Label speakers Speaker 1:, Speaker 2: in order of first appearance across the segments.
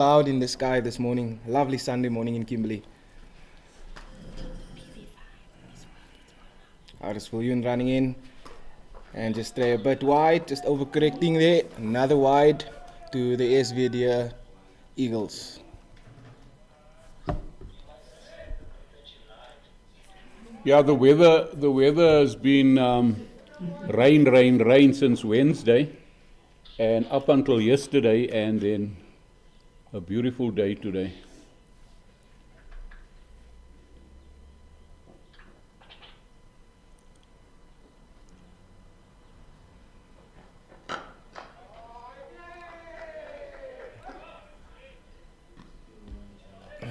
Speaker 1: Cloud in the sky this morning. Lovely Sunday morning in Kimberley. Artis William running in and just a bit wide, just overcorrecting there. Another wide to the SVD Eagles.
Speaker 2: Yeah, the weather has been rain since Wednesday and up until yesterday, and then a beautiful day today.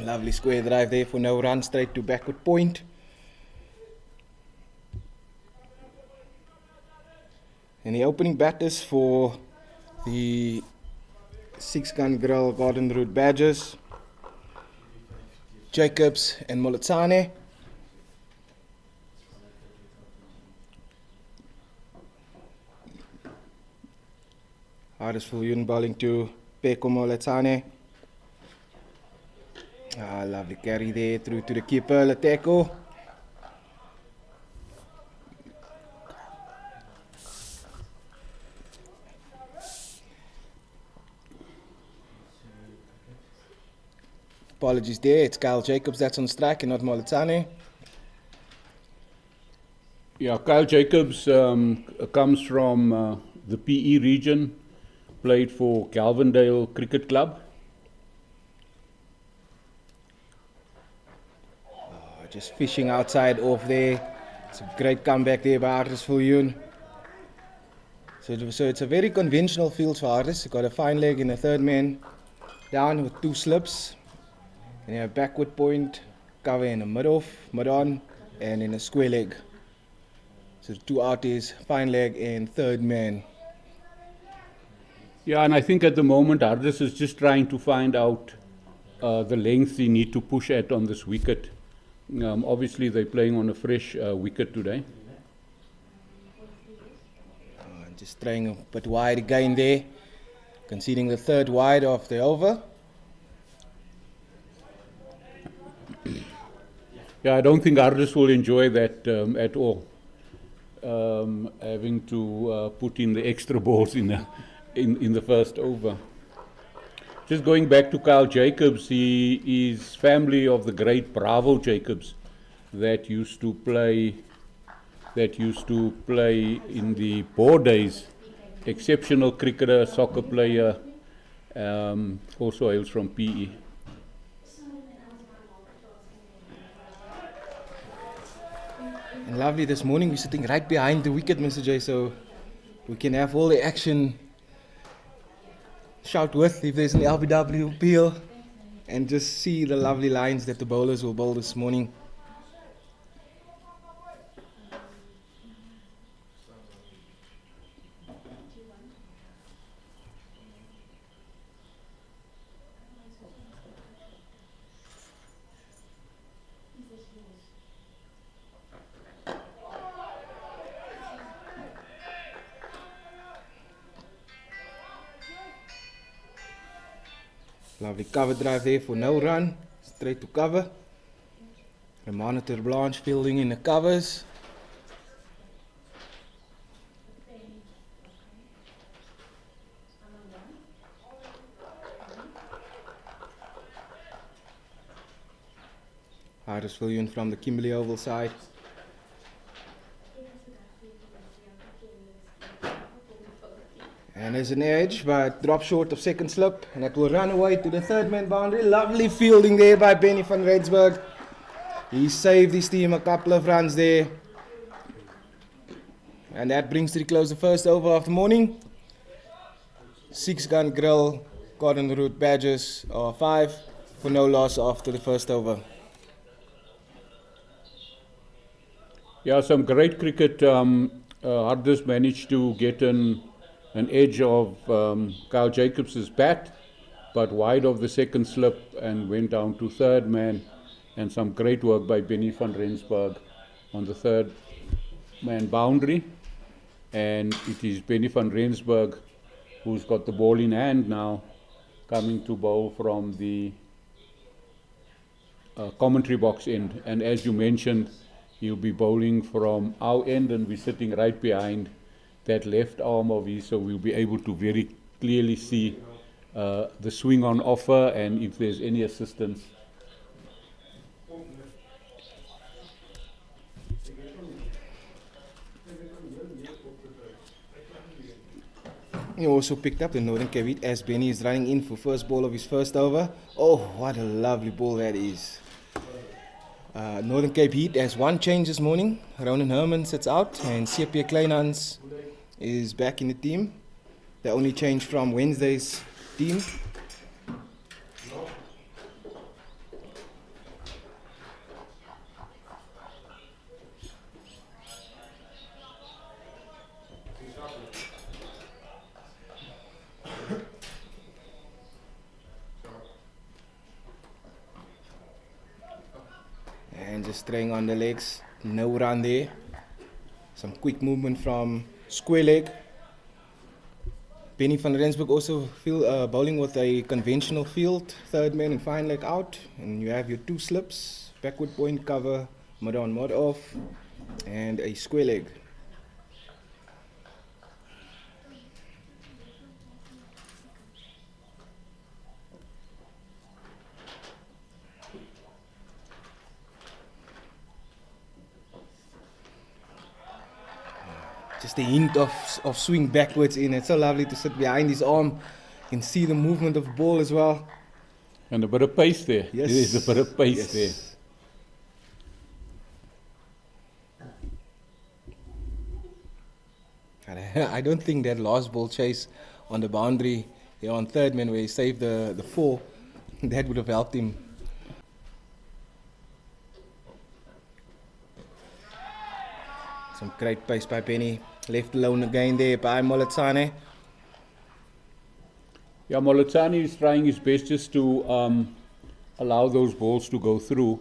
Speaker 1: Lovely square drive there for no run, straight to backward point. And the opening batters for the 6-gun grill Garden Route Badgers, Jacobs and Molitsane. Artis William bowling to Peko Molitsane. Lovely carry there through to the keeper, Lateko. Apologies there, it's Kyle Jacobs that's on strike and not Molitsane.
Speaker 2: Yeah, Kyle Jacobs comes from the PE region, played for Calvindale Cricket Club.
Speaker 1: Just fishing outside off there. It's a great comeback there by Artis Viljoen. So it's a very conventional field for Artis. You've got a fine leg and a third man down with 2 slips. And you have backward point, cover in a mid-off, mid-on, and in a square leg. So 2 outies, fine leg and third man.
Speaker 2: Yeah, and I think at the moment Artis is just trying to find out the length they need to push at on this wicket. Obviously they're playing on a fresh wicket today.
Speaker 1: Just trying a bit wide again there, conceding the third wide of the over.
Speaker 2: Yeah, I don't think Artis will enjoy that at all, having to put in the extra balls in the first over. Just going back to Kyle Jacobs, he is family of the great Bravo Jacobs that used to play in the Boer days. Exceptional cricketer, soccer player, also hails from PE.
Speaker 1: And lovely this morning, we're sitting right behind the wicket, Mr. J, so we can have all the action. Shout with if there's an LBW appeal, and just see the lovely lines that the bowlers will bowl this morning. Lovely cover drive there for no run, straight to cover. And Monitor Blanche fielding in the covers. Artis Viljoen from the Kimberley Oval side. And there's an edge, but drop short of second slip, and that will run away to the third man boundary. Lovely fielding there by Benny van Rensburg. He saved his team a couple of runs there. And that brings to the close the first over of the morning. 6-gun grill, Garden Route Badgers are 5 for no loss after the first over.
Speaker 2: Yeah, some great cricket. Artis managed to get an edge of Kyle Jacobs' bat, but wide of the second slip and went down to third man, and some great work by Benny van Rensburg on the third man boundary. And it is Benny van Rensburg who's got the ball in hand now coming to bowl from the commentary box end. And as you mentioned, he'll be bowling from our end and we're sitting right behind that left arm of his, so we'll be able to very clearly see the swing on offer and if there's any assistance.
Speaker 1: He also picked up the Northern Cape hit as Benny is running in for first ball of his first over. Oh, what a lovely ball that is. Northern Cape Heat has one change this morning. Ronan Herman sits out and CSA Kleinhans is back in the team. The only change from Wednesday's team. And just staying on the legs, no run there. Some quick movement from square leg. Benny van Rensburg also bowling with a conventional field, third man and fine leg out. And you have your two slips, backward point cover, mud on, mud off, and a square leg. Just a hint of swing backwards in. It's so lovely to sit behind his arm. You can see the movement of the ball as well.
Speaker 2: And a bit of pace there.
Speaker 1: Yes.
Speaker 2: There's a bit of pace there.
Speaker 1: I don't think that last ball chase on the boundary here on third man where he saved the four, that would have helped him. Some great pace by Benny. Left alone again there by Moletsane.
Speaker 2: Yeah, Moletsane is trying his best just to allow those balls to go through.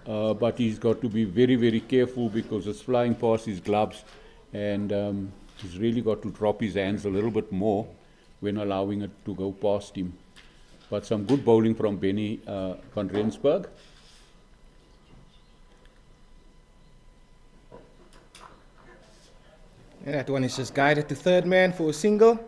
Speaker 2: But he's got to be very, very careful because it's flying past his gloves. And he's really got to drop his hands a little bit more when allowing it to go past him. But some good bowling from Benny van Rensburg.
Speaker 1: And that one is just guided to third man for a single.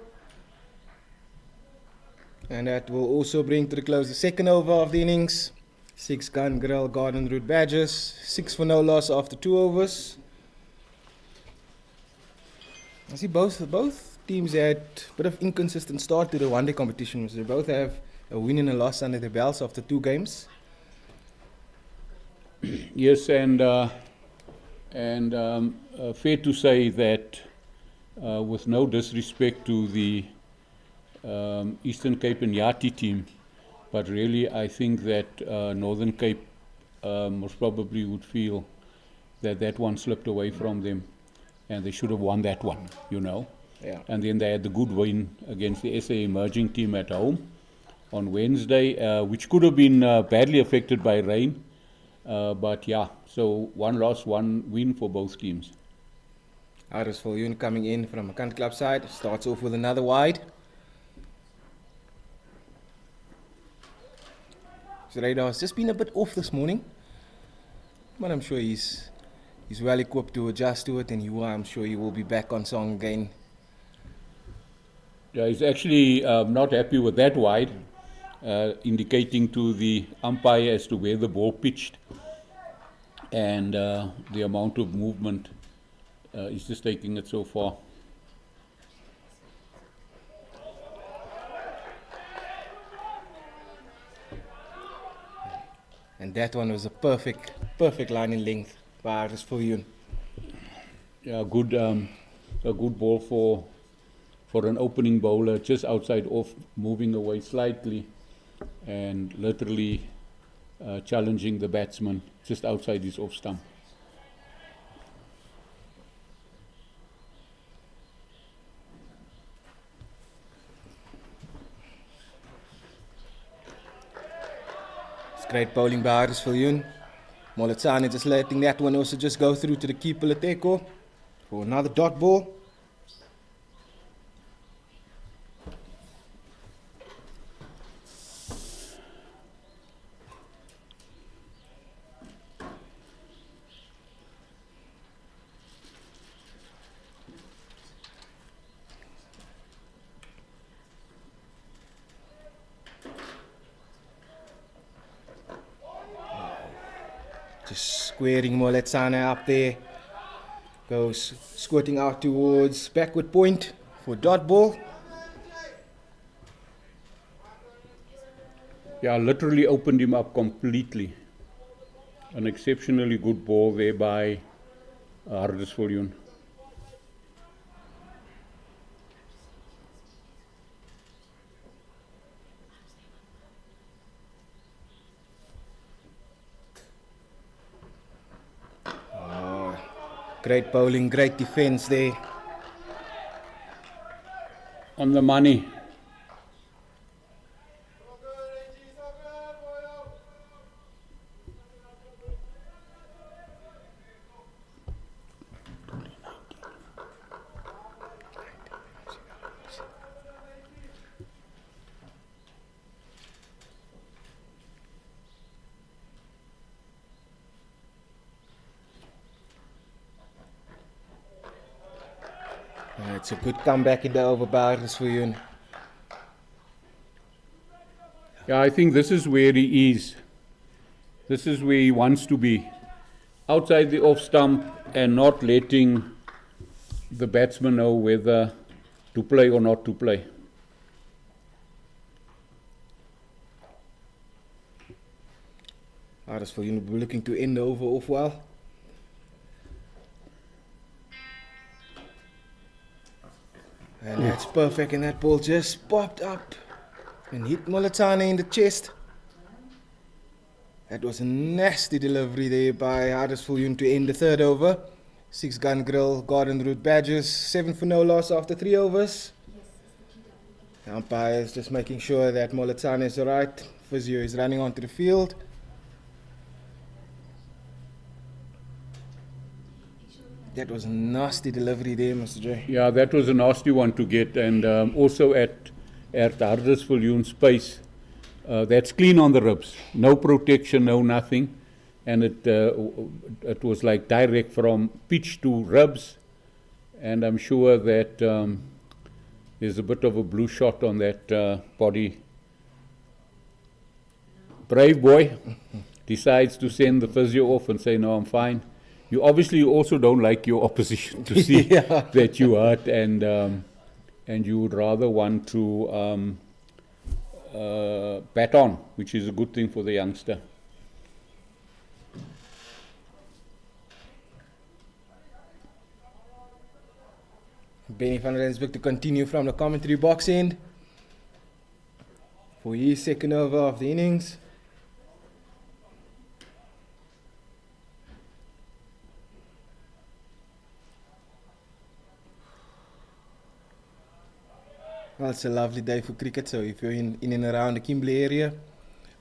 Speaker 1: And that will also bring to the close the second over of the innings. 6 gun, grill, garden route badges. 6 for no loss after 2 overs. I see both teams had a bit of inconsistent start to the one-day competition. They both have a win and a loss under their belts after 2 games.
Speaker 2: Yes, and fair to say that with no disrespect to the Eastern Cape and Yati team, but really I think that Northern Cape most probably would feel that one slipped away from them and they should have won that one, you know.
Speaker 1: Yeah.
Speaker 2: And then they had the good win against the SA emerging team at home on Wednesday, which could have been badly affected by rain. But yeah, so 1 loss, 1 win for both teams.
Speaker 1: Aris Viljoen coming in from a Kant Club side. Starts off with another wide. His radar has just been a bit off this morning. But I'm sure he's well equipped to adjust to it, and I'm sure he will be back on song again.
Speaker 2: Yeah, he's actually not happy with that wide, indicating to the umpire as to where the ball pitched and the amount of movement. He's just taking it so far.
Speaker 1: And that one was a perfect line in length by Aris Viljoen.
Speaker 2: Yeah, a good ball for an opening bowler, just outside off, moving away slightly and literally challenging the batsman just outside his off stump.
Speaker 1: It's great bowling by Aris Viljoen. Moletsane just letting that one also just go through to the keeper Leteko for another dot ball. Just squaring Moletsane up there. Goes squirting out towards backward point for dot ball.
Speaker 2: Yeah, literally opened him up completely. An exceptionally good ball there by Hardesviljoen.
Speaker 1: Great bowling, great defense there.
Speaker 2: On the money.
Speaker 1: It's a good comeback in the over by Hardesviljoen.
Speaker 2: Yeah, I think this is where he is. This is where he wants to be. Outside the off stump and not letting the batsman know whether to play or not to play.
Speaker 1: Hardesviljoen will be looking to end the over off well. And that's perfect, and that ball just popped up and hit Moletsane in the chest. That was a nasty delivery there by Hardesviljoen to end the third over. 6-gun grill, Garden Route Badgers, 7 for no loss after 3 overs. The umpire is just making sure that Moletsane is alright. Physio is running onto the field. That was a nasty delivery there, Mr. J.
Speaker 2: Yeah, that was a nasty one to get, and also at Hardesviljoen's pace. That's clean on the ribs, no protection, no nothing, and it was like direct from pitch to ribs, and I'm sure that there's a bit of a blue shot on that body. Brave boy decides to send the physio off and say, no, I'm fine. You obviously also don't like your opposition to see that you hurt, and you would rather want to bat on, which is a good thing for the youngster.
Speaker 1: Benny van Rensburg to continue from the commentary box end for his second over of the innings. Well, it's a lovely day for cricket, so if you're in and around the Kimberley area,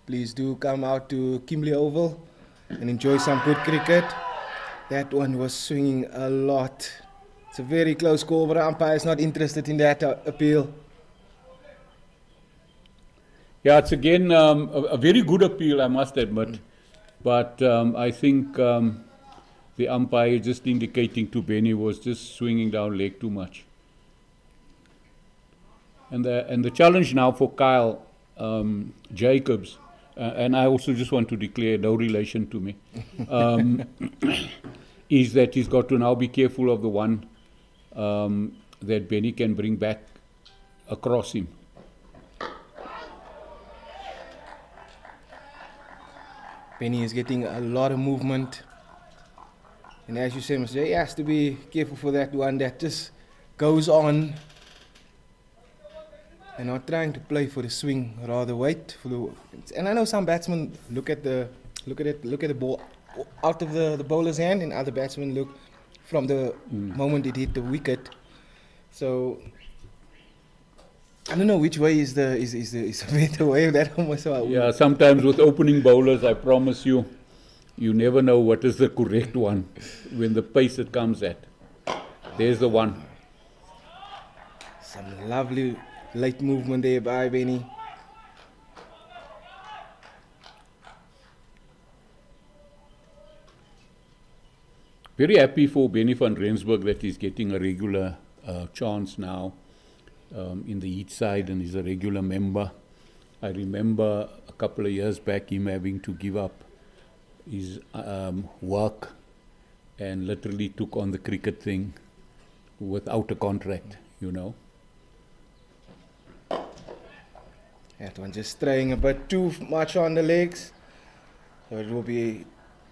Speaker 1: please do come out to Kimberley Oval and enjoy some good cricket. That one was swinging a lot. It's a very close call, but the umpire is not interested in that appeal.
Speaker 2: Yeah, it's again a very good appeal, I must admit. But I think the umpire just indicating to Benny was just swinging down leg too much. And the challenge now for Kyle Jacobs, and I also just want to declare no relation to me, is that he's got to now be careful of the one that Benny can bring back across him.
Speaker 1: Benny is getting a lot of movement. And as you say, Mr. J, he has to be careful for that one that just goes on. And not trying to play for the swing, rather wait for the. And I know some batsmen look at the ball out of the bowler's hand, and other batsmen look from the moment it hit the wicket. So I don't know which way is the better way of that almost.
Speaker 2: Yeah, sometimes with opening bowlers, I promise you, you never know what is the correct one when the pace it comes at. There's the one.
Speaker 1: Some lovely late movement there by Benny.
Speaker 2: Very happy for Benny van Rensburg that he's getting a regular chance now in the Heat side, and he's a regular member. I remember a couple of years back him having to give up his work and literally took on the cricket thing without a contract, you know.
Speaker 1: That one just straying a bit too much on the legs. So it will be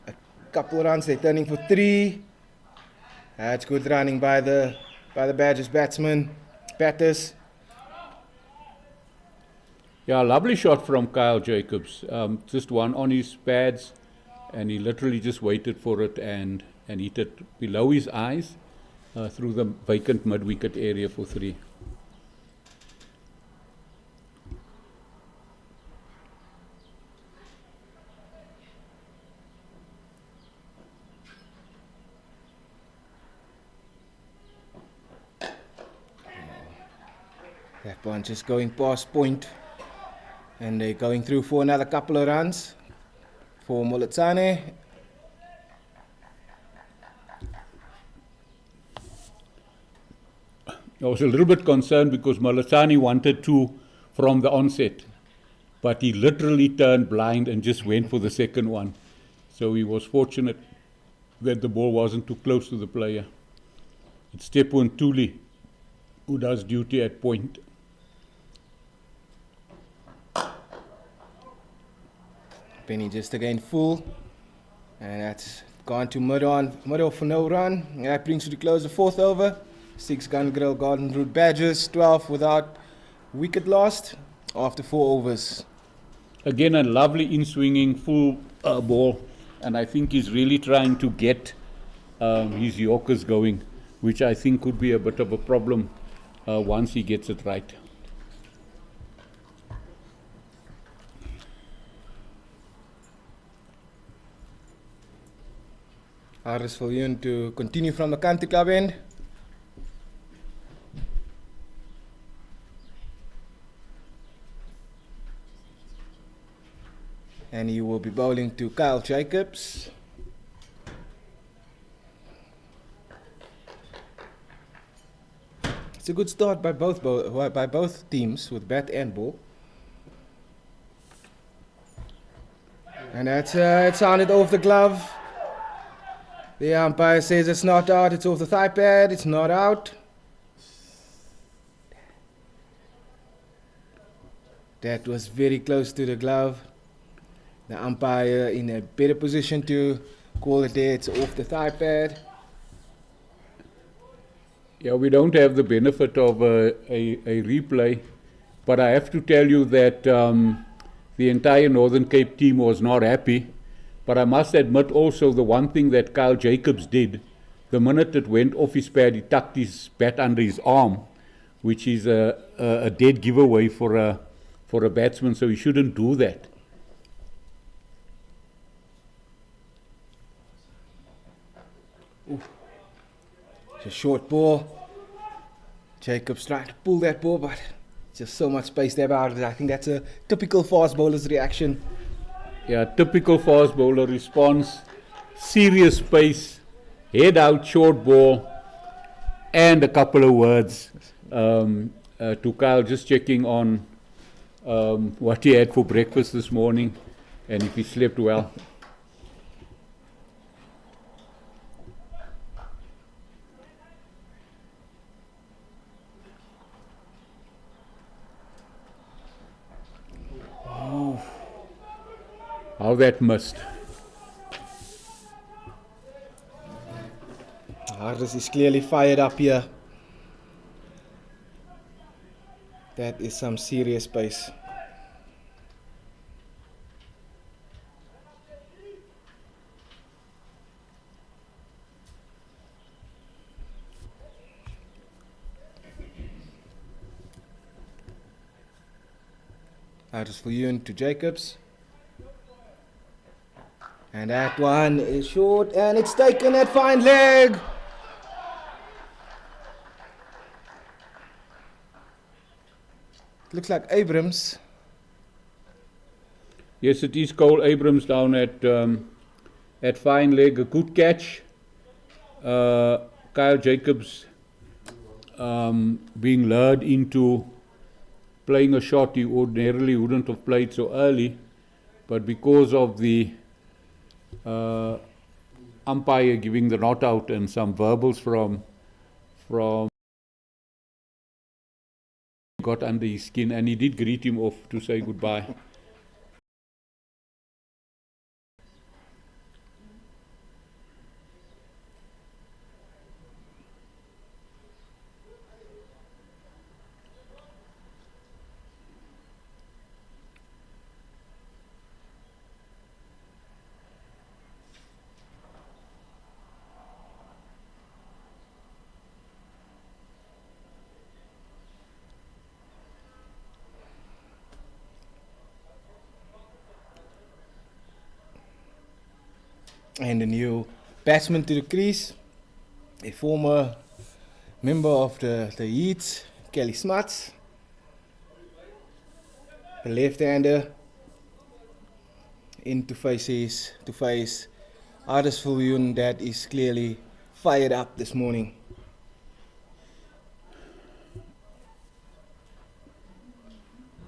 Speaker 1: a couple runs. They're turning for 3. That's good running by the Badgers batters.
Speaker 2: Yeah, lovely shot from Kyle Jacobs. Just one on his pads, and he literally just waited for it and hit it below his eyes through the vacant mid-wicket area for 3.
Speaker 1: That one just going past point. And they're going through for another couple of runs for Moletsane.
Speaker 2: I was a little bit concerned because Moletsane wanted to from the onset, but he literally turned blind and just went for the second one. So he was fortunate that the ball wasn't too close to the player. It's Tepu Ntuli who does duty at point.
Speaker 1: Penny just again full, and that's gone to middle for no run. And that brings you to close the 4th over. 6 Gun Grill Garden Route Badgers, 12 without wicket lost after 4 overs.
Speaker 2: Again, a lovely in-swinging full ball, and I think he's really trying to get his Yorkers going, which I think could be a bit of a problem once he gets it right.
Speaker 1: Harrisviljoen to continue from the country club end. And he will be bowling to Kyle Jacobs. It's a good start by both teams with bat and ball. And that's it sounded off the glove. The umpire says it's not out, it's off the thigh pad, it's not out. That was very close to the glove. The umpire in a better position to call it there, it's off the thigh pad.
Speaker 2: Yeah, we don't have the benefit of a replay, but I have to tell you that the entire Northern Cape team was not happy. But I must admit also the one thing that Kyle Jacobs did, the minute it went off his pad, he tucked his bat under his arm, which is a dead giveaway for a batsman, so he shouldn't do that.
Speaker 1: It's a short ball. Jacobs tried to pull that ball, but just so much space there about it. I think that's a typical fast bowler's reaction.
Speaker 2: Yeah, typical fast bowler response, serious pace, head out, short ball, and a couple of words to Kyle, just checking on what he had for breakfast this morning and if he slept well. How that missed.
Speaker 1: Harris is clearly fired up here. That is some serious pace. Harrisviljoen to Jacobs. And that one is short and it's taken at fine leg. Looks like Abrams.
Speaker 2: Yes, it is Cole Abrams down at fine leg. A good catch. Kyle Jacobs being lured into playing a shot he ordinarily wouldn't have played so early, but because of the uh, umpire giving the not out and some verbals from got under his skin, and he did greet him off to say goodbye.
Speaker 1: And the new batsman to the crease, a former member of the Heat, Kelly Smuts, the left-hander, in to face Hardest Viljoen that is clearly fired up this morning.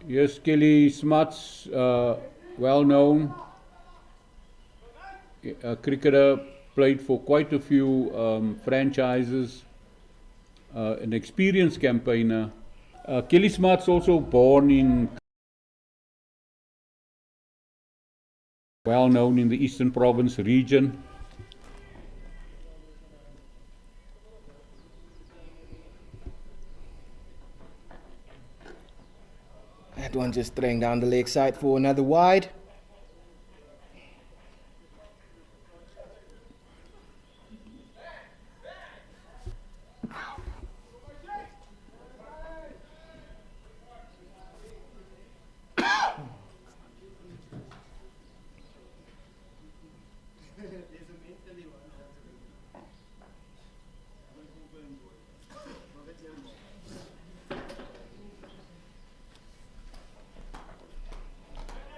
Speaker 2: Yes, Kelly Smuts, well known cricketer, played for quite a few franchises, an experienced campaigner. Kelly Smuts also born in, well known in the Eastern Province region.
Speaker 1: That one just throwing down the leg side for another wide.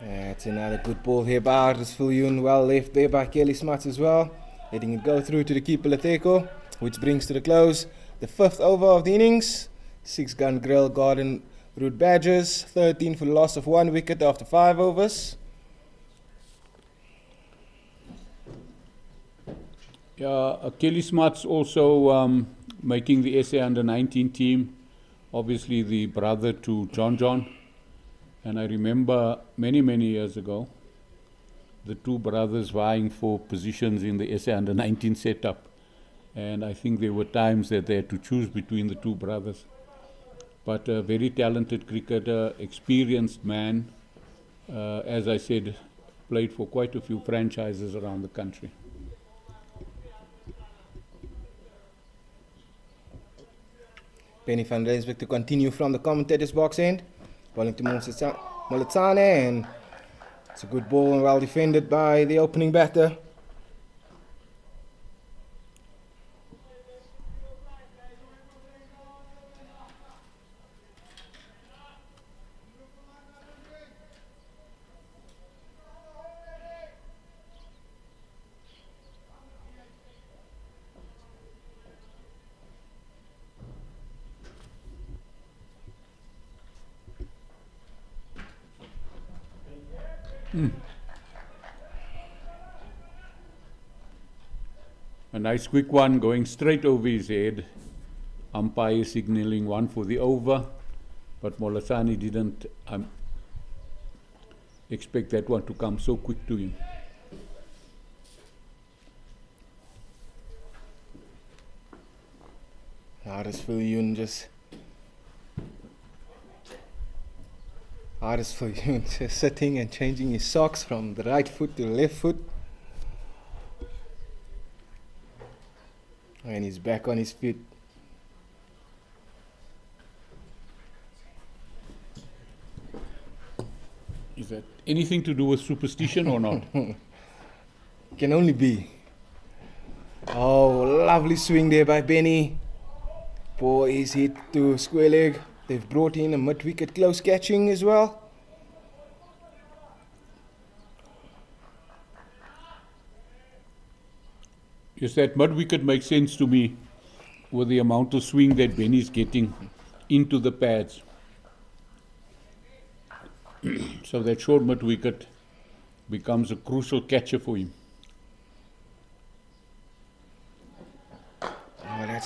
Speaker 1: That's another good ball here by Hardest Viljoen. Well left there by Kelly Smuts as well. Letting it go through to the keeper Lateko, which brings to the close the 5th over of the innings. 6-gun Grill Garden Route Badgers, 13 for the loss of 1 wicket after 5 overs.
Speaker 2: Yeah, Kelly Smuts also making the SA under-19 team, obviously the brother to John. And I remember many years ago, the two brothers vying for positions in the SA under-19 setup. And I think there were times that they had to choose between the two brothers. But a very talented cricketer, experienced man, as I said, played for quite a few franchises around the country.
Speaker 1: Benny van Rensburg to continue from the commentator's box end. Bowling to Moletsane, and it's a good ball and well defended by the opening batter.
Speaker 2: A nice quick one going straight over his head. Umpire signalling one for the over, but Molasani didn't expect that one to come so quick to him.
Speaker 1: Hardest Viljoen just sitting and changing his socks from the right foot to the left foot. And he's back on his feet.
Speaker 2: Is that anything to do with superstition or not?
Speaker 1: Can only be. Oh, lovely swing there by Benny. Ball is hit to square leg. They've brought in a mid-wicket close catching as well.
Speaker 2: Yes, that mid-wicket makes sense to me with the amount of swing that Benny's getting into the pads. So that short mid-wicket becomes a crucial catcher for him.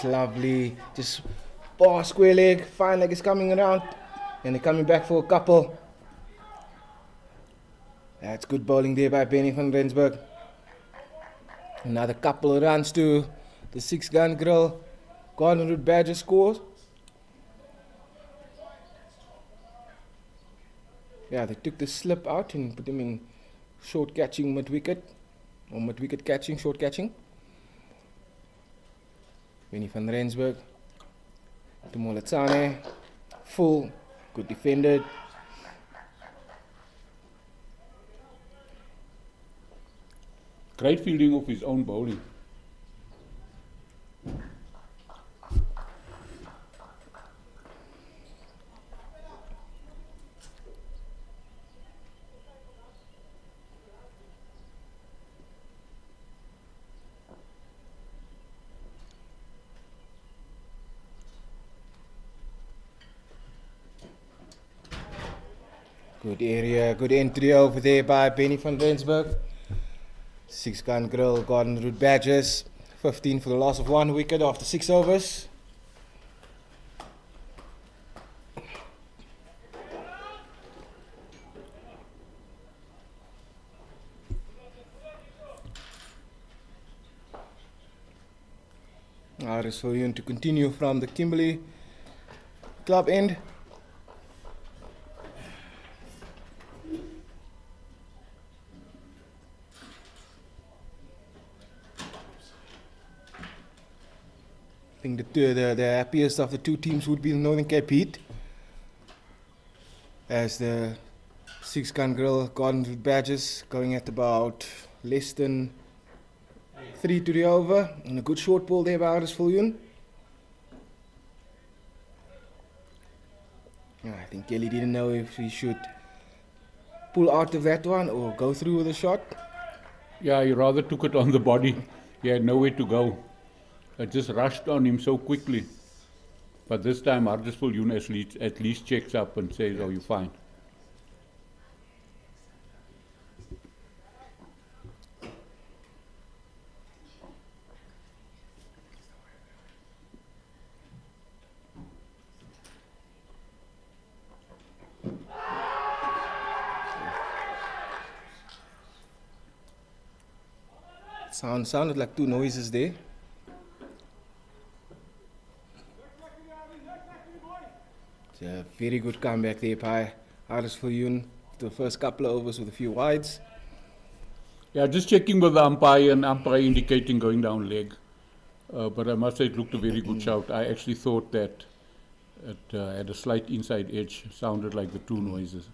Speaker 1: That's lovely. Just bar square leg. Fine leg is coming around. And they're coming back for a couple. That's good bowling there by Benny van Rensburg. Another couple of runs to the 6-gun grill. Garden Route Badger scores. Yeah, they took the slip out and put him in short catching mid-wicket. Or mid-wicket catching, short catching. Benny van Rensburg. Tumolatsane. Full. Good defended.
Speaker 2: Great fielding of his own bowling.
Speaker 1: Good area, good entry over there by Benny van Rensburg. 6-gun grill, Garden Route Badgers. 15 for the loss of 1 wicket after 6 overs. Hardisviljoen to continue from the Kimberley club end. I think the happiest of the two teams would be the Northern Cape Heat, as the 6-gun grill Garden Route Badgers going at about less than 3 to the over, and a good short ball there by Hardisviljoen. I think Kelly didn't know if he should pull out of that one or go through with a shot.
Speaker 2: Yeah, he rather took it on the body. He had nowhere to go. It just rushed on him so quickly. But this time Hardisviljoen at least checks up and says, "Oh, you're fine."
Speaker 1: Sounded like two noises there. It's a very good comeback there by Hardisviljoen. The first couple of overs with a few wides.
Speaker 2: Yeah, just checking with the umpire and umpire indicating going down leg. But I must say it looked a very good shout. I actually thought that it had a slight inside edge. Sounded like the two noises.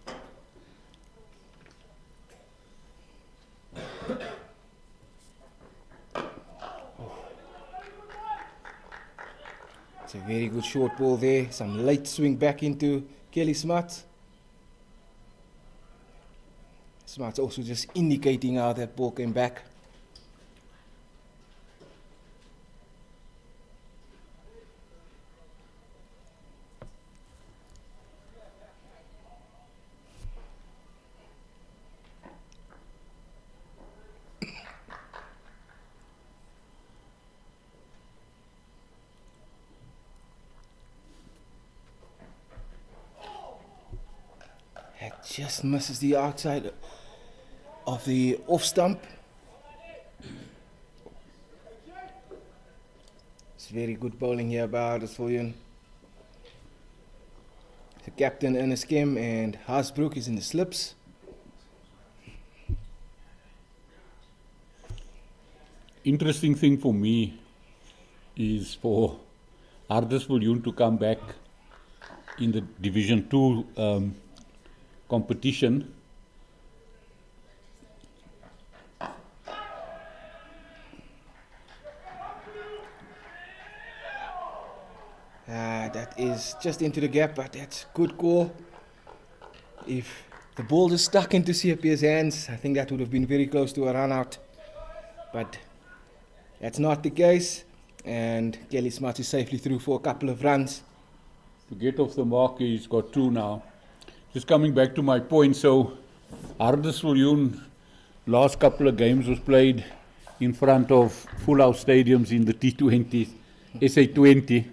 Speaker 1: It's a very good short ball there. Some late swing back into Kelly Smuts. Smuts also just indicating how that ball came back. It just misses the outside of the off stump. It's very good bowling here by Hardisviljoen. The captain in a skim and Haasbroek is in the slips.
Speaker 2: Interesting thing for me is for Hardisviljoen to come back in the Division 2 competition.
Speaker 1: That is just into the gap, but that's good call. If the ball just stuck into CP's hands, I think that would have been very close to a run out. But that's not the case, and Kelly Smuts is safely through for a couple of runs.
Speaker 2: To get off the mark, he's got 2 now. Just coming back to my point, so Hardisviljoen last couple of games was played in front of full house stadiums in the T20s, SA 20,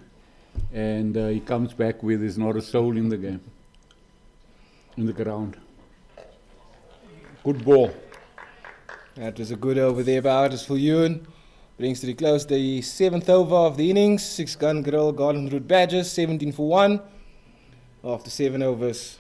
Speaker 2: and he comes back with there's not a soul in the game, in the ground. Good ball.
Speaker 1: That was a good over there by Artis Viljoen. Brings to the close the 7th over of the innings. 6-gun Grill Garden Route Badgers, 17 for 1 after 7 overs.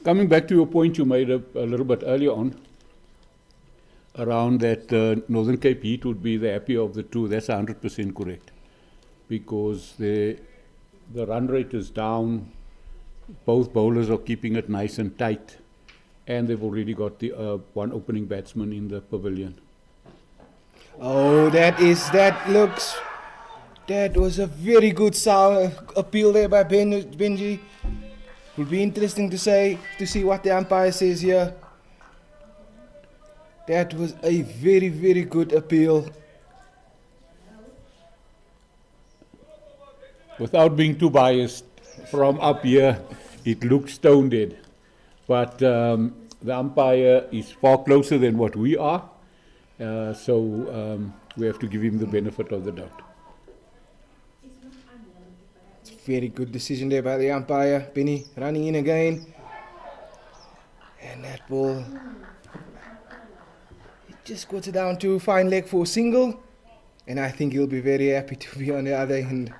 Speaker 2: Coming back to your point you made a little bit earlier on, around that Northern Cape Heat would be the happier of the two, that's 100% correct. Because the run rate is down, both bowlers are keeping it nice and tight, and they've already got the one opening batsman in the pavilion.
Speaker 1: Oh, that was a very good appeal there by Benji. It would be interesting to see what the umpire says here. That was a very, very good appeal.
Speaker 2: Without being too biased, from up here, it looks stone dead. But the umpire is far closer than what we are, so we have to give him the benefit of the doubt.
Speaker 1: Very good decision there by the umpire. Benny running in again. And that ball, he just got it down to fine leg for a single. And I think he'll be very happy to be on the other end.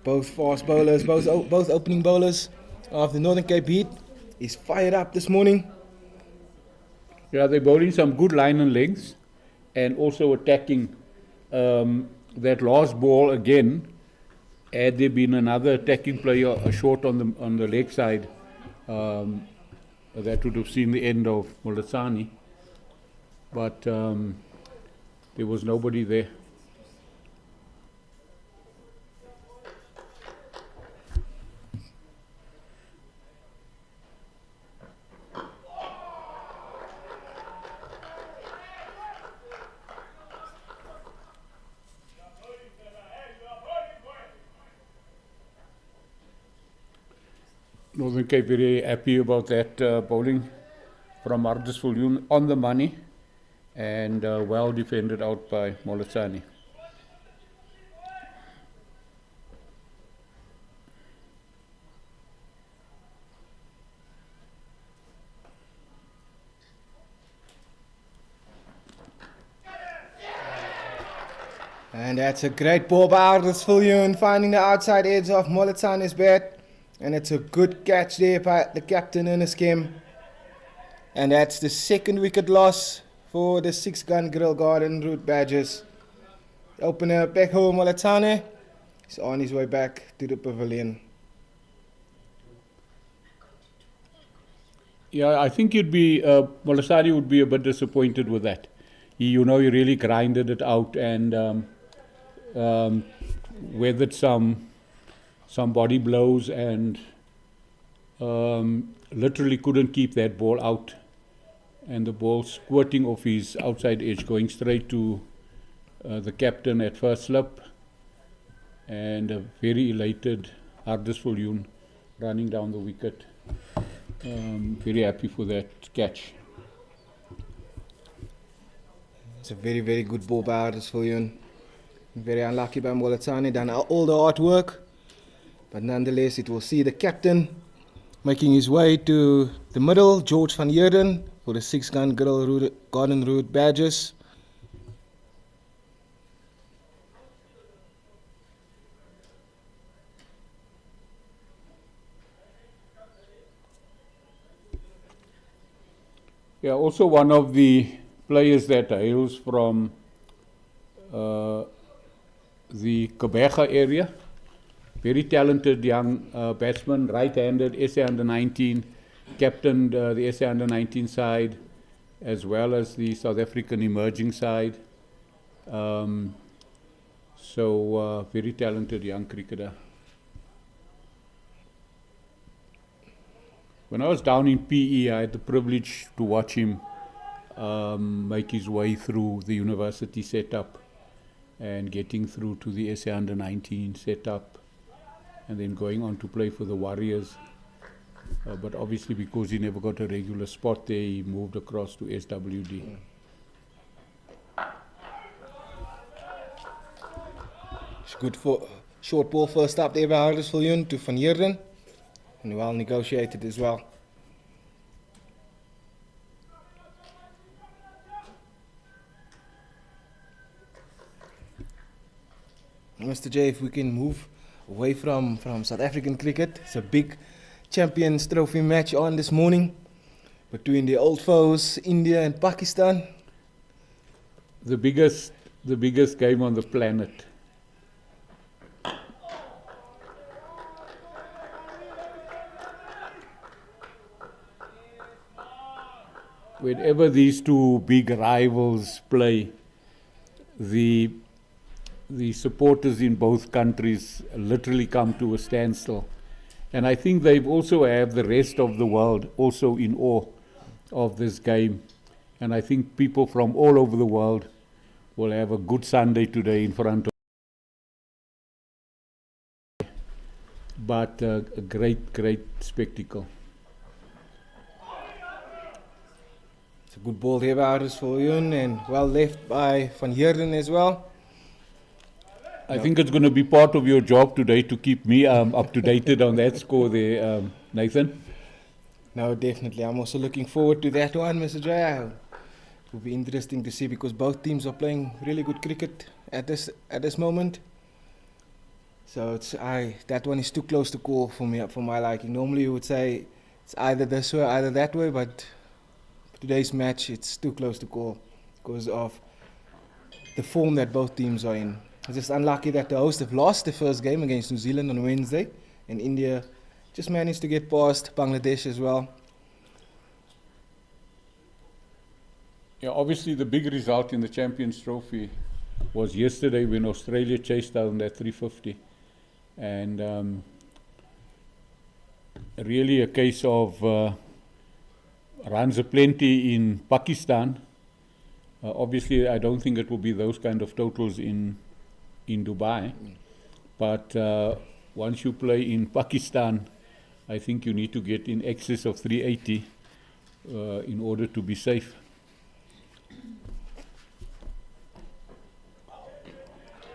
Speaker 1: Both fast bowlers, both opening bowlers of the Northern Cape Heat is fired up this morning.
Speaker 2: Yeah, they're bowling some good line and lengths. And also attacking that last ball again. Had there been another attacking player short on the leg side, that would have seen the end of Molasani. But there was nobody there. Northern Cape very happy about that bowling from Artis Viljoen on the money, and well defended out by Molasani.
Speaker 1: And that's a great ball by Artis Viljoen, finding the outside edge of Molasani's bat. And it's a good catch there by the captain in his game. And that's the second wicket loss for the 6-gun Grill Garden Route Badgers. Opener back home, Molatane is on his way back to the pavilion.
Speaker 2: Yeah, I think Molasani would be a bit disappointed with that. He really grinded it out and weathered some body blows and literally couldn't keep that ball out, and the ball squirting off his outside edge, going straight to the captain at first slip, and a very elated Artis Viljoen running down the wicket. Very happy for that catch.
Speaker 1: It's a very, very good ball by Artis Viljoen. Very unlucky by Molatane, done all the hard work. But nonetheless, it will see the captain making his way to the middle, George van Heerden, for the 6-gun Garden Route Badgers.
Speaker 2: Yeah, also one of the players that hails from the Kebega area. Very talented young batsman, right-handed, SA under-19, captained the SA under-19 side, as well as the South African emerging side. So very talented young cricketer. When I was down in PE, I had the privilege to watch him make his way through the university setup and getting through to the SA Under 19 setup and then going on to play for the Warriors. But obviously because he never got a regular spot there, he moved across to SWD.
Speaker 1: It's good for short ball first up there by Huddersfield to Van Heerden. And well negotiated as well. Mr. J, if we can move away from South African cricket, it's a big Champions Trophy match on this morning between the old foes, India and Pakistan.
Speaker 2: The biggest game on the planet. Whenever these two big rivals play, the supporters in both countries literally come to a standstill. And I think they've also have the rest of the world also in awe of this game. And I think people from all over the world will have a good Sunday today in front of. But a great spectacle.
Speaker 1: It's a good ball there by Huddersfield and well left by Van Heerden as well.
Speaker 2: I think it's going to be part of your job today to keep me up to date on that score there, Nathan.
Speaker 1: No, definitely. I'm also looking forward to that one, Mr. J. It will be interesting to see because both teams are playing really good cricket at this moment. So that one is too close to call for me, for my liking. Normally you would say it's either this way or either that way, but today's match it's too close to call because of the form that both teams are in. It's just unlucky that the hosts have lost the first game against New Zealand on Wednesday, and India just managed to get past Bangladesh as well.
Speaker 2: Yeah, obviously the big result in the Champions Trophy was yesterday when Australia chased down that 350. And really a case of runs aplenty in Pakistan. Obviously, I don't think it will be those kind of totals in Dubai. But once you play in Pakistan, I think you need to get in excess of 380 in order to be safe.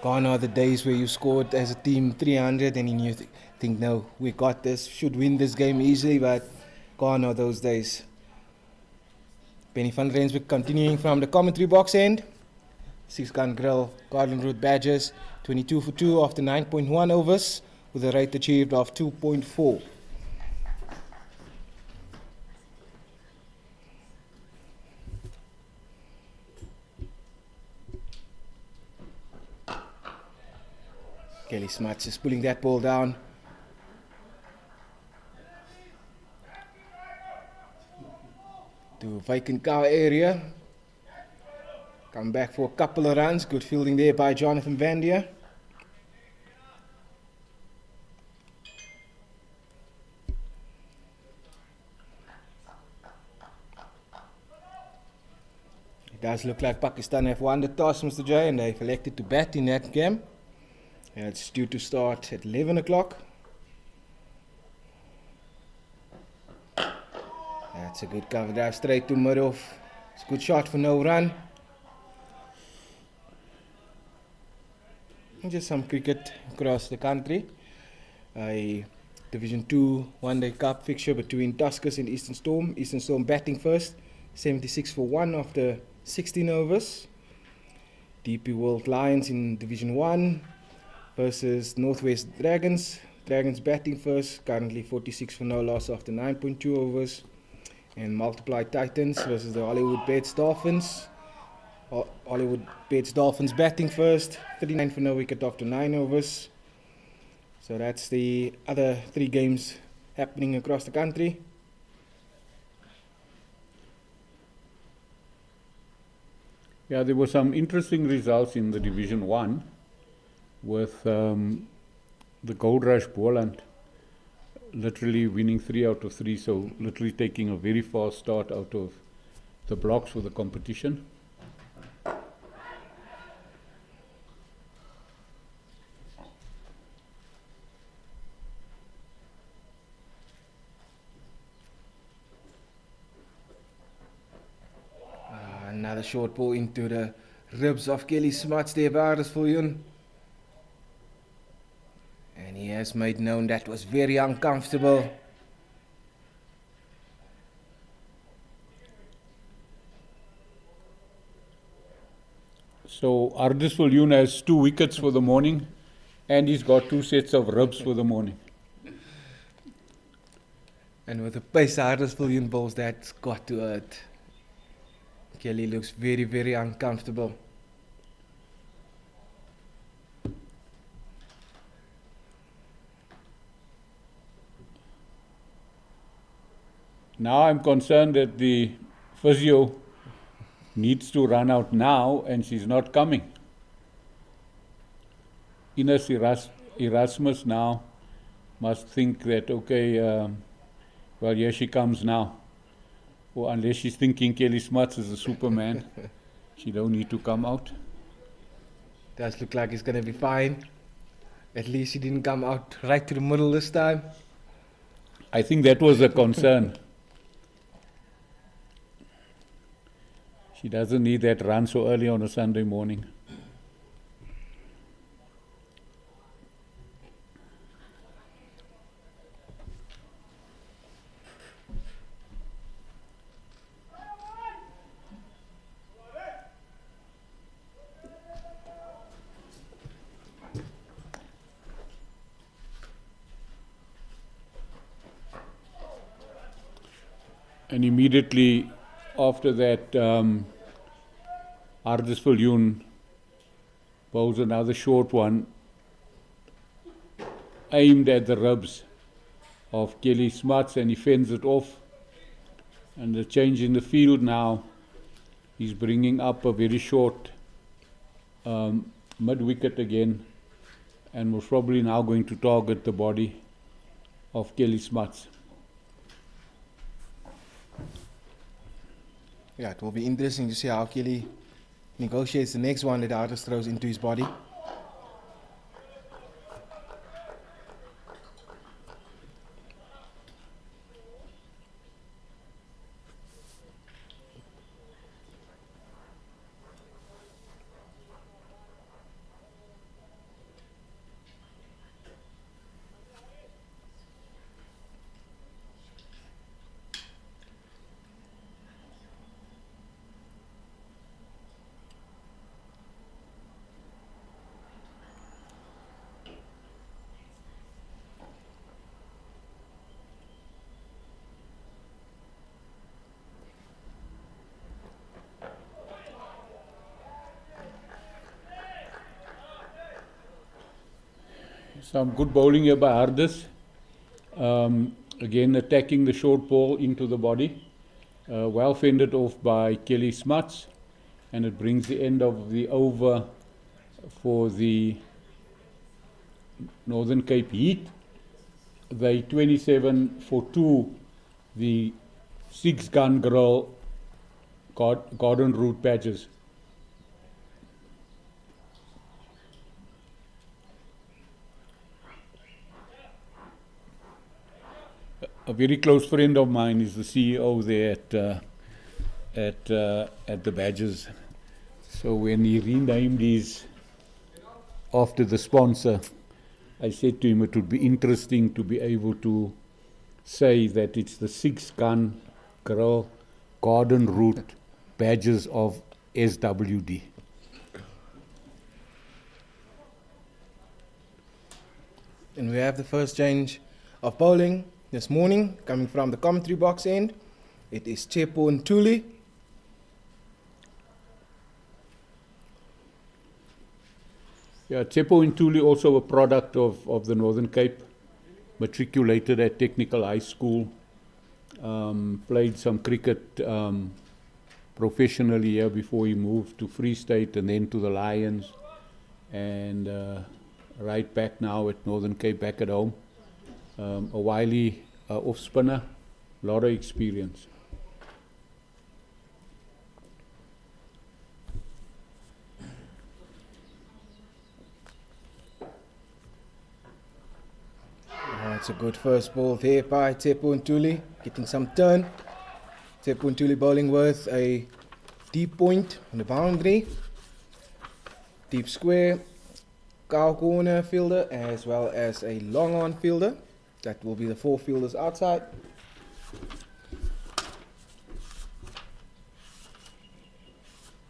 Speaker 1: Gone are the days where you scored as a team 300 and you think, no, we got this, should win this game easily, but gone are those days. Benny van Rensburg continuing from the commentary box end. 6-gun grill, Garden Route Badgers, 22 for 2 after 9.1 overs with a rate achieved of 2.4. Kelly Smuts is pulling that ball down. To vacant cow area. Come back for a couple of runs. Good fielding there by Jonathan Vandier. It does look like Pakistan have won the toss, Mr. J, and they've elected to bat in that game. And it's due to start at 11 o'clock. That's a good cover drive straight to mid-off. It's a good shot for no run. And just some cricket across the country. A Division 2 One-Day Cup fixture between Tuskers and Eastern Storm. Eastern Storm batting first, 76 for 1 after 16 overs. DP World Lions in Division 1 versus Northwest Dragons. Dragons batting first, currently 46 for no loss after 9.2 overs. And Multiply Titans versus the Hollywood Beds Dolphins. Hollywood Beds Dolphins batting first, 39 for no wicket after 9 overs. So that's the other 3 games happening across the country.
Speaker 2: Yeah, there were some interesting results in the Division 1 with the Gold Rush Boland literally winning 3 out of 3, so literally taking a very fast start out of the blocks for the competition.
Speaker 1: Another short ball into the ribs of Kelly Smuts there, Waardesviljoen. And he has made known that was very uncomfortable.
Speaker 2: So Waardesviljoen has 2 wickets for the morning, and he's got 2 sets of ribs for the morning.
Speaker 1: And with the pace Waardesviljoen balls, that's got to hurt. Kelly looks very, very uncomfortable.
Speaker 2: Now I'm concerned that the physio needs to run out now, and she's not coming. Ines Erasmus now must think that, okay, well, here she comes now. Or unless she's thinking Kelly Smuts is a superman, she don't need to come out.
Speaker 1: Does look like he's going to be fine. At least he didn't come out right to the middle this time.
Speaker 2: I think that was a concern. She doesn't need that run so early on a Sunday morning. And immediately after that, Waardesviljoen bowls another short one aimed at the ribs of Kelly Smuts, and he fends it off. And the change in the field now, he's bringing up a very short mid-wicket again, and was probably now going to target the body of Kelly Smuts.
Speaker 1: Yeah, it will be interesting to see how Kelly negotiates the next one that Harris throws into his body.
Speaker 2: Some good bowling here by Hardes. Again, attacking the short ball into the body. Well fended off by Kelly Smuts, and it brings the end of the over for the Northern Cape Heat. They 27 for 2, the 6-gun girl Garden Route Badgers. A very close friend of mine is the CEO there at the Badgers. So when he renamed his after the sponsor, I said to him it would be interesting to be able to say that it's the 6-gun girl Garden Route Badgers of SWD.
Speaker 1: And we have the first change of bowling this morning, coming from the commentary box end. It is Chepo and Tuli.
Speaker 2: Yeah, Chepo Intuli, also a product of the Northern Cape, matriculated at Technical High School, played some cricket professionally here before he moved to Free State and then to the Lions, and right back now at Northern Cape, back at home. A wily off-spinner, a lot of experience.
Speaker 1: That's a good first ball there by Tepo Ntuli, getting some turn. Tepo Ntuli bowling with a deep point on the boundary, deep square, cow corner fielder, as well as a long on fielder. That will be the 4 fielders outside.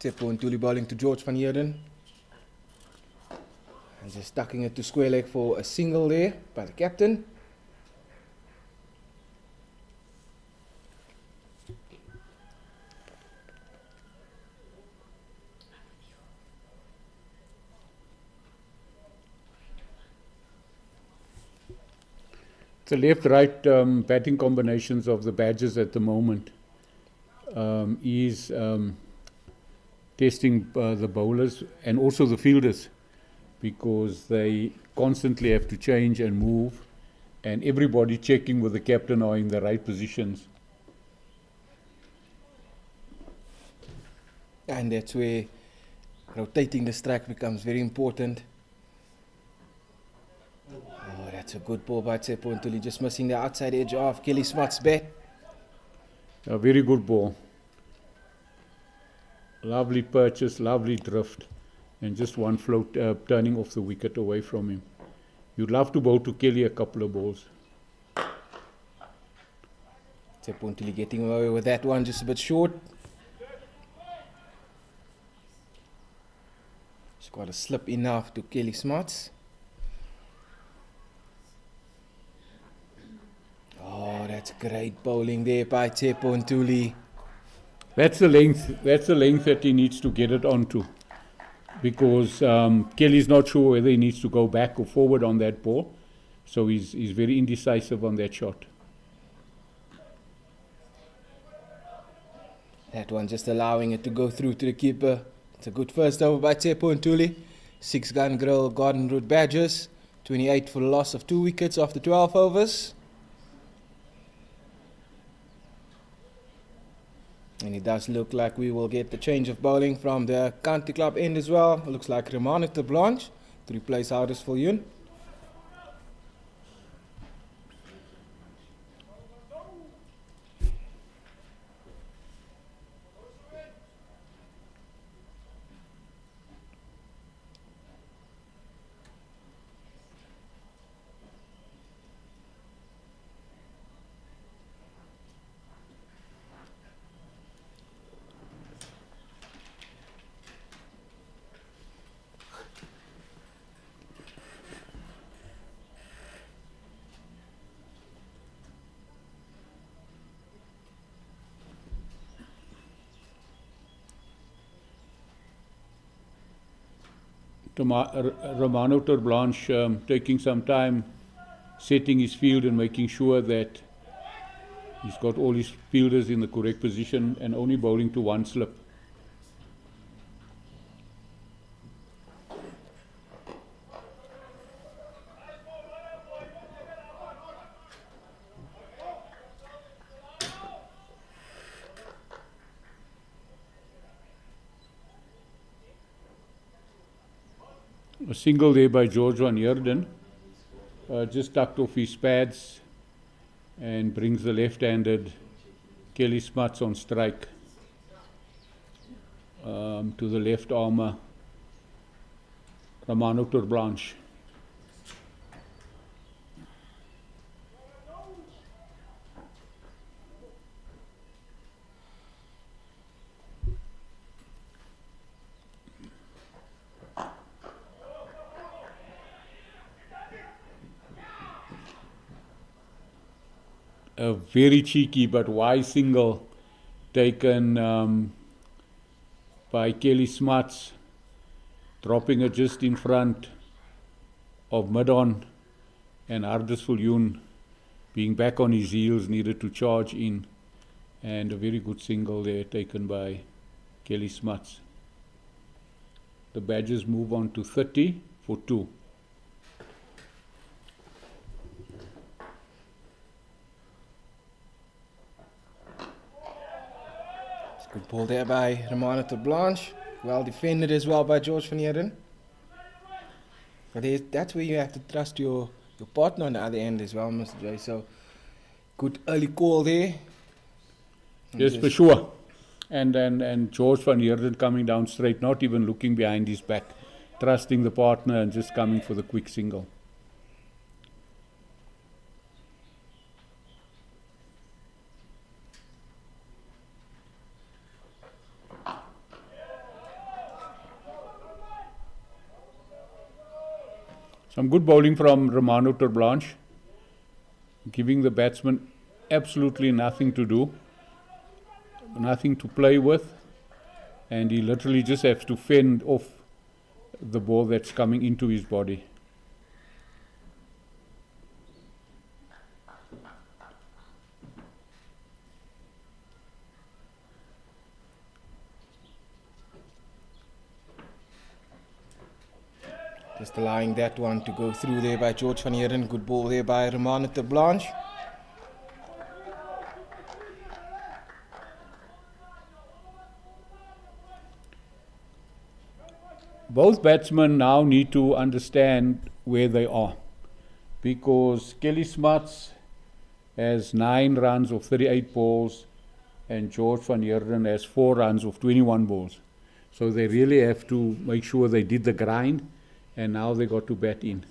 Speaker 1: Tepo Ntuli bowling to George van Heerden. And just tucking it to square leg for a single there by the captain.
Speaker 2: The left-right batting combinations of the Badgers at the moment is testing the bowlers and also the fielders, because they constantly have to change and move, and everybody checking with the captain are in the right positions.
Speaker 1: And that's where rotating the strike becomes very important. Oh, that's a good ball by Tepo Ntuli, just missing the outside edge of Kelly Smart's bat.
Speaker 2: A very good ball. Lovely purchase, lovely drift, and just one float turning off the wicket away from him. You'd love to bowl to Kelly a couple of balls.
Speaker 1: Tepo Ntuli getting away with that one, just a bit short. Just got to slip enough to Kelly Smarts. Oh, that's great bowling there by Tepo Ntuli.
Speaker 2: That's the length that he needs to get it onto, because Kelly's not sure whether he needs to go back or forward on that ball, so he's very indecisive on that shot.
Speaker 1: That one just allowing it to go through to the keeper. It's a good first over by Tepo Ntuli. 6-gun grill Garden Route Badgers. 28 for the loss of 2 wickets after 12 overs. And it does look like we will get the change of bowling from the county club end as well. It looks like Romano de Blanche to replace Houdersviljoen.
Speaker 2: Romano Blanche taking some time setting his field and making sure that he's got all his fielders in the correct position and only bowling to one slip. A single there by George van Heerden, just tucked off his pads and brings the left-handed Kelly Smuts on strike to the left armour Romano Blanche. A very cheeky but wise single taken by Kelly Smuts, dropping it just in front of mid-on, and Houdersviljoen being back on his heels needed to charge in, and a very good single there taken by Kelly Smuts. The Badgers move on to 30 for 2.
Speaker 1: Good ball there by Romano de Blanche. Well defended as well by George van Heerden. But that's where you have to trust your your partner on the other end as well, Mr. J. So good early call there.
Speaker 2: Yes, for sure. And George van Heerden coming down straight, not even looking behind his back, trusting the partner and just coming for the quick single. Some good bowling from Romano Terblanche, giving the batsman absolutely nothing to do, nothing to play with, and he literally just has to fend off the ball that's coming into his body.
Speaker 1: Just allowing that one to go through there by George van Heerden. Good ball there by Romano Terblanche.
Speaker 2: Both batsmen now need to understand where they are, because Kelly Smuts has 9 runs of 38 balls and George van Heerden has 4 runs of 21 balls. So they really have to make sure they did the grind, and now they got to bat in.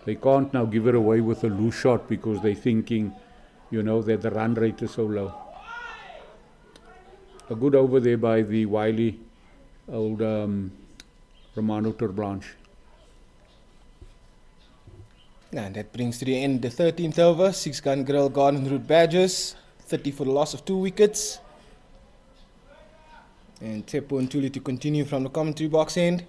Speaker 2: They can't now give it away with a loose shot because they're thinking, that the run rate is so low. A good over there by the wily old Romano Terblanche.
Speaker 1: And that brings to the end the 13th over. 6-gun Grill Garden Route Badgers. 30 for the loss of 2 wickets. And Tsepo and Tuli to continue from the commentary box end.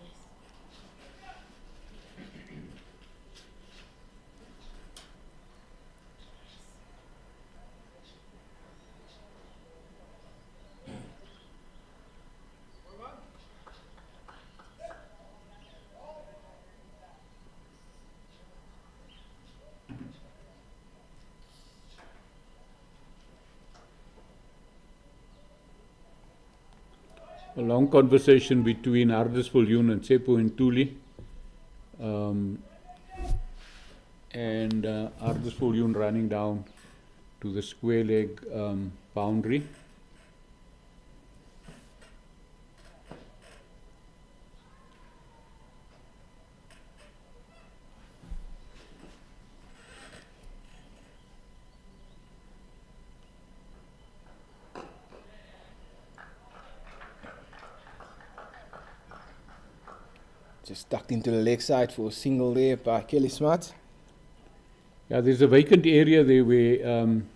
Speaker 2: A long conversation between Ardis Viljoen and Tsepo and Tuli. And Ardis Viljoen running down to the square leg boundary.
Speaker 1: Just tucked into the leg side for a single there by Kelly Smuts.
Speaker 2: Yeah, there's a vacant area there when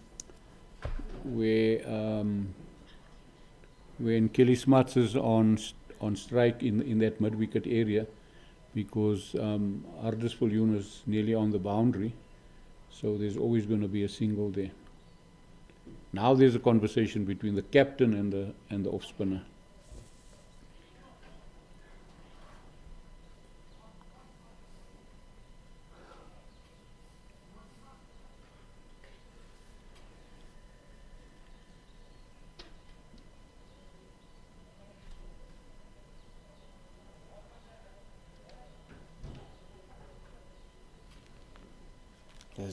Speaker 2: Kelly Smuts is on strike in that mid-wicket area, because Ardis Viljoen is nearly on the boundary, so there's always going to be a single there. Now there's a conversation between the captain and the off-spinner.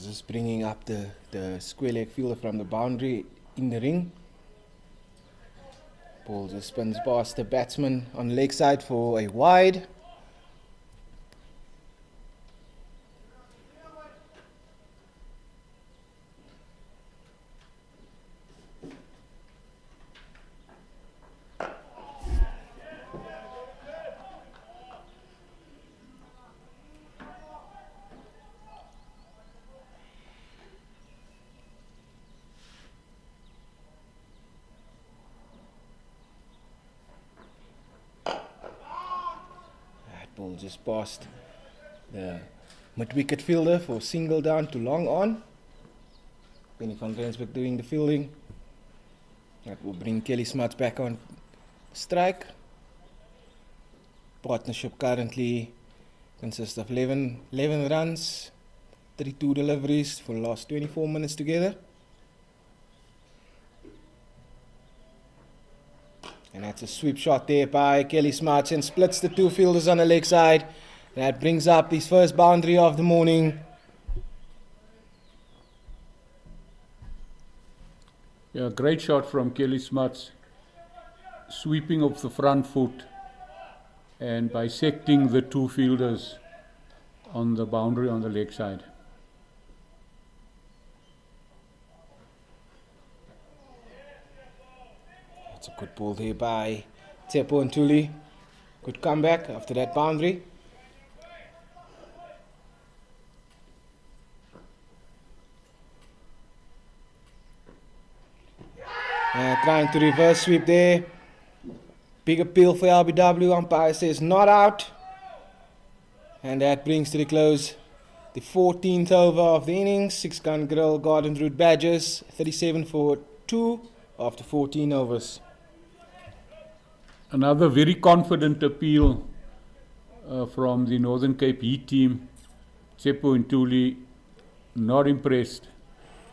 Speaker 1: Just bringing up the square leg fielder from the boundary in the ring. Ball just spins past the batsman on the leg side for a wide. Ball just past the mid-wicket fielder for single down to long on. Penny van Rensburg doing the fielding. That will bring Kelly Smuts back on strike. Partnership currently consists of 11 runs, 32 deliveries for the last 24 minutes together. And that's a sweep shot there by Kelly Smuts and splits the two fielders on the leg side. That brings up his first boundary of the morning.
Speaker 2: Yeah, great shot from Kelly Smuts, sweeping off the front foot and bisecting the two fielders on the boundary on the leg side.
Speaker 1: That's a good ball there by Tsepo and Tuli. Good comeback after that boundary. Trying to reverse sweep there. Big appeal for LBW. Umpire says not out. And that brings to the close the 14th over of the innings. 6-gun Grill Garden Route Badgers 37 for 2 after 14 overs.
Speaker 2: Another very confident appeal from the Northern Cape Heat team. Tsepo and Tuli not impressed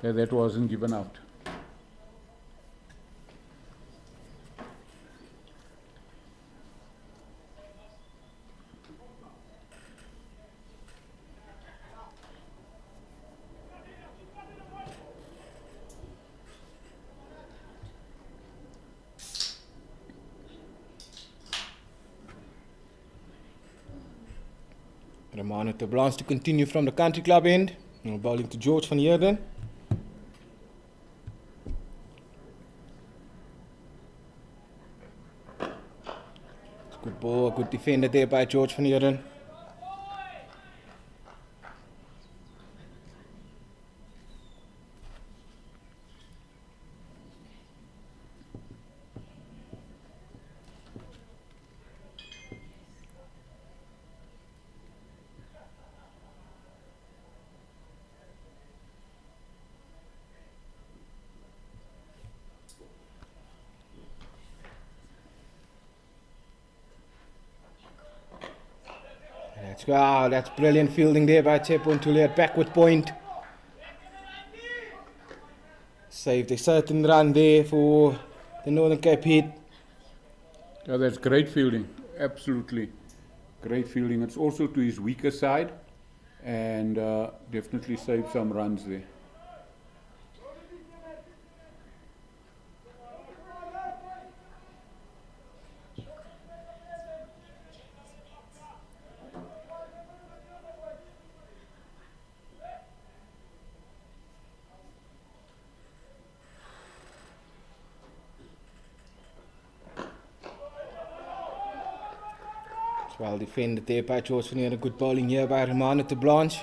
Speaker 2: that wasn't given out.
Speaker 1: Romano to Blanche to continue from the country club end. Now bowling to George van Heerden. Good ball, good defender there by George van Heerden. Wow, that's brilliant fielding there by Tsepo and Tuli at backward point. Saved a certain run there for the Northern Cape Heat.
Speaker 2: Yeah, that's great fielding. Absolutely great fielding. It's also to his weaker side and definitely saved some runs there.
Speaker 1: Well defended there by George van Heerden. Good bowling here by Romano to Blanche.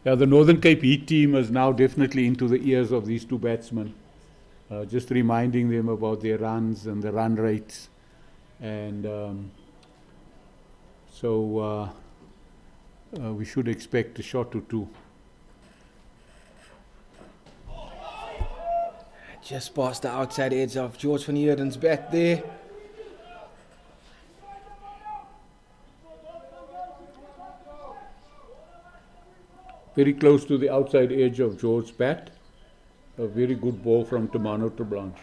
Speaker 2: Yeah, the Northern Cape Heat team is now definitely into the ears of these two batsmen. Just reminding them about their runs and the run rates. And so we should expect a shot or two.
Speaker 1: Just past the outside edge of George van Heerden's bat there.
Speaker 2: Very close to the outside edge of George's bat. A very good ball from Tamano to Blanche.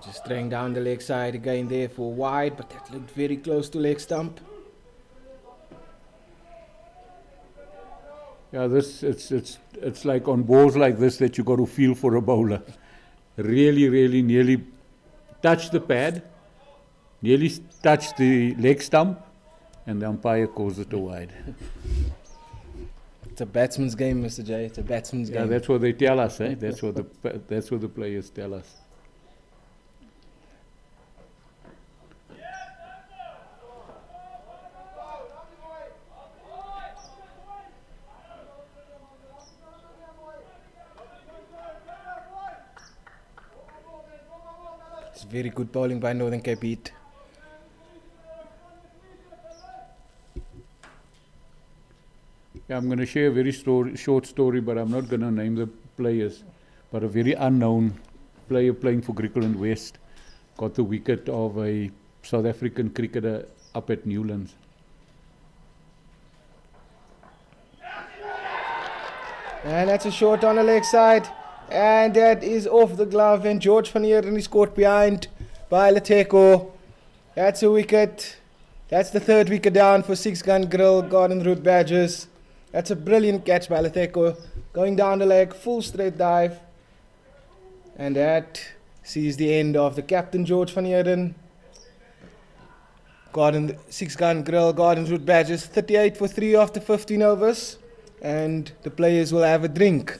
Speaker 1: Just straying down the leg side again there for wide, but that looked very close to leg stump.
Speaker 2: Yeah, it's like on balls like this that you got to feel for a bowler. Really nearly touch the pad, nearly touch the leg stump, and the umpire calls it a wide.
Speaker 1: It's a batsman's game, Mr. J. It's a batsman's game.
Speaker 2: Yeah, that's what they tell us, eh? That's what the players tell us.
Speaker 1: It's very good bowling by Northern Cape Heat.
Speaker 2: Yeah, I'm going to share a very short story, but I'm not going to name the players. But a very unknown player playing for Griqualand West got the wicket of a South African cricketer up at Newlands.
Speaker 1: And that's a short on the leg side. And that is off the glove. And George van Heerden is caught behind by Leteko. That's a wicket. That's the third wicket down for 6-gun grill, Garden Route Badgers. That's a brilliant catch by Leteko. Going down the leg, full straight dive. And that sees the end of the captain, George van Heerden. 6-gun grill, Garden Route Badgers, 38 for 3 after 15 overs. And the players will have a drink.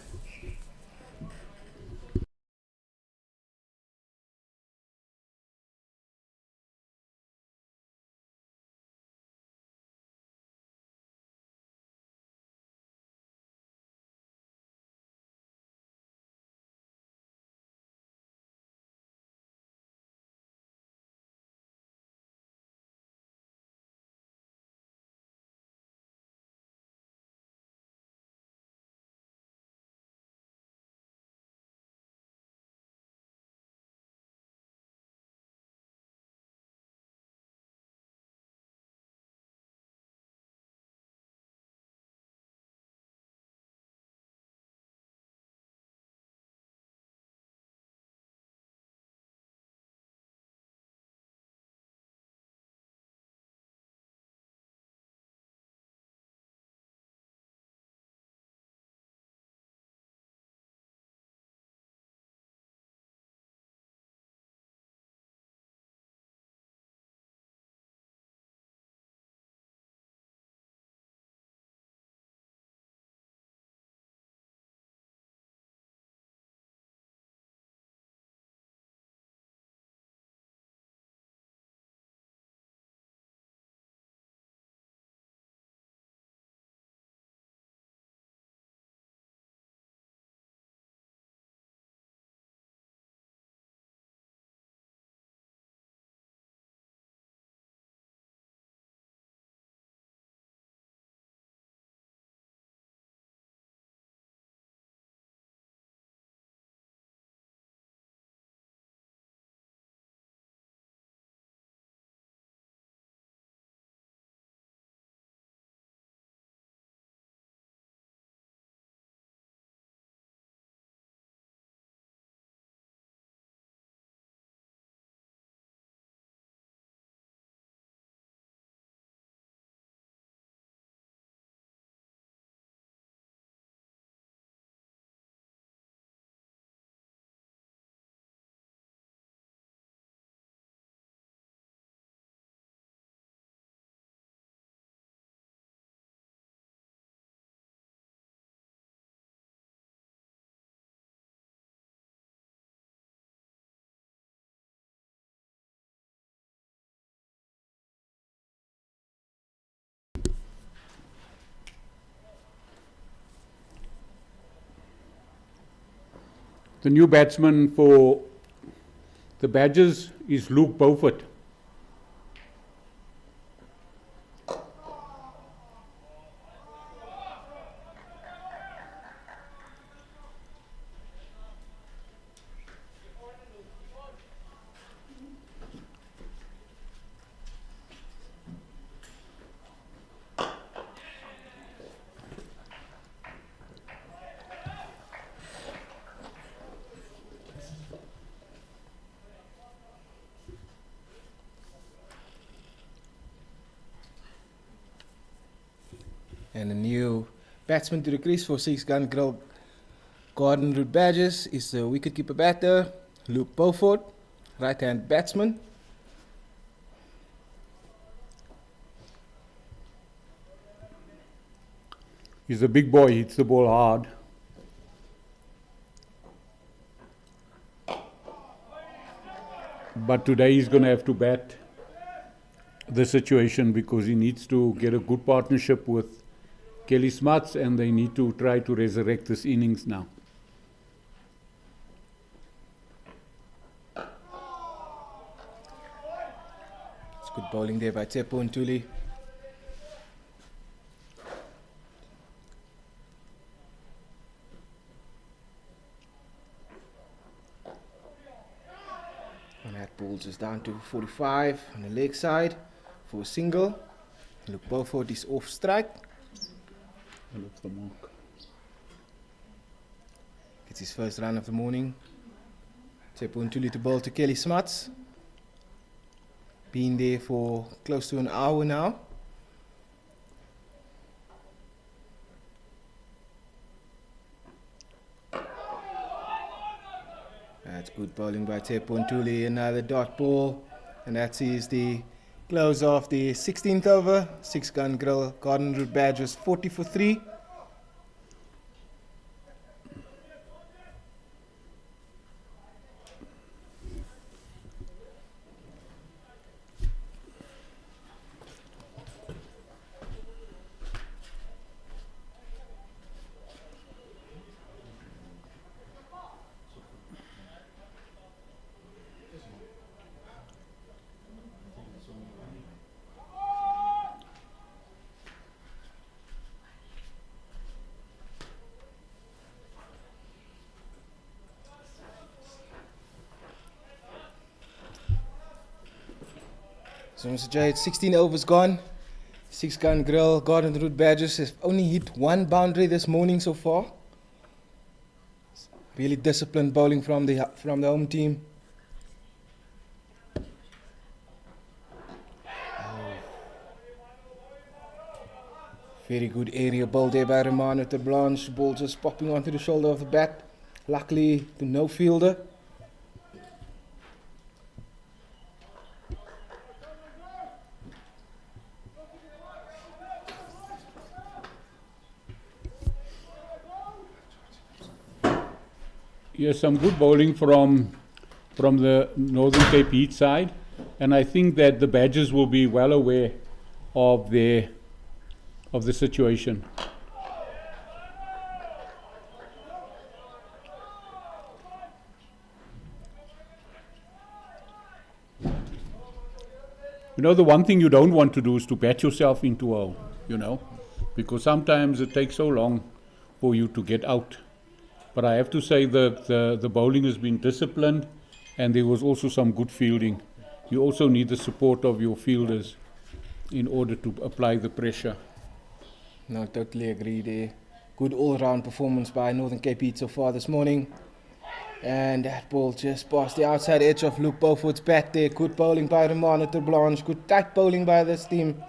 Speaker 2: The new batsman for the Badgers is Luke Beaufort.
Speaker 1: And the new batsman to the crease for 6-gun grill, Garden Route Badgers, is the wicketkeeper batter, Luke Beaufort, right-hand batsman.
Speaker 2: He's a big boy, hits the ball hard. But today he's going to have to bat the situation because he needs to get a good partnership with Kelly Smuts, and they need to try to resurrect this innings now.
Speaker 1: It's good bowling there by Tsepo and Tuli. Ball just down to 45 on the leg side for a single. Luke Beaufort is off strike.
Speaker 2: Looks the mark.
Speaker 1: Gets his first run of the morning. Tepontuli to ball to Kelly Smuts. Been there for close to an hour now. That's good bowling by Tepontuli. Another dot ball. And that is the close of the 16th over. 6-gun Garden Route Badgers 40 for 3. So Mr. J, it's 16 overs gone. 6-gun Garden Route Badgers has only hit one boundary this morning so far. Really disciplined bowling from the home team. Very good area ball there by Romano ter Blanche. Ball just popping onto the shoulder of the bat. Luckily to no fielder.
Speaker 2: Yes, some good bowling from the Northern Cape Heat side, and I think that the Badgers will be well aware of the situation. You know, the one thing you don't want to do is to bat yourself into a, because sometimes it takes so long for you to get out. But I have to say that the bowling has been disciplined, and there was also some good fielding. You also need the support of your fielders in order to apply the pressure.
Speaker 1: No, totally agree there. Good all-round performance by Northern Cape Heat so far this morning. And that ball just past the outside edge of Luke Beaufort's bat there. Good bowling by Romano ter Blanche. Good tight bowling by this team.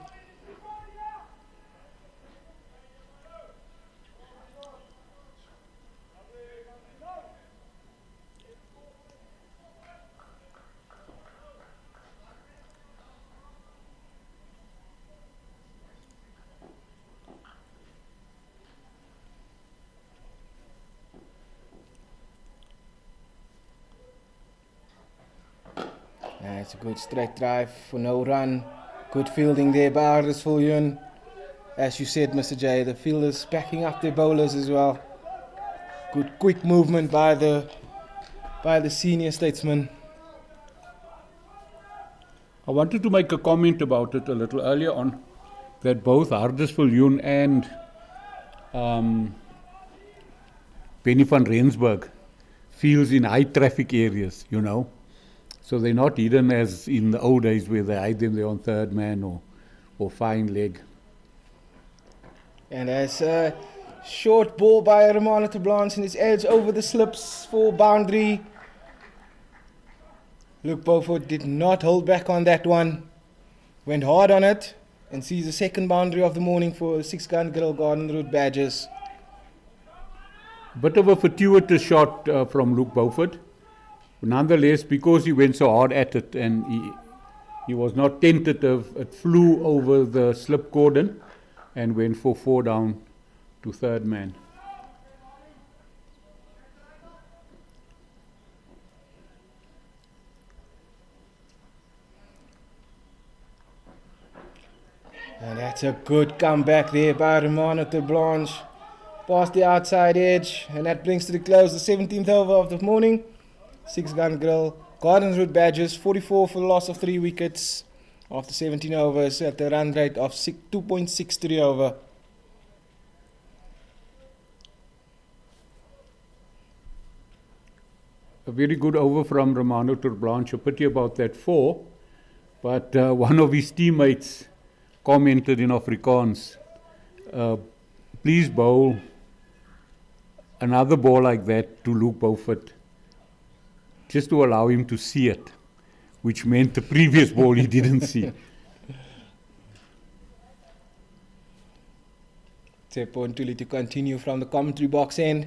Speaker 1: It's a good straight drive for no run. Good fielding there by Hardesviljoen. As you said, Mr. J, the fielders backing up their bowlers as well. Good quick movement by the senior statesman.
Speaker 2: I wanted to make a comment about it a little earlier on, that both Hardesviljoen and Benny van Rensburg fields in high traffic areas, So they're not hidden as in the old days where they hide them there on third man or fine leg.
Speaker 1: And there's a short ball by Romano ter Blanche in his edge over the slips for boundary. Luke Beaufort did not hold back on that one. Went hard on it and sees the second boundary of the morning for 6-gun Garden Route Badgers.
Speaker 2: Bit of a fortuitous shot from Luke Beaufort. Nonetheless, because he went so hard at it and he was not tentative, it flew over the slip cordon and went for 4 down to third man.
Speaker 1: And that's a good comeback there by Romano ter Blanche. Past the outside edge, and that brings to the close the 17th over of the morning. 6-gun Garden Route Badgers 44 for the loss of 3 wickets after 17 overs at a run rate of 2.63 over.
Speaker 2: a very good over from Romano Turblanche. A pity about that 4. But one of his teammates commented in Afrikaans, please bowl another ball like that to Luke Beaufort, just to allow him to see it, which meant the previous ball he didn't see.
Speaker 1: Tsepo Ntuli to continue from the commentary box end.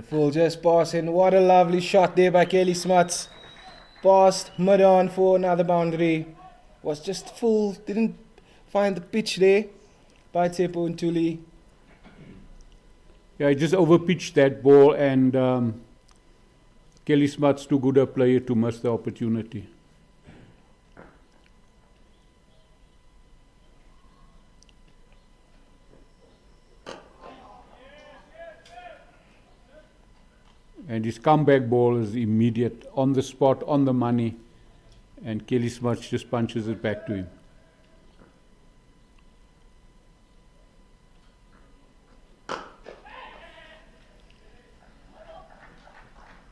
Speaker 1: Full just pass, and what a lovely shot there by Kelly Smuts. Passed mid on for another boundary. Was just full, didn't find the pitch there by Tsepo Ntuli.
Speaker 2: Yeah, he just overpitched that ball, and Kelly Smuts too good a player to miss the opportunity. And his comeback ball is immediate, on the spot, on the money, and Kelly Smuts just punches it back to him.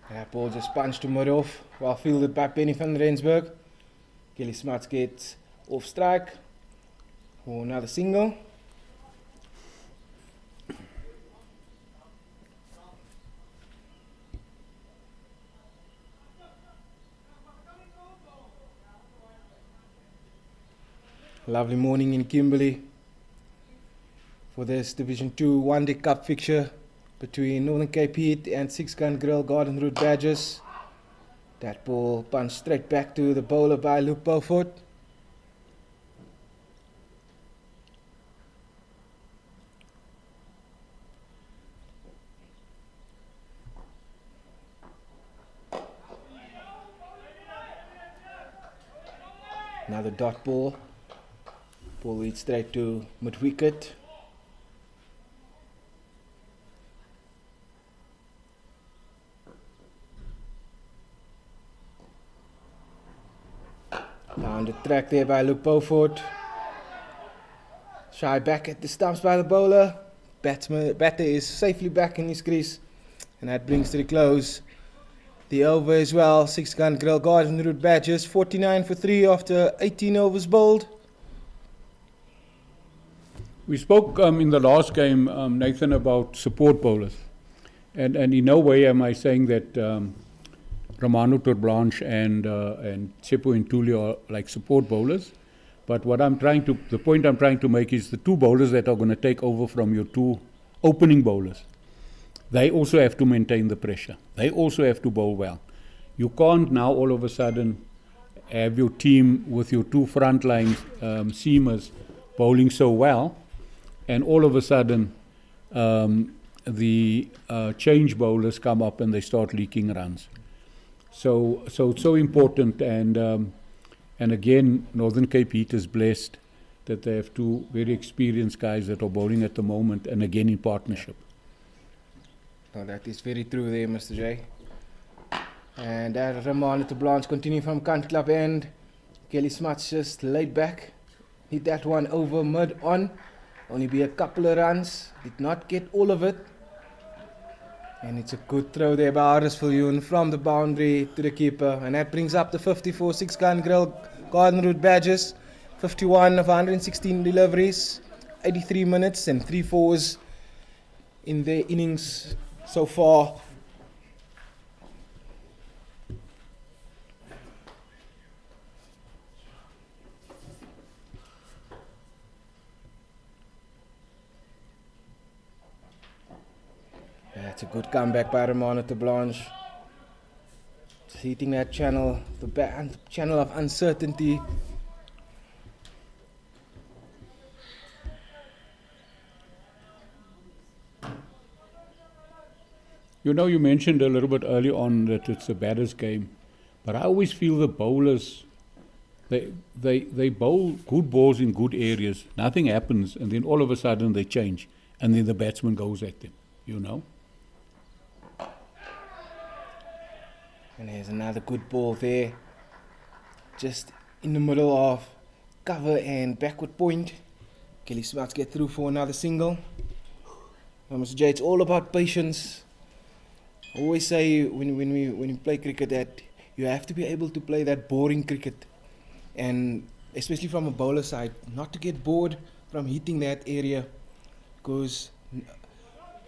Speaker 1: That ball just punched to mid-off, well fielded by Penny van Rensburg. Kelly Smuts gets off strike for another single. Lovely morning in Kimberley for this Division 2 One-Day Cup fixture between Northern Cape Heat and Six Gun Grill Garden Route Badgers. That ball punched straight back to the bowler by Luke Beaufort. Another dot ball. Ball leads straight to mid-wicket. Down the track there by Luke Beaufort. Shy back at the stumps by the bowler. Batter is safely back in his crease. And that brings to the close the over as well. Six Gun Grill Garden Route Badgers 49 for 3 after 18 overs bowled.
Speaker 2: We spoke in the last game, Nathan, about support bowlers. And in no way am I saying that Romano Turblanche and Tsepo Ntuli are like support bowlers. But the point I'm trying to make is the two bowlers that are going to take over from your two opening bowlers, they also have to maintain the pressure. They also have to bowl well. You can't now all of a sudden have your team with your two frontline seamers bowling so well, and all of a sudden the change bowlers come up and they start leaking runs. So it's so important, and again, Northern Cape Heat is blessed that they have two very experienced guys that are bowling at the moment, and again in partnership.
Speaker 1: Oh, that is very true there, Mr. J. And that Romano Turblanche continue from Country Club end. Kelly Smuts just laid back, hit that one over mid on. Only be a couple of runs, did not get all of it. And it's a good throw there by Huddersfield from the boundary to the keeper. And that brings up the 54 Six Gun Grill Garden Route Badgers. 51 of 116 deliveries, 83 minutes and 3 fours in their innings so far. That's a good comeback by Romano Turblanche. Hitting that channel, the channel of uncertainty.
Speaker 2: You know, you mentioned a little bit early on that it's a batter's game, but I always feel the bowlers, they bowl good balls in good areas. Nothing happens, and then all of a sudden they change, and then the batsman goes at them, you know.
Speaker 1: And there's another good ball there, just in the middle of cover and backward point. Kelly Smuts get through for another single. Mr. J, it's all about patience. I always say when you play cricket that you have to be able to play that boring cricket, and especially from a bowler side, not to get bored from hitting that area, because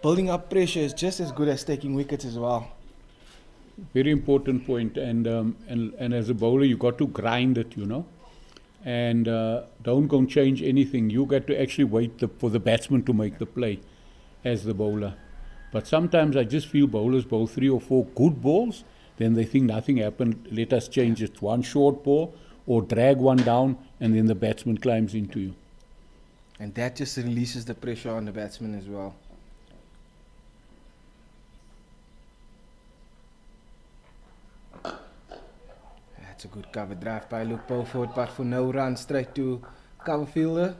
Speaker 1: building up pressure is just as good as taking wickets as well.
Speaker 2: Very important point. And as a bowler, you got to grind it, you know. And don't go and change anything. You got to actually wait for the batsman to make the play as the bowler. But sometimes I just feel bowlers bowl 3 or 4 good balls, then they think nothing happened, let us change it. One short ball or drag one down, and then the batsman climbs into you.
Speaker 1: And that just releases the pressure on the batsman as well. That's a good cover drive by Luke Beaufort, but for no run, straight to cover fielder.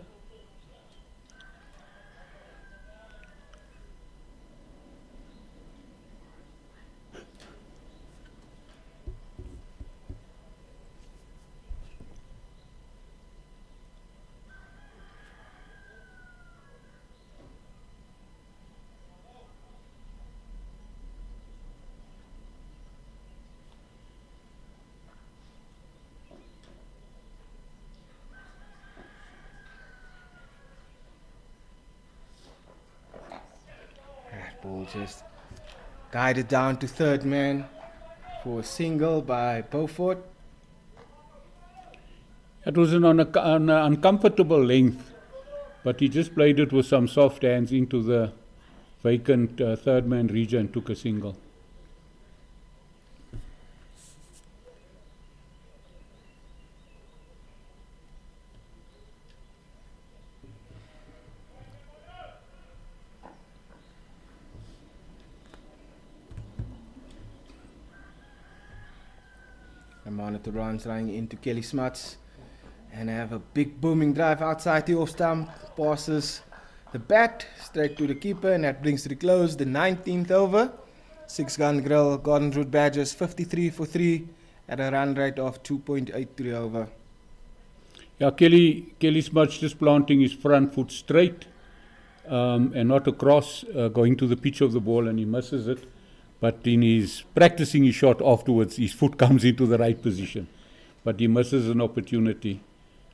Speaker 1: Ball just guided down to third man for a single by Beaufort.
Speaker 2: It was on an uncomfortable length, but he just played it with some soft hands into the vacant third man region and took a single.
Speaker 1: Monitor runs running into Kelly Smuts, and I have a big booming drive outside the off stump, passes the bat straight to the keeper, and that brings to the close the 19th over. 6-gun grill, Garden Route Badgers 53 for 3 at a run rate of 2.83 over.
Speaker 2: Yeah, Kelly Smuts just planting his front foot straight and not across, going to the pitch of the ball, and he misses it. But in his practicing his shot afterwards, his foot comes into the right position. But he misses an opportunity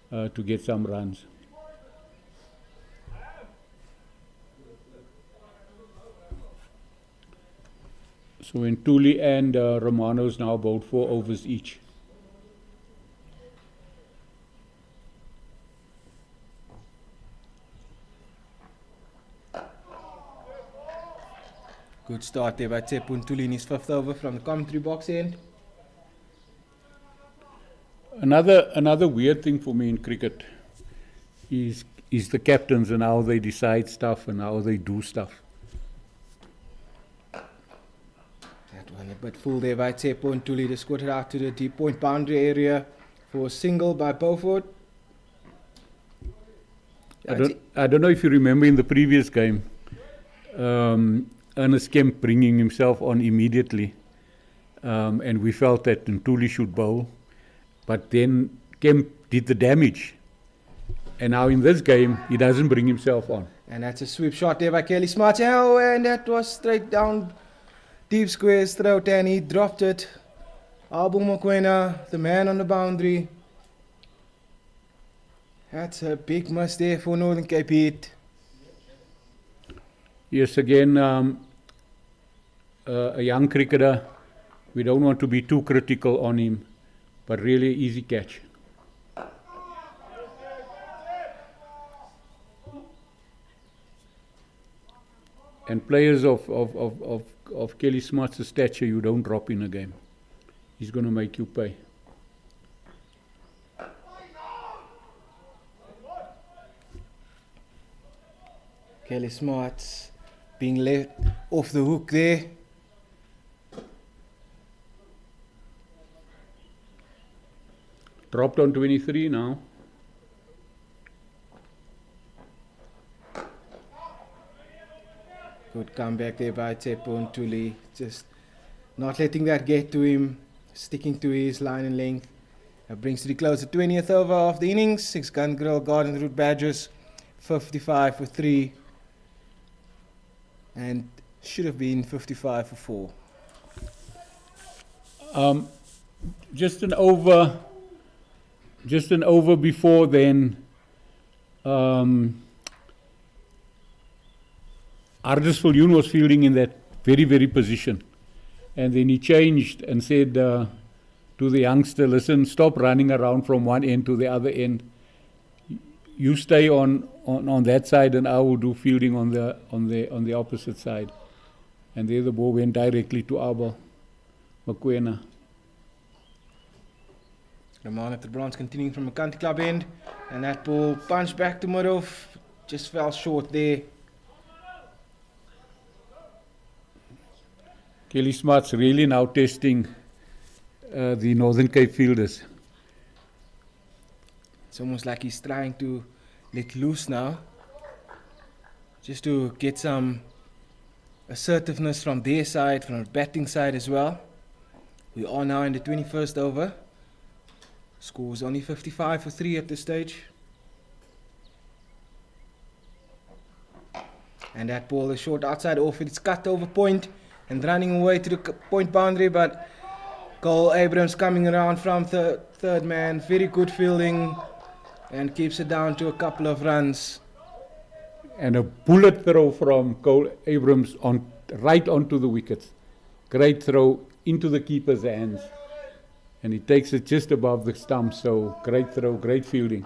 Speaker 2: to get some runs. So when Thuli and Romano's now about 4 overs each.
Speaker 1: Good start there by Tsepo Ntuli in his 5th over from the commentary box end.
Speaker 2: Another weird thing for me in cricket is the captains and how they decide stuff and how they do stuff.
Speaker 1: That one a bit full there by Tsepo Ntuli. They squirted it out to the deep point boundary area for a single by Beaufort.
Speaker 2: I don't know if you remember in the previous game, Ernest Kemp bringing himself on immediately, and we felt that Ntuli should bowl, but then Kemp did the damage, and now in this game he doesn't bring himself on.
Speaker 1: And that's a sweep shot there by Kelly Smuts. Oh, and that was straight down deep square's throat, and he dropped it. Abu Mokwena, the man on the boundary. That's a big miss there for Northern Cape Heat.
Speaker 2: Yes, again, a young cricketer. We don't want to be too critical on him, but really easy catch. And players of Kelly Smuts' stature, you don't drop in a game. He's going to make you pay.
Speaker 1: Kelly Smuts being left off the hook there.
Speaker 2: Dropped on 23 now.
Speaker 1: Good comeback there by Tsepo Ntuli. Just not letting that get to him, sticking to his line and length. That brings to the close the 20th over of the innings. 6-gun grill, Garden Route Badgers 55 for 3. and should have been 55 for 4.
Speaker 2: Just an over before then. Hardesville was fielding in that very, very position. And then he changed and said to the youngster, listen, stop running around from one end to the other end. You stay on that side and I will do fielding on the opposite side. And there the ball went directly to Abel Mokoena.
Speaker 1: Romano ter Brands continuing from a country club end, and that ball punched back to middle, just fell short there.
Speaker 2: Kelly Smart's really now testing the Northern Cape fielders.
Speaker 1: It's almost like he's trying to let loose now, just to get some assertiveness from their side, from the batting side as well. We are now in the 21st over. Score is only 55 for 3 at this stage. And that ball is short outside off. It's cut over point and running away to the point boundary, but Cole Abrams coming around from third man. Very good fielding and keeps it down to a couple of runs.
Speaker 2: And a bullet throw from Cole Abrams right onto the wickets. Great throw into the keeper's hands. And he takes it just above the stump, so great throw, great fielding.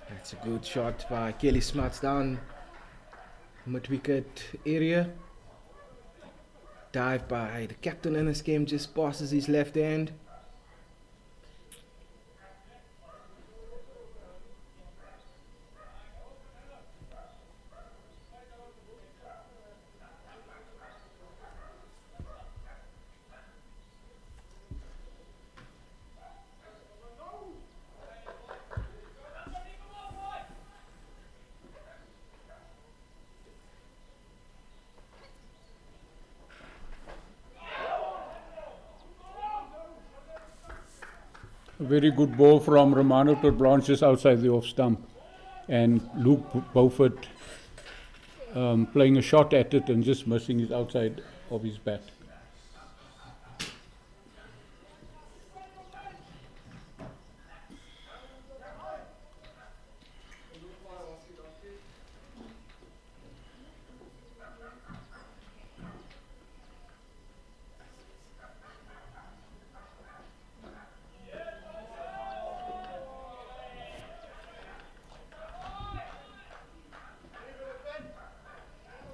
Speaker 1: That's a good shot by Kelly Smuts down mid-wicket area. Dive by the captain in this game, just passes his left hand.
Speaker 2: A very good ball from Romano to Blanche just outside the off stump. And Luke Beaufort playing a shot at it and just missing it outside of his bat.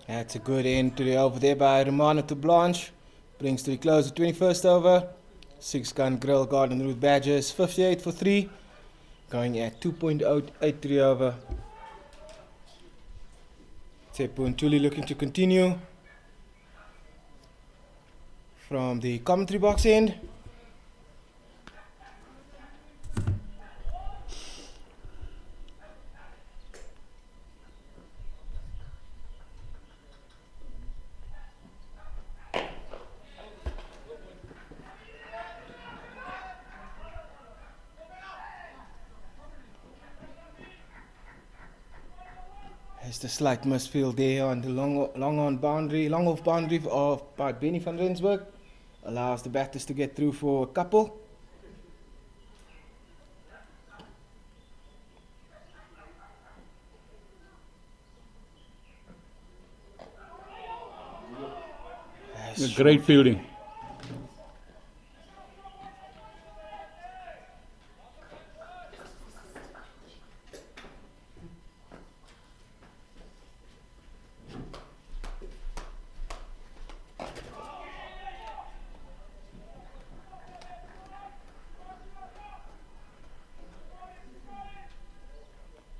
Speaker 1: That's a good end to the over there by Romano to Blanche. Brings to the close the 21st over. 6-gun grill Garden Route Badgers, 58 for 3. Going at 2.083 over. Tsepo and Tuli looking to continue. From the commentary box end. There's the slight misfield there on the long off boundary of by Benny van Rensburg. Allows the batters to get through for a couple.
Speaker 2: Great fielding.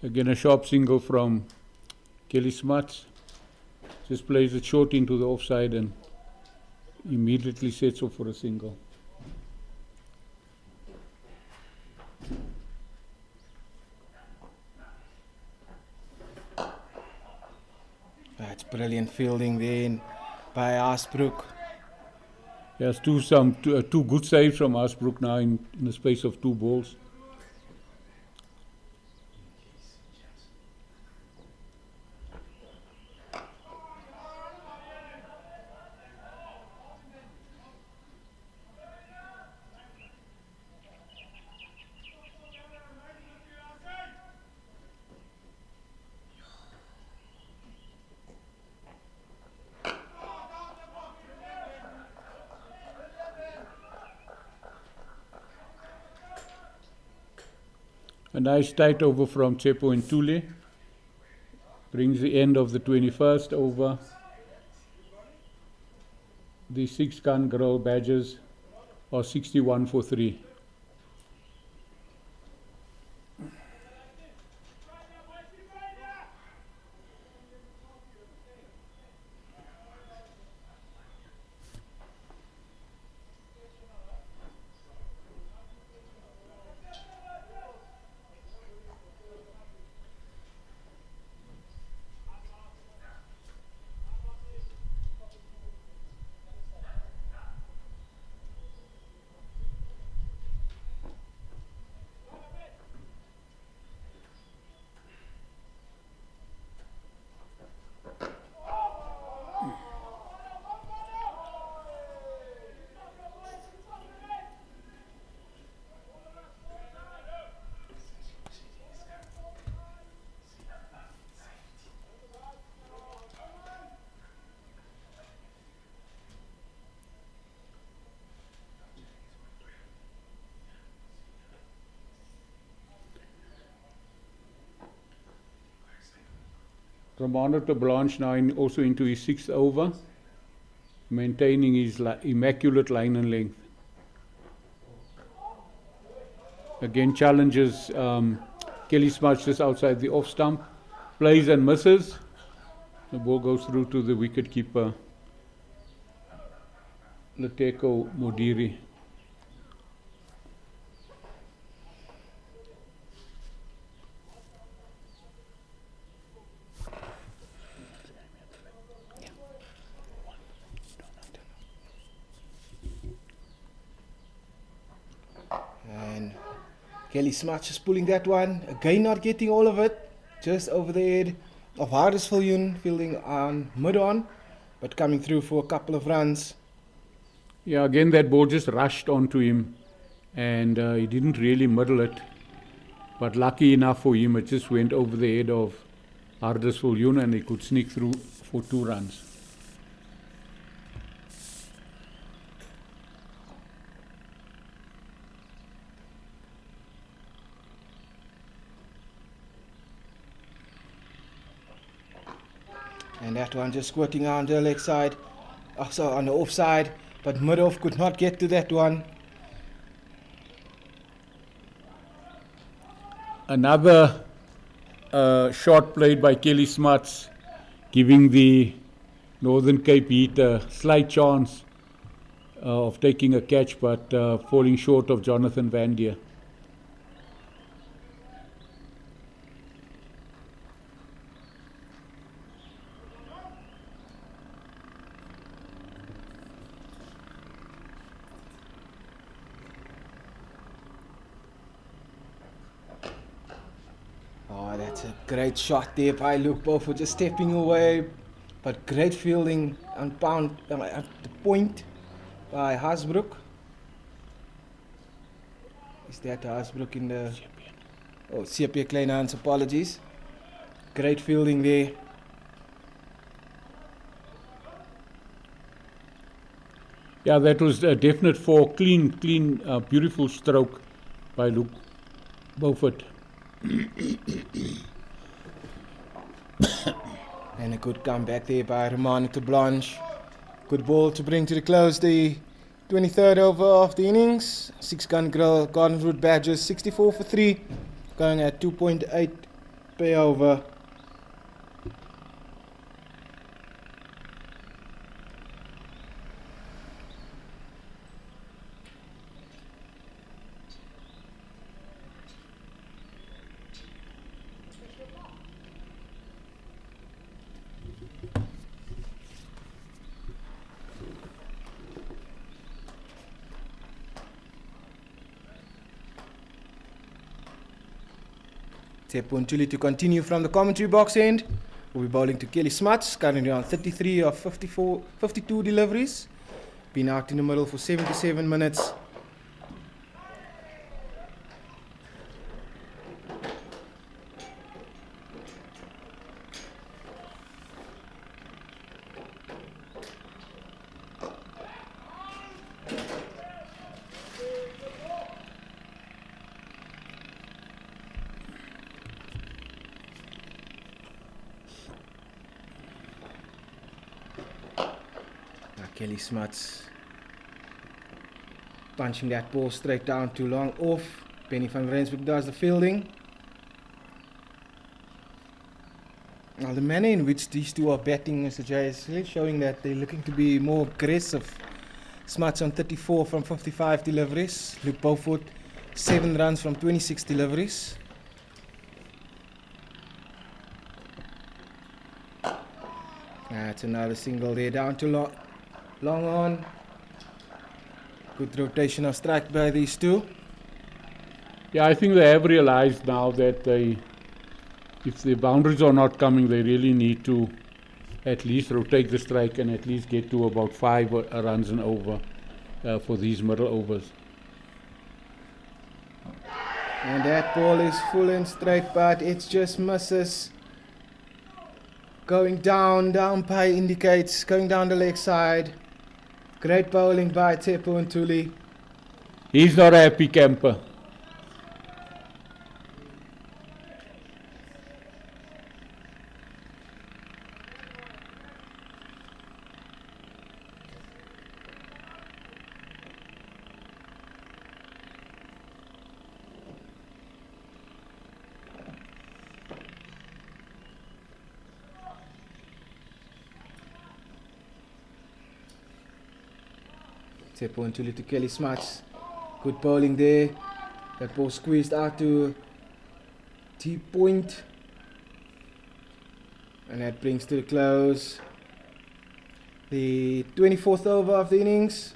Speaker 2: Again, a sharp single from Kelly Smuts. Just plays it short into the offside and immediately sets off for a single.
Speaker 1: That's brilliant fielding there by Asbrook.
Speaker 2: There's two good saves from Asbrook now in the space of 2 balls. A nice tight over from Tsepo and Tule. Brings the end of the 21st over. The 6-gun girl badges are 61 for 3. Romano to Blanche now also into his 6th over, maintaining his immaculate line and length. Again challenges Kelly Smuts just outside the off stump, plays and misses. The ball goes through to the wicket keeper, Leteko Modiri.
Speaker 1: And Kelly Smuts is pulling that one. Again not getting all of it. Just over the head of Hardesviljoen, fielding on mid-on, but coming through for a couple of runs.
Speaker 2: Yeah, again that ball just rushed onto him and he didn't really muddle it. But lucky enough for him, it just went over the head of Hardesviljoen and he could sneak through for 2 runs.
Speaker 1: And that one just squirting on the leg side, also on the offside, but Mudhoff could not get to that one.
Speaker 2: Another shot played by Kelly Smuts, giving the Northern Cape Heat a slight chance of taking a catch, but falling short of Jonathan Van Dier.
Speaker 1: Oh, that's a great shot there by Luke Beaufort, just stepping away, but great fielding on at the point by Hasbrook. Is that Hasbrook in the... Oh, CP Kleinhans, apologies. Great fielding there.
Speaker 2: Yeah, that was a definite 4, clean, beautiful stroke by Luke Beaufort.
Speaker 1: And a good comeback there by Romano to Blanche. Good ball to bring to the close the 23rd over of the innings. 6-gun Garden Route Badgers 64 for 3, going at 2.8 pay over. Tepuntuli to continue from the commentary box end. We'll be bowling to Kelly Smuts, currently on 33 of 52 deliveries. Been out in the middle for 77 minutes. Kelly Smuts punching that ball straight down too long off. Penny van Rensburg does the fielding. Now the manner in which these two are batting, Mr. J, is really showing that they're looking to be more aggressive. Smuts on 34 from 55 deliveries. Luke Beaufort 7 runs from 26 deliveries. That's another single there, down to long on. Good rotation of strike by these two.
Speaker 2: Yeah, I think they have realized now that if the boundaries are not coming, they really need to at least rotate the strike and at least get to about 5 runs and over for these middle overs.
Speaker 1: And that ball is full and straight, but it just misses. Going down, the umpire indicates going down the leg side. Great bowling by Tepuntuli.
Speaker 2: He's not a happy camper.
Speaker 1: Tepuntuli to Kelly Smuts. Good bowling there. That ball squeezed out to T-point. And that brings to the close the 24th over of the innings.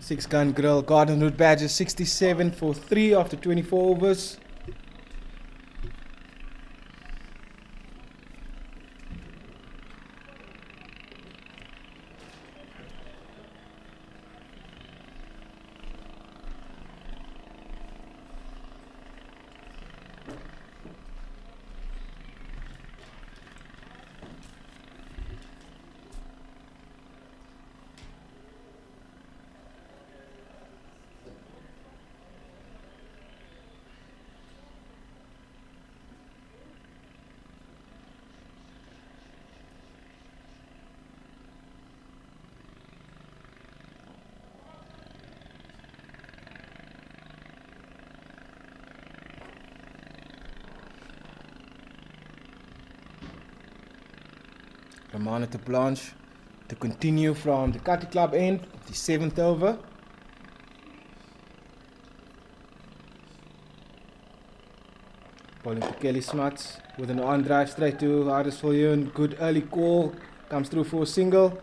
Speaker 1: 6-gun grill. Garden Route Badgers 67 for 3 after 24 overs. Ramana to Blanche to continue from the Cutty Club end, the 7th over. Bowling to Kelly Smuts with an on drive straight to Hardesviljoen. Good early call, comes through for a single.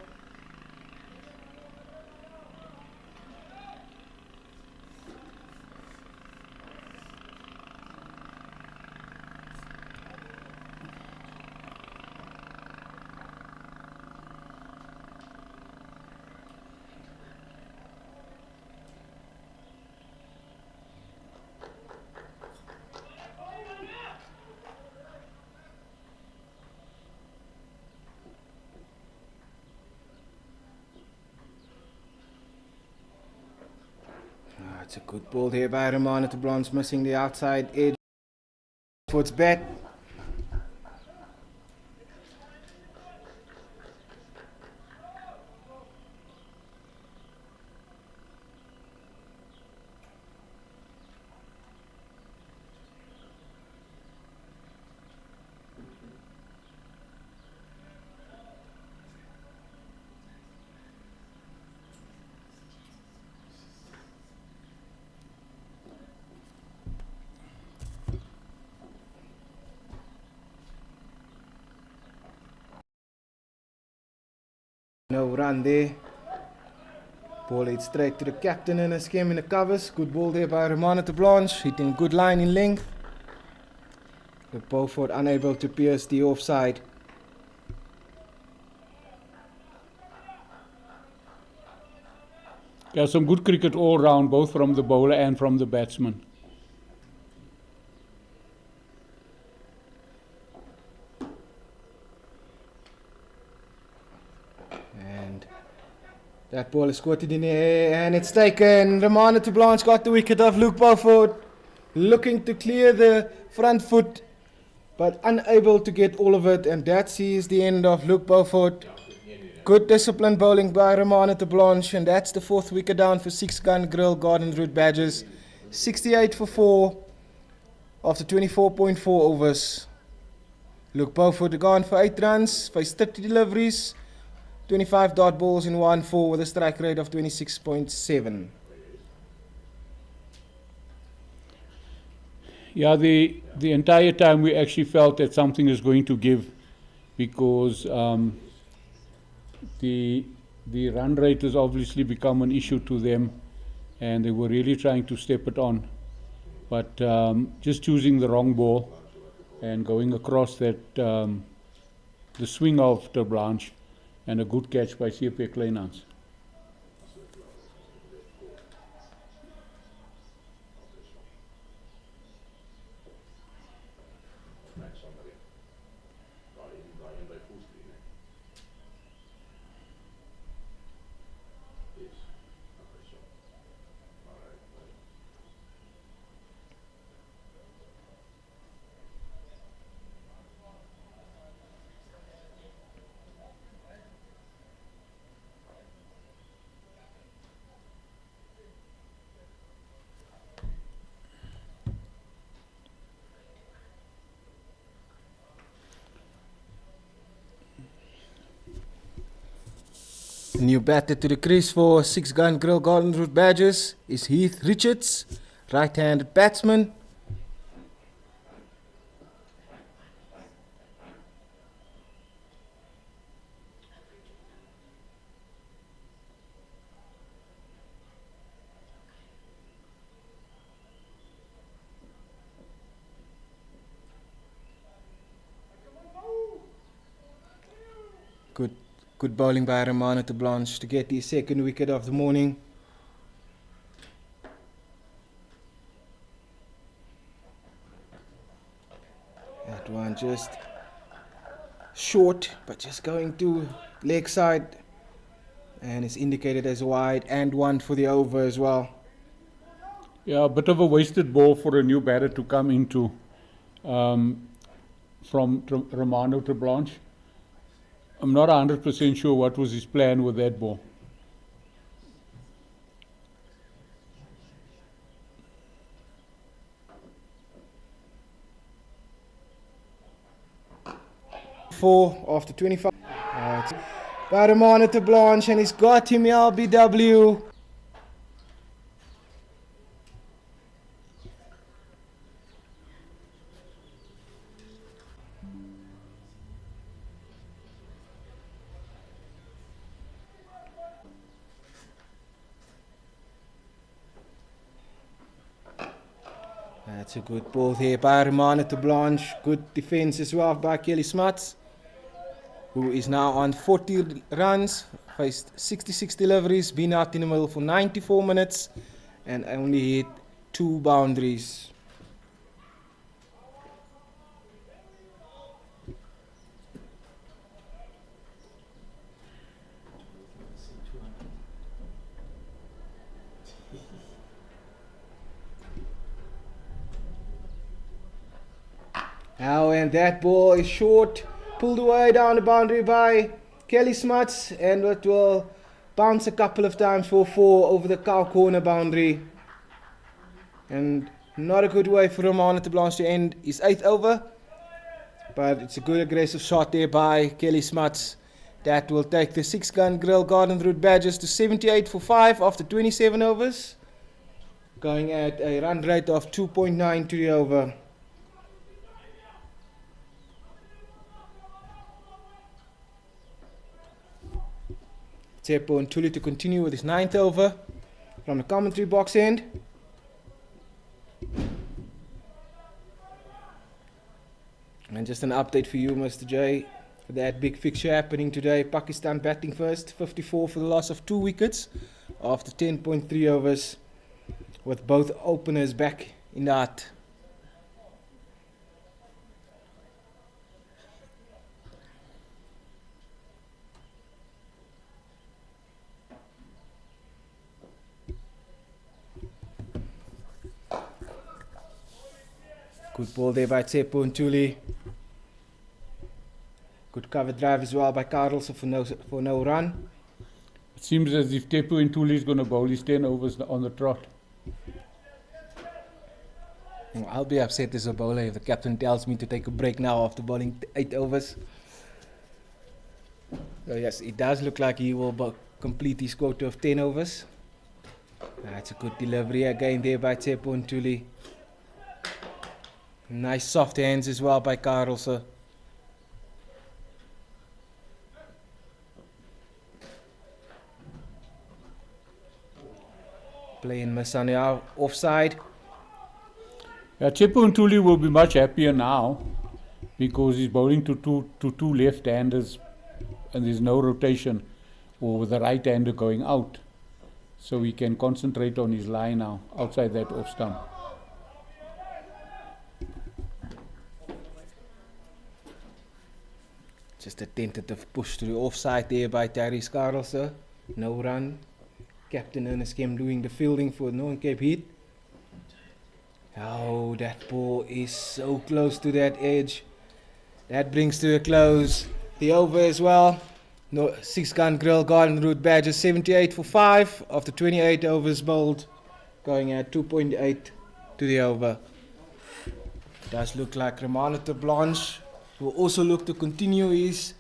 Speaker 1: It's a good ball there by Ramana to Blanche, missing the outside edge for its bat. No run there. Ball hit straight to the captain and a scam in the covers. Good ball there by Romano de Blanche, hitting a good line in length. But Beaufort unable to pierce the offside.
Speaker 2: Yeah, some good cricket all round, both from the bowler and from the batsman.
Speaker 1: And that ball is squatted in the air and it's taken. Romano de Blanche got the wicket of Luke Beaufort, looking to clear the front foot, but unable to get all of it, and that sees the end of Luke Beaufort. Good disciplined bowling by Romano de Blanche, and that's the 4th wicket down for 6-gun Grill Garden Route Badgers. 68 for 4 after 24.4 overs. Luke Beaufort gone for 8 runs, faced 30 deliveries, 25 dot balls in 1-4 with a strike rate of 26.7.
Speaker 2: Yeah, the entire time we actually felt that something is going to give, because the run rate has obviously become an issue to them, and they were really trying to step it on, but just choosing the wrong ball and going across that the swing of the Blanche, and a good catch by CSA Kleinhans.
Speaker 1: The new batter to the crease for 6-gun Grill Garden Route Badgers is Heath Richards, right-handed batsman. Good bowling by Romano de Blanche to get the 2nd wicket of the morning. That one just short, but just going to leg side, and it's indicated as wide, and 1 for the over as well.
Speaker 2: Yeah, a bit of a wasted ball for a new batter to come into from Romano de Blanche. I'm not 100% sure what was his plan with that ball.
Speaker 1: Four after 25. By Romano de Blanche, and he's got him LBW. That's a good ball there by Romano de Blanche. Good defense as well by Kelly Smuts, who is now on 40 runs, faced 66 deliveries, been out in the middle for 94 minutes, and only hit 2 boundaries. Now, and that ball is short, pulled away down the boundary by Kelly Smuts, and it will bounce a couple of times for 4 over the cow corner boundary. And not a good way for Romano de Blanche to end his 8th over, but it's a good aggressive shot there by Kelly Smuts. That will take the 6-gun Grill Garden Route Badgers to 78 for 5 after 27 overs, going at a run rate of 2.9 to the over. Tsepo and Tuli to continue with his 9th over from the commentary box end. And just an update for you, Mr. J. That big fixture happening today. Pakistan batting first, 54 for the loss of 2 wickets after 10.3 overs, with both openers back in the hut. Good ball there by Tsepo and Tuli. Good cover drive as well by Carlson for no run.
Speaker 2: It seems as if Tepu and Tuli is going to bowl his 10 overs on the trot.
Speaker 1: Well, I'll be upset as a bowler if the captain tells me to take a break now after bowling 8 overs. So yes, it does look like he will complete his quota of 10 overs. That's a good delivery again there by Tsepo and Tuli. Nice soft hands as well by Carlson. Playing Masania offside.
Speaker 2: Tepu and Tuli will be much happier now because he's bowling to two left-handers and there's no rotation or with the right-hander going out. So he can concentrate on his line now outside that off stump.
Speaker 1: Just a tentative push to the offside there by Tyrese Carlson. No run. Captain Ernest Kemp doing the fielding for Northern Cape Heat. Oh, that ball is so close to that edge. That brings to a close the over as well. No, 6-gun grill Garden Route Badgers 78 for 5 after 28 overs bowled, going at 2.8 to the over. Does look like Ramanatha Blanche will also look to continue his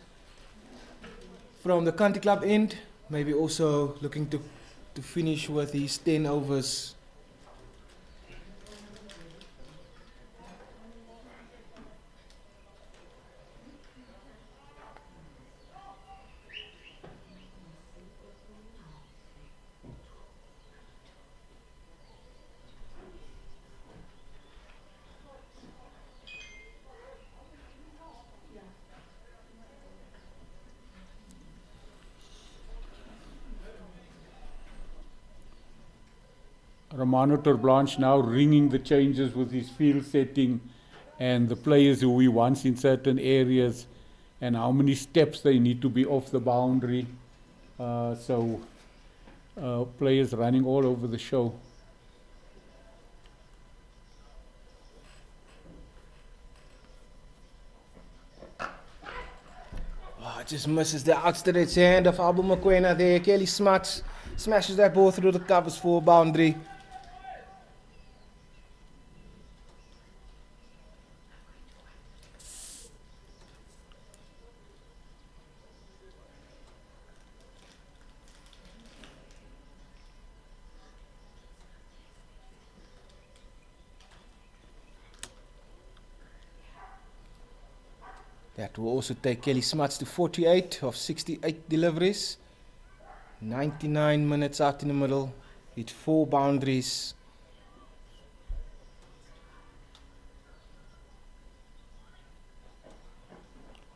Speaker 1: from the country club end, maybe also looking to finish with his 10 overs.
Speaker 2: Romano Blanche now ringing the changes with his field setting and the players who he wants in certain areas and how many steps they need to be off the boundary. Players running all over the show.
Speaker 1: Oh, it just misses the outstretched hand of Abu Mokoena there. Kelly Smuts smashes that ball through the covers for a boundary. That will also take Kelly Smuts to 48 of 68 deliveries. 99 minutes out in the middle. Hit 4 boundaries.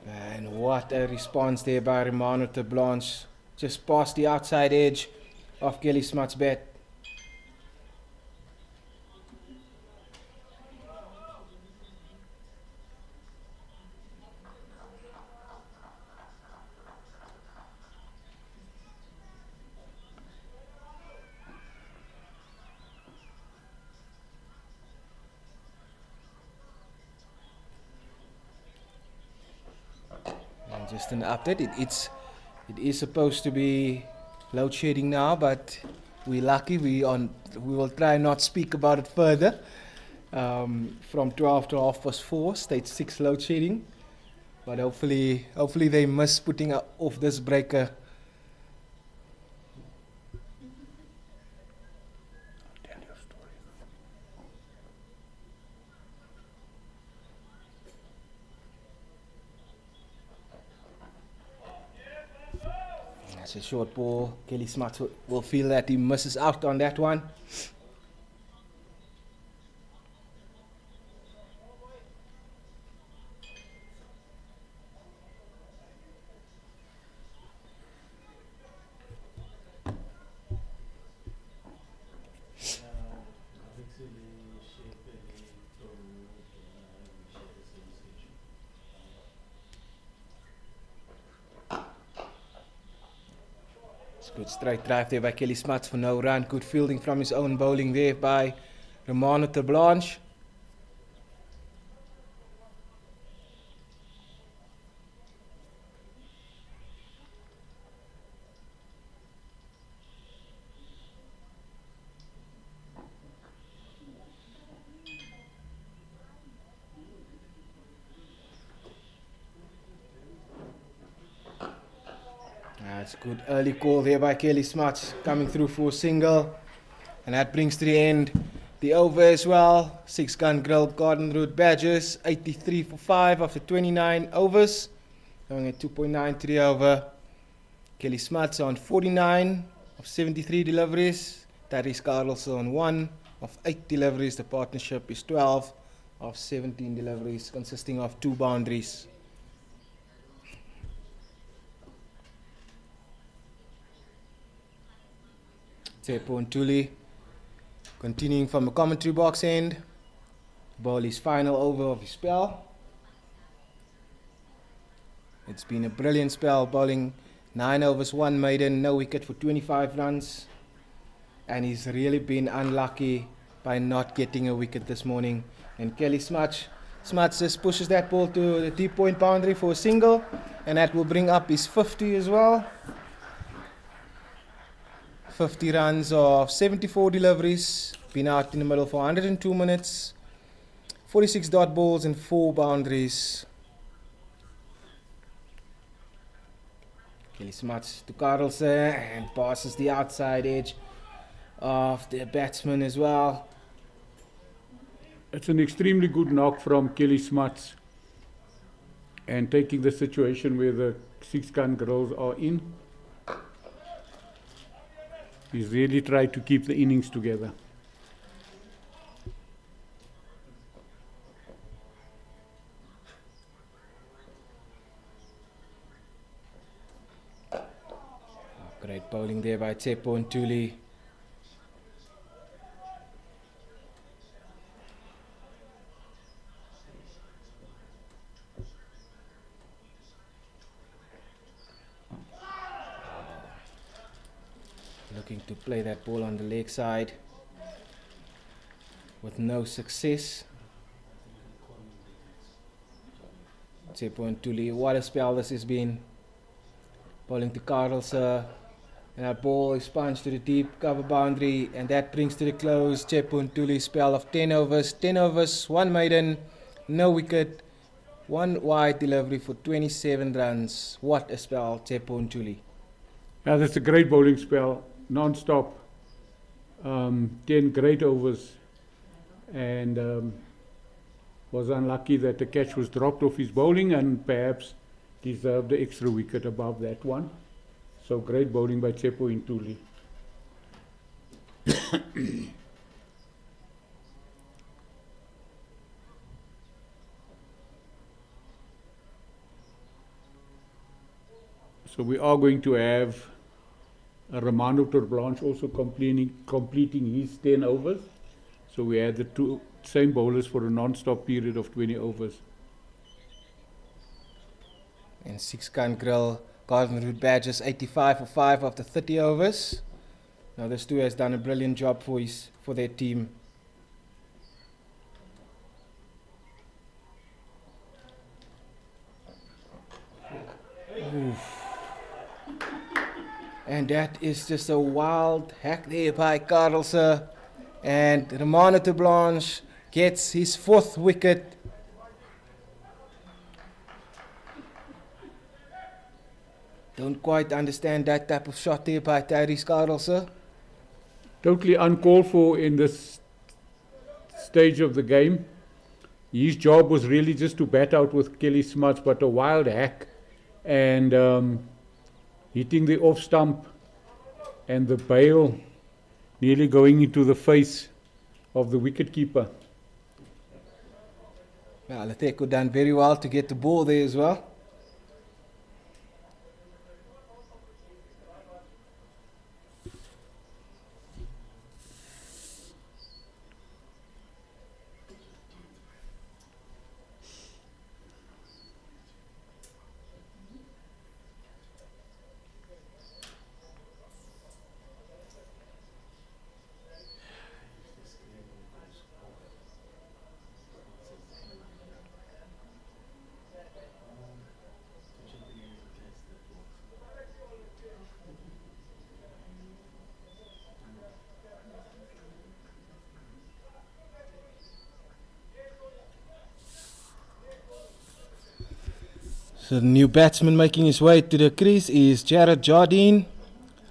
Speaker 1: And what a response there by Romano Blanche. Just past the outside edge of Kelly Smuts' bat. Just an update. It is supposed to be load shedding now, but we're lucky. We will try not speak about it further. From 12 to 4:30, stage 6 load shedding. But hopefully they miss putting off this breaker. That's a short ball. Kelly Smuts will feel that he misses out on that one. Good straight drive there by Kelly Smuts for no run. Good fielding from his own bowling there by Romano Terblanche. That's a good early call there by Kelly Smuts, coming through for a single. And that brings to the end the over as well. 6-gun grill Garden Road Badgers, 83 for 5 after 29 overs. Going at 2.93 over. Kelly Smuts on 49 of 73 deliveries. Taris Carlson on 1 of 8 deliveries. The partnership is 12 of 17 deliveries, consisting of 2 boundaries. Tsepo Ntuli continuing from the commentary box end. Ball is final over of his spell. It's been a brilliant spell, bowling 9 overs, 1 maiden, no wicket for 25 runs. And he's really been unlucky by not getting a wicket this morning. And Kelly Smuts just pushes that ball to the deep point boundary for a single. And that will bring up his 50 as well. 50 runs of 74 deliveries, been out in the middle for 102 minutes, 46 dot balls and 4 boundaries. Kelly Smuts to Carlson and passes the outside edge of the batsman as well.
Speaker 2: It's an extremely good knock from Kelly Smuts, and taking the situation where the 6-gun girls are in. He's really tried to keep the innings together.
Speaker 1: Great bowling there by Tsepo Ntuli. Looking to play that ball on the leg side with no success. Tsepo Ntuli, what a spell this has been. Bowling to Carlson, and that ball is punched to the deep cover boundary, and that brings to the close Tsepo Ntuli's spell of 10 overs, 1 maiden, no wicket, 1 wide delivery for 27 runs. What a spell, Tsepo Ntuli.
Speaker 2: Yeah, that's a great bowling spell, non-stop, 10 great overs, and was unlucky that the catch was dropped off his bowling and perhaps deserved the extra wicket above that one. So great bowling by Tsepo Ntuli. So we are going to have Romano Terblanche also completing his 10 overs. So we had the 2 same bowlers for a non-stop period of 20 overs.
Speaker 1: And 6-gun grill Garden Route Badgers 85 for 5 after 30 overs. Now this too has done a brilliant job for their team. Oof. And that is just a wild hack there by Carlson. And Romano Terblanche gets his 4th wicket. Don't quite understand that type of shot there by Tyrese Carlson.
Speaker 2: Totally uncalled for in this stage of the game. His job was really just to bat out with Kelly Smuts, but a wild hack. And hitting the off stump and the bail nearly going into the face of the wicketkeeper.
Speaker 1: Well, Lateko done very well to get the ball there as well. So the new batsman making his way to the crease is Jared Jardine.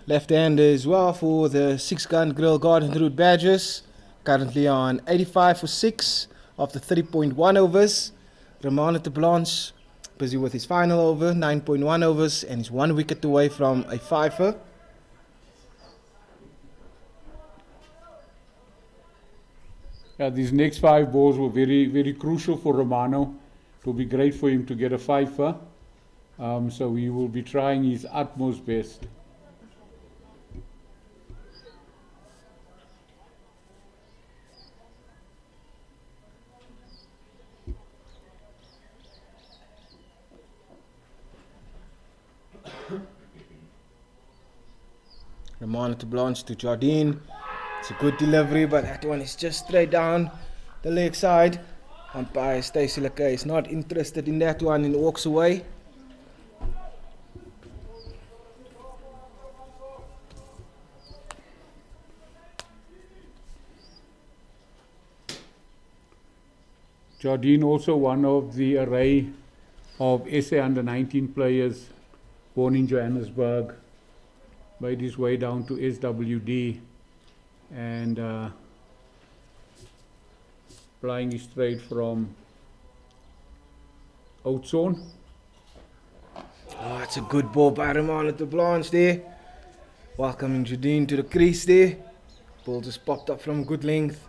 Speaker 1: Left-hander as well for the 6-gun Grill Garden Route Badgers. Currently on 85 for 6 after 30.1 overs. Romano de Blanche busy with his final over, 9.1 overs, and he's 1 wicket away from a fifer.
Speaker 2: Yeah, these next 5 balls were very, very crucial for Romano. It will be great for him to get a fifer. So he will be trying his utmost best.
Speaker 1: Romano de Blanche to Jardine. It's a good delivery, but that one is just straight down the leg side. Umpire Stacey Lekai is not interested in that one and walks away.
Speaker 2: Jardine also one of the array of SA under-19 players born in Johannesburg, made his way down to SWD and flying his straight from Oudtshoorn.
Speaker 1: Oh, it's a good ball by Romano de Blanche there. Welcoming Jardine to the crease there. Ball just popped up from good length.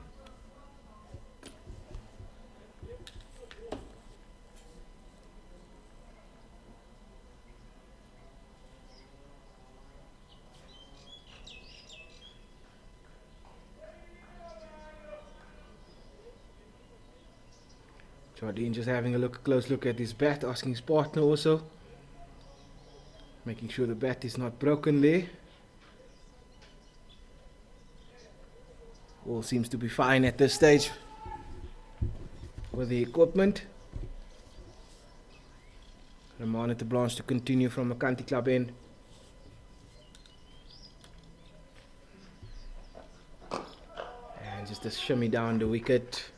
Speaker 1: Jardine just having a close look at his bat, asking his partner also. Making sure the bat is not broken there. All seems to be fine at this stage with the equipment. Romano de Blanche to continue from the Country Club end. And just a shimmy down the wicket.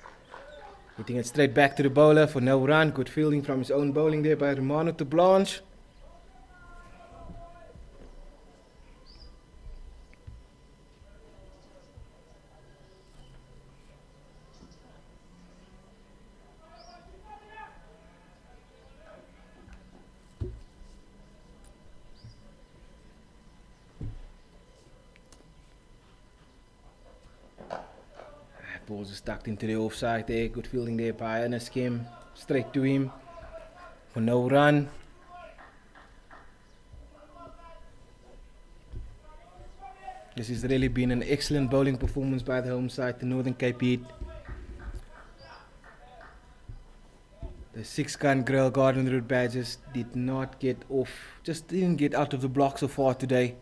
Speaker 1: Hitting it straight back to the bowler for no run. Good fielding from his own bowling there by Romano de Blanche. Balls are stuck into the offside there. Good fielding there by Ernest Kim. Straight to him for no run. This has really been an excellent bowling performance by the home side, the Northern Cape Heat. The 6-gun Grill Garden Route Badgers did not get off, just didn't get out of the block so far today.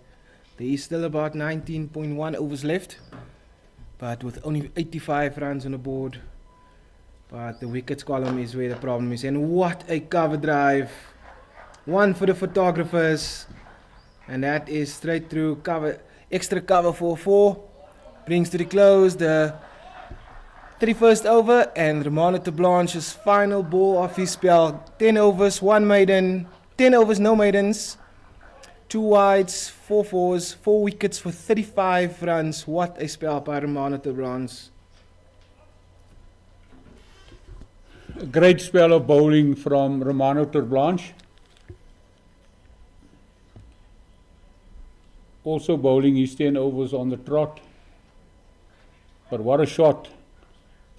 Speaker 1: There is still about 19.1 overs left, but with only 85 runs on the board. But the wickets column is where the problem is. And what a cover drive. One for the photographers. And that is straight through cover. Extra cover for 4. Brings to the close the 31st over. And Romano de Blanche's final ball of his spell. 10 overs, 1 maiden. 10 overs, no maidens. 2 wides, 4 fours, 4 wickets for 35 runs. What a spell by Romano de Blanche.
Speaker 2: A great spell of bowling from Romano de Blanche. also bowling his 10 overs on the trot. But what a shot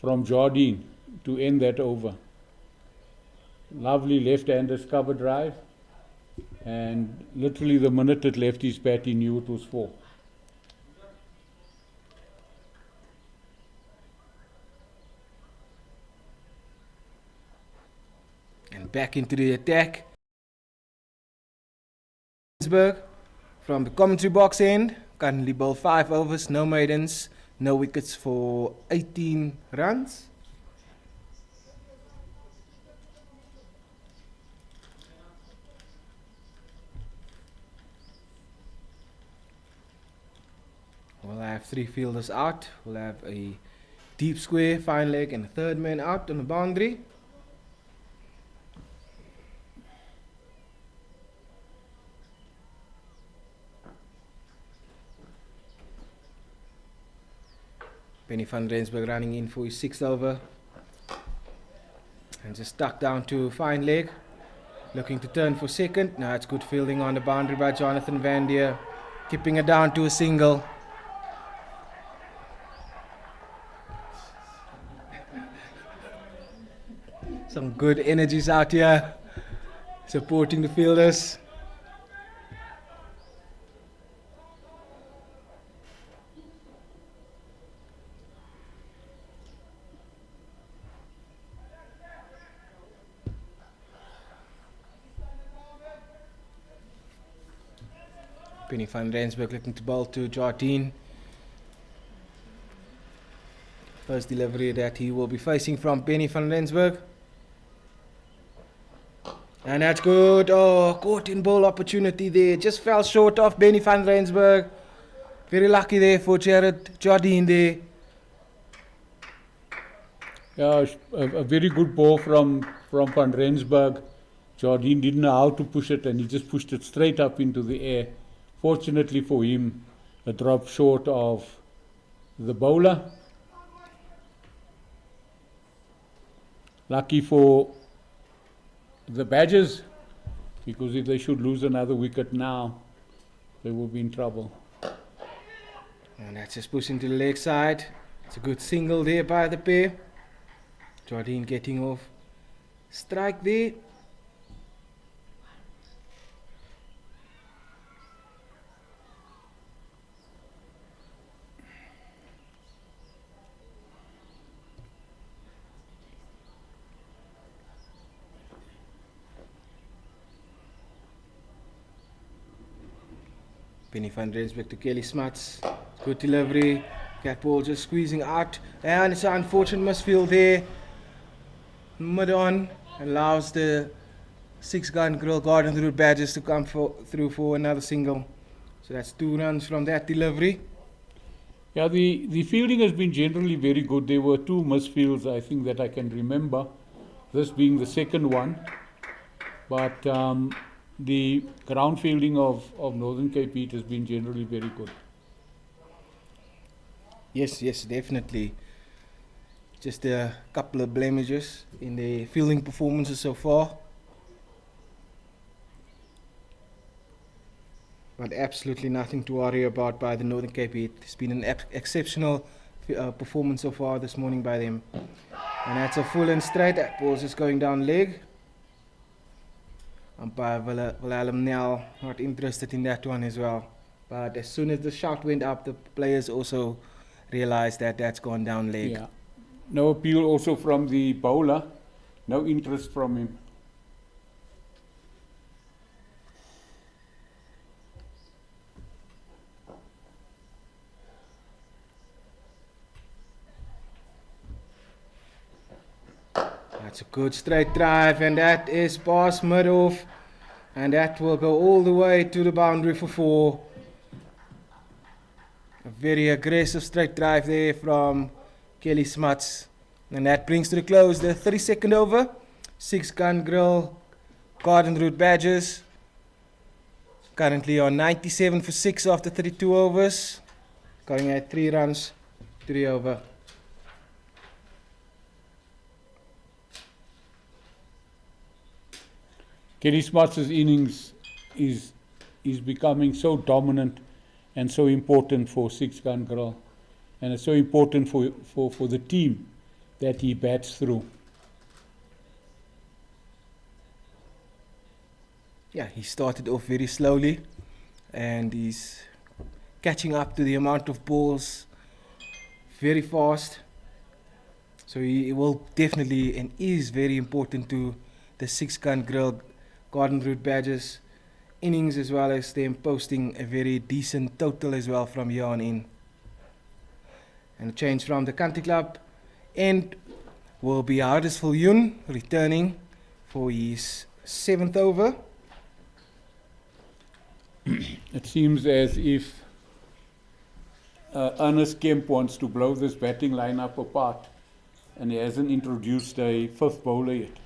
Speaker 2: from Jardine to end that over. Lovely left-handed cover drive, and literally the minute it left his bat, he knew it was 4.
Speaker 1: And back into the attack. From the commentary box end, currently bowled 5 overs, no maidens, no wickets for 18 runs. We'll have 3 fielders out. We'll have a deep square, fine leg, and a third man out on the boundary. Benny van Rensburg running in for his 6th over. And just stuck down to fine leg. Looking to turn for second. Now it's good fielding on the boundary by Jonathan Van Deer. Keeping it down to a single. Some good energies out here. Supporting the fielders. Benny van Rensburg looking to bowl to Jardine. First delivery that he will be facing from Benny van Rensburg. And that's good. Oh, caught in ball opportunity there. Just fell short of Benny van Rensburg. Very lucky there for Jardine there.
Speaker 2: Yeah, a very good ball from Van Rensburg. Jardine didn't know how to push it, and he just pushed it straight up into the air. Fortunately for him, a drop short of the bowler. Lucky for the Badgers, because if they should lose another wicket now, they will be in trouble.
Speaker 1: And that's just pushing to the leg side. It's a good single there by the pair. Jardine getting off strike there. Benny van Rensburg to Kelly Smuts. Good delivery. Cat ball just squeezing out. And it's an unfortunate misfield there. Mid on. Allows the 6-gun Grill Garden Route Badgers to come through for another single. So that's 2 runs from that delivery.
Speaker 2: Yeah, the fielding has been generally very good. There were 2 misfields, I think, that I can remember. This being the second one. But the ground fielding of Northern Cape Heat has been generally very good.
Speaker 1: Yes, definitely. Just a couple of blemishes in the fielding performances so far. But absolutely nothing to worry about by the Northern Cape Heat. It's been an exceptional performance so far this morning by them. And that's a full and straight. That ball's just going down leg. Umpire Willem Nel not interested in that one as well. But as soon as the shot went up, the players also realized that that's gone down leg.
Speaker 2: Yeah. No appeal also from the bowler. No interest from him.
Speaker 1: That's a good straight drive, and that is past mid-off, and that will go all the way to the boundary for 4. A very aggressive straight drive there from Kelly Smuts, and that brings to the close the 32nd over. 6-gun Grill Garden Route Badgers currently on 97 for 6 after 32 overs, going at 3 runs, 3 over.
Speaker 2: Kelly Smuts' innings is becoming so dominant, and so important for six-gun grill. And it's so important for the team that he bats through.
Speaker 1: Yeah, he started off very slowly and he's catching up to the amount of balls very fast. So he will definitely and is very important to the six-gun grill Garden Route Badgers innings, as well as them posting a very decent total as well from here on in. And a change from the country club end will be Hardesville Yun returning for his 7th over.
Speaker 2: It seems as if Ernest Kemp wants to blow this batting lineup apart, and he hasn't introduced a fifth bowler yet.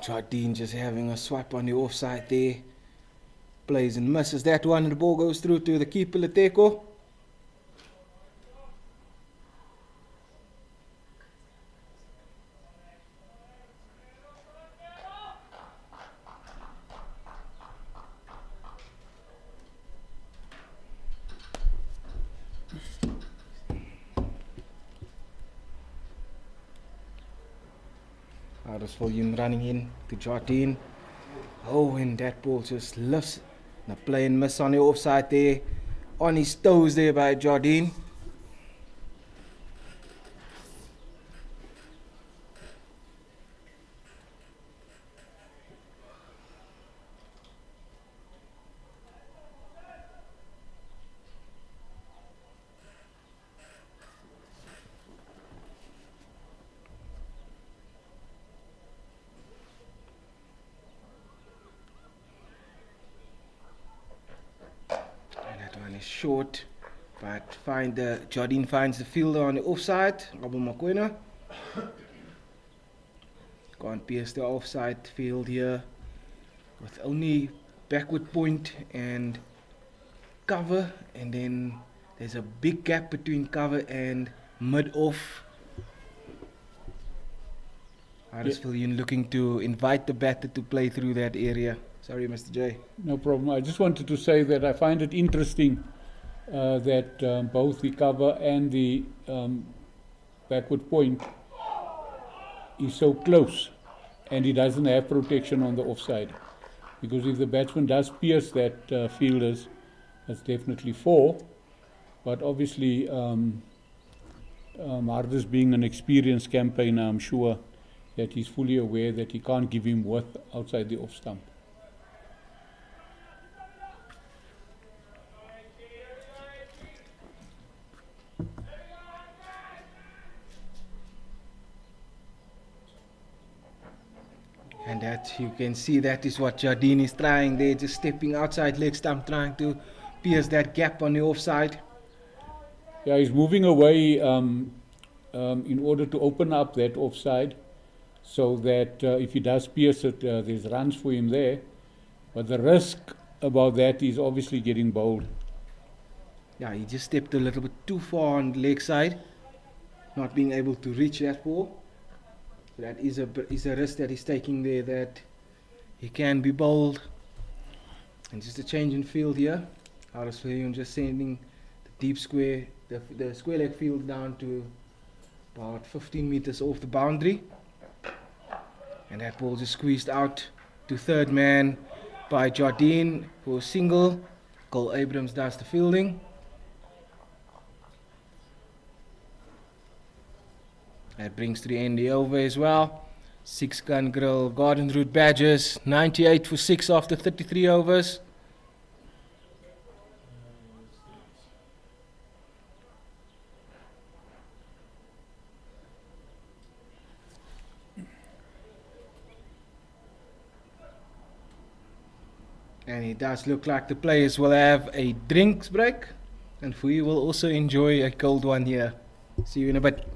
Speaker 1: Jardine just having a swipe on the offside there. Plays and misses that one, and the ball goes through to the keeper, Leteko. Hardesville Yun running in to Jardine. Oh, and that ball just lifts. And a play and miss on the offside there. On his toes there by Jardine. Short, but Jardine finds the fielder on the offside, Abu Makwena. Can't pierce the offside field here with only backward point and cover, and then there's a big gap between cover and mid-off. Hardesville Yun looking to invite the batter to play through that area. Sorry, Mr. J.
Speaker 2: No problem. I just wanted to say that I find it interesting that both the cover and the backward point is so close, and he doesn't have protection on the offside. Because if the batsman does pierce that fielders, that's definitely 4. But obviously, Hardus being an experienced campaigner, I'm sure that he's fully aware that he can't give him width outside the off stump.
Speaker 1: And that you can see that is what Jardine is trying there, just stepping outside leg stump, trying to pierce that gap on the offside.
Speaker 2: Yeah, he's moving away in order to open up that offside, so that if he does pierce it, there's runs for him there. But the risk about that is obviously getting bowled.
Speaker 1: Yeah, he just stepped a little bit too far on the leg side, not being able to reach that ball. So that is a risk that he's taking there, that he can be bowled. And just a change in field here. Hardesville Yun just sending the deep square, the square leg field down to about 15 meters off the boundary. And that ball just squeezed out to third man by Jardine for a single. Cole Abrams does the fielding. That brings to the end the over as well. 6-gun grill Garden Route Badgers, 98 for 6 after 33 overs. And it does look like the players will have a drinks break. And we will also enjoy a cold one here. See you in a bit.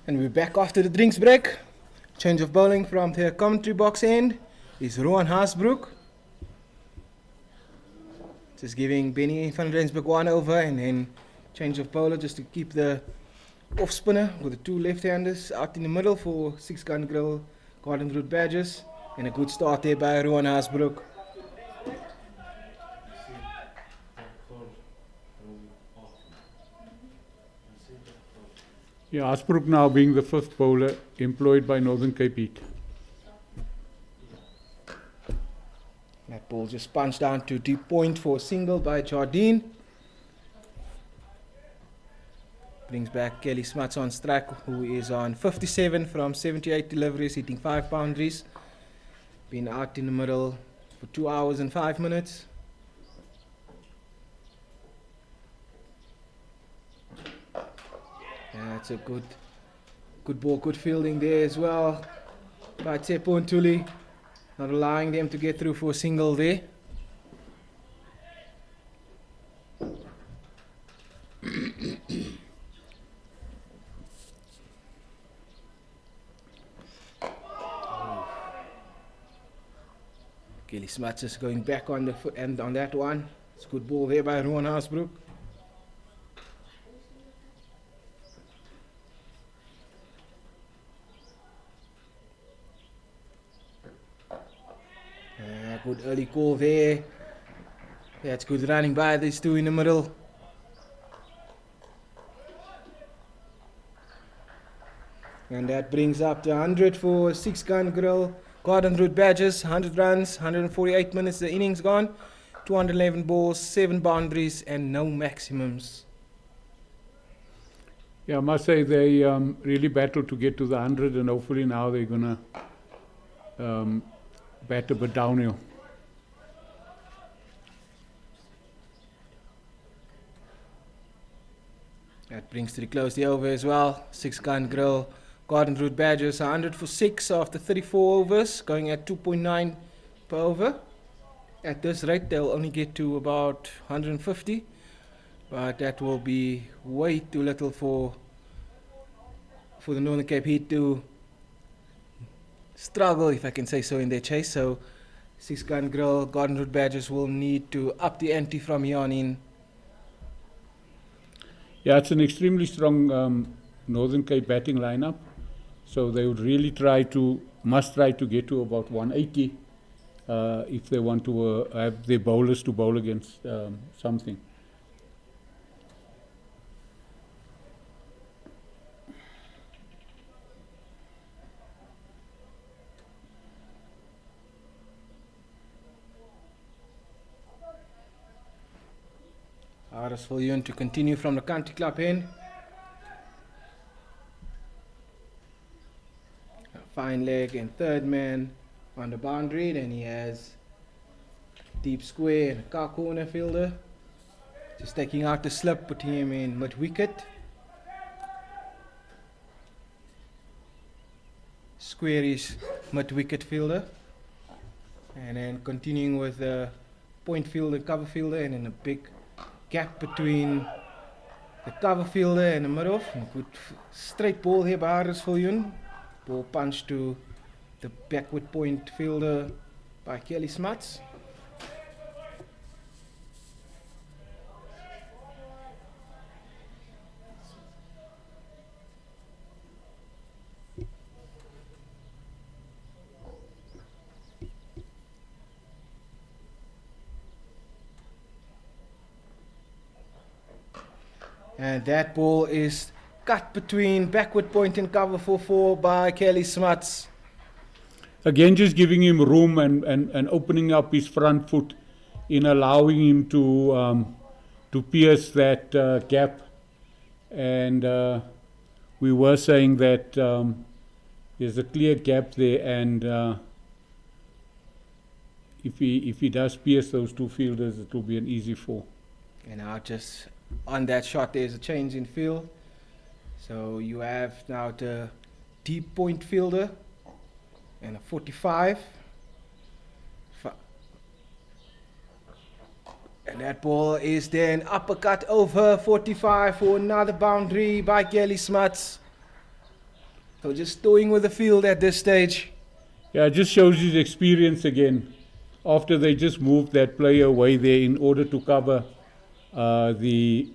Speaker 1: And we're back after the drinks break. Change of bowling from the commentary box end is Rowan Haasbroek. Just giving Benny van Rensburg one over, and then change of bowler just to keep the off spinner with the two left-handers out in the middle for 6-gun grill Garden Route badges. And a good start there by Rowan Haasbroek.
Speaker 2: Yeah, Asbrook now being the fifth bowler employed by Northern Cape Heat.
Speaker 1: That ball just punched down to deep point for a single by Jardine. Brings back Kelly Smuts on strike, who is on 57 from 78 deliveries, hitting 5 boundaries. Been out in the middle for 2 hours and 5 minutes. That's a good ball, good fielding there as well by Tsepo and Tuli. Not allowing them to get through for a single there. Kelly Smuts is going back on the foot and on that one. It's a good ball there by Rowan Haasbroek. Good early call there. That's good running by these two in the middle. And that brings up to 100 for Six Gun Grill. Garden Route Badgers, 100 runs, 148 minutes, the innings gone. 211 balls, 7 boundaries, and no maximums.
Speaker 2: Yeah, I must say they really battled to get to the 100, and hopefully now they're going to bat a bit downhill.
Speaker 1: That brings to the close the over as well. 6 Gun Grill. Garden Route Badgers 100 for 6 after 34 overs, going at 2.9 per over. At this rate, they'll only get to about 150, but that will be way too little for the Northern Cape Heat to struggle, if I can say so, in their chase. So 6 Gun Grill, Garden Route Badgers will need to up the ante from here on in.
Speaker 2: Yeah, it's an extremely strong Northern Cape batting lineup. So they would really must try to get to about 180 if they want to have their bowlers to bowl against something.
Speaker 1: Aris Viljoen to continue from the country club end. Fine leg and third man on the boundary. Then he has deep square and a car corner fielder. Just taking out the slip, putting him in mid wicket. Square is mid wicket fielder. And then continuing with the point fielder, cover fielder, and then a big gap between the cover fielder and the mid-off. Good straight ball here by Aris Viljoen. Ball punch to the backward point fielder by Kelly Smuts. And that ball is cut between backward point and cover for 4 by Kelly Smuts.
Speaker 2: Again, just giving him room and opening up his front foot in allowing him to pierce that gap. And we were saying that there's a clear gap there, and if he does pierce those two fielders, it will be an easy 4.
Speaker 1: And now just on that shot, there's a change in field. So you have now the deep point fielder and a 45. And that ball is then uppercut over 45 for another boundary by Kelly Smuts. So just toying with the field at this stage.
Speaker 2: Yeah, it just shows his experience again. After they just moved that player away there in order to cover the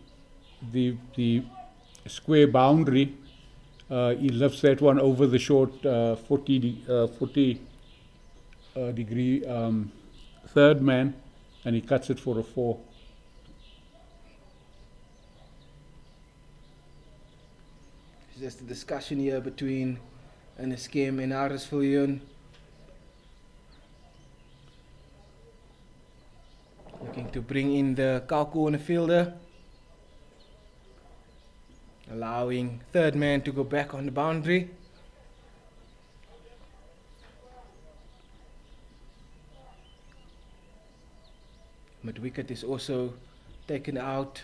Speaker 2: square boundary, he lifts that one over the short 40 degree third man, and he cuts it for a 4.
Speaker 1: It's just a discussion here between Ernest Kim and Aris Viljoen. Looking to bring in the cow corner fielder, allowing third man to go back on the boundary. Mid wicket is also taken out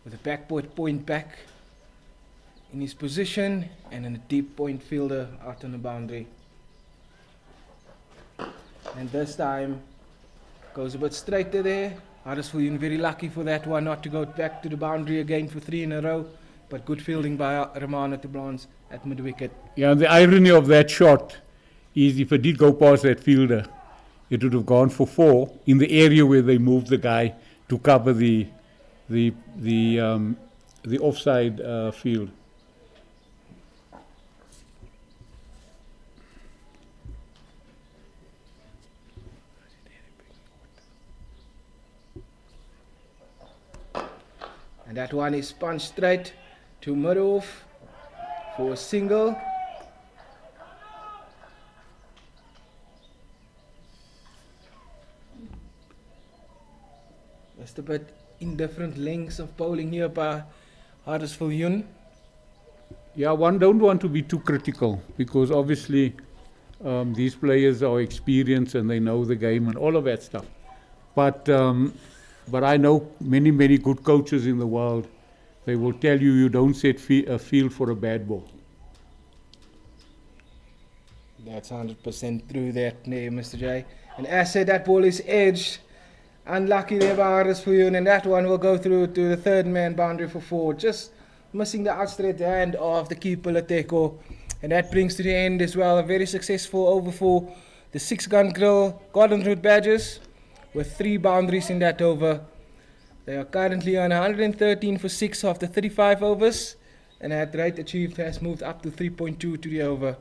Speaker 1: with a backboard point back in his position, and then a deep point fielder out on the boundary. And this time goes a bit straighter there. Aris Viljoen very lucky for that one, not to go back to the boundary again for 3 in a row. But good fielding by Ramana Teblans at mid-wicket.
Speaker 2: Yeah, the irony of that shot is if it did go past that fielder, it would have gone for 4 in the area where they moved the guy to cover the offside field.
Speaker 1: And that one is punched straight to mid-off for a single. Just a bit indifferent lengths of bowling here by Huddersfield.
Speaker 2: Yeah, one don't want to be too critical because obviously these players are experienced and they know the game and all of that stuff. But I know many good coaches in the world. They will tell you you don't set a field for a bad ball.
Speaker 1: That's 100% through that there, Mr. J. And as said, that ball is edged. Unlucky there by Huddersfield, and that one will go through to the third man boundary for 4. Just missing the outstretched hand of the keeper, Lateko. And that brings to the end as well a very successful over for the 6-gun grill Golden Root Badgers with 3 boundaries in that over. They are currently on 113 for 6 after 35 overs, and that rate achieved has moved up to 3.2 to the over.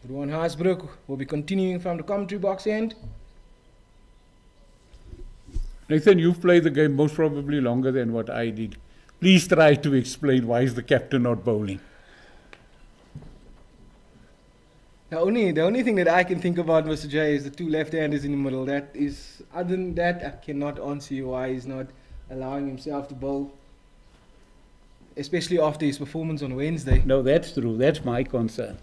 Speaker 1: Ruan Haasbroek will be continuing from the commentary box end.
Speaker 2: Nathan, you've played the game most probably longer than what I did. Please try to explain why is the captain not bowling.
Speaker 1: The only thing that I can think about, Mr. J, is the 2 left-handers in the middle. That is, other than that, I cannot answer you why he's not allowing himself to bowl, especially after his performance on Wednesday.
Speaker 2: No, that's true. That's my concern.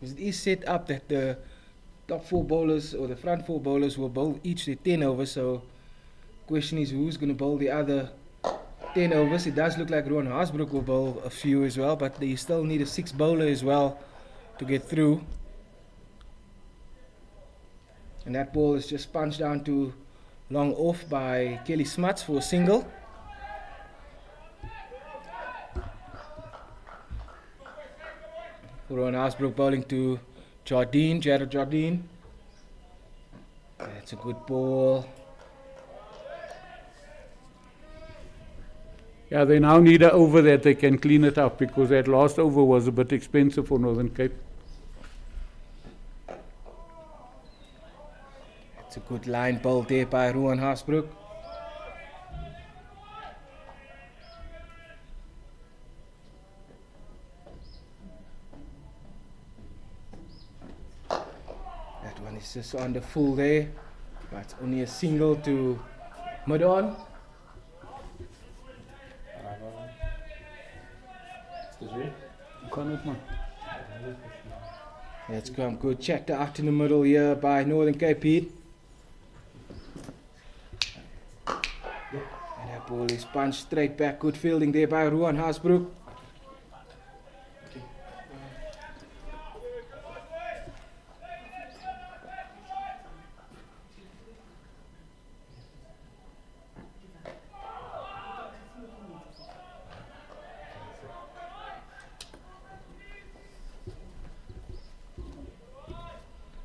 Speaker 1: It is set up that the top 4 bowlers or the front 4 bowlers will bowl each their 10 overs. So, question is who's going to bowl the other 10 overs. It does look like Ruan Haasbroek will bowl a few as well, but they still need a 6 bowler as well to get through. And that ball is just punched down to long off by Kelly Smuts for a single. Ruan Haasbroek bowling to Jared Jardine. That's a good ball.
Speaker 2: Yeah, they now need an over that they can clean it up because that last over was a bit expensive for Northern Cape.
Speaker 1: It's a good line ball there by Ruan Haasbroek. That one is just on the full there, but it's only a single to mid-on. Let's come good checked out in the middle here by Northern Cape Heat. And that ball is punched straight back. Good fielding there by Ruan Haasbroek.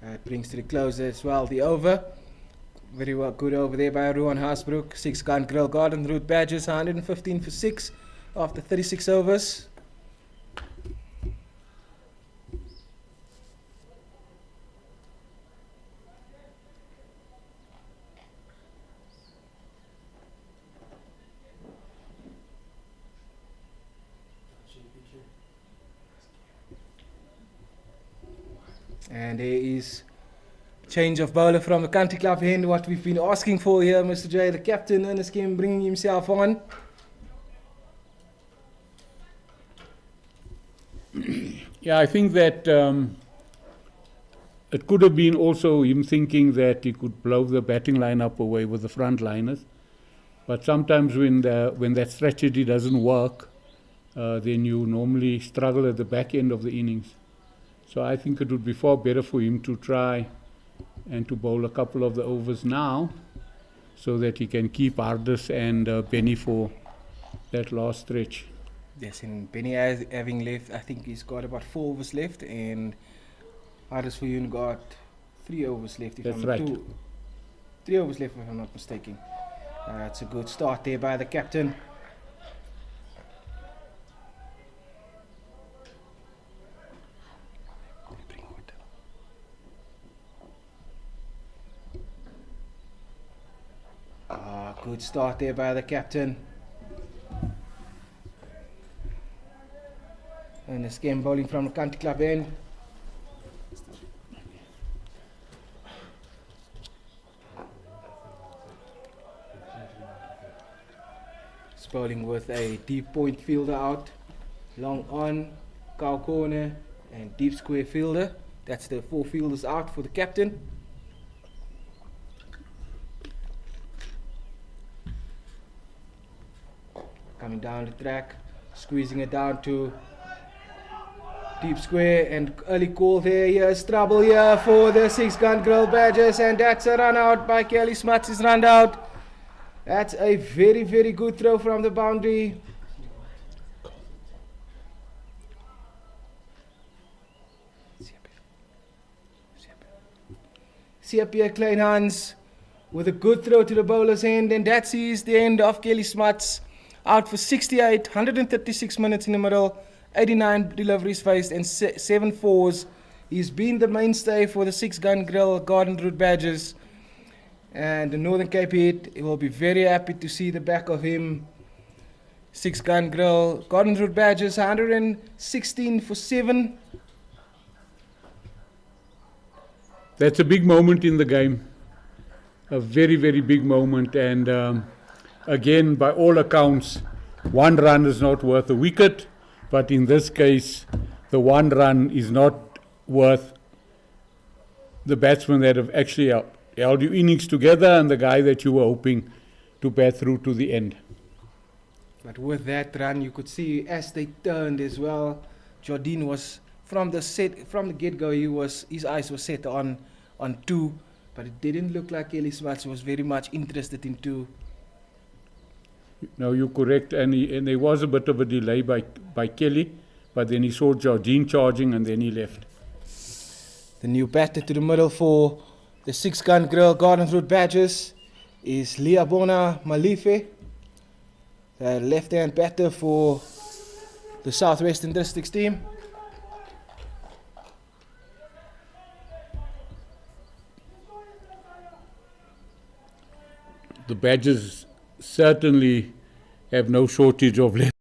Speaker 1: That brings to the close as well the over. Very well, good over there by Ruan Haasbroek. 6-gun grill Garden Route Badgers, 115 for 6 after 36 overs. And there is change of bowler from the country club end, what we've been asking for here, Mr. J. The captain Ernest Kim bringing himself on.
Speaker 2: Yeah, I think that it could have been also him thinking that he could blow the batting lineup away with the front liners. But sometimes when that strategy doesn't work, then you normally struggle at the back end of the innings. So I think it would be far better for him to try and to bowl a couple of the overs now so that he can keep Hardus and Benny for that last stretch.
Speaker 1: Yes, and Benny having left, I think he's got about 4 overs left, and Huddersfield got 3 overs left.
Speaker 2: That's right.
Speaker 1: 3 overs left, if I'm not mistaken. It's a good start there by the captain. Good start there by the captain. And a scam bowling from the country club end. It's bowling with a deep point fielder out, long on, cow corner, and deep square fielder. That's the 4 fielders out for the captain. Coming down the track, squeezing it down to deep square, and early call there. Here's trouble here for the 6-gun Grill Badgers, and that's a run out by Kelly Smuts. Is run out. That's a very, very good throw from the boundary. Siapia Kleinhans with a good throw to the bowler's end, and that sees the end of Kelly Smuts. Out for 68, 136 minutes in the middle, 89 deliveries faced, and 7 fours. He's been the mainstay for the 6-gun Grill Garden Route Badgers. And the Northern Cape Heat will be very happy to see the back of him. 6-gun Grill Garden Route Badgers, 116 for 7.
Speaker 2: That's a big moment in the game. A very, very big moment. And again, by all accounts, 1 run is not worth a wicket. But in this case, the 1 run is not worth the batsman that have actually held your innings together and the guy that you were hoping to bat through to the end.
Speaker 1: But with that run, you could see as they turned as well, Jardine was from the get-go. His eyes were set on 2, but it didn't look like Kelly Smuts was very much interested in 2.
Speaker 2: No, you're correct, and there was a bit of a delay by Kelly, but then he saw Jardine charging and then he left.
Speaker 1: The new batter to the middle for the 6-gun Grill Garden Route Badgers is Liabona Malife, the left-hand batter for the Southwestern Districts team.
Speaker 2: The Badgers certainly have no shortage of left.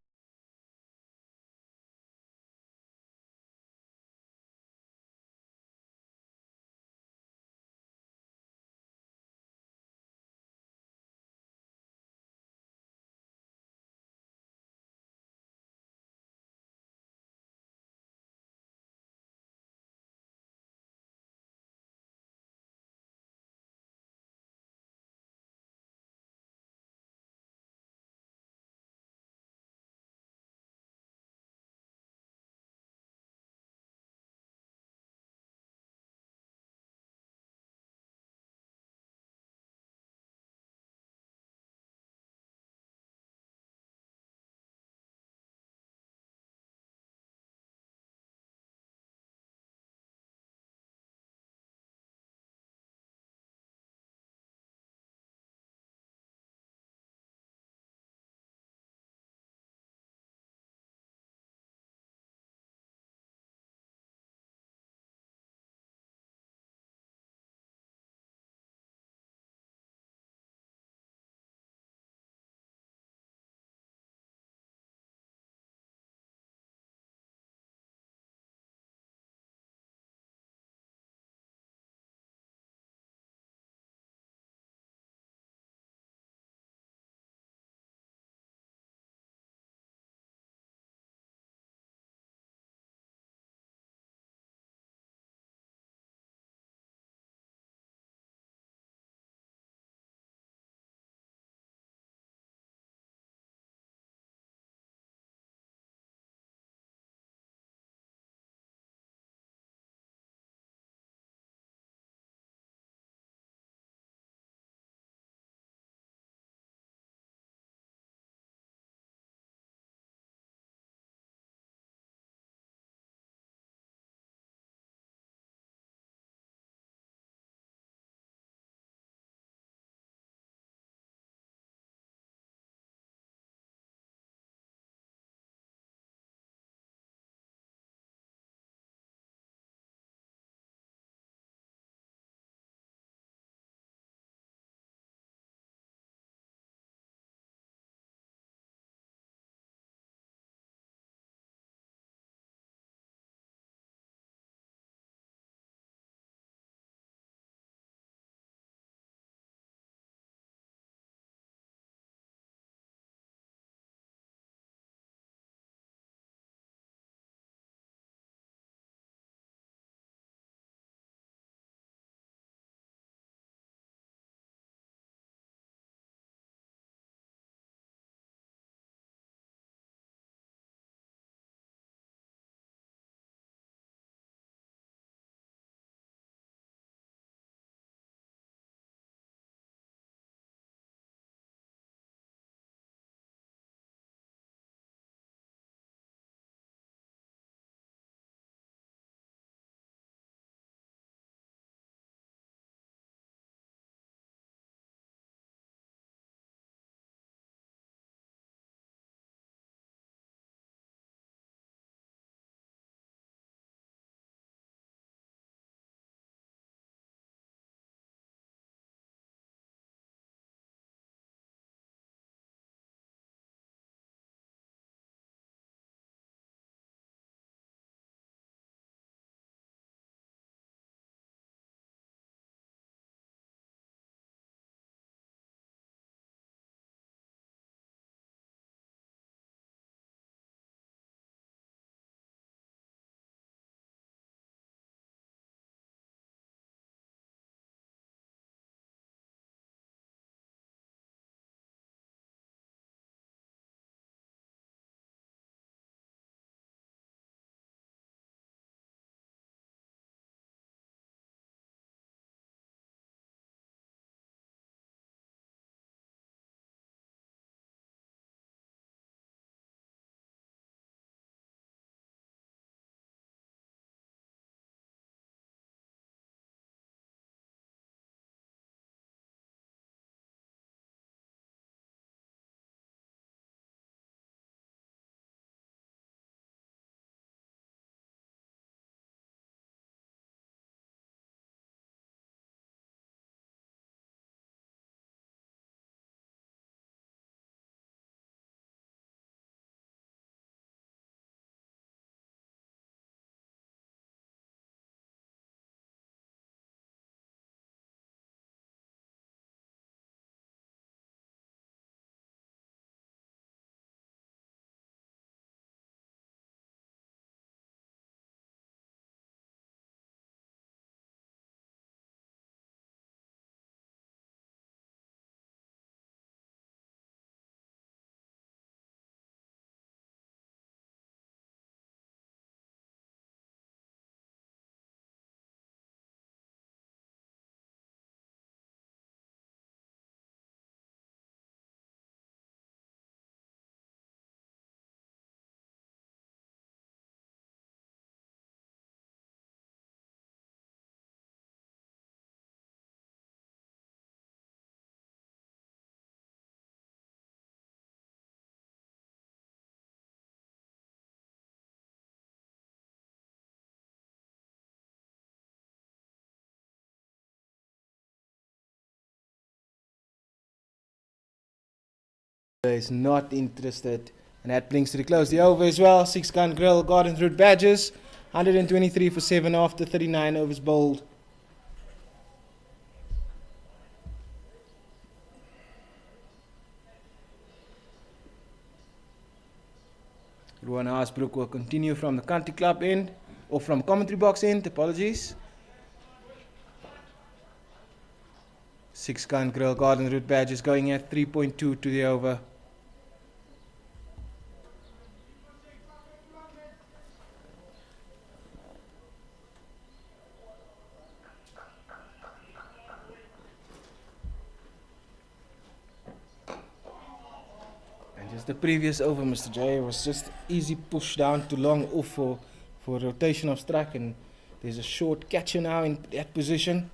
Speaker 1: is not interested. And that brings to the close the over as well. 6-gun grill, Garden Route Badgers. 123 for 7 after 39 overs bowled. Ruan Haasbroek will continue from the country club end, or from commentary box end, apologies. 6-gun grill, Garden Route Badgers going at 3.2 to the over. The previous over, Mr. J, was just easy push down to long off for rotation of strike, and there's a short catcher now in that position.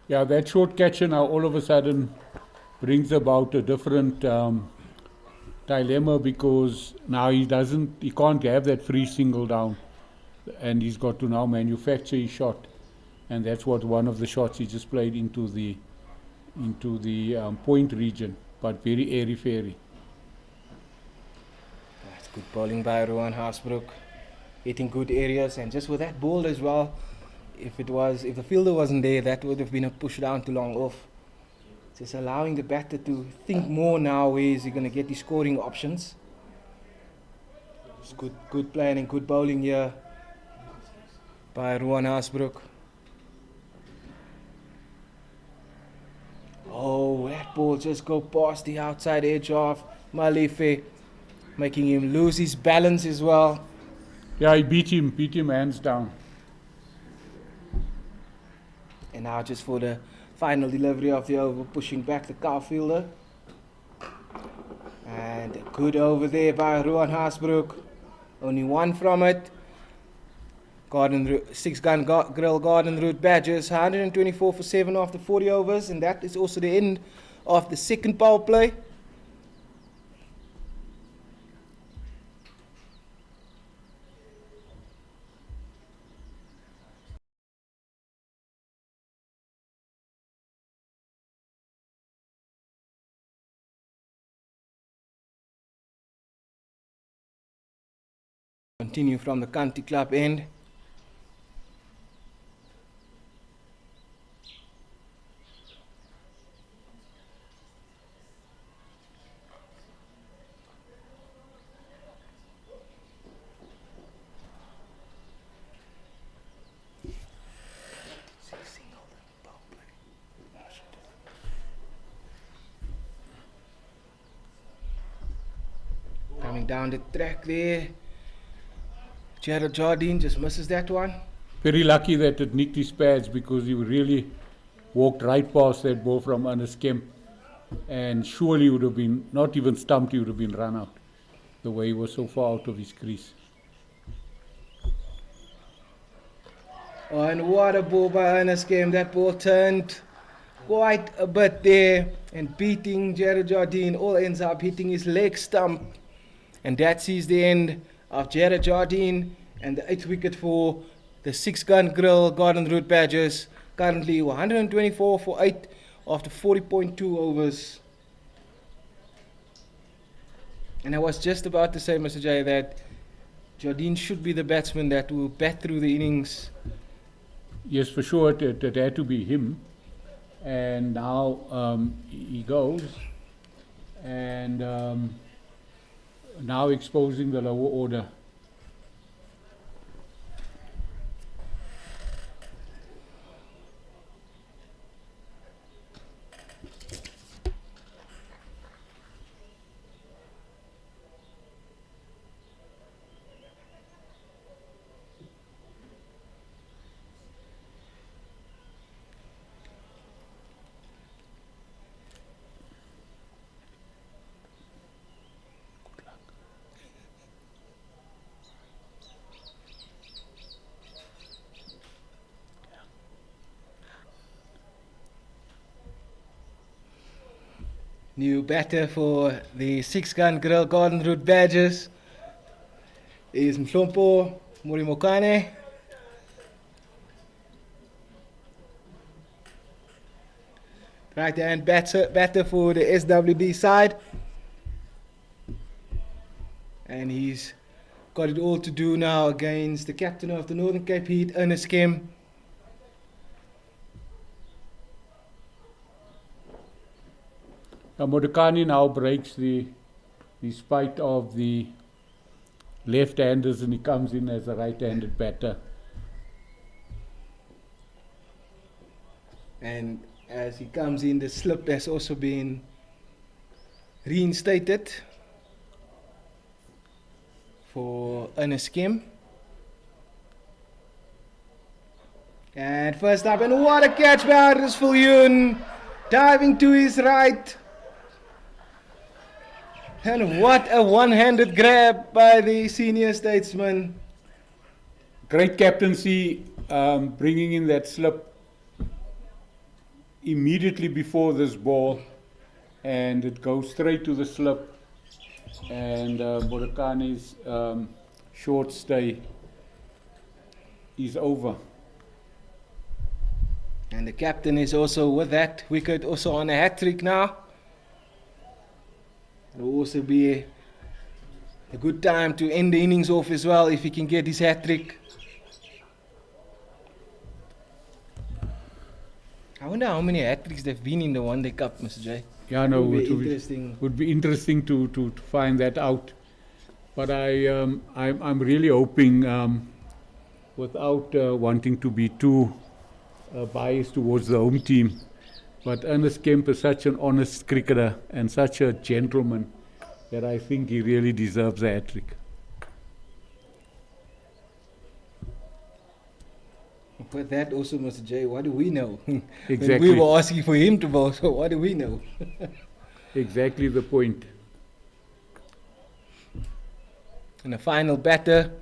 Speaker 2: Yeah, that short catcher now all of a sudden brings about a different dilemma, because now he can't have that free single down, and he's got to now manufacture his shot, and that's what one of the shots he just played into the point region, but very airy-fairy.
Speaker 1: That's good bowling by Ruan Haasbroek, hitting good areas, and just with that ball as well, if the fielder wasn't there, that would have been a push down to long off. Just allowing the batter to think more now, where is he going to get his scoring options. It's good playing and good bowling here by Ruan Haasbroek. Oh, that ball just go past the outside edge of Malefe, making him lose his balance as well.
Speaker 2: Yeah, he beat him hands down.
Speaker 1: And now just for the final delivery of the over, pushing back the cow fielder. And a good over there by Ruan Haasbroek. Only one from it. 6-gun grill, Garden Route Badgers, 124 for 7 after 40 overs, and that is also the end of the second power play. Continue from the country club end. Coming down the track there. Gerald Jardine just misses that one.
Speaker 2: Very lucky that it nicked his pads, because he really walked right past that ball from Ernest Kemp, and surely would have been, not even stumped, he would have been run out, the way he was so far out of his crease.
Speaker 1: Oh, and what a ball by Ernest Kemp. That ball turned quite a bit there, and beating Gerald Jardine, all ends up hitting his leg stump. And that sees the end of Gerald Jardine and the 8th wicket for the 6-gun grill, Garden Route Badgers. Currently 124 for 8 after 40.2 overs. And I was just about to say, Mr. J, that Jardine should be the batsman that will bat through the innings.
Speaker 2: Yes, for sure, it had to be him. And now he goes, and now exposing the lower order.
Speaker 1: New batter for the 6-gun grill, Garden Route Badgers is Mhlompo Morimokane. right-hand batter for the SWD side. And he's got it all to do now against the captain of the Northern Cape Heat, Ernest Kim.
Speaker 2: Modikani now breaks the spite of the left-handers and he comes in as a right-handed batter.
Speaker 1: And as he comes in, the slip has also been reinstated for Ernest Kim. And first up, and what a catch by Ardus Viljoen, diving to his right. And what a one-handed grab by the senior statesman.
Speaker 2: Great captaincy, bringing in that slip immediately before this ball, and it goes straight to the slip, and Modikani's short stay is over.
Speaker 1: And the captain is also with that wicket, also on a hat-trick now. It will also be a good time to end the innings off as well if he can get his hat-trick. I wonder how many hat-tricks they've been in the One Day Cup, Mr. J.
Speaker 2: Yeah, no,
Speaker 1: Interesting.
Speaker 2: would be interesting to find that out. But I'm really hoping, without wanting to be too biased towards the home team, but Ernest Kemp is such an honest cricketer and such a gentleman that I think he really deserves a hat-trick.
Speaker 1: But that also, Mr. J, what do we know?
Speaker 2: Exactly.
Speaker 1: We were asking for him to bowl, so what do we know?
Speaker 2: Exactly the point.
Speaker 1: And the final batter,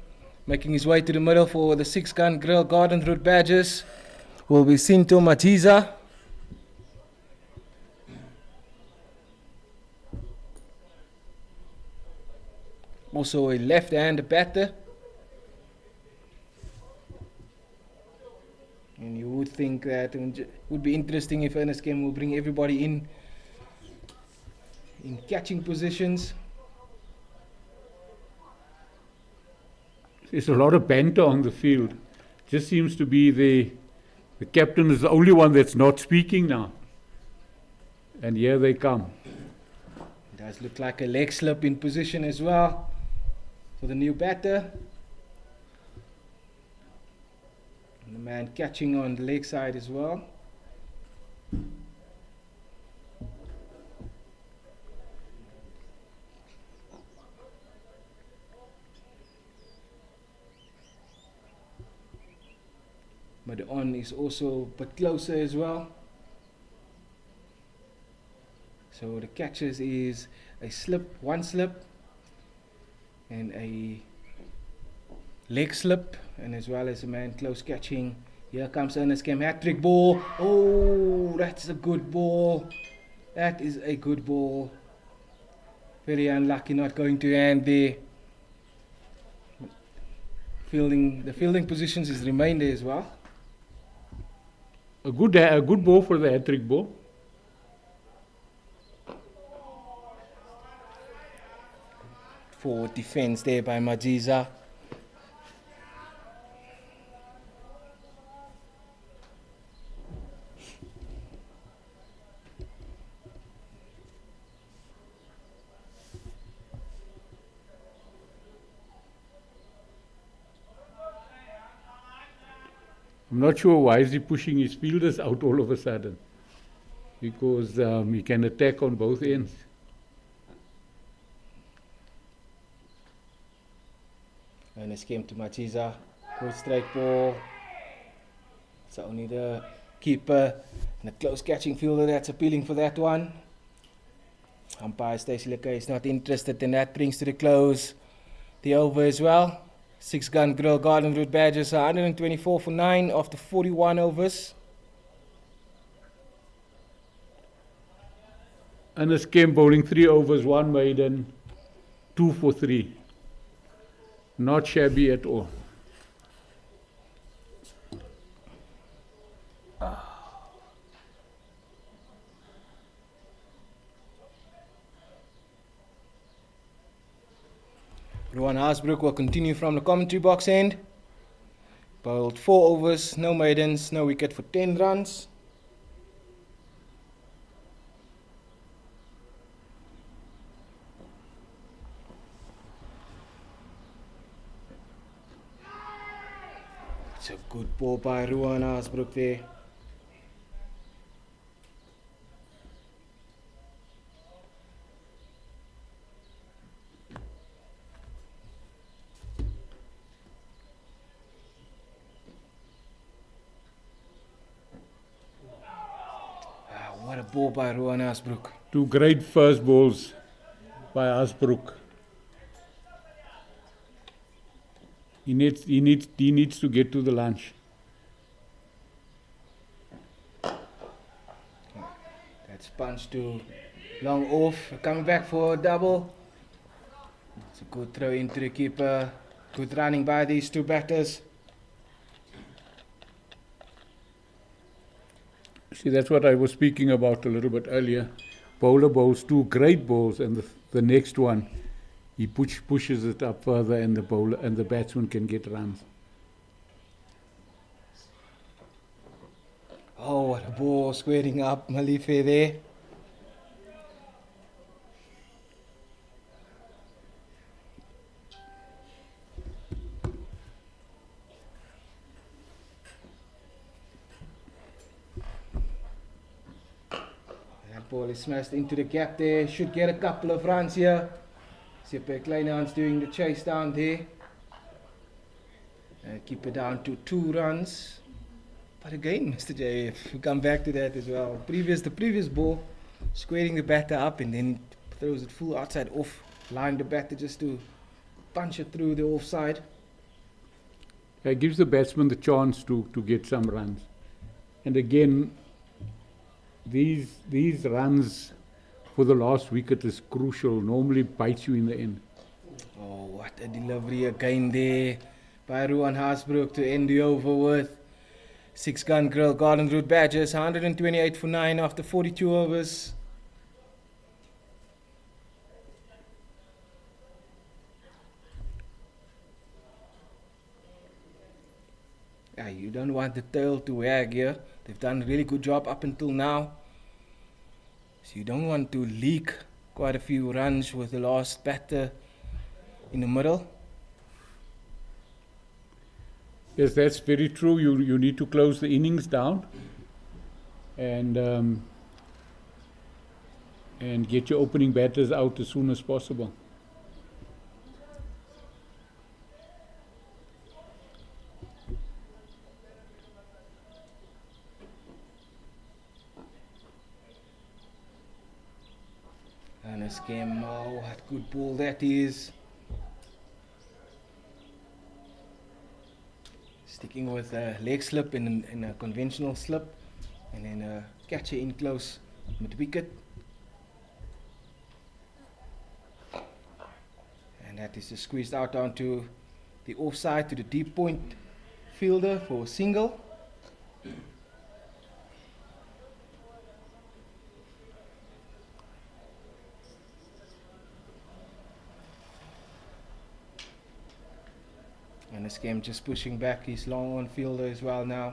Speaker 1: making his way to the middle for the 6-gun Grill Garden Route Badgers, will be Sinto Matiza. Also a left-handed batter. And you would think that it would be interesting if Ernest Kim will bring everybody in catching positions.
Speaker 2: There's a lot of banter on the field. Just seems to be the captain is the only one that's not speaking now. And here they come.
Speaker 1: It does look like a leg slip in position as well for the new batter. And the man catching on the leg side as well. But the on is also a bit closer as well. So the catches is a slip, one slip, and a leg slip, and as well as a man close catching. Here comes Ernest Kemp, hat-trick ball. Oh, that's a good ball. That is a good ball. Very unlucky not going to hand there. The fielding positions is remained there as well.
Speaker 2: A good ball for the hat-trick ball.
Speaker 1: For defense there by Majiza.
Speaker 2: I'm not sure why is he pushing his fielders out all of a sudden, because he can attack on both ends.
Speaker 1: Ernest Kemp to Machiza, good strike ball. It's only the keeper and a close catching fielder that's appealing for that one. Umpire Stacey Lecker is not interested, and that brings to the close the over as well. 6-gun Grill Garden Route Badgers are 124 for 9 after 41 overs.
Speaker 2: Ernest Kemp bowling 3 overs, 1 maiden, 2 for 3. Not shabby at all.
Speaker 1: Rowan Haasbroek will continue from the commentary box end. Bowled 4 overs, no maidens, no wicket for 10 runs. It's a good ball by Rowan Haasbroek there. What a ball by Rowan Haasbroek.
Speaker 2: 2 great first balls by Haasbroek. He needs to get to the lunch.
Speaker 1: That's punched to long off. Coming back for a double. It's a good throw into the keeper. Good running by these two batters.
Speaker 2: See, that's what I was speaking about a little bit earlier. Bowler bowls 2 great balls, and the next one, he pushes it up further, and the bowler and the batsman can get runs.
Speaker 1: Oh, what a ball squaring up Malife there. That ball is smashed into the gap there. Should get a couple of runs here. Sepe Kleinhans doing the chase down there. Keep it down to 2 runs. But again, Mr. J, if we come back to that as well. The previous ball, squaring the batter up and then throws it full outside off. Line the batter just to punch it through the offside.
Speaker 2: It gives the batsman the chance to get some runs. And again, these runs for the last wicket is crucial. Normally bites you in the end.
Speaker 1: Oh, what a delivery again there by Rowan Haasbroek to end the over with. 6-gun grill, Garden Route Badgers, 128 for 9 after 42 overs. Yeah, you don't want the tail to wag here. They've done a really good job up until now. So you don't want to leak quite a few runs with the last batter in the middle.
Speaker 2: Yes, that's very true. You need to close the innings down and get your opening batters out as soon as possible.
Speaker 1: And this game, oh, what good ball that is. Sticking with a leg slip in a conventional slip, and then a catcher in close mid wicket. And that is just squeezed out onto the offside to the deep point fielder for a single. And this game just pushing back his long on fielder as well now.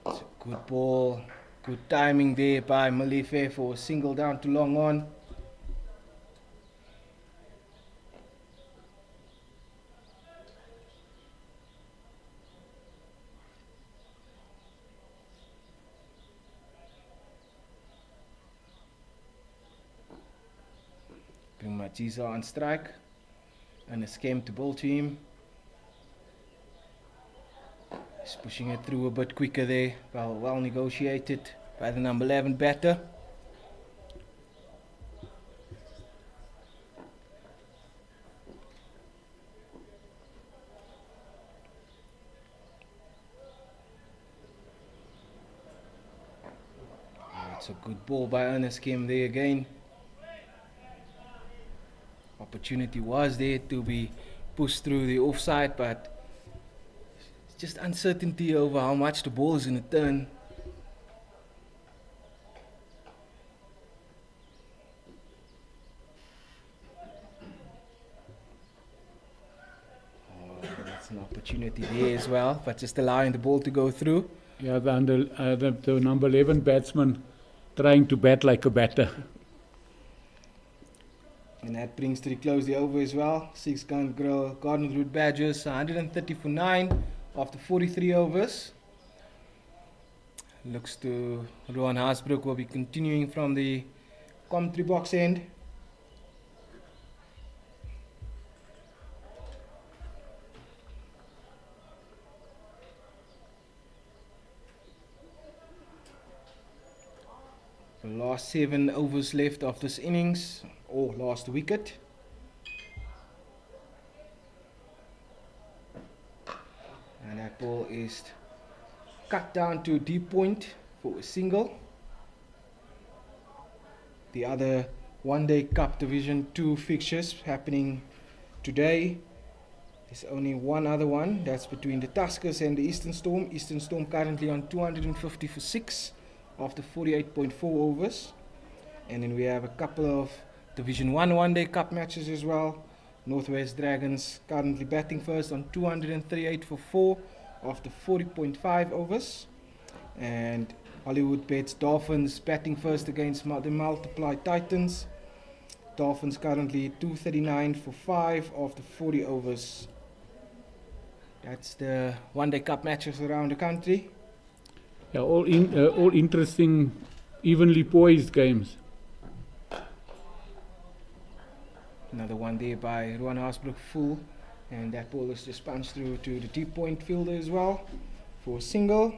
Speaker 1: It's a good ball, good timing there by Malife for a single down to long on. Majiza on strike, and a scheme to bowl to him. He's pushing it through a bit quicker there. Well negotiated by the number 11 batter. It's a good ball by Ernest Kim there again. Opportunity was there to be pushed through the offside, but it's just uncertainty over how much the ball is going to turn. opportunity there as well, but just allowing the ball to go through.
Speaker 2: Yeah, the number 11 batsman trying to bat like a batter.
Speaker 1: And that brings to the close the over as well. 6-gun Garden Route Badgers, 130 for 9 after 43 overs. Looks to Rowan Haasbroek will be continuing from the commentary box end. The last 7 overs left of this innings, or last wicket. And that ball is cut down to a deep point for a single. The other one-day Cup Division 2 fixtures happening today. There's only one other one, that's between the Tuskers and the Eastern Storm. Eastern Storm currently on 250 for 6 after 48.4 overs. And then we have a couple of Division 1 one-day Cup matches as well. Northwest Dragons currently batting first on 238 for 4 after 40.5 overs. And Hollywood Bets Dolphins batting first against the Multiply Titans. Dolphins currently 239 for 5 after 40 overs. That's the one-day Cup matches around the country.
Speaker 2: Yeah, all interesting, evenly poised games.
Speaker 1: Another one there by Rowan Haasbroek full, and that ball is just punched through to the deep point fielder as well for a single.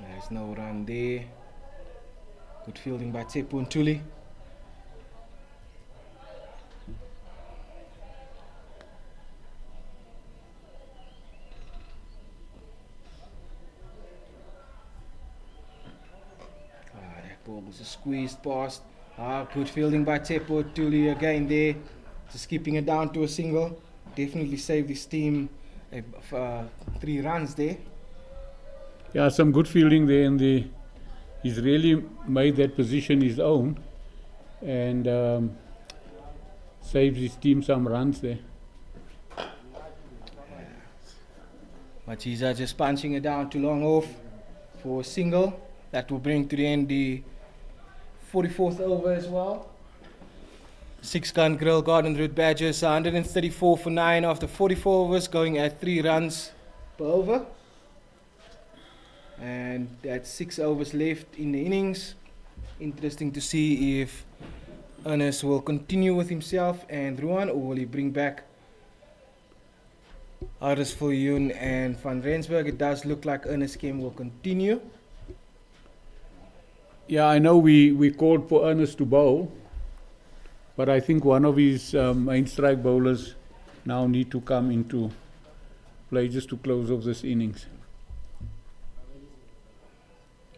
Speaker 1: There's no run there. Good fielding by Tsepo Ntuli. That ball was squeezed past. Good fielding by Tsepo Ntuli again there. Just keeping it down to a single. Definitely saved his team 3 runs there.
Speaker 2: Yeah, some good fielding there, and he's really made that position his own, and saves his team some runs there.
Speaker 1: Machiza just punching it down to long off for a single. That will bring to the end the 44th over as well. 6-gun Grill Garden Route Badgers 134 for 9 after 44 overs, going at 3 runs per over. And that's 6 overs left in the innings. Interesting to see if Ernest will continue with himself and Ruan, or will he bring back Aris Viljoen and Van Rensburg. It does look like Ernest Kim will continue.
Speaker 2: Yeah, I know we called for Ernest to bowl, but I think one of his main strike bowlers now need to come into play just to close off this innings.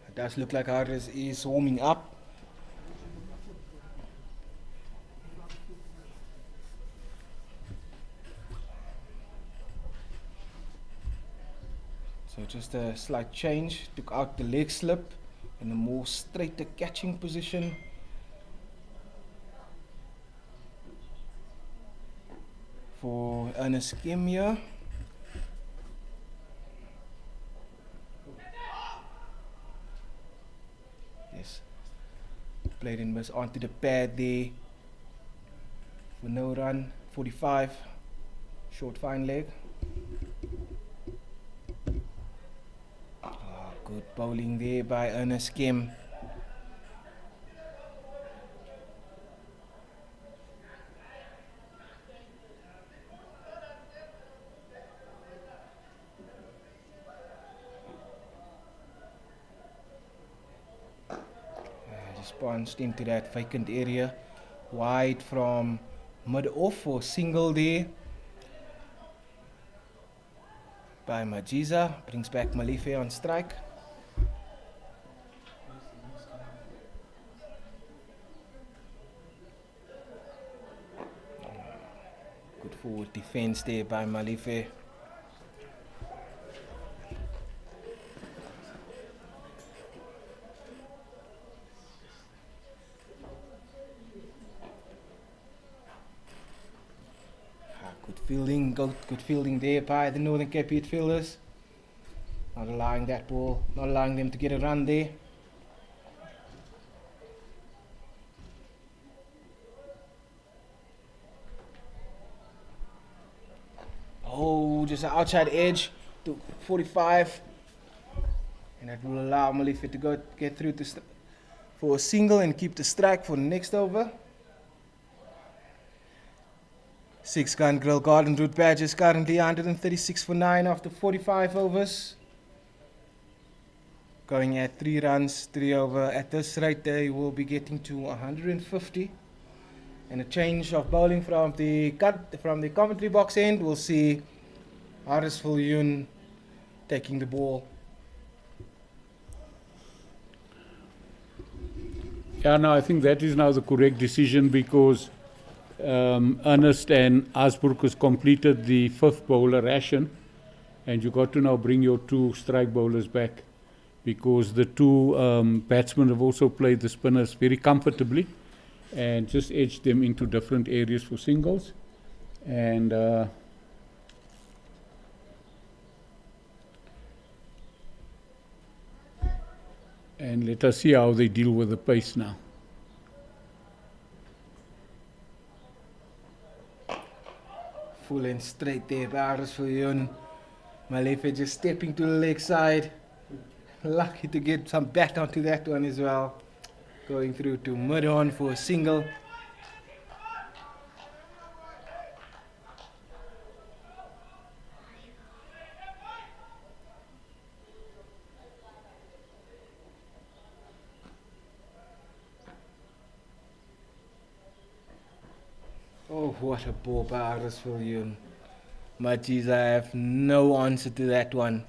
Speaker 1: It does look like Aris is warming up. So just a slight change, took out the leg slip in a more straighter catching position. For Ernest Kim here. Yes, played in miss onto the pad there for no run, 45, short fine leg. Good bowling there by Ernest Kim. Just punched into that vacant area, wide from mid off for single there by Majiza. Brings back Malife on strike. Good forward defense there by Malife. Good fielding there by the Northern Cape Heat fielders. Not allowing that ball, not allowing them to get a run there. Oh, just an outside edge to 45. And that will allow Molefe to get through to for a single and keep the strike for the next over. 6-gun Grill Garden Route Badgers currently 136 for 9 after 45 overs. Going at 3 runs, 3 over. At this rate, they will be getting to 150. And a change of bowling from the commentary box end. We'll see Harris Viljoen taking the ball.
Speaker 2: Yeah, no, I think that is now the correct decision because Ernest and Asbrook has completed the 5th bowler ration, and you got to now bring your 2 strike bowlers back because the 2 batsmen have also played the spinners very comfortably and just edged them into different areas for singles. And let us see how they deal with the pace now.
Speaker 1: Full and straight there by Harris Viljoen. Molefe just stepping to the leg side. Lucky to get some bat onto that one as well. Going through to mid-on for a single. Oh, what a ball by Harris Viljoen. But geez, I have no answer to that one.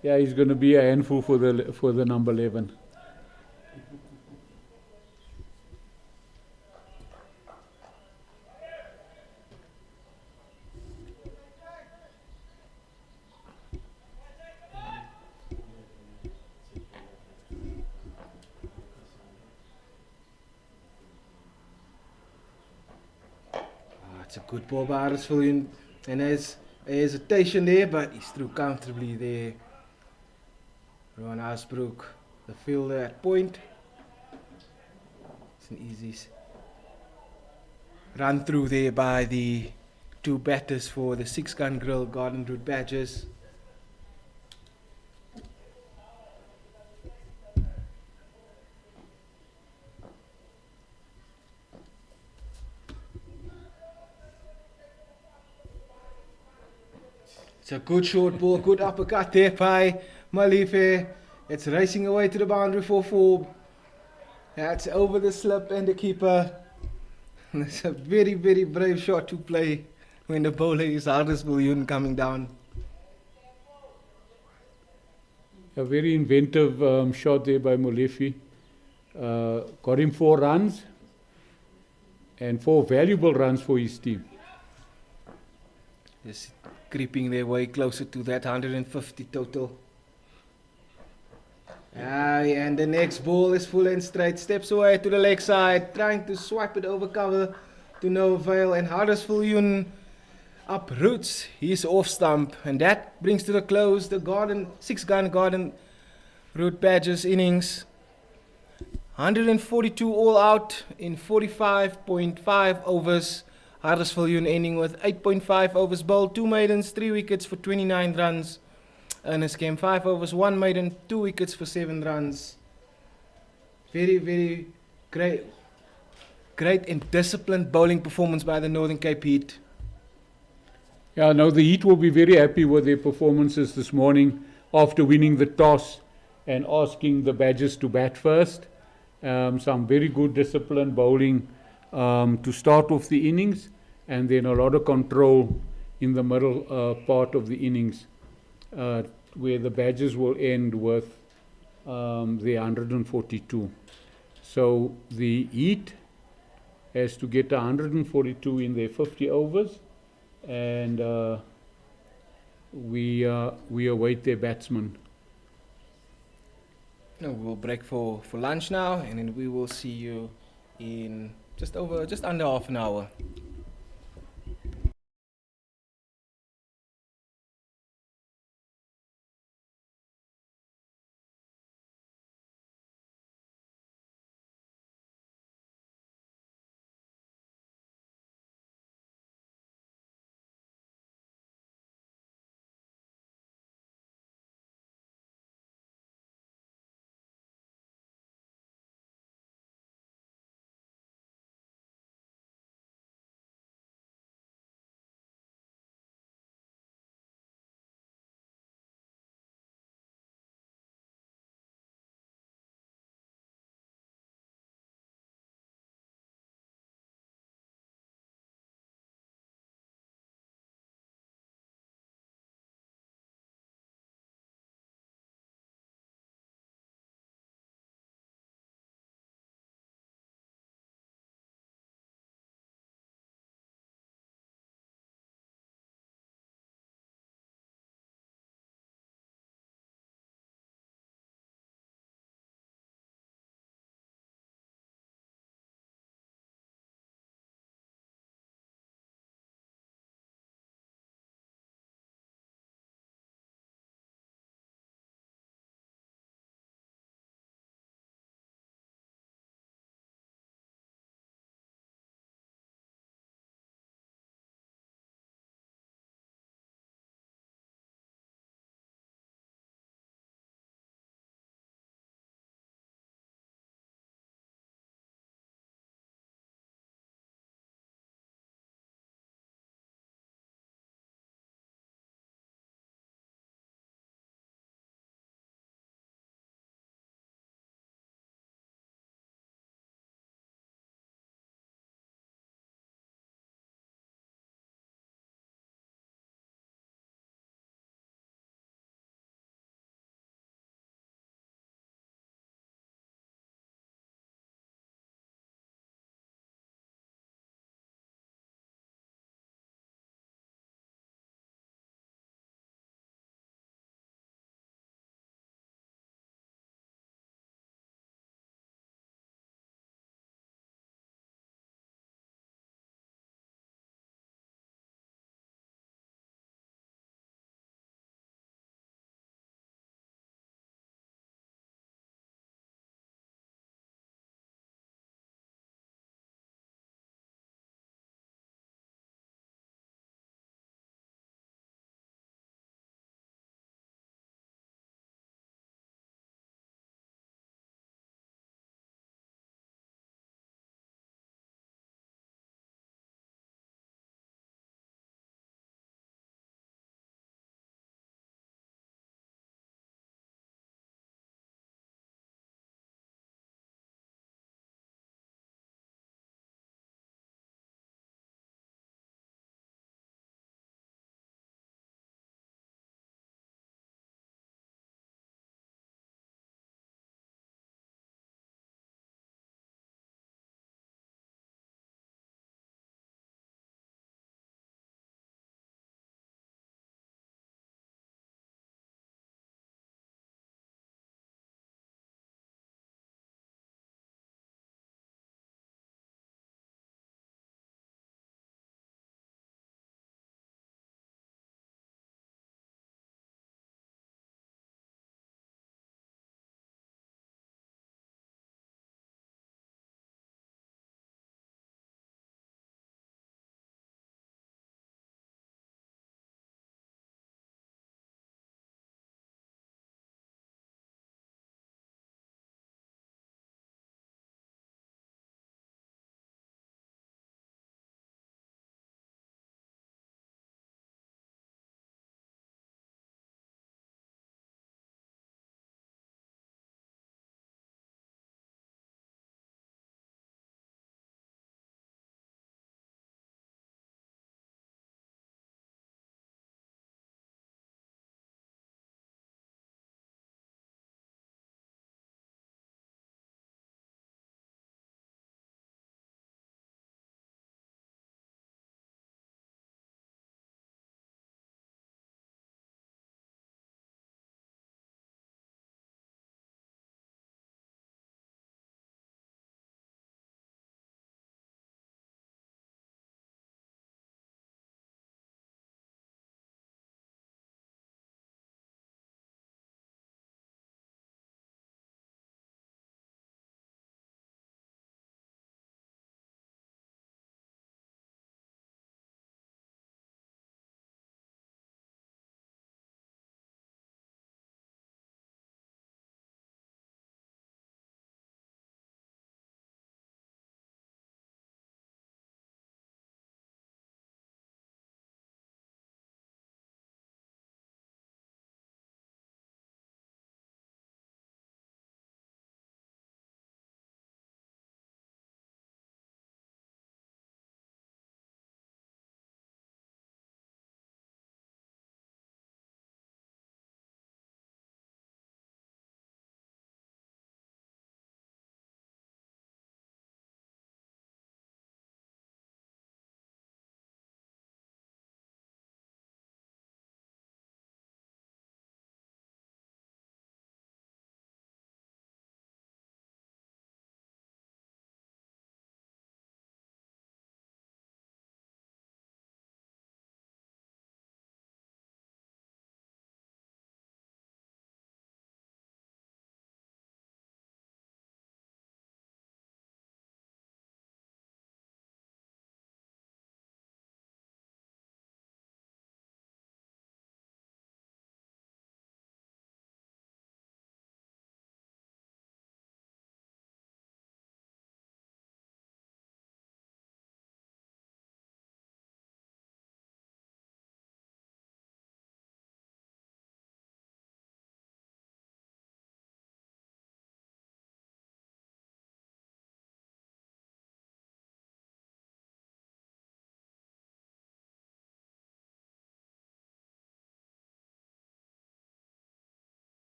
Speaker 2: Yeah, he's going to be a handful for the number 11.
Speaker 1: It's a good ball by Harris Viljoen. And there's a hesitation there, but he's through comfortably there. Ron Asbrook, the fielder at point. It's an easy run through there by the 2 batters for the 6-gun Grill Garden Route Badgers. It's a good short ball, good uppercut there by Molefe. It's racing away to the boundary for 4. That's over the slip and the keeper. It's a very, very brave shot to play when the bowler is Harris Viljoen coming down.
Speaker 2: A very inventive shot there by Molefe. Got him 4 runs and 4 valuable runs for his team.
Speaker 1: Just creeping their way closer to that 150 total. And the next ball is full and straight. Steps away to the leg side, trying to swipe it over cover to no avail. And Harris Viljoen uproots his off stump. And that brings to the close the 6-gun Garden Route Badgers innings. 142 all out in 45.5 overs. Harris Viljoen ending with 8.5 overs bowled, 2 maidens, 3 wickets for 29 runs. Ernest came 5 overs, 1 maiden, 2 wickets for 7 runs. Very, very great and disciplined bowling performance by the Northern Cape Heat.
Speaker 2: Yeah, no, the Heat will be very happy with their performances this morning after winning the toss and asking the Badgers to bat first. Some very good disciplined bowling to start off the innings, and then a lot of control in the middle part of the innings, where the Badgers will end with the 142. So the Heat has to get 142 in their 50 overs, and we await their batsmen.
Speaker 1: We'll break for lunch now, and then we will see you in just under half an hour.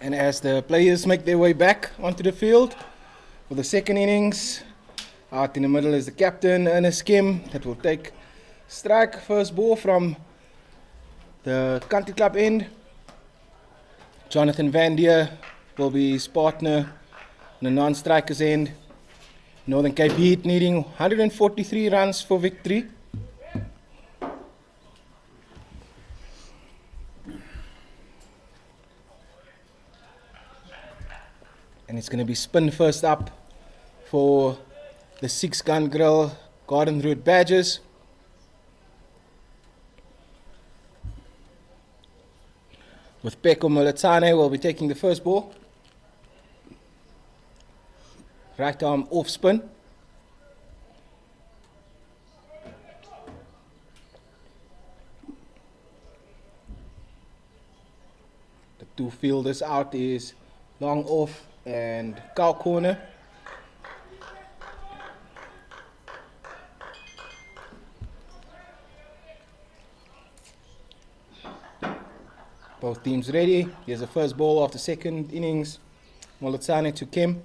Speaker 1: And as the players make their way back onto the field for the second innings, out in the middle is the captain, Ernest Kim, that will take strike. First ball from the country club end. Jonathan Van Dier will be his partner on the non-strikers end. Northern Cape Heat needing 143 runs for victory. And it's going to be spin first up for the 6-gun grill Garden Route Badgers. With Peko Molotane will be taking the first ball. Right arm off spin. The two fielders out is long off and cow corner. Both teams ready. Here's the first ball of the second innings. Molotsane to Kim.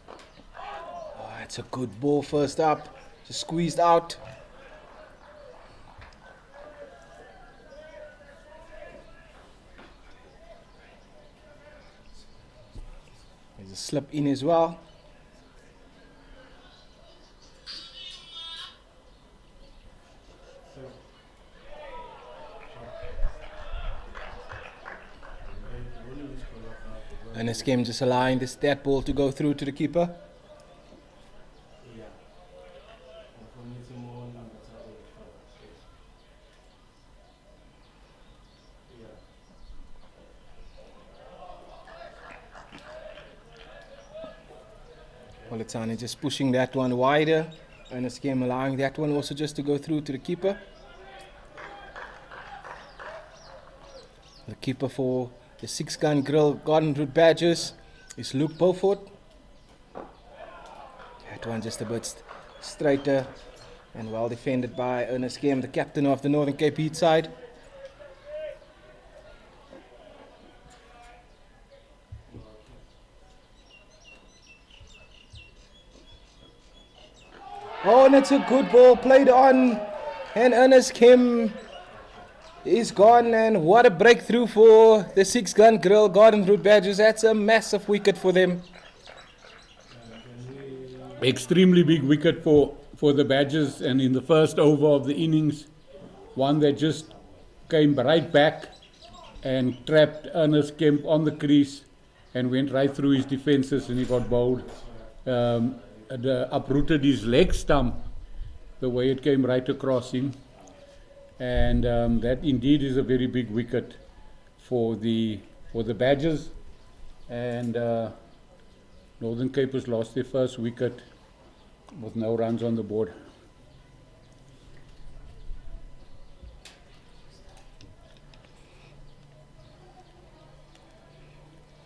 Speaker 1: Oh, it's a good ball first up. Just squeezed out. There's a slip in as well. And this game just allowing that ball to go through to the keeper. Molotane just pushing that one wider. And this game allowing that one also just to go through to the keeper. The keeper for the 6-gun grill Garden Route Badgers is Luke Beaufort. That one just a bit straighter and well defended by Ernest Kim, the captain of the Northern Cape Heat side. Oh, and it's a good ball played on, and Ernest Kim is gone, and what a breakthrough for the 6-gun grill Garden Route Badgers. That's a massive wicket for them.
Speaker 2: Extremely big wicket for the Badgers, and in the first over of the innings, one that just came right back and trapped Ernest Kemp on the crease and went right through his defences, and he got bowled. Uprooted his leg stump the way it came right across him. And that indeed is a very big wicket for the Badgers, and Northern Cape has lost their first wicket with no runs on the board.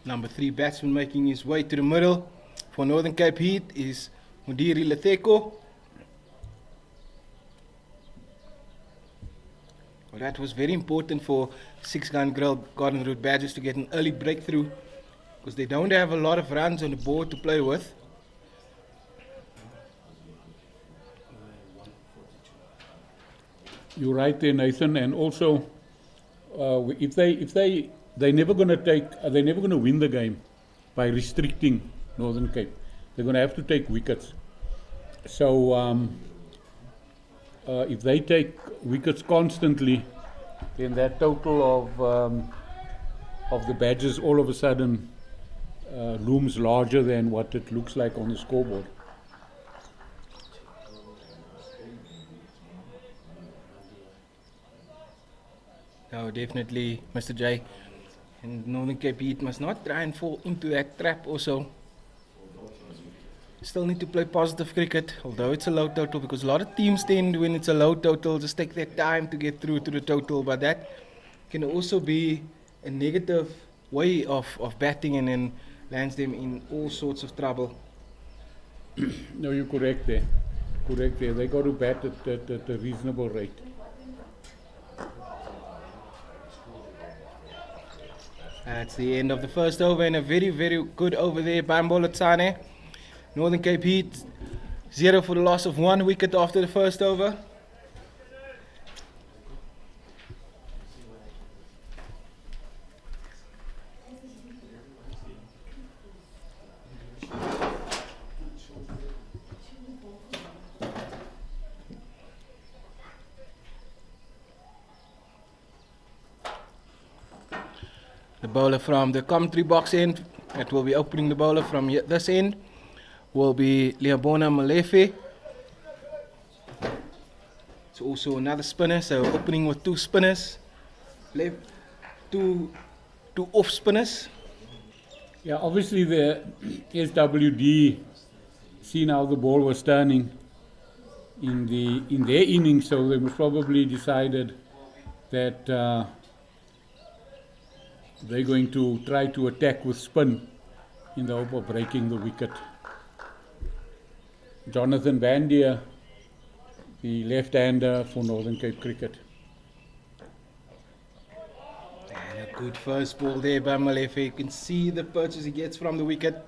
Speaker 1: Number 3 batsman making his way to the middle for Northern Cape Heat is Mudiri Letheko. Well, that was very important for 6-gun grill Garden Route Badgers to get an early breakthrough, because they don't have a lot of runs on the board to play with.
Speaker 2: You're right there, Nathan. And also, if they're never going to win the game by restricting Northern Cape. They're going to have to take wickets. So if they take wickets constantly, then that total of the Badgers all of a sudden looms larger than what it looks like on the scoreboard.
Speaker 1: No, definitely, Mr. J. And Northern Cape Heat must not try and fall into that trap also. Still need to play positive cricket, although it's a low total, because a lot of teams tend, when it's a low total, just take their time to get through to the total, but that can also be a negative way of batting and then lands them in all sorts of trouble.
Speaker 2: No, you're correct there. They got to bat at a reasonable rate.
Speaker 1: That's the end of the first over, and a very, very good over there by Mbolotane. Northern Cape Heat, 0 for the loss of 1 wicket after the first over. The bowler from the commentary box end, that will be opening the bowler from this end, will be Leabona Malefe. It's also another spinner, so opening with 2 spinners, two off spinners.
Speaker 2: Yeah, obviously the SWD seen how the ball was turning in their innings, so they most probably decided that they're going to try to attack with spin in the hope of breaking the wicket. Jonathan Van Dier, the left-hander for Northern Cape Cricket.
Speaker 1: And a good first ball there by Malefe. You can see the purchase he gets from the wicket.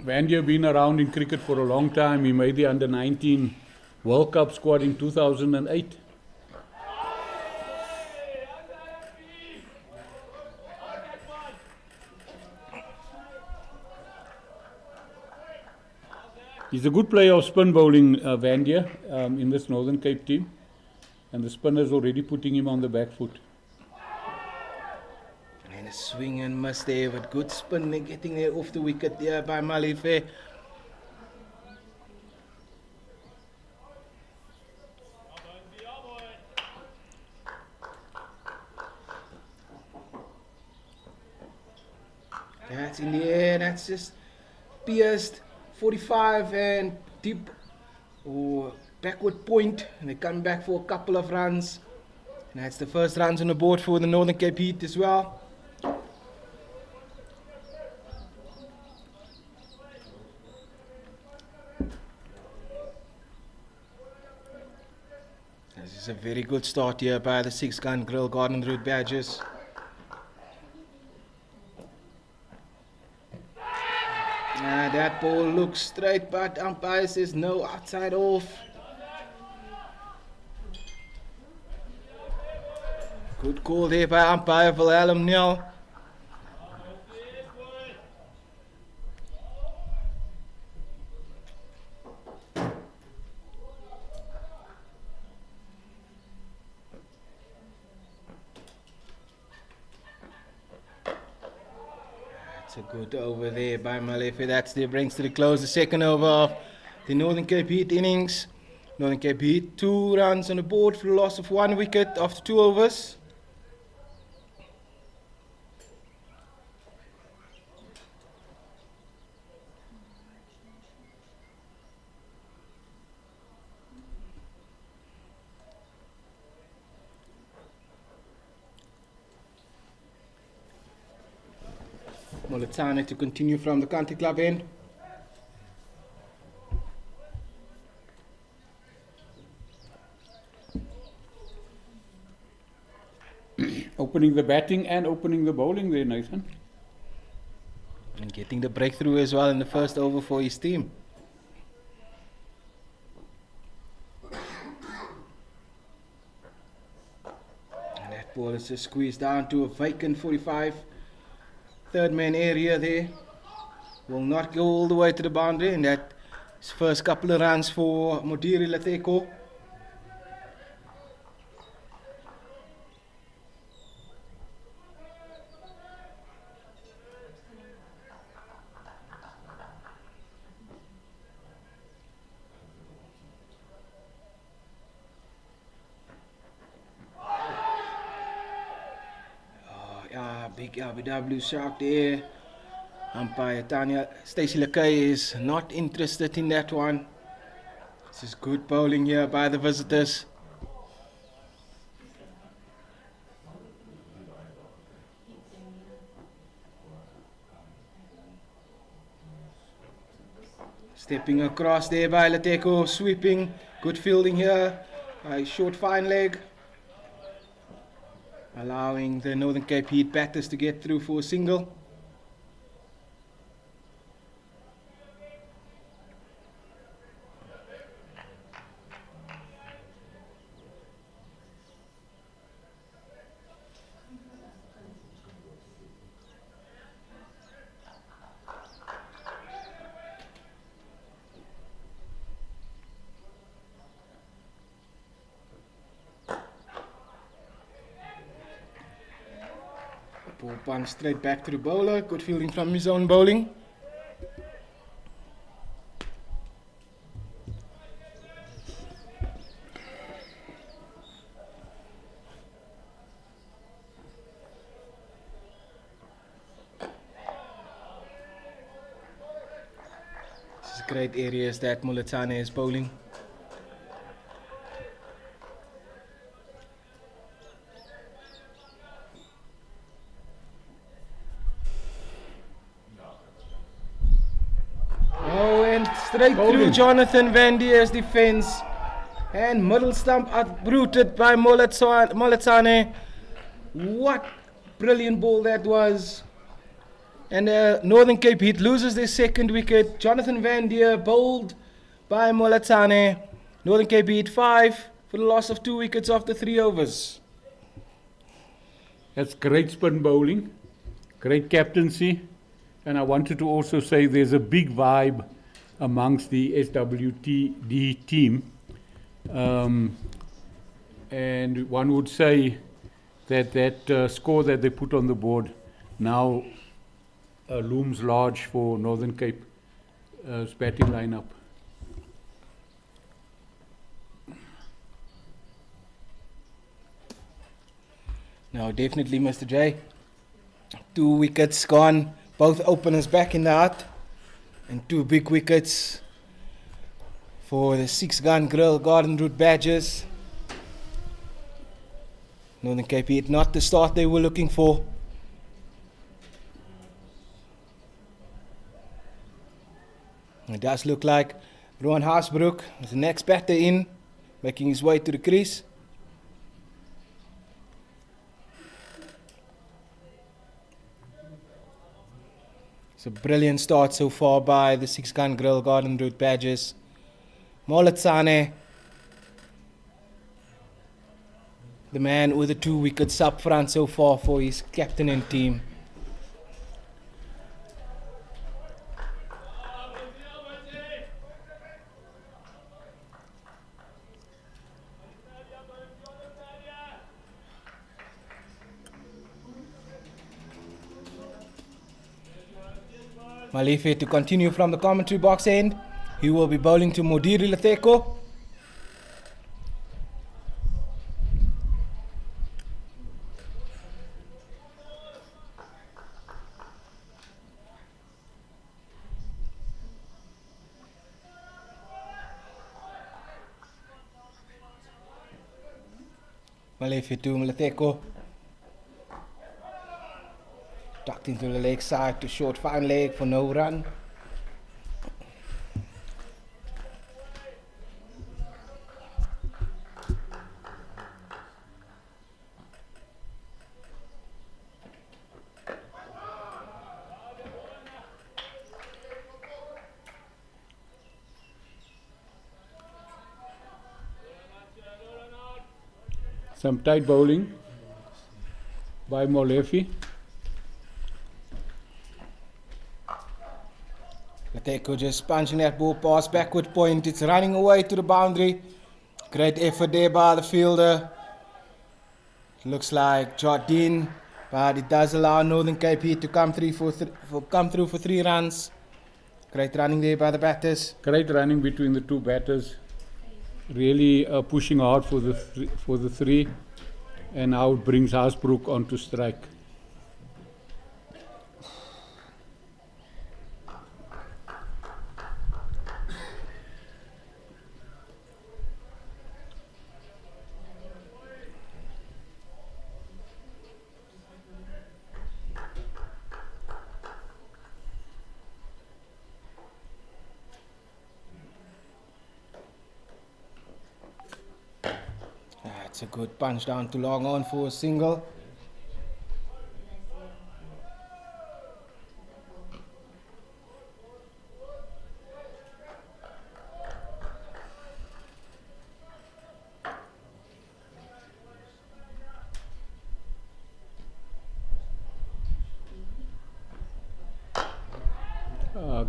Speaker 2: Van Dier been around in cricket for a long time. He made the under-19 World Cup squad in 2008. He's a good player of spin bowling, Van Dier, in this Northern Cape team. And the spinner's already putting him on the back foot.
Speaker 1: And a swing and miss there, but good spin getting there off the wicket there by Malefe. That's in the air, that's just pierced. 45 and deep or backward point, and they come back for a couple of runs, and that's the first runs on the board for the Northern Cape Heat as well. This is a very good start here by the 6-gun Grill Garden Route Badgers. That ball looks straight, but umpire says no, outside off. Good call there by umpire Willem Nel. That's a good over there by Malefe. That's the brings to the close the second over of the Northern Cape Heat innings. Northern Cape Heat 2 runs on the board for the loss of 1 wicket after 2 overs. Molotane to continue from the country club end.
Speaker 2: Opening the batting and opening the bowling there, Nathan.
Speaker 1: And getting the breakthrough as well in the first over for his team. And that ball is just squeezed down to a vacant 45. Third man area there. Will not go all the way to the boundary, and that is first couple of runs for Modiri Lateko. Big LBW shot there. Umpire Tanya Stacey Lakay is not interested in that one. This is good bowling here by the visitors. Stepping across there by Lateko, sweeping. Good fielding here. Short fine leg. allowing the Northern Cape Heat batters to get through for a single. Ball punch straight back to the bowler. Good fielding from his own bowling. This is great areas that Moletane is bowling. Straight through Jonathan Van Dier's defense. And middle stump uprooted by Moletane. What brilliant ball that was. And Northern Cape Heat loses their second wicket. Jonathan Van Dier bowled by Moletane. Northern Cape Heat 5 for the loss of 2 wickets after 3 overs.
Speaker 2: That's great spin bowling, great captaincy. And I wanted to also say there's a big vibe amongst the SWTD team. And one would say that score that they put on the board now looms large for Northern Cape's batting lineup.
Speaker 1: No, definitely, Mr. J. 2 wickets gone, both openers back in the hut. And 2 big wickets for the 6-gun Grill Garden Route Badgers. Northern Cape Heat not the start they were looking for. It does look like Rowan Haasbroek is the next batter in, making his way to the crease. It's a brilliant start so far by the 6-gun Grill Garden Route Badgers. Moletane, the man with the 2 wickets up front so far for his captain and team. Malife to continue from the commentary box end. He will be bowling to Modiri Lateko. Malife to Lateko. Tucked into the leg side to short fine leg for no run.
Speaker 2: Some tight bowling by Molefe.
Speaker 1: Lateko just punching that ball past backward point. It's running away to the boundary. Great effort there by the fielder. Looks like Jardine, but it does allow Northern Cape Heat to come through for 3 runs. Great running there by the batters.
Speaker 2: Great running between the 2 batters. Really pushing hard for the 3, and now it brings Haasbroek onto strike.
Speaker 1: It's a good punch down to long on for a single.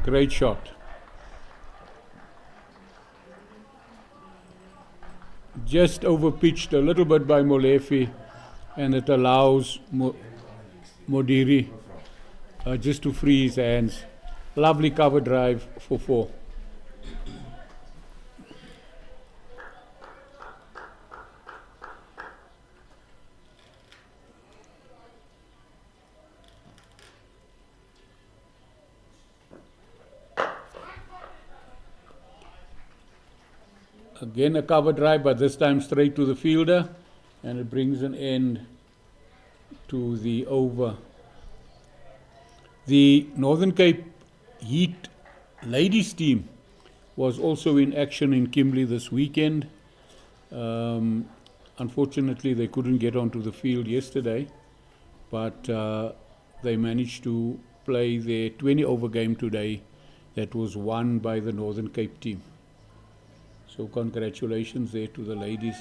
Speaker 2: Great shot. Just overpitched a little bit by Molefe, and it allows Modiri just to free his hands. Lovely cover drive for 4. Again a cover drive, but this time straight to the fielder, and it brings an end to the over. The Northern Cape Heat ladies team was also in action in Kimberley this weekend. Unfortunately, they couldn't get onto the field yesterday, but they managed to play their 20-over game today that was won by the Northern Cape team. So congratulations there to the ladies.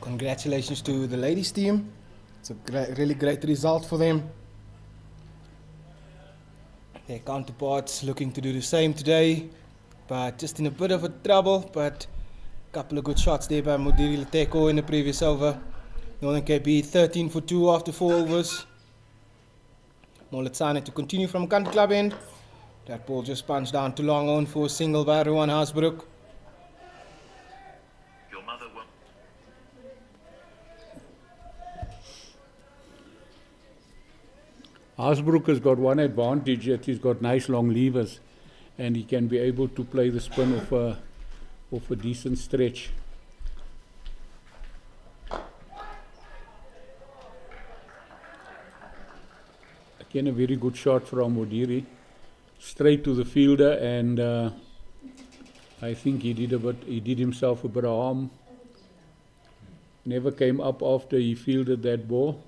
Speaker 1: Congratulations to the ladies team. It's a really great result for them. Their counterparts looking to do the same today, but just in a bit of a trouble. But a couple of good shots there by Modiri Leteko in the previous over. Northern Cape beat 13 for 2 after 4 overs. Moletsane to continue from country club end. That ball just punched down too long on for a single by Rowan Haasbroek.
Speaker 3: Your mother will.
Speaker 2: Haasbroek has got one advantage, that he's got nice long levers, and he can be able to play the spin off a decent stretch. Again, a very good shot from Modiri, straight to the fielder, and I think he did himself a bit of harm. Never came up after he fielded that ball.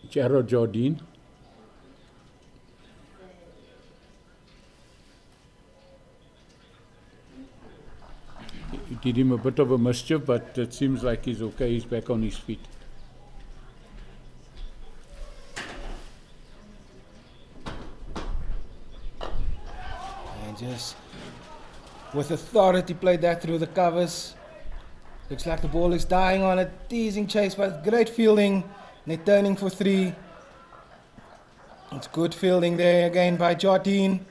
Speaker 2: Gerard Jardine. He did him a bit of a mischief, but it seems like he's okay. He's back on his feet.
Speaker 1: And just with authority played that through the covers. Looks like the ball is dying on a teasing chase, but great fielding. They're turning for 3. It's good fielding there again by Jardine,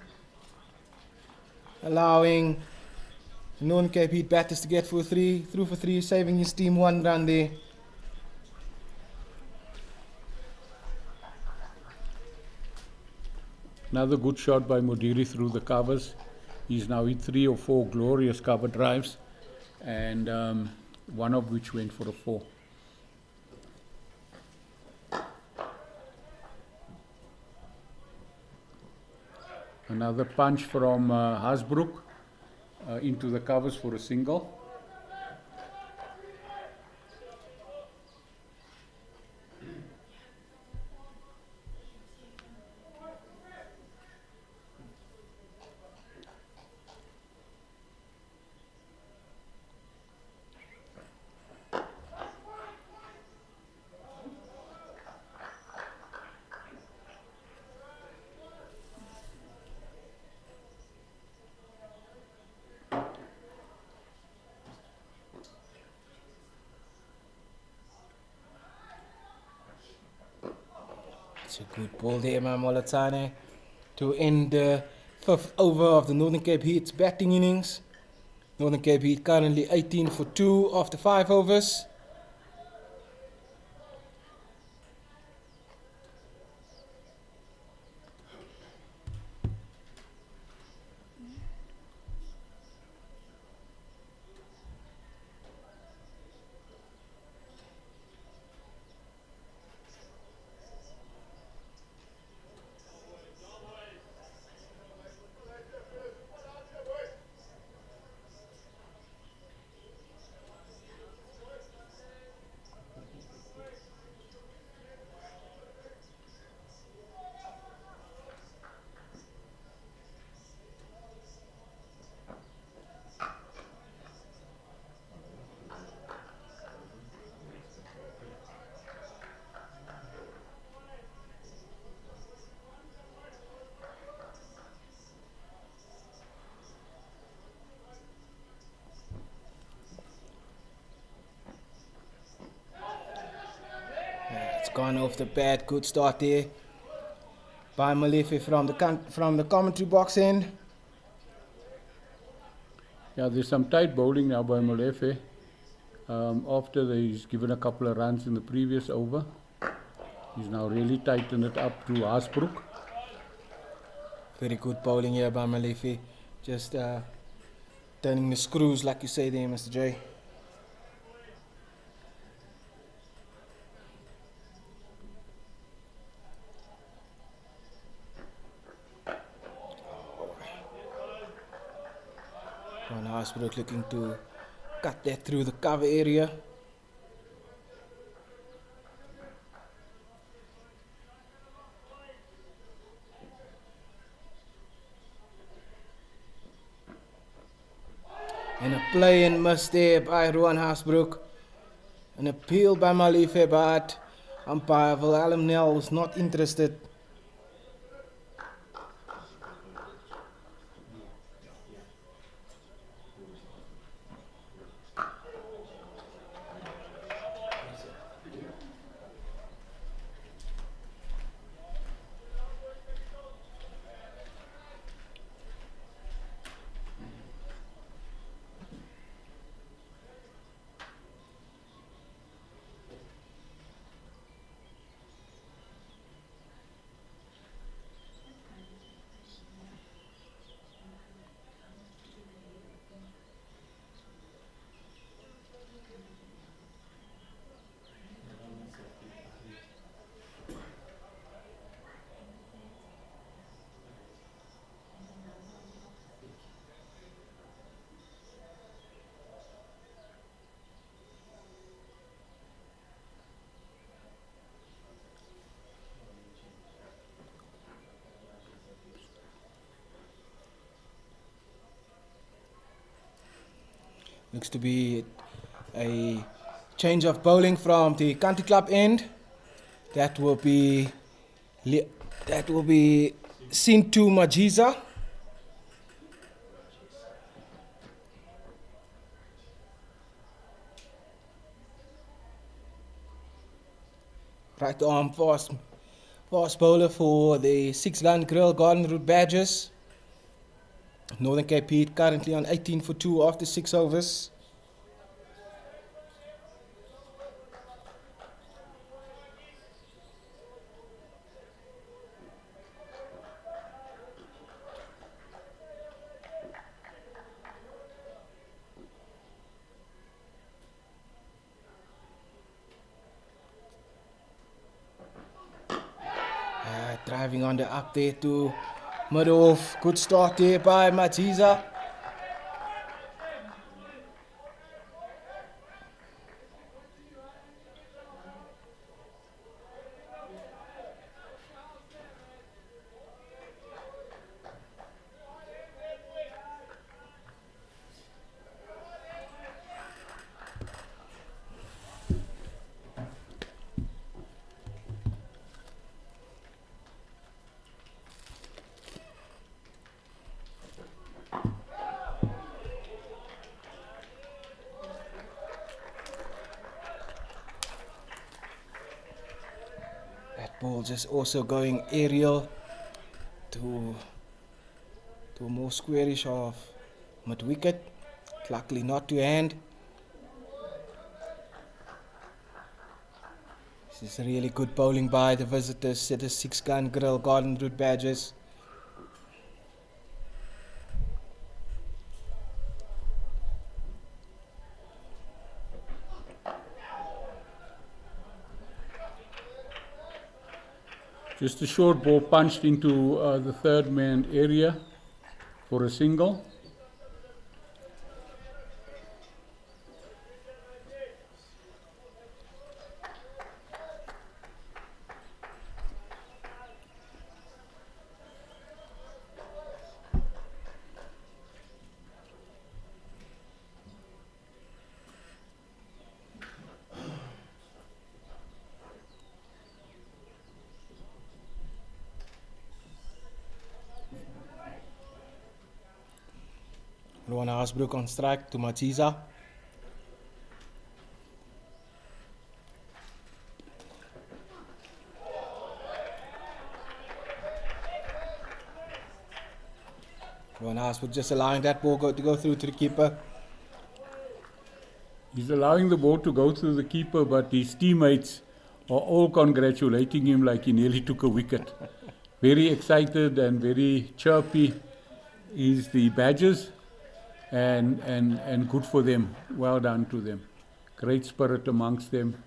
Speaker 1: allowing the Northern Cape Heat batters to get for 3, through for 3, saving his team 1 run there.
Speaker 2: Another good shot by Modiri through the covers. He's now hit 3 or 4 glorious cover drives, and one of which went for a 4. Another punch from Haasbroek into the covers for a single.
Speaker 1: It's a good ball there, Moletsane, to end the 5th over of the Northern Cape Heat's batting innings. Northern Cape Heat currently 18 for 2 after 5 overs. gone off the pad. Good start there by Malefe from the commentary box end.
Speaker 2: Yeah, there's some tight bowling now by Molefe. After he's given a couple of runs in the previous over, he's now really tightened it up to Haasbroek.
Speaker 1: Very good bowling here by Malefe. Just turning the screws, like you say there, Mr. J. Ron Haasbroek looking to cut that through the cover area. And a play and miss there by Rowan Haasbroek. An appeal by Malefe, but umpire Willem Nel was not interested. Looks to be a change of bowling from the country club end. That will be Sintu Majiza. Right arm fast bowler for the 6-run Grill Garden Route Badgers. Northern Cape Heat currently on 18 for 2 after 6 overs. Driving on the up there to mid-off. Good start there by Majiza. Ball just also going aerial to a more squarish of mid-wicket. Luckily not to hand. This is really good bowling by the visitors at the 6-gun Grill Garden Route Badgers.
Speaker 2: Just a short ball punched into the third man area for a single. Rowan Haasbroek on strike to Majiza.
Speaker 1: Ron Haasbrook just allowing that ball to go through to the keeper.
Speaker 2: He's allowing the ball to go through the keeper, but his teammates are all congratulating him like he nearly took a wicket. Very excited and very chirpy is the Badgers, and good for them. Well done to them. Great spirit amongst them.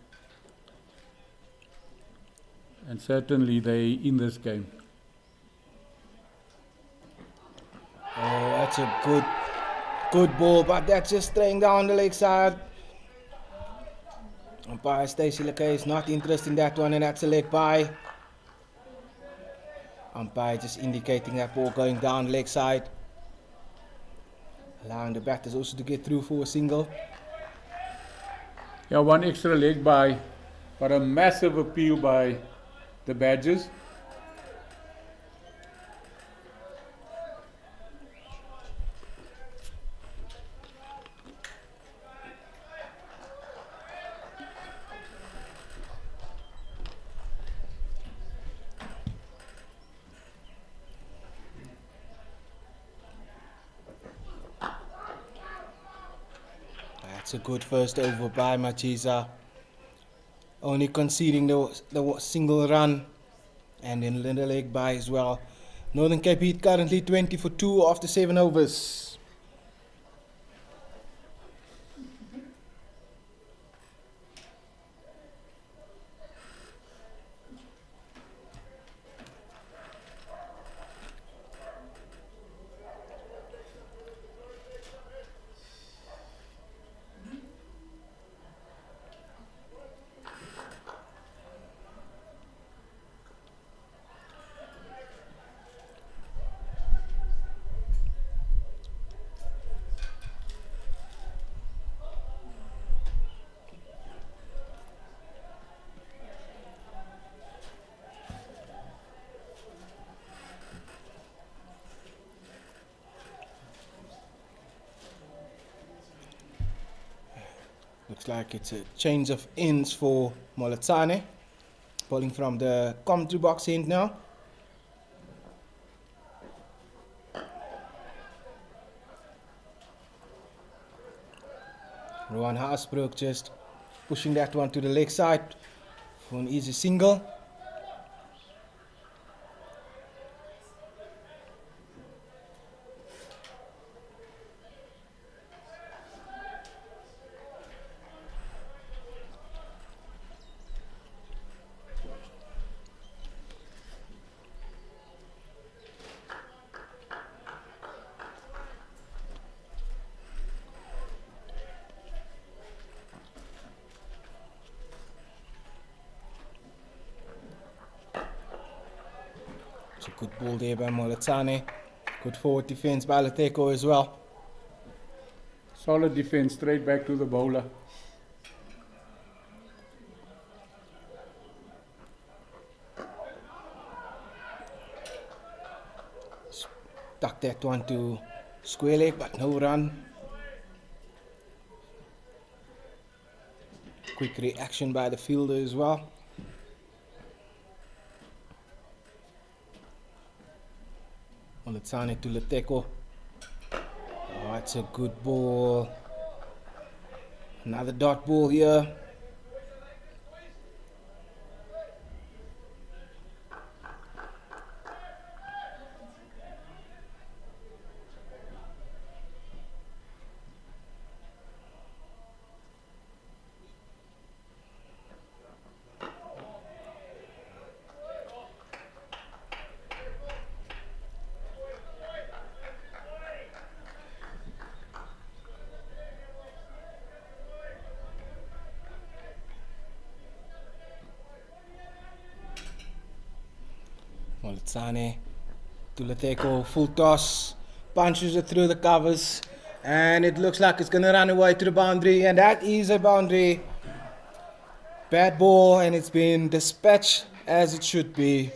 Speaker 2: And certainly they in this game.
Speaker 1: Oh, that's a good ball, but that's just straying down the leg side. Umpire Stacey Lakay is not interested in that one, and that's a leg by. Umpire just indicating that ball going down leg side. Allowing the batters also to get through for a single.
Speaker 2: Yeah, one extra leg by, but a massive appeal by the Badgers.
Speaker 1: That's a good first over by Machiza. Only conceding the single run and then the leg by as well. Northern Cape Heat currently 20 for 2 after 7 overs. Looks like it's a change of ends for Molatsane. Bowling from the commentary box end now. Rowan Haasbrook just pushing that one to the leg side for an easy single. It's a good ball there by Molatsane. Good forward defense by Lateko as well.
Speaker 2: Solid defense, straight back to the bowler.
Speaker 1: Stuck that one to square leg, but no run. Quick reaction by the fielder as well. Molatsane to Lateko. Oh, that's a good ball. Another dot ball here. Molatsane to Lateko, full toss, punches it through the covers, and it looks like it's going to run away to the boundary, and that is a boundary. Bad ball, and it's been dispatched as it should be,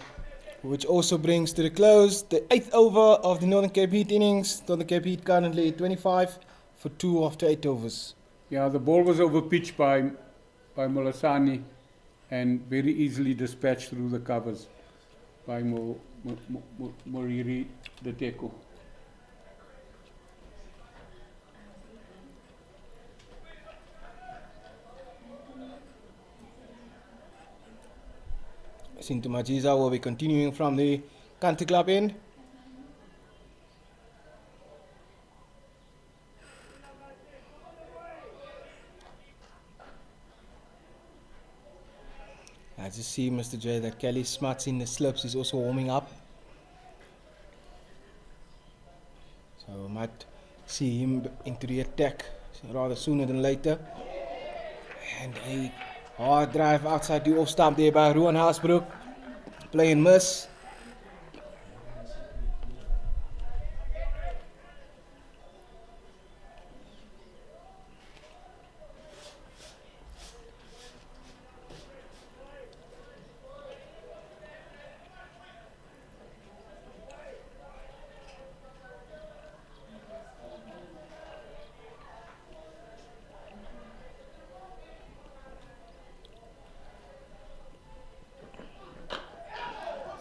Speaker 1: which also brings to the close the 8th over of the Northern Cape Heat innings. Northern Cape Heat currently 25 for 2 after 8 overs.
Speaker 2: Yeah, the ball was overpitched by Molatsane and very easily dispatched through the covers by Moriri Lateko.
Speaker 1: Sinto Majiza will be continuing from the country club end. I just see, Mr. J, that Kelly Smuts in the slips is also warming up. So we might see him into the attack rather sooner than later. And a hard drive outside the off stump there by Ruan Haasbroek. Play and miss.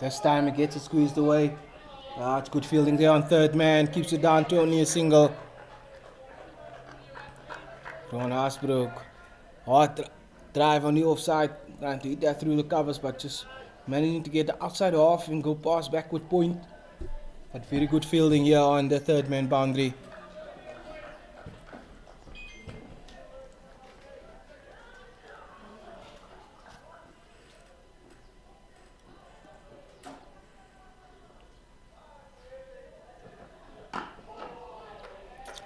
Speaker 1: This time it gets it squeezed away. It's good fielding there on third man. Keeps it down to only a single. Ron Haasbroek. Hard drive on the offside. Trying to hit that through the covers, but just managing to get the outside half and go past backward point. But very good fielding here on the third man boundary.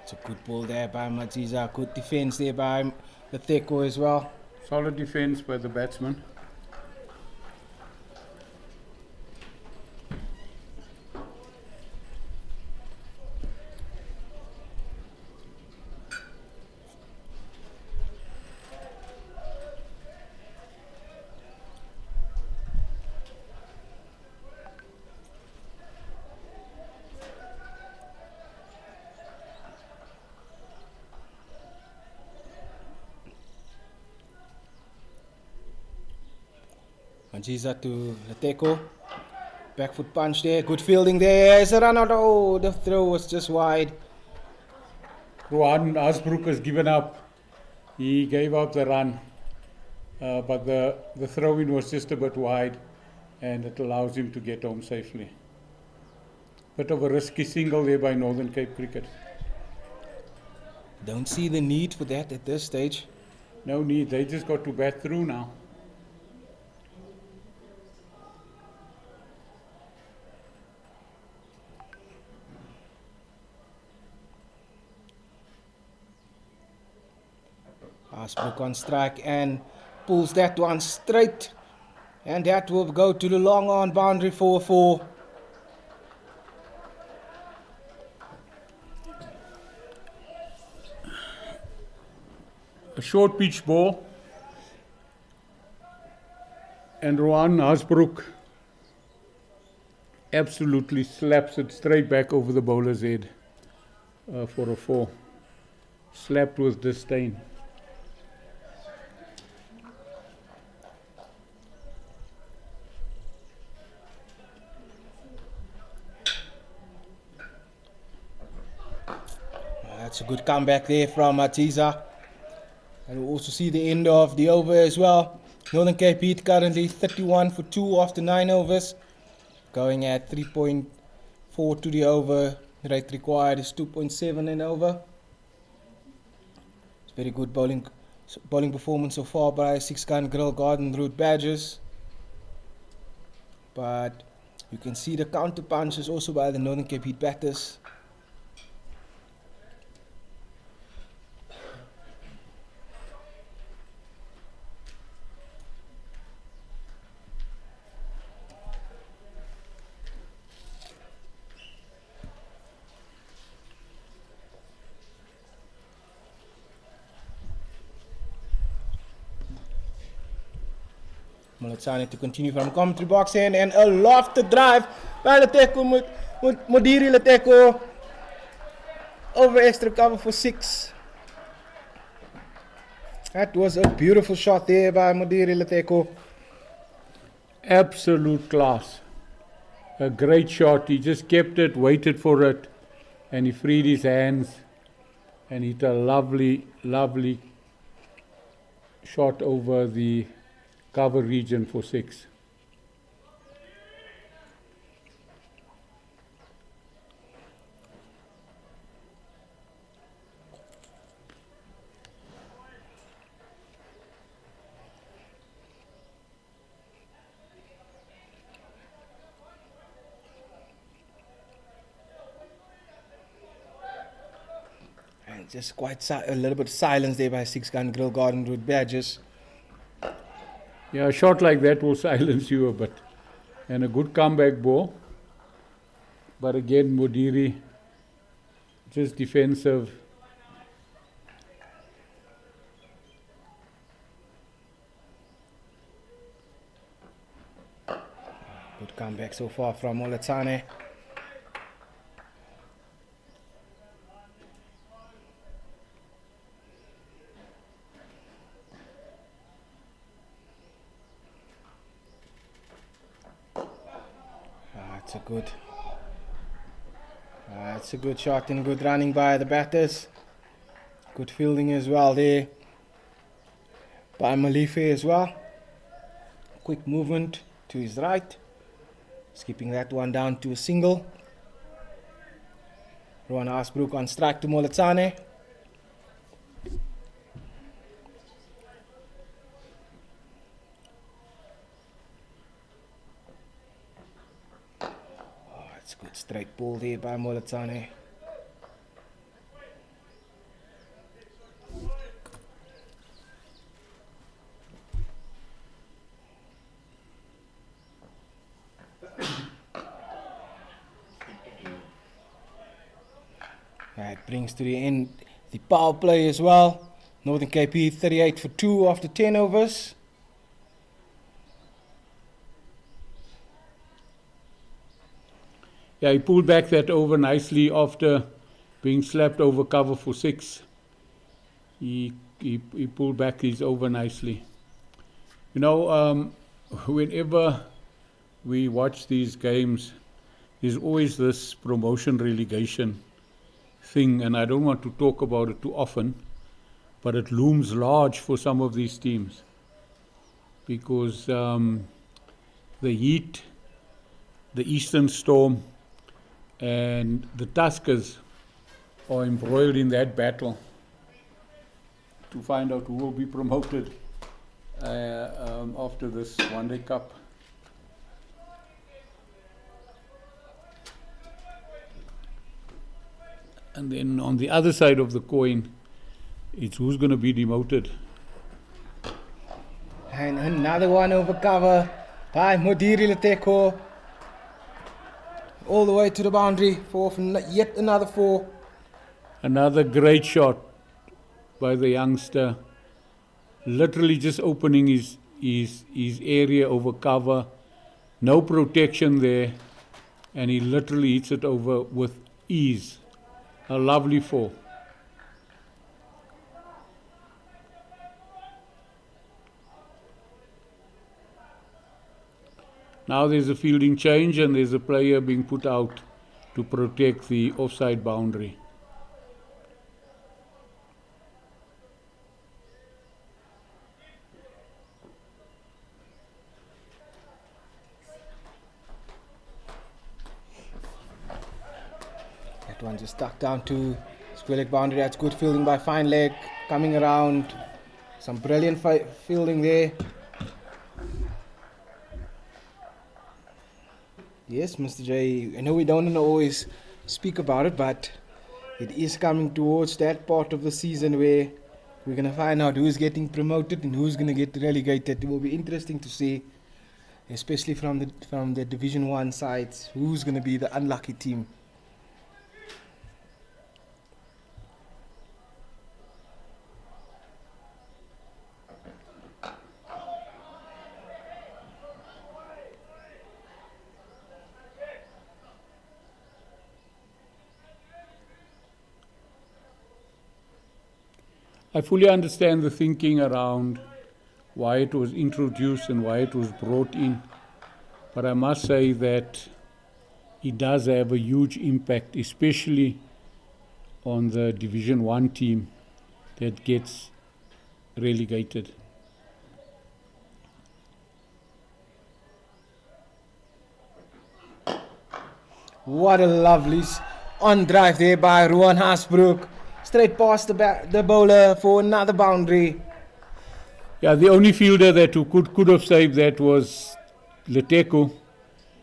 Speaker 1: It's a good ball there by Majiza. Good defense there by Letheko as well.
Speaker 2: Solid defense by the batsman.
Speaker 1: Majiza to Letheko. Back foot punch there. Good fielding there. It's a run out. Oh, the throw was just wide.
Speaker 2: Ruan Haasbroek has given up. He gave up the run, but the throw-in was just a bit wide, and it allows him to get home safely. Bit of a risky single there by Northern Cape Cricket.
Speaker 1: Don't see the need for that at this stage.
Speaker 2: No need, they just got to bat through now.
Speaker 1: Haasbroek on strike and pulls that one straight. And that will go to the long on boundary 4-4.
Speaker 2: A short pitch ball, and Ruan Haasbroek absolutely slaps it straight back over the bowler's head for a 4. Slapped with disdain.
Speaker 1: That's a good comeback there from Majiza. And we'll also see the end of the over as well. Northern Cape Heat currently 31 for 2 after 9 overs. Going at 3.4 to the over. Rate required is 2.7 and over. It's very good bowling performance so far by 6-gun Grill Garden Route Badgers. But you can see the counter punches also by the Northern Cape Heat batters. Malatsane to continue from commentary box and a lofted drive by Letheko. Modiri Letheko over extra cover for 6. That was a beautiful shot there by Modiri Letheko.
Speaker 2: Absolute class. A great shot. He just kept it, waited for it, and he freed his hands and hit a lovely, lovely shot over the cover region for 6.
Speaker 1: Just quite a little bit of silence there by 6-gun Grill Garden Route Badgers.
Speaker 2: Yeah, a shot like that will silence you a bit. And a good comeback ball. But again, Modiri, just defensive.
Speaker 1: Good comeback so far from Molatane. It's a good shot and good running by the batters. Good fielding as well there by Malife as well. Quick movement to his right. Skipping that one down to a single. Rowan Asbrook on strike to Molatane. It's a good straight ball there by Molatane. That brings to the end the power play as well. Northern KP 38 for 2 after 10 overs.
Speaker 2: Yeah, he pulled back that over nicely after being slapped over cover for 6. He pulled back his over nicely. You know, whenever we watch these games, there's always this promotion relegation thing, and I don't want to talk about it too often, but it looms large for some of these teams because the Heat, the Eastern Storm, and the Tuskers are embroiled in that battle to find out who will be promoted after this One Day Cup. And then on the other side of the coin, it's who's going to be demoted.
Speaker 1: And another one over cover by Modiri Leteko. All the way to the boundary for yet another 4.
Speaker 2: Another great shot by the youngster. Literally just opening his area over cover. No protection there. And he literally hits it over with ease. A lovely 4. Now there's a fielding change and there's a player being put out to protect the offside boundary.
Speaker 1: That one just stuck down to square leg boundary. That's good fielding by Fine Leg. Coming around. Some brilliant fielding there. Yes, Mr. J, I know we don't always speak about it, but it is coming towards that part of the season where we're going to find out who's getting promoted and who's going to get relegated. It will be interesting to see, especially from the Division 1 sides, who's going to be the unlucky team.
Speaker 2: I fully understand the thinking around why it was introduced and why it was brought in, but I must say that it does have a huge impact, especially on the Division 1 team that gets relegated.
Speaker 1: What a lovely on drive there by Rowan Hasbrook. Straight past the bowler for another boundary.
Speaker 2: Yeah, the only fielder that could have saved that was Leteko.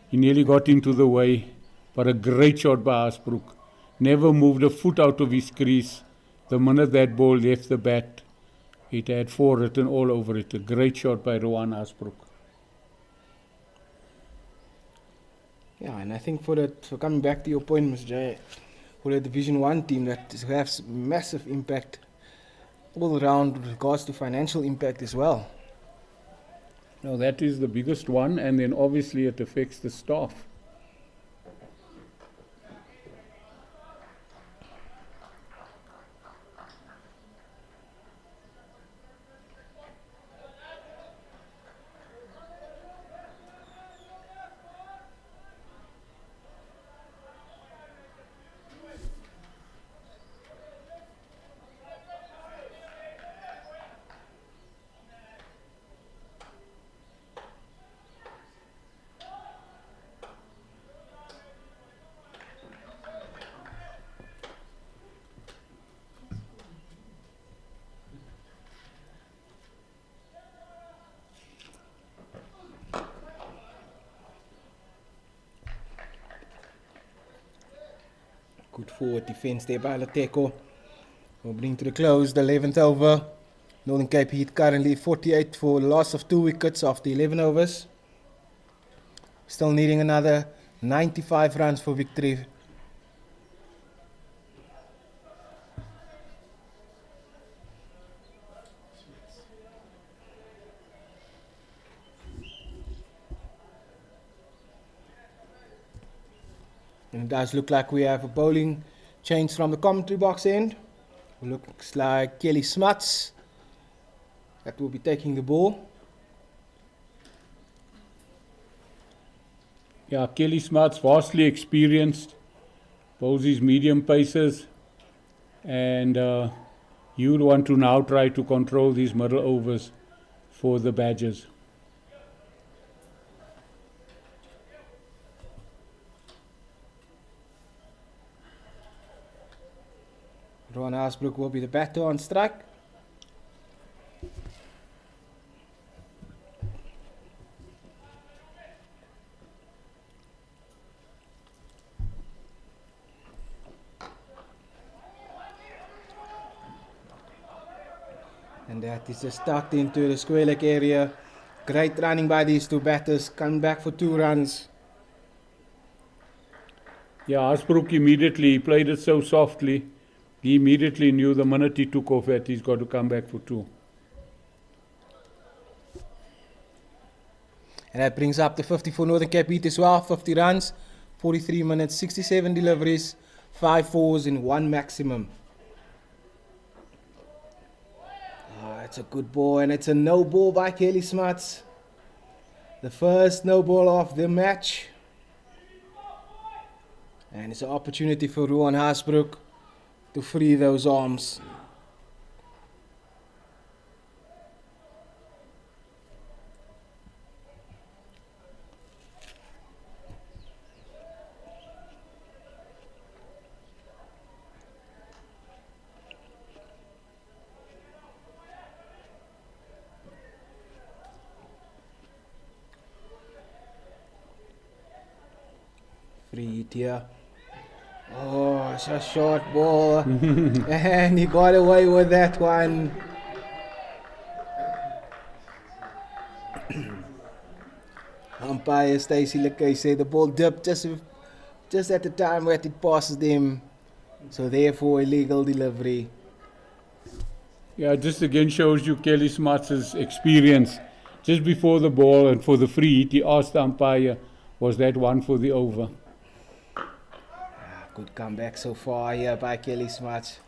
Speaker 2: He nearly got into the way, but a great shot by Hasbrook. Never moved a foot out of his crease. the minute that ball left the bat, it had 4 written all over it. A great shot by Rowan Asbrook.
Speaker 1: Yeah, and I think so coming back to your point, Mr. J, for the Division 1 team that has massive impact all around with regards to financial impact as well.
Speaker 2: Now that is the biggest one, and then obviously it affects the staff.
Speaker 1: Good forward defense there by Lateko. We'll bring to the close the 11th over. Northern Cape Heat currently 48 for the loss of 2 wickets after 11 overs. Still needing another 95 runs for victory. And it does look like we have a bowling change from the commentary box end. It looks like Kelly Smuts that will be taking the ball.
Speaker 2: Yeah, Kelly Smart's vastly experienced, bowls his medium paces, and you would want to now try to control these middle overs for the Badgers.
Speaker 1: Ron Asbrook will be the batter on strike. And that is just tucked into the square leg area. Great running by these two batters, coming back for 2 runs.
Speaker 2: Yeah, Asbrook immediately, he played it so softly, he immediately knew the minute he took off that he's got to come back for 2.
Speaker 1: And that brings up the 50 for Northern Cape Heat as well. 50 runs, 43 minutes, 67 deliveries, 5 fours and 1 maximum. It's a good ball, and it's a no ball by Kelly Smuts. The first no ball of the match. And it's an opportunity for Rowan Asbrook to free those arms. Free hit here. Oh, it's a short ball. And he got away with that one. Umpire Stacey Lekay said the ball dipped just at the time where it passes them. So therefore illegal delivery.
Speaker 2: Yeah, just again shows you Kelly Smuts' experience. Just before the ball and for the free hit, he asked the umpire, was that one for the over?
Speaker 1: Good comeback so far here by Kelly Smuts.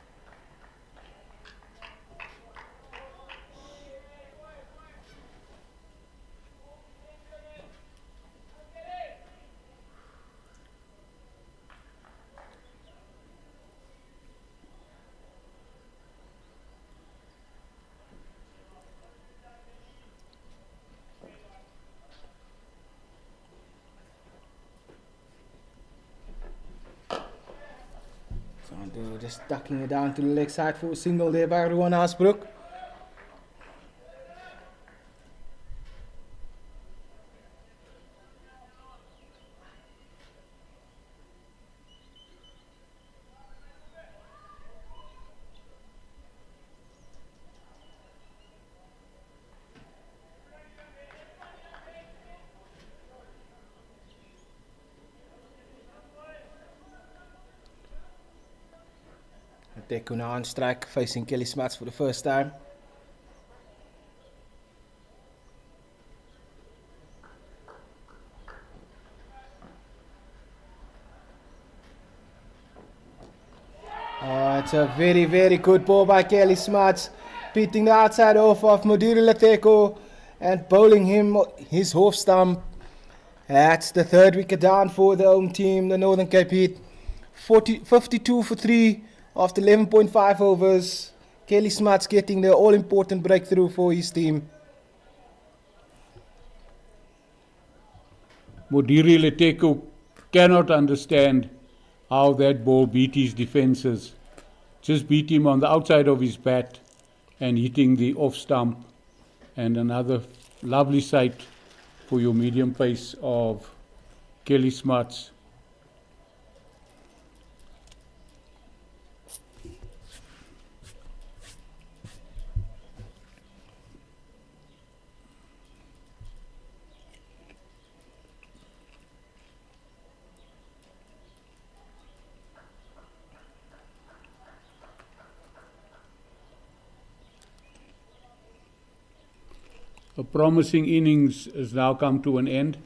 Speaker 1: Just tucking it down to the leg side for a single there by Rowan Asbrook. Teko now on strike, facing Kelly Smuts for the first time. Oh, it's a very, very good ball by Kelly Smuts, beating the outside off of Modiri Lateko and bowling him his half stump. That's the third wicket down for the home team, the Northern Cape Heat. 52 for 3 after 11.5 overs. Kelly Smuts getting the all-important breakthrough for his team.
Speaker 2: Modiri Leteko cannot understand how that ball beat his defences. Just beat him on the outside of his bat and hitting the off stump. And another lovely sight for your medium pace of Kelly Smuts. A promising innings has now come to an end.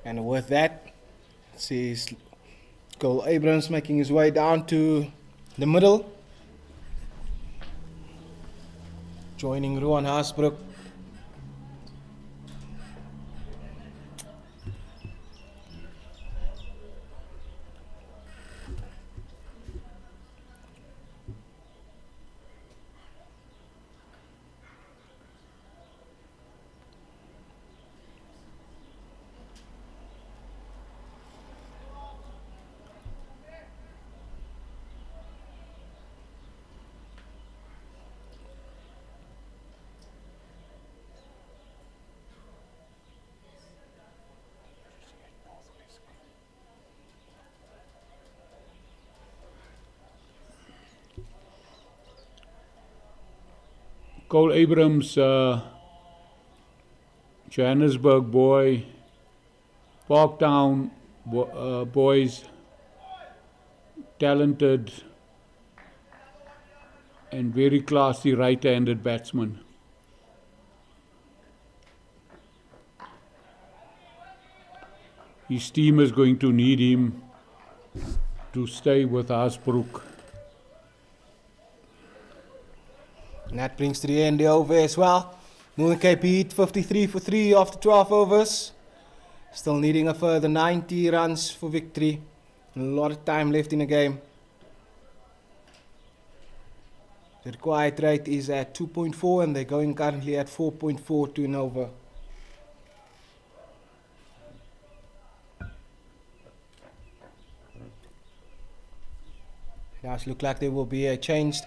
Speaker 1: And with that, sees Cole Abrams making his way down to the middle, joining Rowan Haasbroek.
Speaker 2: Cole Abrams, Johannesburg boy, Parktown boys, talented and very classy right-handed batsman. His team is going to need him to stay with Haasbroek.
Speaker 1: And that brings to the end the over as well. Northern Cape Heat 53 for 3 after 12 overs. Still needing a further 90 runs for victory. A lot of time left in the game. The required rate is at 2.4 and they're going currently at 4.4 to an over. It does look like there will be a change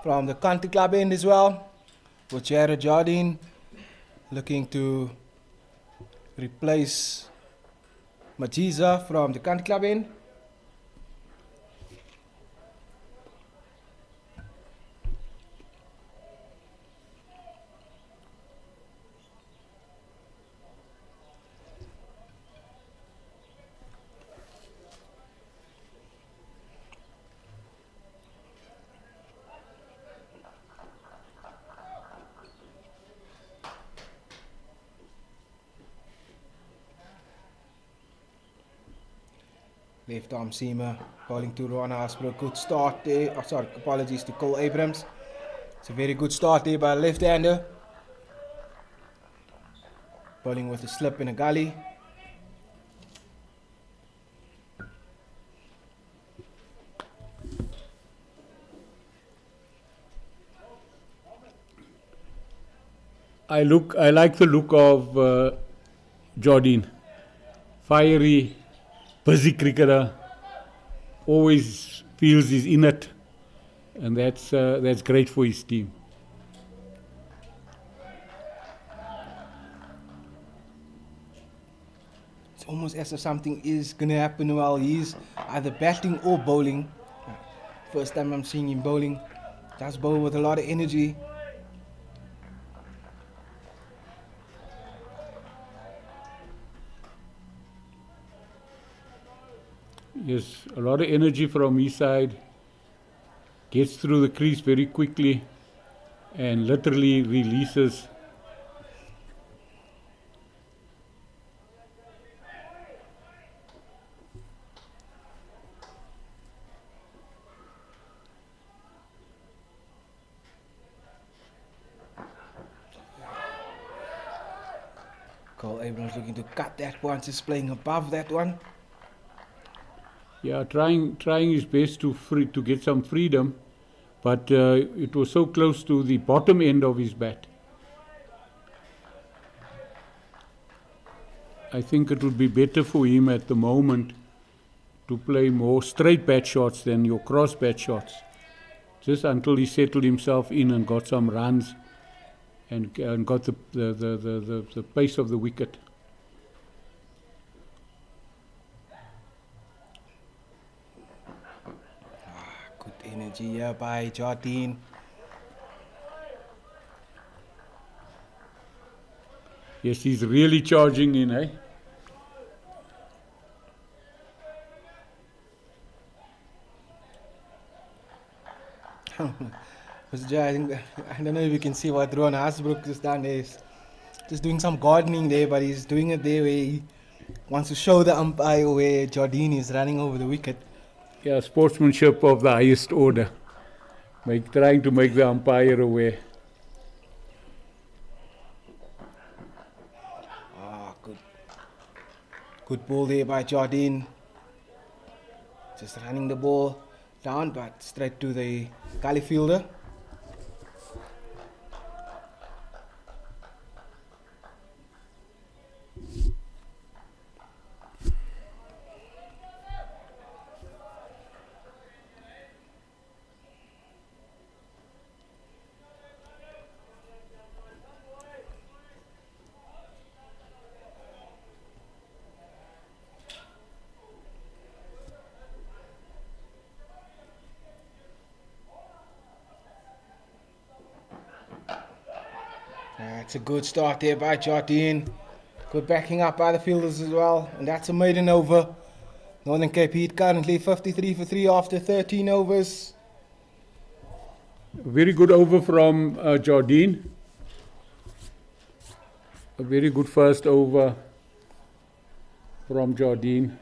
Speaker 1: from the country club end as well, with Jared Jardine looking to replace Majiza from the country club end. Left arm seamer bowling to Rowan Haasbroek. Good start there. Oh, sorry, apologies to Cole Abrams. It's a very good start there by a left-hander. Bowling with a slip in a gully.
Speaker 2: I like the look of Jardine. Fiery, busy cricketer, always feels he's in it, and that's great for his team.
Speaker 1: It's almost as if something is going to happen while he's either batting or bowling. First time I'm seeing him bowling. Does bowl with a lot of energy.
Speaker 2: Yes, a lot of energy from his side. Gets through the crease very quickly and literally releases.
Speaker 1: Cole Abrams looking to cut that one, just playing above that one.
Speaker 2: Yeah, trying his best to get some freedom, but it was so close to the bottom end of his bat. I think it would be better for him at the moment to play more straight bat shots than your cross bat shots, just until he settled himself in and got some runs and got the pace of the wicket.
Speaker 1: Good energy here by Jardine.
Speaker 2: Yes, he's really charging in, eh?
Speaker 1: I don't know if you can see what Ron Hasbrook has done there. He's just doing some gardening there, but he's doing it there where he wants to show the umpire where Jardine is running over the wicket.
Speaker 2: Yeah, sportsmanship of the highest order. Trying to make the umpire aware.
Speaker 1: Good ball there by Jardine. Just running the ball down, but straight to the gully fielder. It's a good start there by Jardine. Good backing up by the fielders as well. And that's a maiden over. Northern Cape Heat currently 53 for 3 after 13 overs.
Speaker 2: Very good over from Jardine. A very good first over from Jardine.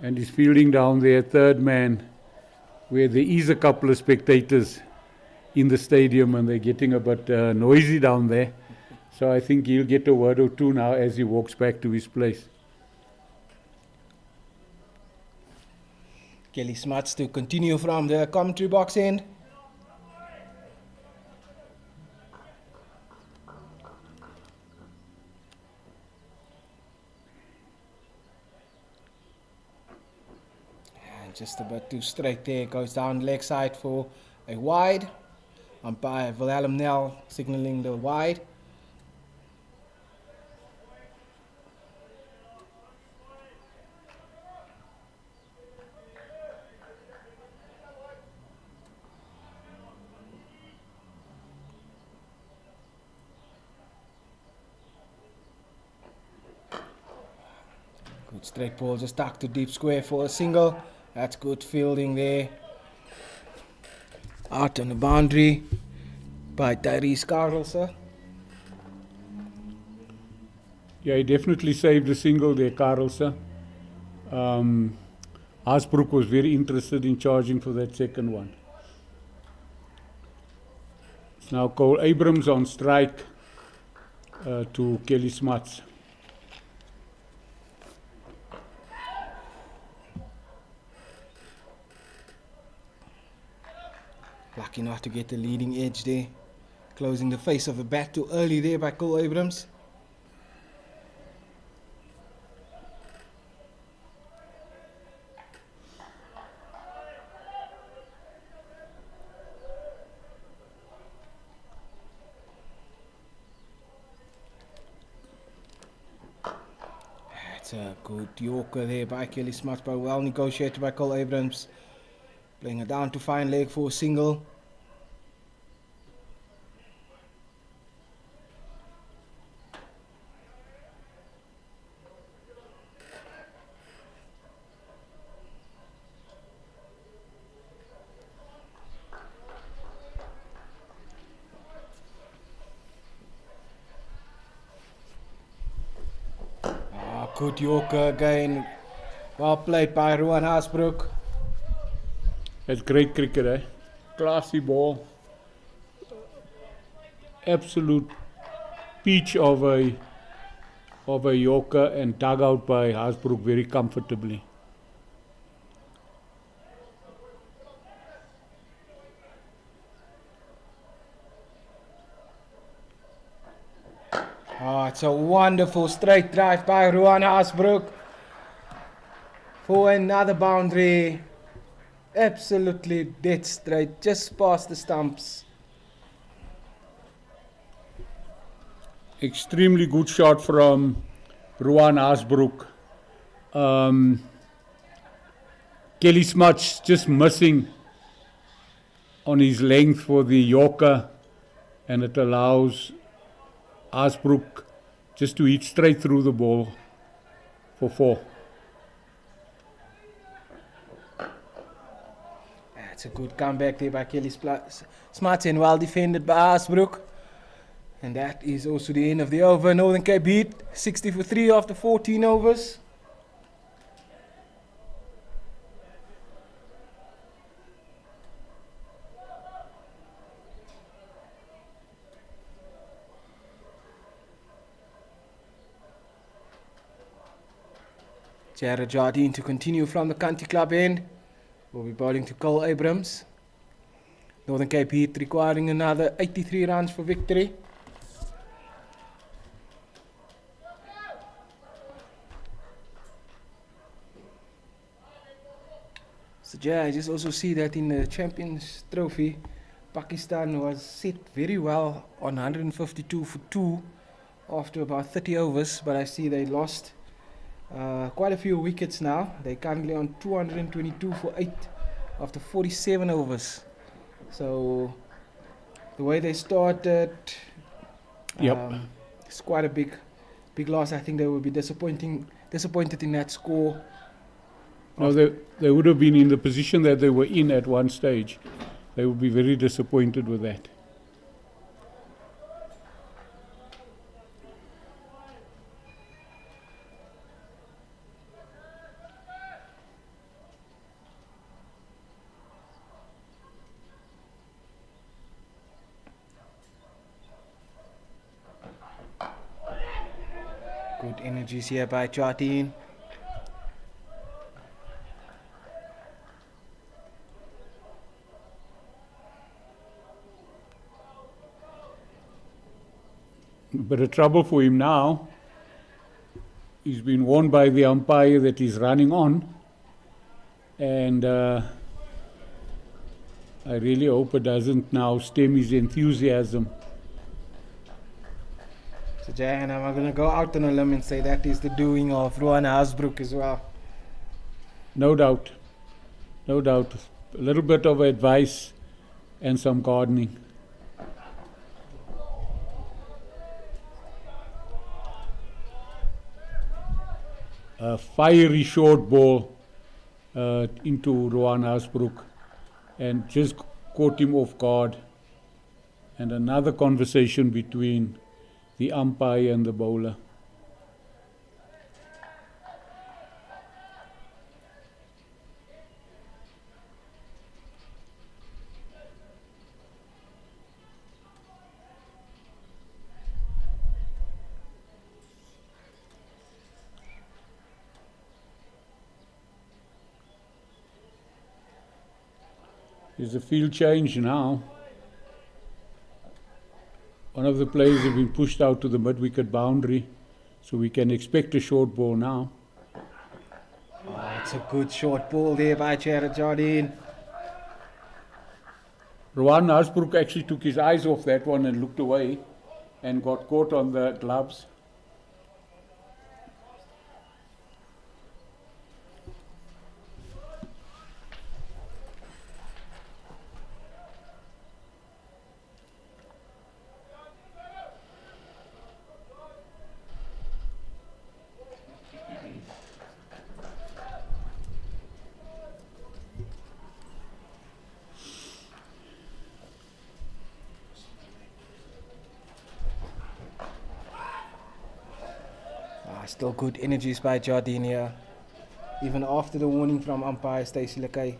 Speaker 2: And he's fielding down there, third man, where there is a couple of spectators in the stadium and they're getting a bit noisy down there. So I think he'll get a word or two now as he walks back to his place.
Speaker 1: Kelly Smuts to continue from the commentary box end. And just a bit too straight there, goes down leg side for a wide. Umpire Willem Nel signaling the wide. Good straight ball, just stuck to deep square for a single. That's good fielding there. Out on the boundary by Tyrese Carlson.
Speaker 2: Yeah, he definitely saved the single there, Carlson. Hasbrook was very interested in charging for that second one. It's now Cole Abrams on strike to Kelly Smuts.
Speaker 1: Lucky not to get the leading edge there. Closing the face of the bat too early there by Cole Abrams. That's a good Yorker there by Kelly Smuts, but well negotiated by Cole Abrams. Playing it down to fine leg for a single. Good Yorker again. Well played by Rowan Haasbroek.
Speaker 2: That's great cricket, eh? Classy ball. Absolute peach of a Yorker and dug out by Haasbroek very comfortably.
Speaker 1: Oh, it's a wonderful straight drive by Rowan Haasbroek for another boundary. Absolutely dead straight, just past the stumps.
Speaker 2: Extremely good shot from Rowan Haasbroek. Kelly Smuts just missing on his length for the Yorker, and it allows Haasbroek just to hit straight through the ball for 4.
Speaker 1: It's a good comeback there by Kelly Smuts and well defended by Haasbroek. And that is also the end of the over. Northern Cape beat 60 for 3 after 14 overs. Jared Jardine to continue from the Country Club end. Will be bowling to Cole Abrams. Northern Cape Heat requiring another 83 runs for victory. So yeah, I just also see that in the Champions Trophy, Pakistan was set very well on 152 for 2 after about 30 overs, but I see they lost quite a few wickets now. They're currently on 222 for 8 after 47 overs. So the way they started, it's quite a big loss. I think they will be disappointed in that score.
Speaker 2: No, they would have been in the position that they were in at one stage. They would be very disappointed with that.
Speaker 1: Good energies here by Jardine.
Speaker 2: But the trouble for him now, he's been warned by the umpire that he's running on, and I really hope it doesn't now stem his enthusiasm.
Speaker 1: So Jan, I'm going to go out on a limb and say that is the doing of Rowan Haasbroek as well.
Speaker 2: No doubt, no doubt. A little bit of advice and some gardening. A fiery short ball into Rowan Haasbroek and just caught him off guard. And another conversation between the umpire and the bowler. There's a field change now. One of the players have been pushed out to the mid-wicket boundary, so we can expect a short ball now.
Speaker 1: Oh, it's a good short ball there by Jared Jardine.
Speaker 2: Rowan Haasbroek actually took his eyes off that one and looked away and got caught on the gloves.
Speaker 1: Still good energies by Jardine here. Even after the warning from umpire Stacey Lakay.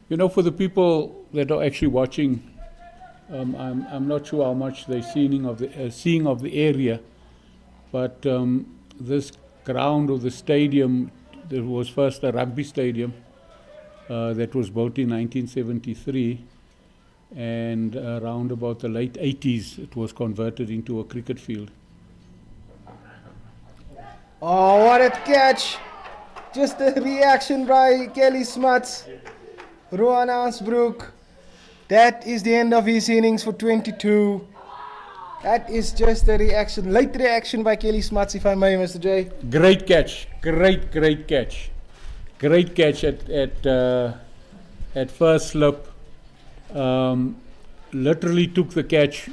Speaker 2: You know, for the people that are actually watching, I'm not sure how much they're seeing of the area, but this ground or the stadium, there was first a rugby stadium that was built in 1973, and around about the late 80s it was converted into a cricket field.
Speaker 1: Oh, what a catch! Just a reaction by Kelly Smuts. Rowan Ansbroek. That is the end of his innings for 22. That is just a reaction, late reaction by Kelly Smuts, if I may, Mr. J.
Speaker 2: Great catch, great catch. Great catch at first slip. Literally took the catch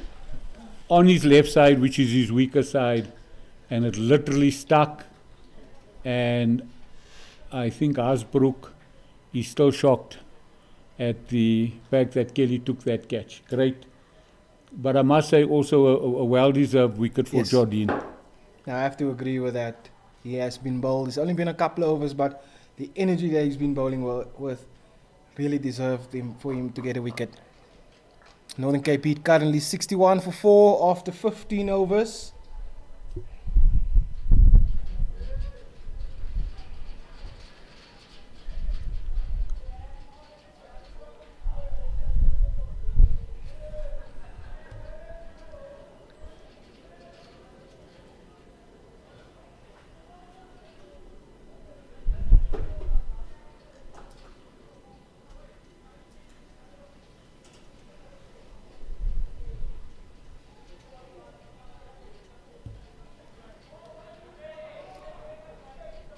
Speaker 2: on his left side, which is his weaker side, and it literally stuck. And I think Hasbrook is still shocked at the fact that Kelly took that catch. Great. But I must say also a well-deserved wicket for Jardine.
Speaker 1: I have to agree with that. He has been bowled. It's only been a couple of overs, but the energy that he's been bowling with really deserved for him to get a wicket. Northern Cape Heat currently 61 for 4 after 15 overs.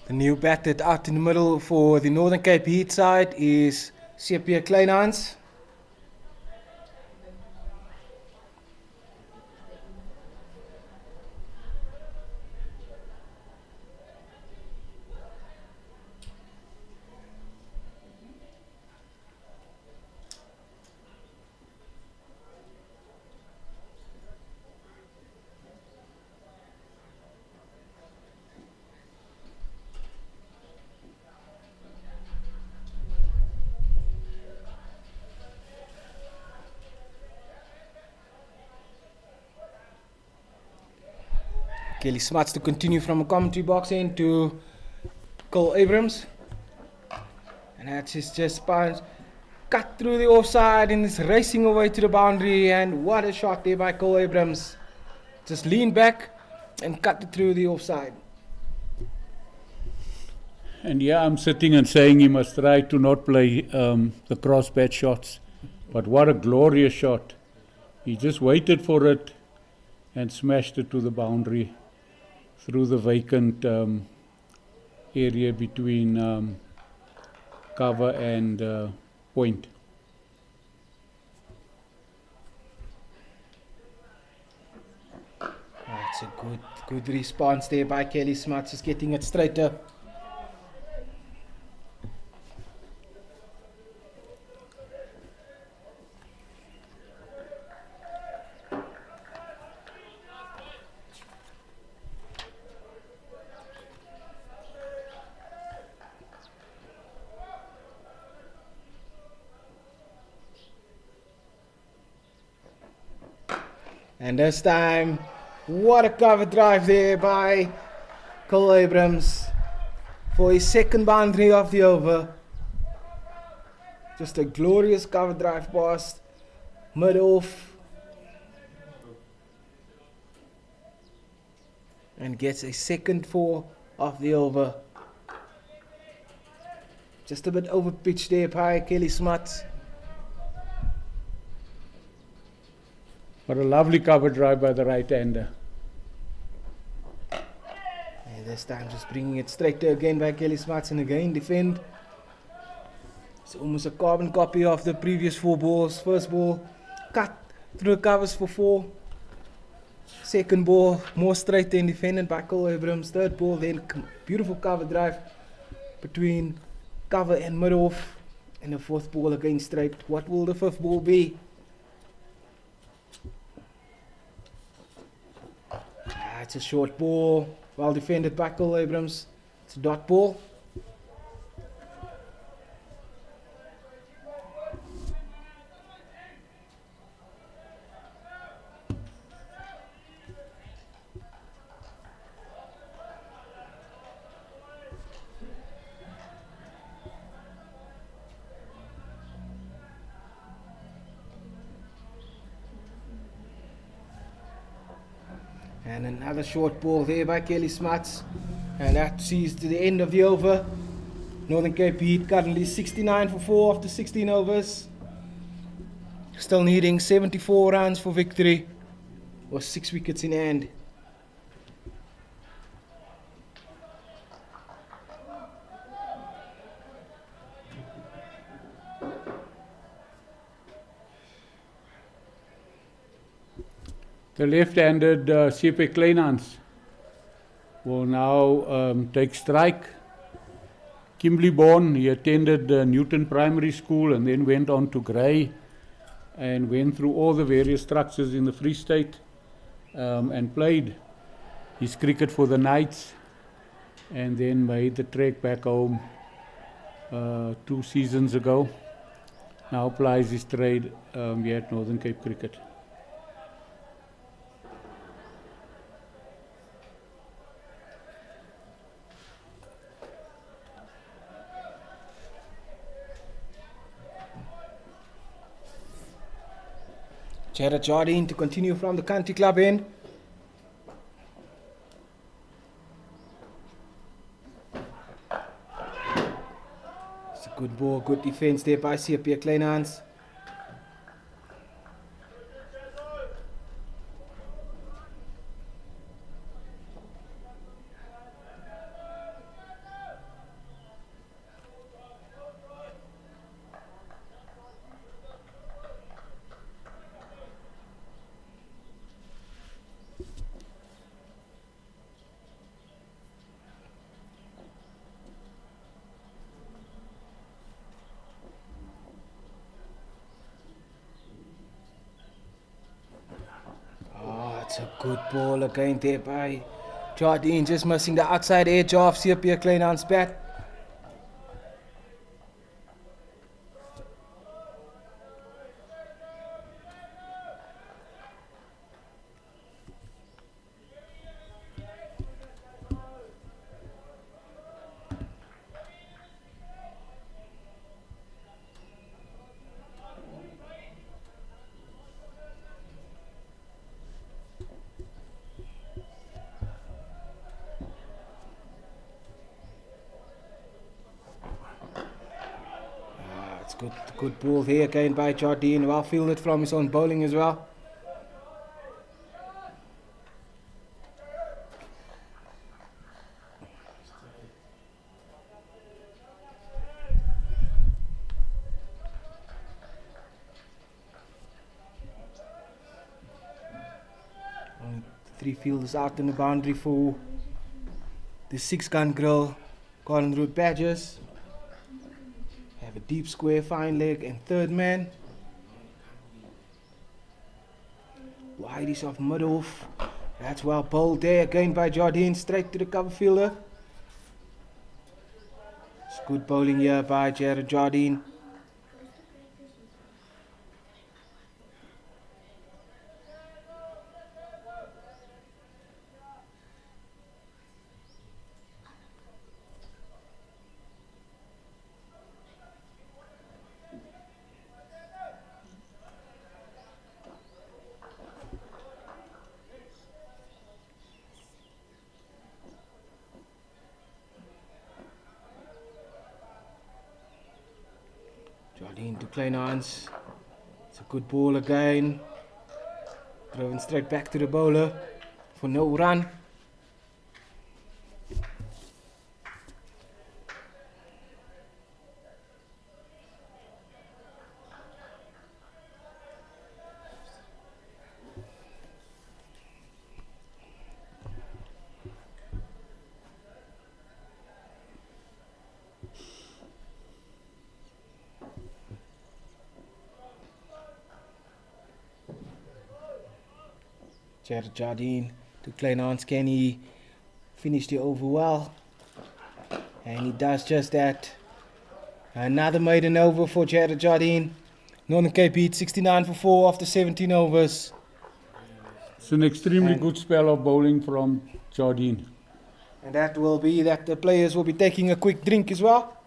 Speaker 1: The new batted out in the middle for the Northern Cape Heat side is CSA Kleinhans. Kelly Smuts to continue from a commentary box into Cole Abrams. And that's just punch. Cut through the offside and is racing away to the boundary. And what a shot there by Cole Abrams. Just leaned back and cut it through the offside.
Speaker 2: And yeah, I'm sitting and saying he must try to not play the cross bat shots. But what a glorious shot. He just waited for it and smashed it to the boundary through the vacant area between cover and point.
Speaker 1: That's a good response there by Kelly Smuts, just getting it straighter. And this time, what a cover drive there by Cole Abrams for his second boundary of the over. Just a glorious cover drive past mid off. And gets a second 4 of the over. Just a bit over pitch there by Kelly Smuts.
Speaker 2: What a lovely cover drive by the right-hander.
Speaker 1: And this time just bringing it straighter again by Kelly Smuts and again defend. It's almost a carbon copy of the previous 4 balls. First ball cut through the covers for 4. Second ball more straighter and defended by Cole Abrams. Third ball then beautiful cover drive between cover and mid off. And the fourth ball again straight. What will the fifth ball be? It's a short ball. Well defended by Cole Abrams. It's a dot ball. And another short ball there by Kelly Smuts. And that sees to the end of the over. Northern Cape beat currently 69 for 4 after 16 overs. Still needing 74 runs for victory. Or 6 wickets in hand.
Speaker 2: The left-handed CSA Kleinhans will now take strike. Kimberley born, he attended Newton Primary School and then went on to Grey and went through all the various structures in the Free State and played his cricket for the Knights and then made the trek back home 2 seasons ago. Now plies his trade here at Northern Cape Cricket.
Speaker 1: Jared Jardine to continue from the country club end. It's a good ball, good defense there by CSA Kleinhans. It's a good ball again there by Jardine, just missing the outside edge of CSA Kleinhans' bat. Good ball there again by Jardine, well fielded from his own bowling as well. Only 3 fielders out in the boundary for the 6-gun grill, Garden Route Badgers. Have a deep square, fine leg and third man. Wide is off mid-off. That's well bowled there again by Jardine, straight to the cover fielder. It's good bowling here by Jared Jardine. Jardine to Kleinhans. It's a good ball again. Driven straight back to the bowler for no run. Jared Jardine to Kleinhans. Can he finish the over well? And he does just that. Another maiden over for Jared Jardine. Northern Cape beat 69 for 4 after 17 overs.
Speaker 2: It's an extremely
Speaker 1: And-
Speaker 2: good spell of bowling from Jardine.
Speaker 1: And that will be that the players will be taking a quick drink as well.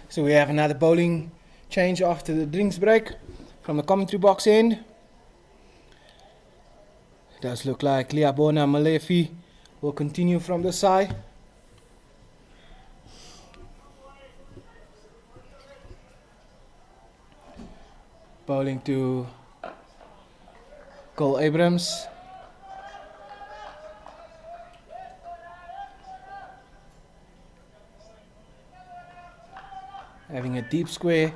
Speaker 1: So we have another bowling change after the drinks break from the commentary box end. It does look like Liabona Malefi will continue from the side. Bowling to Cole Abrams. having a deep square,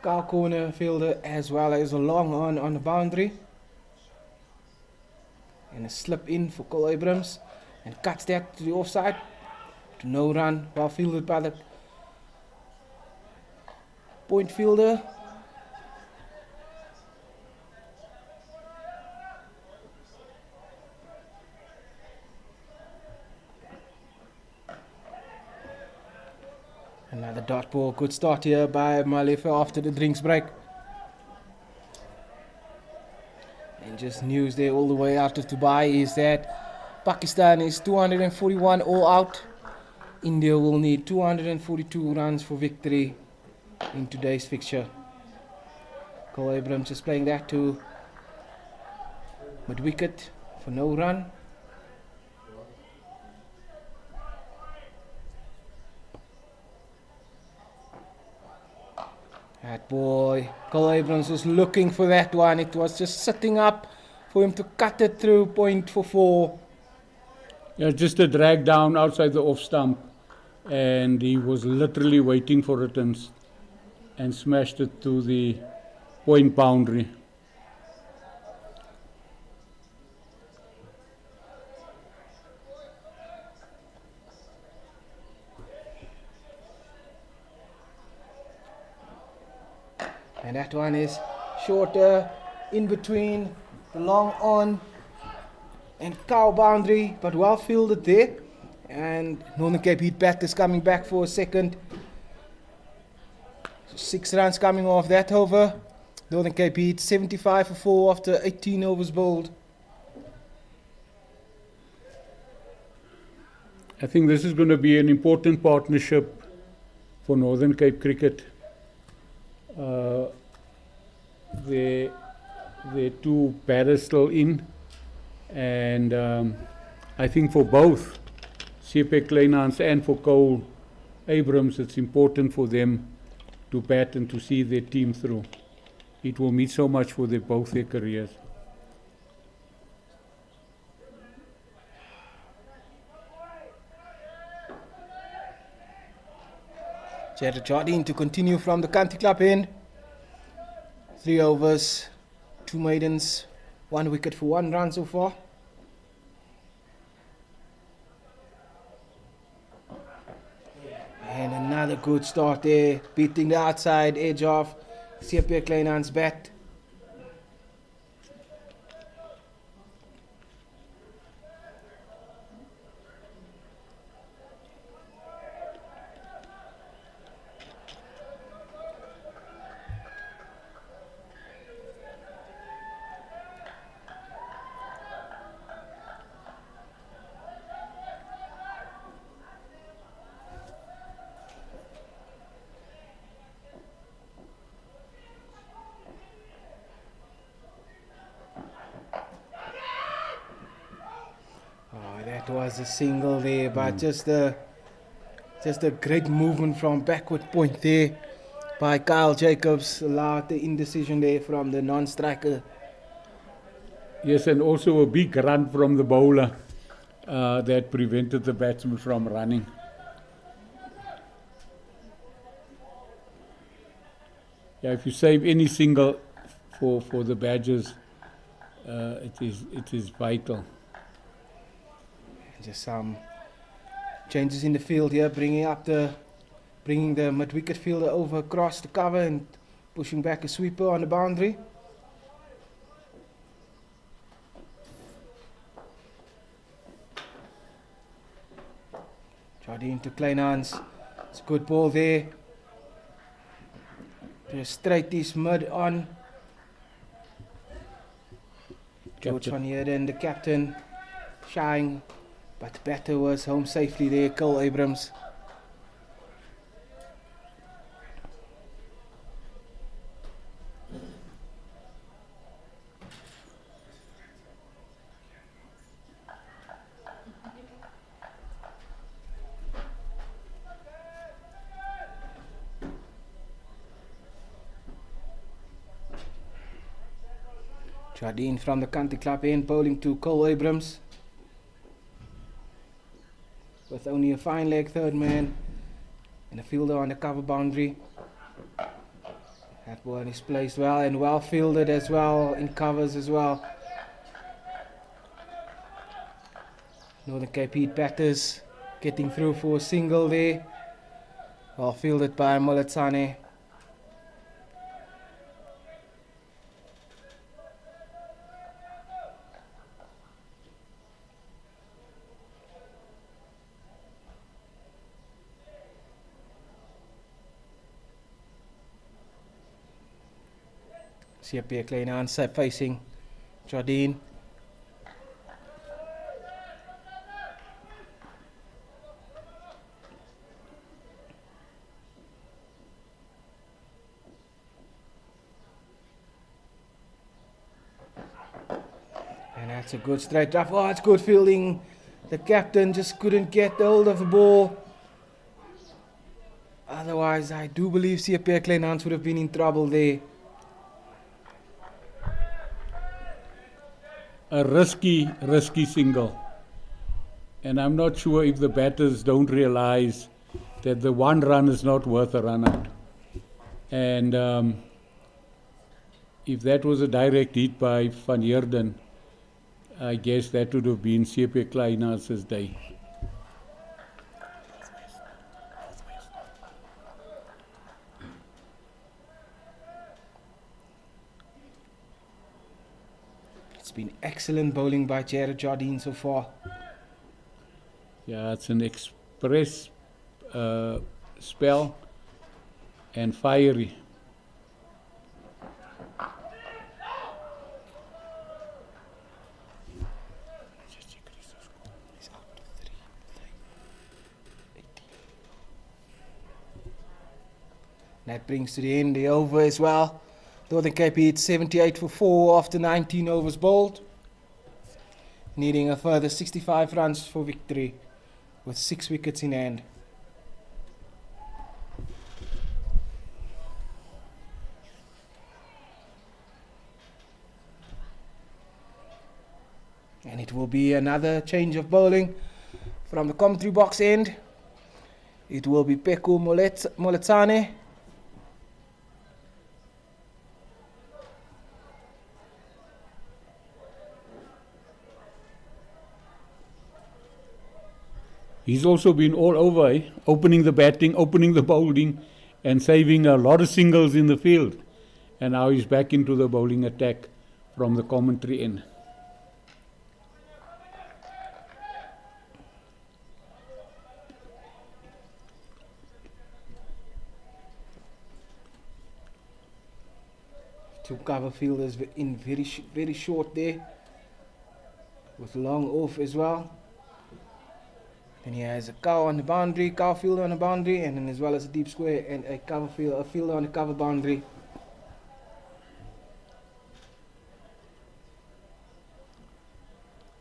Speaker 1: cow corner fielder as well as a long on the boundary. And a slip in for Cole Abrams and cuts that to the offside. To no run, well fielded by the point fielder. Another dot ball, good start here by Malefa after the drinks break. And just news there all the way out of Dubai is that Pakistan is 241 all out. India will need 242 runs for victory in today's fixture. Cole Abrams is playing that to mid-wicket for no run. That boy, Cole Abrams was looking for that one. It was just sitting up for him to cut it through, point for 4.
Speaker 2: Yeah, just a drag down outside the off stump, and he was literally waiting for it and smashed it to the point boundary.
Speaker 1: And that one is shorter, in between the long on and cow boundary, but well fielded there. And Northern Cape Heat batters coming back for a second. 6 runs coming off that over. Northern Cape Heat 75 for 4 after 18 overs bowled.
Speaker 2: I think this is going to be an important partnership for Northern Cape cricket. They're 2 batters still in, and I think for both CSA Kleinhans and for Cole Abrams, it's important for them to bat and to see their team through. It will mean so much for both their careers.
Speaker 1: Jared Jardine to continue from the country club end. 3 overs, 2 maidens, 1 wicket for 1 run so far. And another good start there, beating the outside edge of CSA Kleinhan's bat. That was a single there, but just a great movement from backward point there by Kyle Jacobs, allowed the indecision there from the non-striker.
Speaker 2: Yes, and also a big run from the bowler that prevented the batsman from running. Yeah, if you save any single for the Badgers, it is vital.
Speaker 1: Just some changes in the field here, bringing the mid-wicket fielder over across the cover and pushing back a sweeper on the boundary. Jardine to Kleinhans. It's a good ball there. Just straight his mid on. George van Heerden, the captain, shying. But the batter was home safely there, Cole Abrams. Jardine from the country club end, bowling to Cole Abrams. With only a fine leg third man, And a fielder on the cover boundary. That one is placed well and well fielded as well, in covers as well. Northern Cape Heat batters getting through for a single there. Well fielded by Moletsane. CSA Kleinhans facing Jardine. And that's a good straight drive. Oh, it's good fielding. The captain just couldn't get hold of the ball. Otherwise, I do believe CSA Kleinhans would have been in trouble there.
Speaker 2: A risky single. And I'm not sure if the batters don't realize that the one run is not worth a run out. And if that was a direct hit by Van Heerden, I guess that would have been CSA Kleinhans' day.
Speaker 1: It's been excellent bowling by Jared Jardine so far.
Speaker 2: Yeah, it's an express spell and fiery.
Speaker 1: That brings to the end the over as well. Northern Cape Heat 78 for 4 after 19 overs bowled. Needing a further 65 runs for victory with 6 wickets in hand. And it will be another change of bowling from the commentary box end. It will be Peku Moletsane.
Speaker 2: He's also been all over, opening the batting, opening the bowling, and saving a lot of singles in the field. And now he's back into the bowling attack from the commentary end.
Speaker 1: Two cover fielders in very short there, with long off as well. Then he has a cow on the boundary, cow fielder on the boundary, and then as well as a deep square and a fielder on the cover boundary.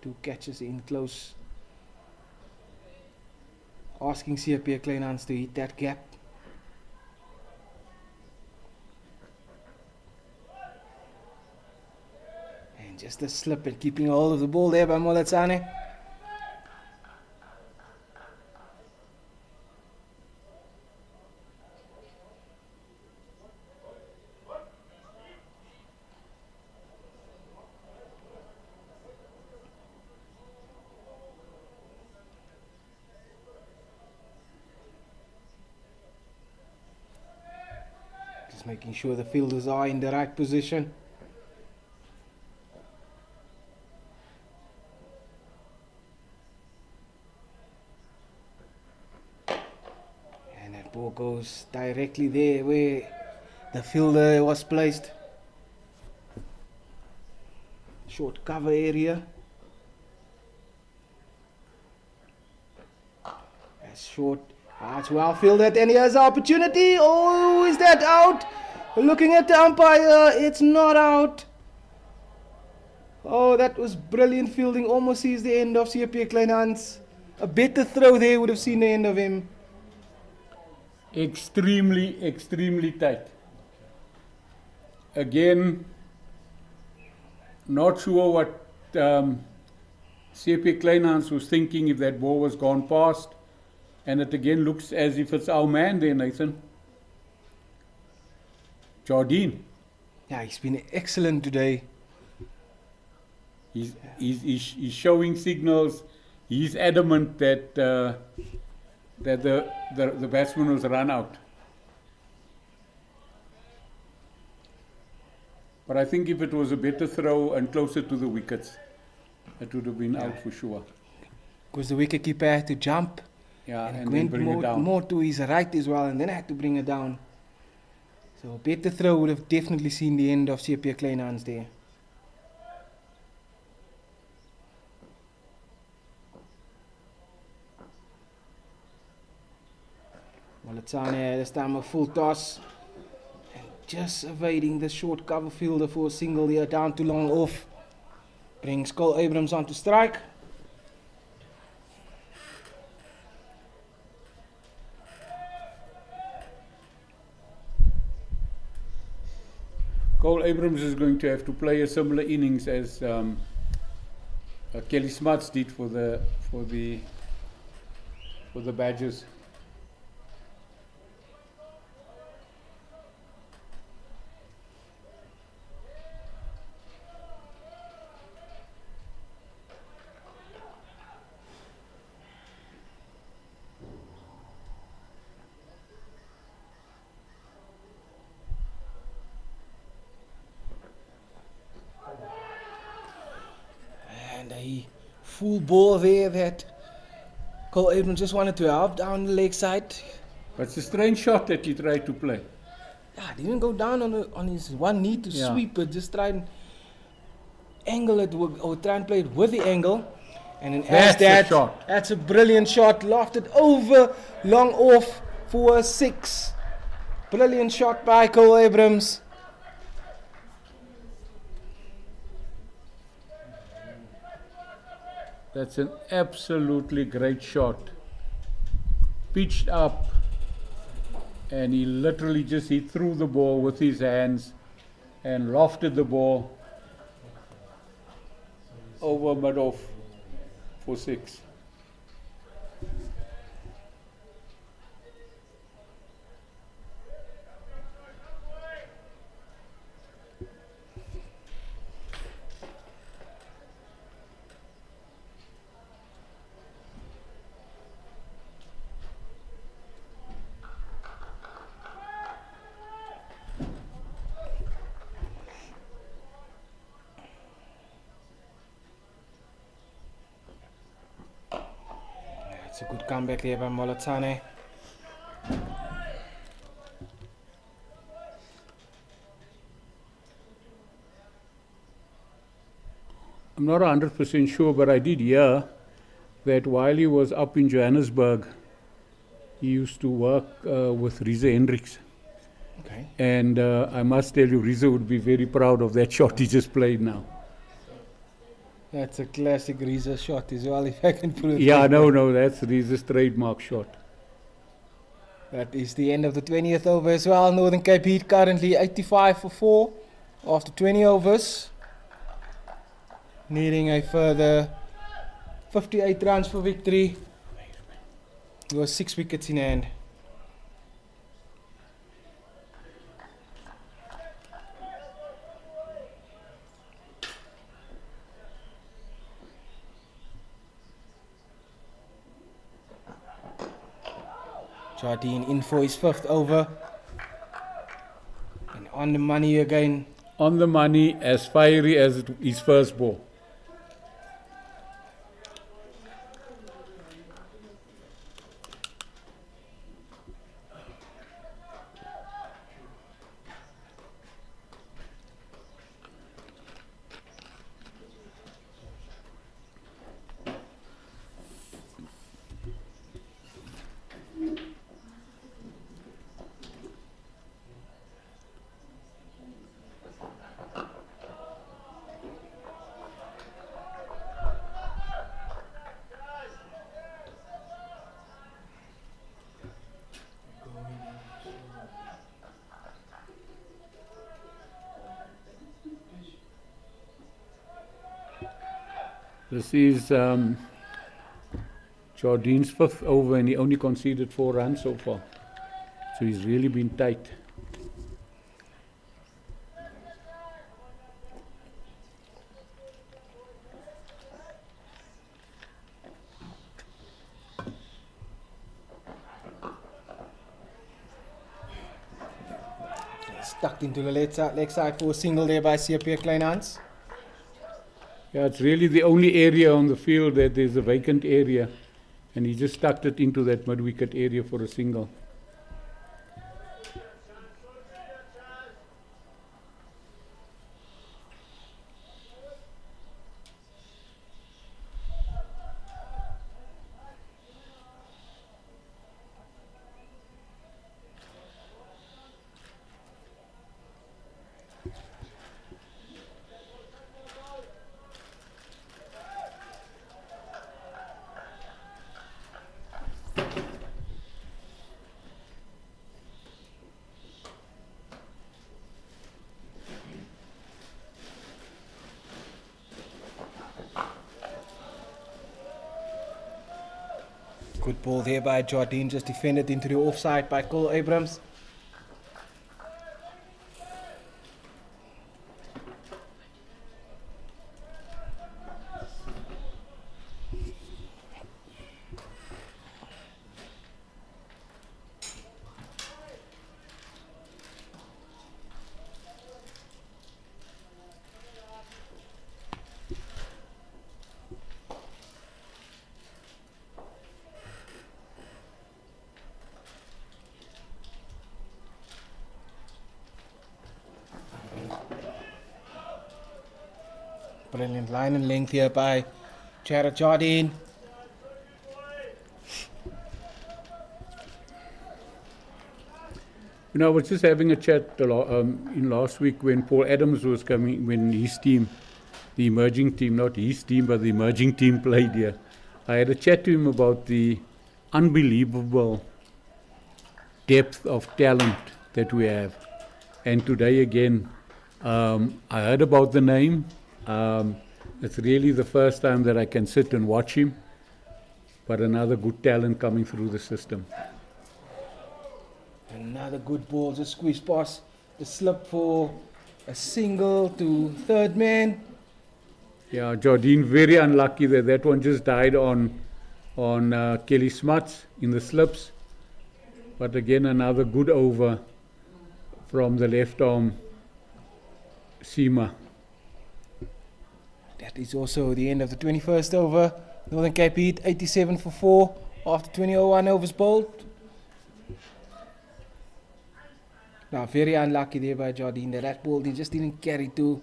Speaker 1: Two catches in close, asking CSA Kleinhans to hit that gap. And just a slip and keeping a hold of the ball there by Moletsane. Making sure the fielders are in the right position. And that ball goes directly there where the fielder was placed. Short cover area. That's short. It's well fielded, and he has the opportunity. Oh, is that out? Looking at the umpire, it's not out. Oh, that was brilliant fielding. Almost sees the end of CSA Kleinhans. A better throw there would have seen the end of him.
Speaker 2: Extremely tight. Again, not sure what CSA Kleinhans was thinking if that ball was gone past. And it again looks as if it's our man there, Nathan. Jardine.
Speaker 1: Yeah, he's been excellent today.
Speaker 2: He's showing signals. He's adamant that that the batsman was run out. But I think if it was a better throw and closer to the wickets, it would have been out for sure.
Speaker 1: Because the wicketkeeper had to jump.
Speaker 2: Yeah,
Speaker 1: And it
Speaker 2: and then
Speaker 1: went
Speaker 2: bring it down.
Speaker 1: more to his right as well, and then I had to bring it down. So a better throw would have definitely seen the end of CP Kleinhans there. Malatsane this time a full toss. And just evading the short cover fielder for a single here, down too long off. Brings Cole Abrams on to strike.
Speaker 2: Cole Abrams is going to have to play a similar innings as Kelly Smuts did for the Badgers.
Speaker 1: And a full ball there that Cole Abrams just wanted to help down the leg side.
Speaker 2: But it's a strange shot that he tried to play.
Speaker 1: Yeah, didn't go down on his one knee to sweep it, just try and angle it or try and play it with the angle. And then as
Speaker 2: That's a shot.
Speaker 1: That's a brilliant shot, lofted over, long off for a 6. Brilliant shot by Cole Abrams.
Speaker 2: That's an absolutely great shot. Pitched up, and he literally just threw the ball with his hands and lofted the ball over mid-off for 6.
Speaker 1: It's a good comeback there by Malatsane.
Speaker 2: I'm not 100% sure, but I did hear that while he was up in Johannesburg, he used to work with Rize Hendricks.
Speaker 1: Okay.
Speaker 2: And I must tell you, Rize would be very proud of that shot he just played now.
Speaker 1: That's a classic Riza shot as well, if I can put it
Speaker 2: Yeah,
Speaker 1: like
Speaker 2: no,
Speaker 1: that.
Speaker 2: no, that's Rize's trademark shot.
Speaker 1: That is the end of the 20th over as well. Northern Cape Heat currently 85 for 4 after 20 overs. Needing a further 58 runs for victory. There was 6 wickets in hand. Jardine in for his 5th over. And on the money again.
Speaker 2: On the money, as fiery as his first ball. This is Jardine's fifth over and he only conceded 4 runs so far. So he's really been tight.
Speaker 1: Tucked into the leg side for a single there by CSA Kleinhans.
Speaker 2: Yeah, it's really the only area on the field that there's a vacant area. And he just tucked it into that mid-wicket area for a single.
Speaker 1: Good ball there by Jardine, just defended into the offside by Cole Abrams. Brilliant line and length here by Jared Jardine.
Speaker 2: You know, I was just having a chat in last week when Paul Adams was coming, when his team, the emerging team, not his team, but the emerging team played here. I had a chat to him about the unbelievable depth of talent that we have. And today again, I heard about the name. It's really the first time that I can sit and watch him. But another good talent coming through the system.
Speaker 1: Another good ball, just squeeze past the slip for a single to third man.
Speaker 2: Yeah, Jardine very unlucky that that one just died on Kelly Smuts in the slips. But again, another good over from the left arm seamer.
Speaker 1: That is also the end of the 21st over. Northern Cape Heat 87 for 4 after 20:01 overs bowled. Now, very unlucky there by Jardine. That ball he just didn't carry to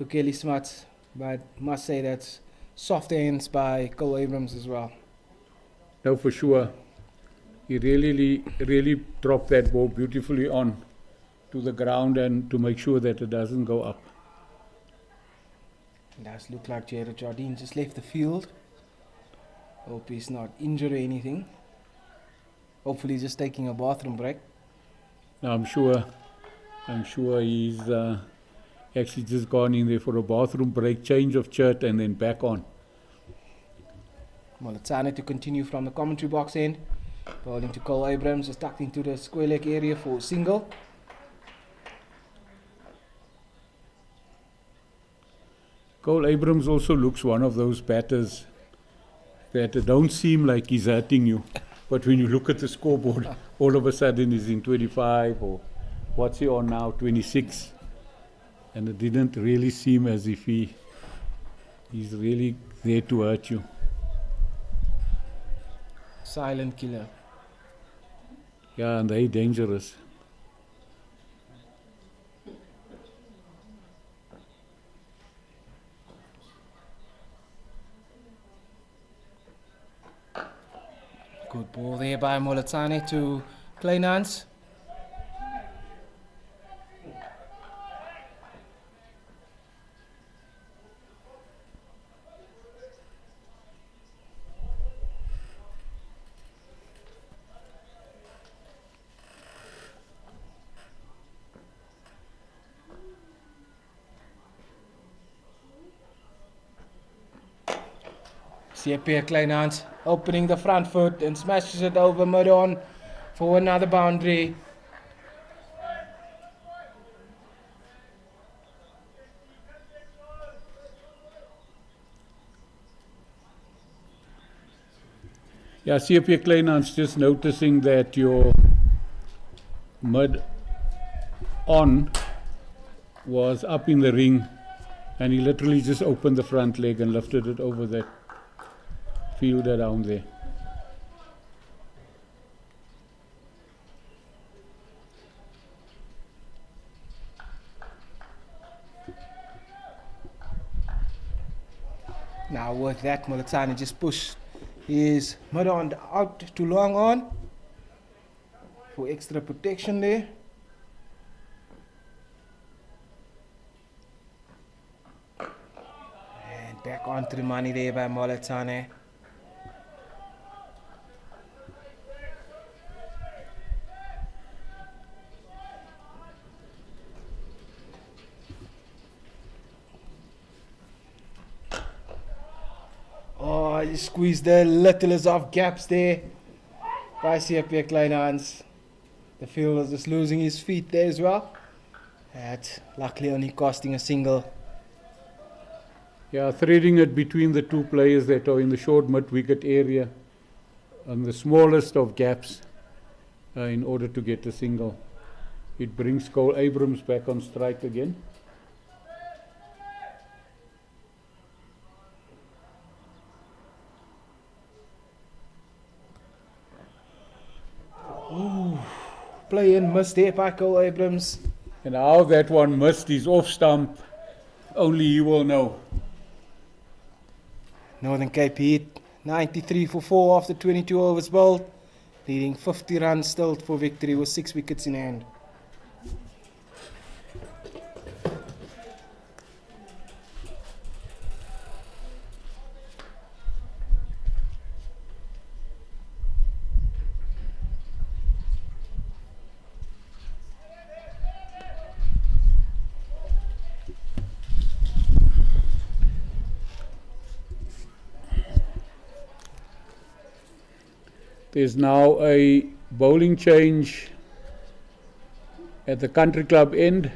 Speaker 1: Kelly Smuts. But must say that's soft hands by Cole Abrams as well.
Speaker 2: No, for sure. He really dropped that ball beautifully on to the ground and to make sure that it doesn't go up.
Speaker 1: It does look like Jared Jardine just left the field. Hope he's not injured or anything. Hopefully he's just taking a bathroom break.
Speaker 2: I'm sure he's actually just gone in there for a bathroom break, change of shirt, and then back on.
Speaker 1: Moletsane to continue from the commentary box end. Bowling to Cole Abrams, just tucked into the square leg area for a single.
Speaker 2: Cole Abrams also looks one of those batters that don't seem like he's hurting you. But when you look at the scoreboard, all of a sudden he's in 25 or what's he on now, 26. And it didn't really seem as if he's really there to hurt you.
Speaker 1: Silent killer.
Speaker 2: Yeah, and they're dangerous.
Speaker 1: Good ball there by Moletsane to Kleinhans. CSA Kleinhans opening the front foot and smashes it over mid on for another boundary.
Speaker 2: Yeah, CFA Kleinhans just noticing that your mid on was up in the ring, and he literally just opened the front leg and lifted it over that fielder down there.
Speaker 1: Now with that, Mulatani just pushed his mid on out to long on for extra protection there. And back onto the money there by Mulatani. Oh, he squeezed the littlest of gaps there by CSA Kleinhans. The fielder was just losing his feet there as well. That's luckily only costing a single.
Speaker 2: Yeah, threading it between the two players that are in the short mid-wicket area on the smallest of gaps in order to get a single. It brings Cole Abrams back on strike again.
Speaker 1: Ooh, play in missed there by Cole Abrams.
Speaker 2: And how that one missed his off stump, only he will know.
Speaker 1: Northern Cape hit 93 for 4 after 22 overs bowled, leading 50 runs still for victory with 6 wickets in hand.
Speaker 2: There's now a bowling change at the country club end.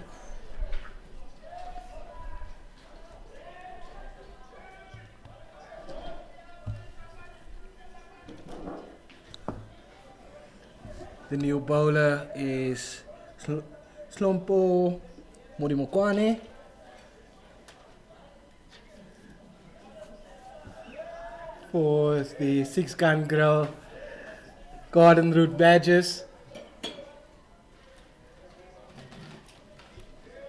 Speaker 1: The new bowler is Slompo Morimokwane. For the 6-gun grill Garden Route badges.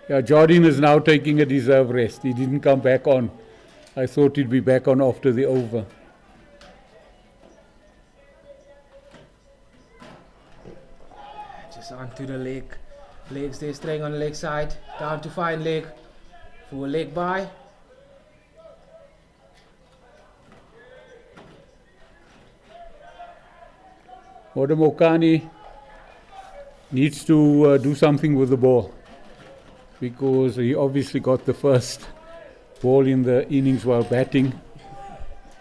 Speaker 2: Yeah, Jardine is now taking a deserved rest. He didn't come back on. I thought he'd be back on after the over.
Speaker 1: Just onto the leg. Legs there, staying on the leg side. Down to fine leg for a leg by.
Speaker 2: Modemokani needs to do something with the ball, because he obviously got the first ball in the innings while batting,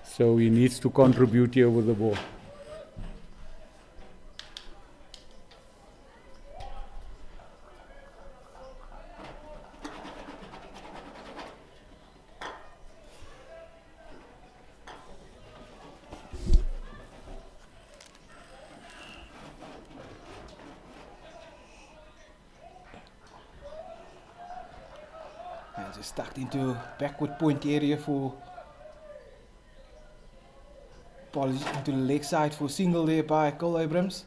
Speaker 2: so he needs to contribute here with the ball.
Speaker 1: And just stuck into backward point area for ball into the leg side for single there by Cole Abrams.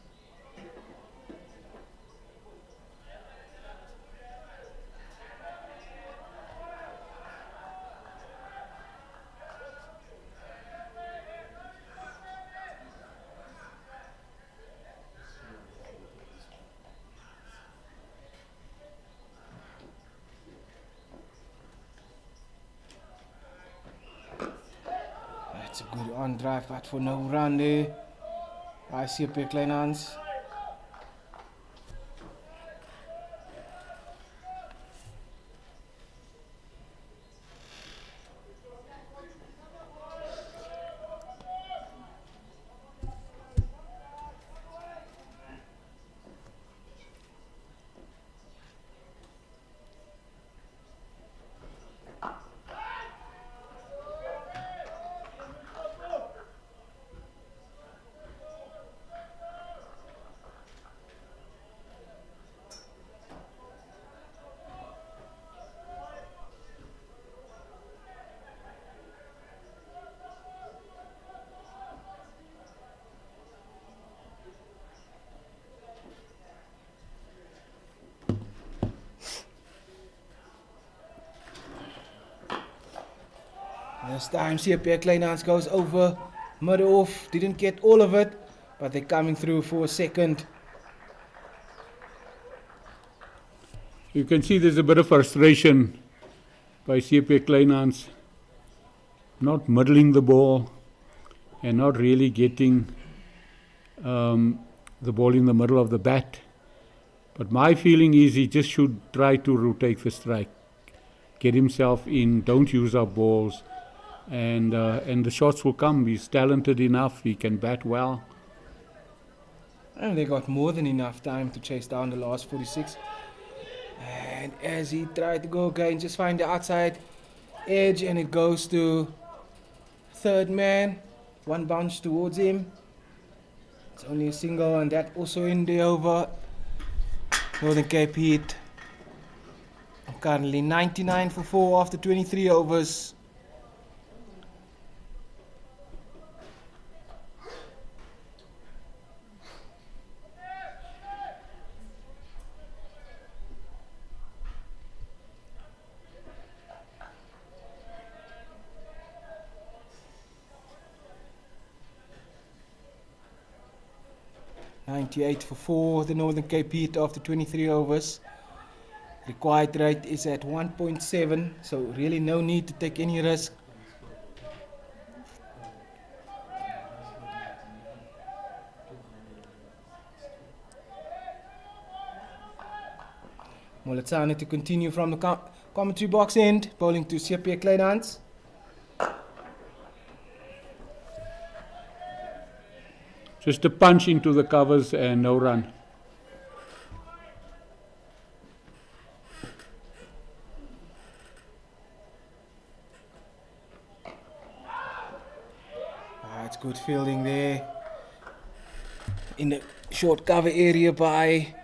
Speaker 1: That's a good on drive, but for no run there. I see a big line hands. This time CSA Kleinhans goes over middle off, didn't get all of it, but they're coming through for a second.
Speaker 2: You can see there's a bit of frustration by CSA Kleinhans, not muddling the ball and not really getting the ball in the middle of the bat. But my feeling is he just should try to rotate the strike, get himself in, don't use up balls, and the shots will come. He's talented enough, he can bat well.
Speaker 1: And they got more than enough time to chase down the last 46. And as he tried to go again, just find the outside edge, and it goes to third man. One bounce towards him. It's only a single, and that also in the over. Northern Cape Heat currently 99 for 4 after 23 overs. .98 for 4, the Northern Cape Heat after 23 overs. Required rate is at 1.7, so really no need to take any risk. Moletsane to continue from the commentary box end, bowling to CSA Kleinhans.
Speaker 2: Just a punch into the covers and no run.
Speaker 1: It's good fielding there in the short cover area by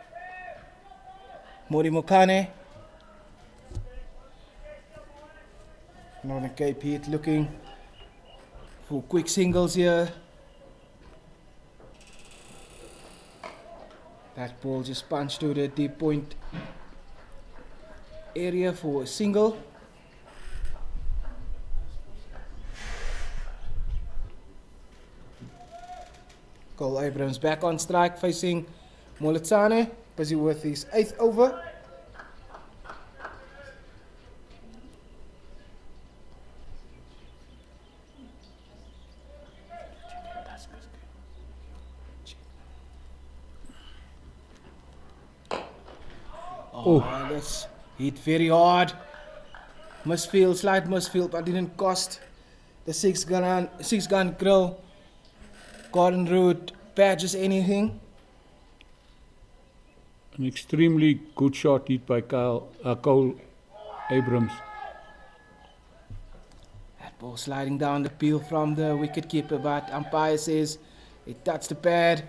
Speaker 1: Morimokane. Northern Cape Heat looking for quick singles here. That ball just punched to the deep point area for a single. Cole Abrams back on strike facing Moletsane, busy with his 8th over. Oh, that's hit very hard. Misfield, slight misfield, but didn't cost the six gun grill. Gordon Root badges anything.
Speaker 2: An extremely good shot hit by Cole Abrams.
Speaker 1: That ball sliding down the peel from the wicketkeeper, but umpire says it touched the pad.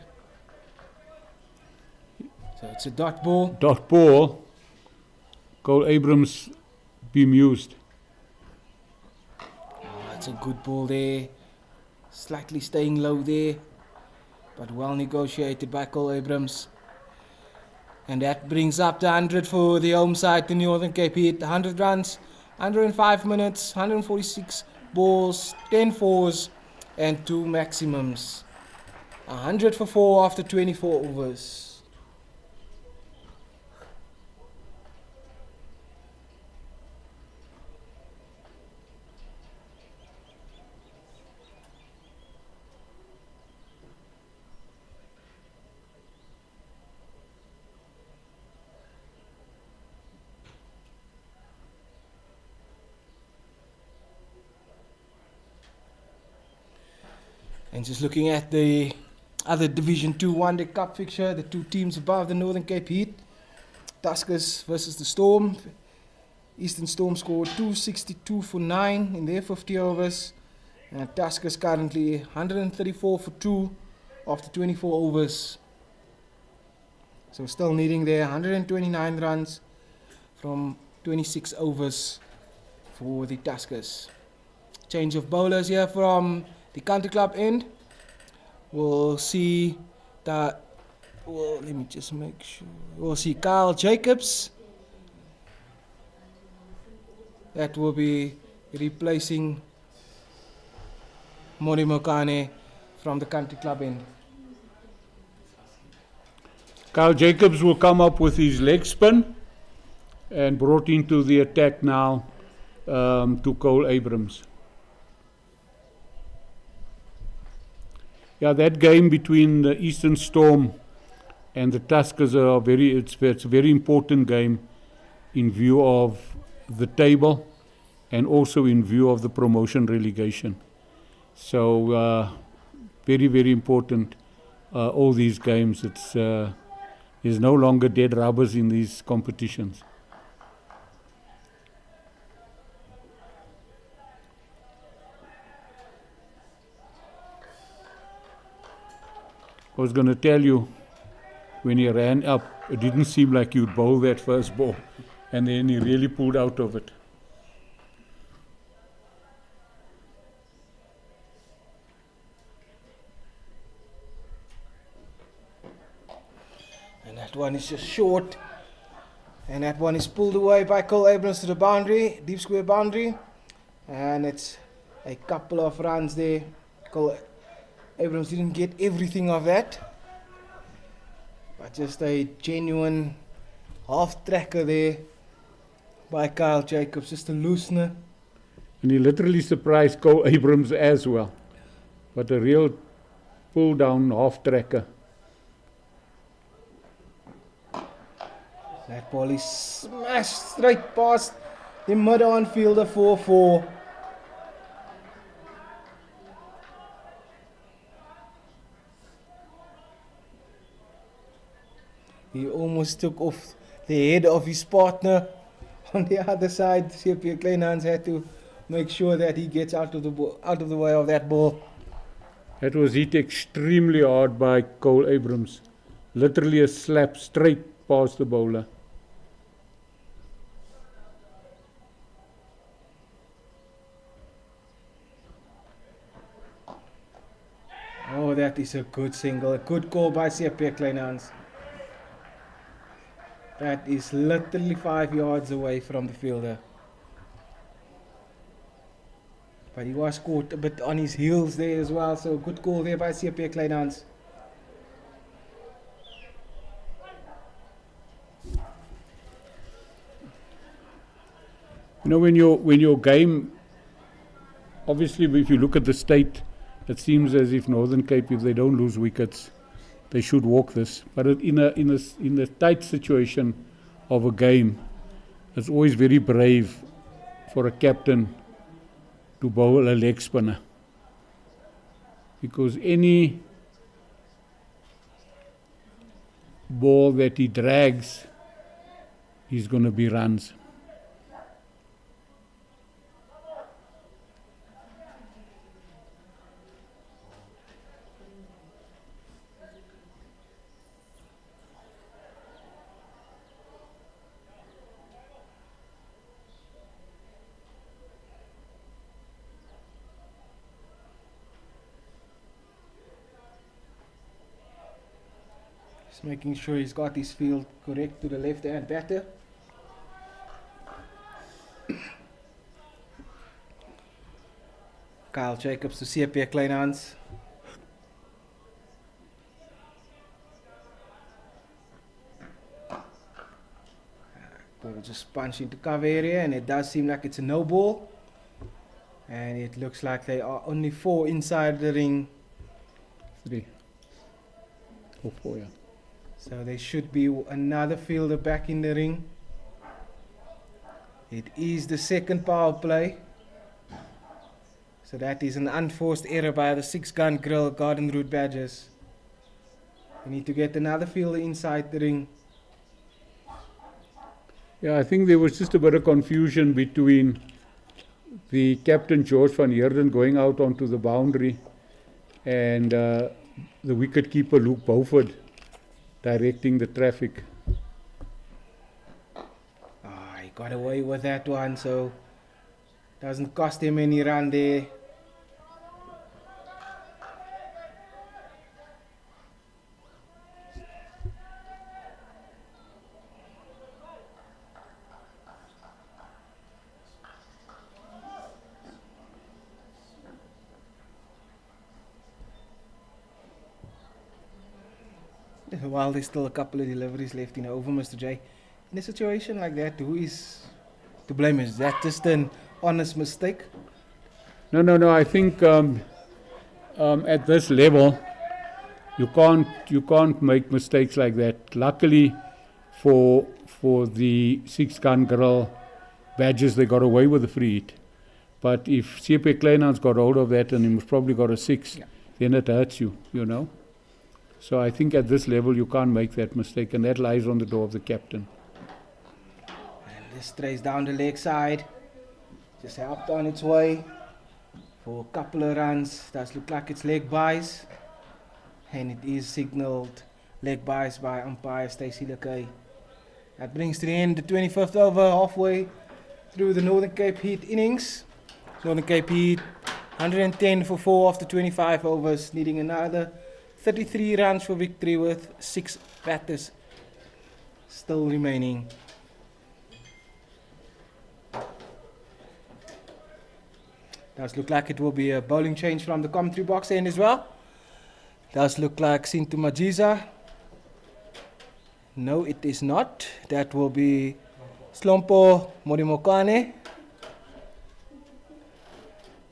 Speaker 1: So it's a dot ball.
Speaker 2: Dot ball. Cole Abrams bemused.
Speaker 1: It's a good ball there. Slightly staying low there, but well negotiated by Cole Abrams. And that brings up the 100 for the home side, the Northern Cape Heat. 100 runs, 105 minutes, 146 balls, 10 fours, and 2 maximums. 100 for 4 after 24 overs. And just looking at the other Division 2 One Day Cup fixture, the two teams above the Northern Cape Heat, Tuskers versus the Storm. Eastern Storm scored 262 for 9 in their 50 overs. And Tuskers currently 134 for 2 after 24 overs. So still needing their 129 runs from 26 overs for the Tuskers. Change of bowlers here from the country club end. We'll see that. Well, let me just make sure. We'll see Kyle Jacobs. That will be replacing Mori Mokane from the country club end.
Speaker 2: Kyle Jacobs will come up with his leg spin and brought into the attack now to Cole Abrams. Yeah, that game between the Eastern Storm and the Tuskers it's a very important game in view of the table and also in view of the promotion relegation. So very, very important, all these games. There's no longer dead rubbers in these competitions. I was going to tell you, when he ran up, it didn't seem like you'd bowl that first ball, and then he really pulled out of it.
Speaker 1: And that one is just short. And that one is pulled away by Cole Abrams to the boundary, deep square boundary. And it's a couple of runs there. Cole Abrams didn't get everything of that. But just a genuine half tracker there by Kyle Jacobs, just a loosener.
Speaker 2: And he literally surprised Cole Abrams as well. But a real pull down half tracker.
Speaker 1: That ball is smashed straight past the mid-on fielder 4-4. He almost took off the head of his partner on the other side. CSA Kleinhans had to make sure that he gets out of the way of that ball.
Speaker 2: That was hit extremely hard by Cole Abrams. Literally a slap straight past the bowler.
Speaker 1: Oh, that is a good single. A good call by CSA Kleinhans. That is literally 5 yards away from the fielder. But he was caught a bit on his heels there as well. So good call there by CSA Kleinhans.
Speaker 2: You know, when your game, obviously if you look at the state, it seems as if Northern Cape, if they don't lose wickets, they should walk this. But in a tight situation of a game, it's always very brave for a captain to bowl a leg spinner. Because any ball that he drags, he's going to be runs.
Speaker 1: Just making sure he's got his field correct to the left hand batter. Kyle Jacobs to CSA Kleinhans. Ball just punched into cover area, and it does seem like it's a no ball. And it looks like they are only 4 inside the ring.
Speaker 2: 3 or 4, yeah.
Speaker 1: So there should be another fielder back in the ring. It is the second power play. So that is an unforced error by the 6-gun grill Garden Route Badgers. We need to get another fielder inside the ring.
Speaker 2: Yeah, I think there was just a bit of confusion between the captain George van Heerden going out onto the boundary and the wicketkeeper Luke Beaufort directing the traffic.
Speaker 1: He got away with that one, so doesn't cost him any run there. While there's still a couple of deliveries left in the over, Mr. J. In a situation like that, who is to blame? Is that just an honest mistake?
Speaker 2: No. I think at this level, you can't make mistakes like that. Luckily, for the 6-gun grill badges, they got away with the free hit. But if CSA Kleinhand's got hold of that and he's probably got a 6, then it hurts you, you know. So I think at this level you can't make that mistake, and that lies on the door of the captain.
Speaker 1: And this trays down the leg side. Just helped on its way for a couple of runs. Does look like it's leg buys. And it is signalled leg buys by umpire Stacey Lekay. That brings to the end the 25th over, halfway through the Northern Cape Heat innings. Northern Cape Heat 110 for 4 after 25 overs, needing another 33 runs for victory with 6 batters still remaining. Does look like it will be a bowling change from the commentary box end as well. Does look like Sintu Majiza. No, it is not. That will be Slompo Morimokane.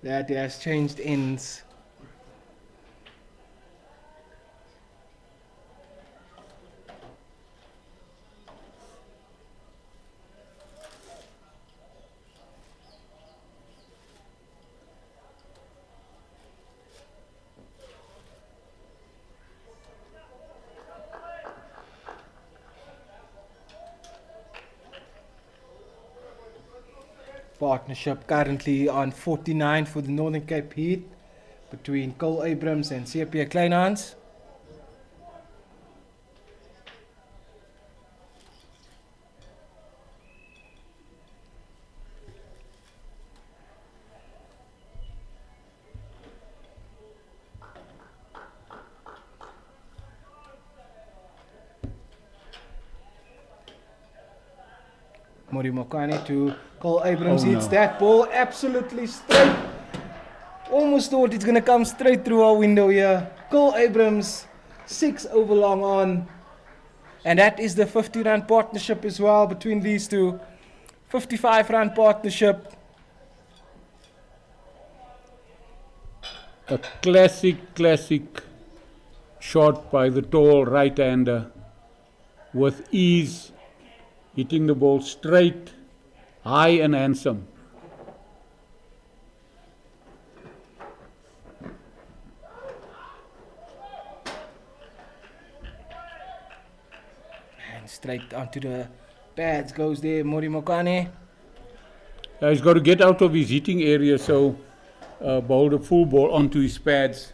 Speaker 1: That has changed ends. Partnership currently on 49 for the Northern Cape Heat between Cole Abrams and CSA Kleinhand's. Morimokane to Cole Abrams, hits that ball absolutely straight. Almost thought it's going to come straight through our window here. Cole Abrams, 6 over long on. And that is the 50-run partnership as well between these two. 55-run partnership.
Speaker 2: A classic shot by the tall right-hander with ease, hitting the ball straight, high and handsome.
Speaker 1: And straight onto the pads goes there, Morimokane.
Speaker 2: He's got to get out of his hitting area, so bowled a full ball onto his pads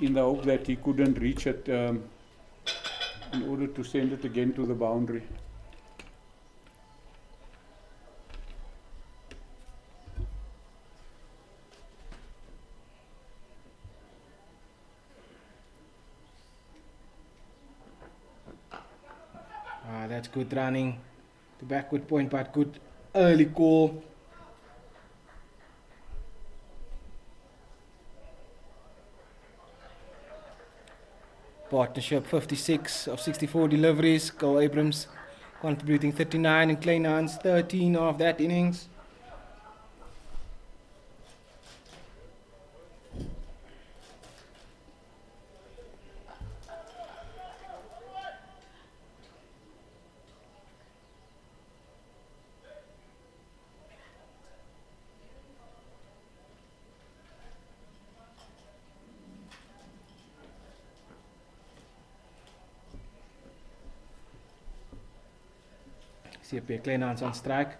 Speaker 2: in the hope that he couldn't reach it in order to send it again to the boundary.
Speaker 1: That's good running. The backward point, but good early call. Partnership 56 of 64 deliveries. Cole Abrams contributing 39 and Kleinhand's 13 of that innings. CSA Kleinhand's on strike.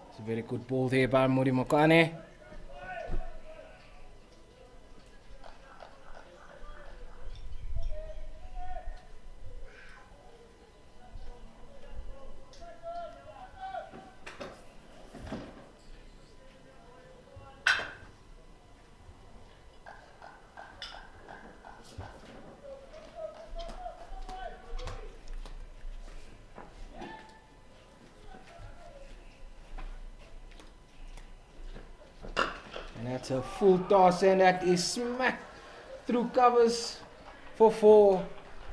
Speaker 1: It's a very good ball there by Morimokane. That's a full toss and that is smacked through covers for 4.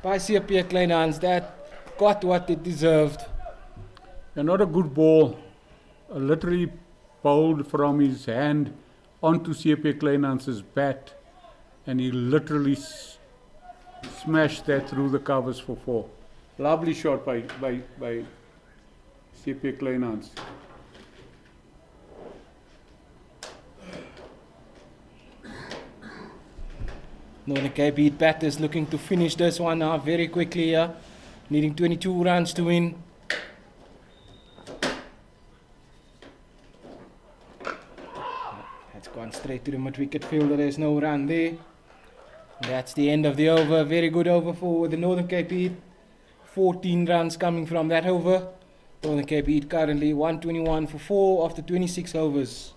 Speaker 1: by CSA Kleinhans. That got what it deserved.
Speaker 2: And not a good ball, literally bowled from his hand onto CSA Kleinhans's bat, and he literally smashed that through the covers for 4. Lovely shot by CSA Kleinhans.
Speaker 1: Northern Cape Heat batters looking to finish this one now very quickly here, needing 22 runs to win. That's gone straight to the mid-wicket fielder. There's no run there. That's the end of the over. Very good over for the Northern Cape Heat. 14 runs coming from that over. Northern Cape Heat currently 121 for 4 after 26 overs.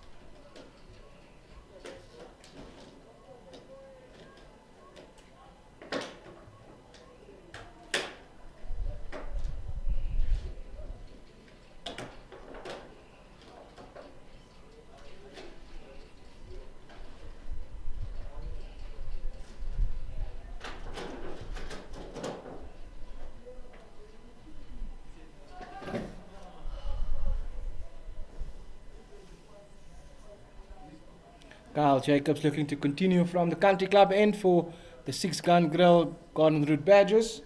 Speaker 1: Kyle Jacobs looking to continue from the country club end for the 6-gun grill Garden Route Badgers.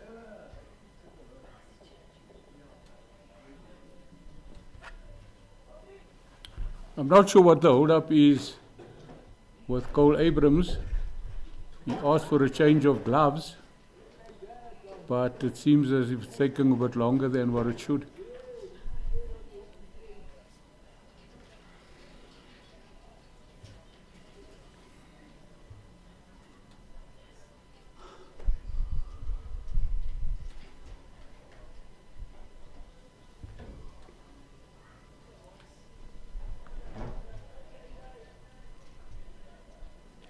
Speaker 2: I'm not sure what the hold-up is with Cole Abrams. He asked for a change of gloves, but it seems as if it's taking a bit longer than what it should.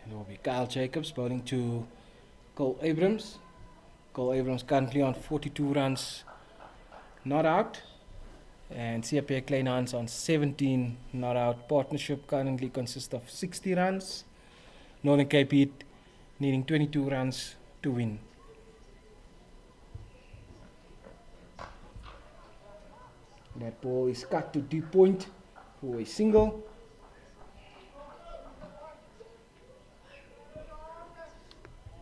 Speaker 1: And it will be Kyle Jacobs bowling to Cole Abrams. Cole Abrams currently on 42 runs not out. And CSA Kleinhans on 17 not out. Partnership currently consists of 60 runs. Northern Cape Heat needing 22 runs to win. That ball is cut to deep point for a single.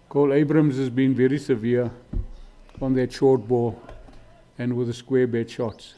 Speaker 2: Cole Abrams has been very severe on that short ball and with the square bed shots.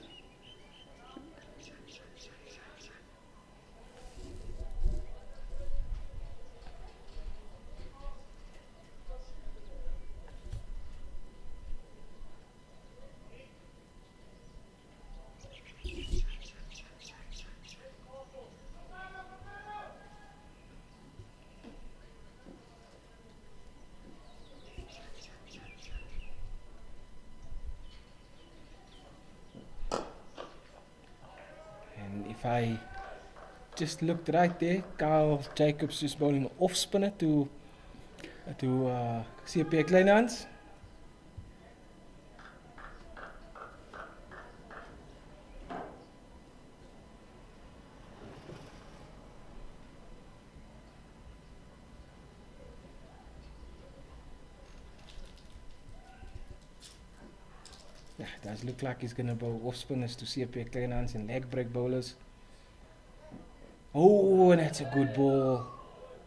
Speaker 1: If I just looked right there, Kyle Jacobs is bowling off spinner to CSA Kleinhans. Yeah, it does look like he's going to bowl off spinners to CSA Kleinhans and leg break bowlers. Oh, and that's a good ball.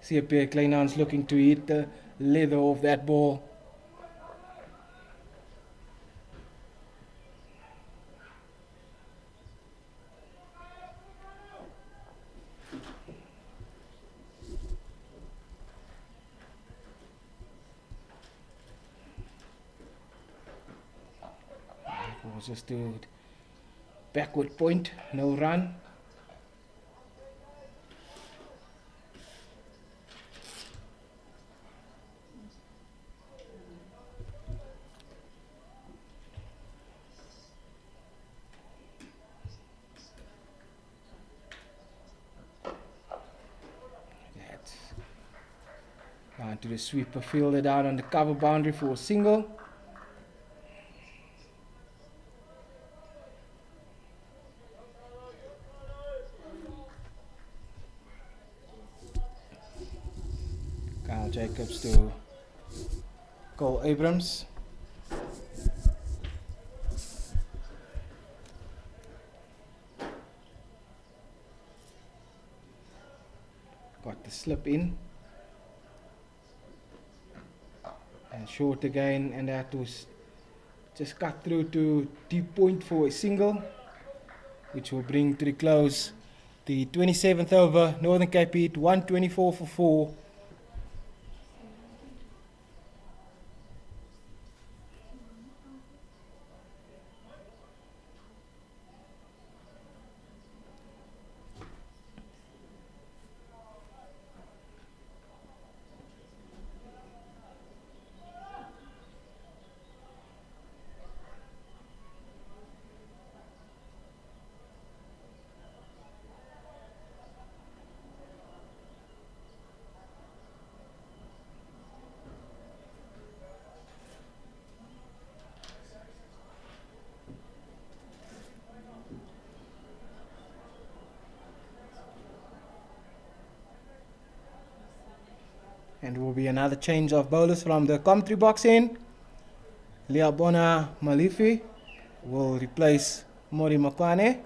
Speaker 1: CSA Kleinhans looking to hit the leather of that ball. Was just to backward point, no run. That's down to the sweeper fielder down on the cover boundary for a single. Kyle Jacobs to Cole Abrams. Got the slip in. And short again, and that was just cut through to deep point for a single, which will bring to the close the 27th over. Northern Cape Heat 124 for 4. And will be another change of bowlers from the commentary box in. Liabona Malifi will replace Mori Makwane.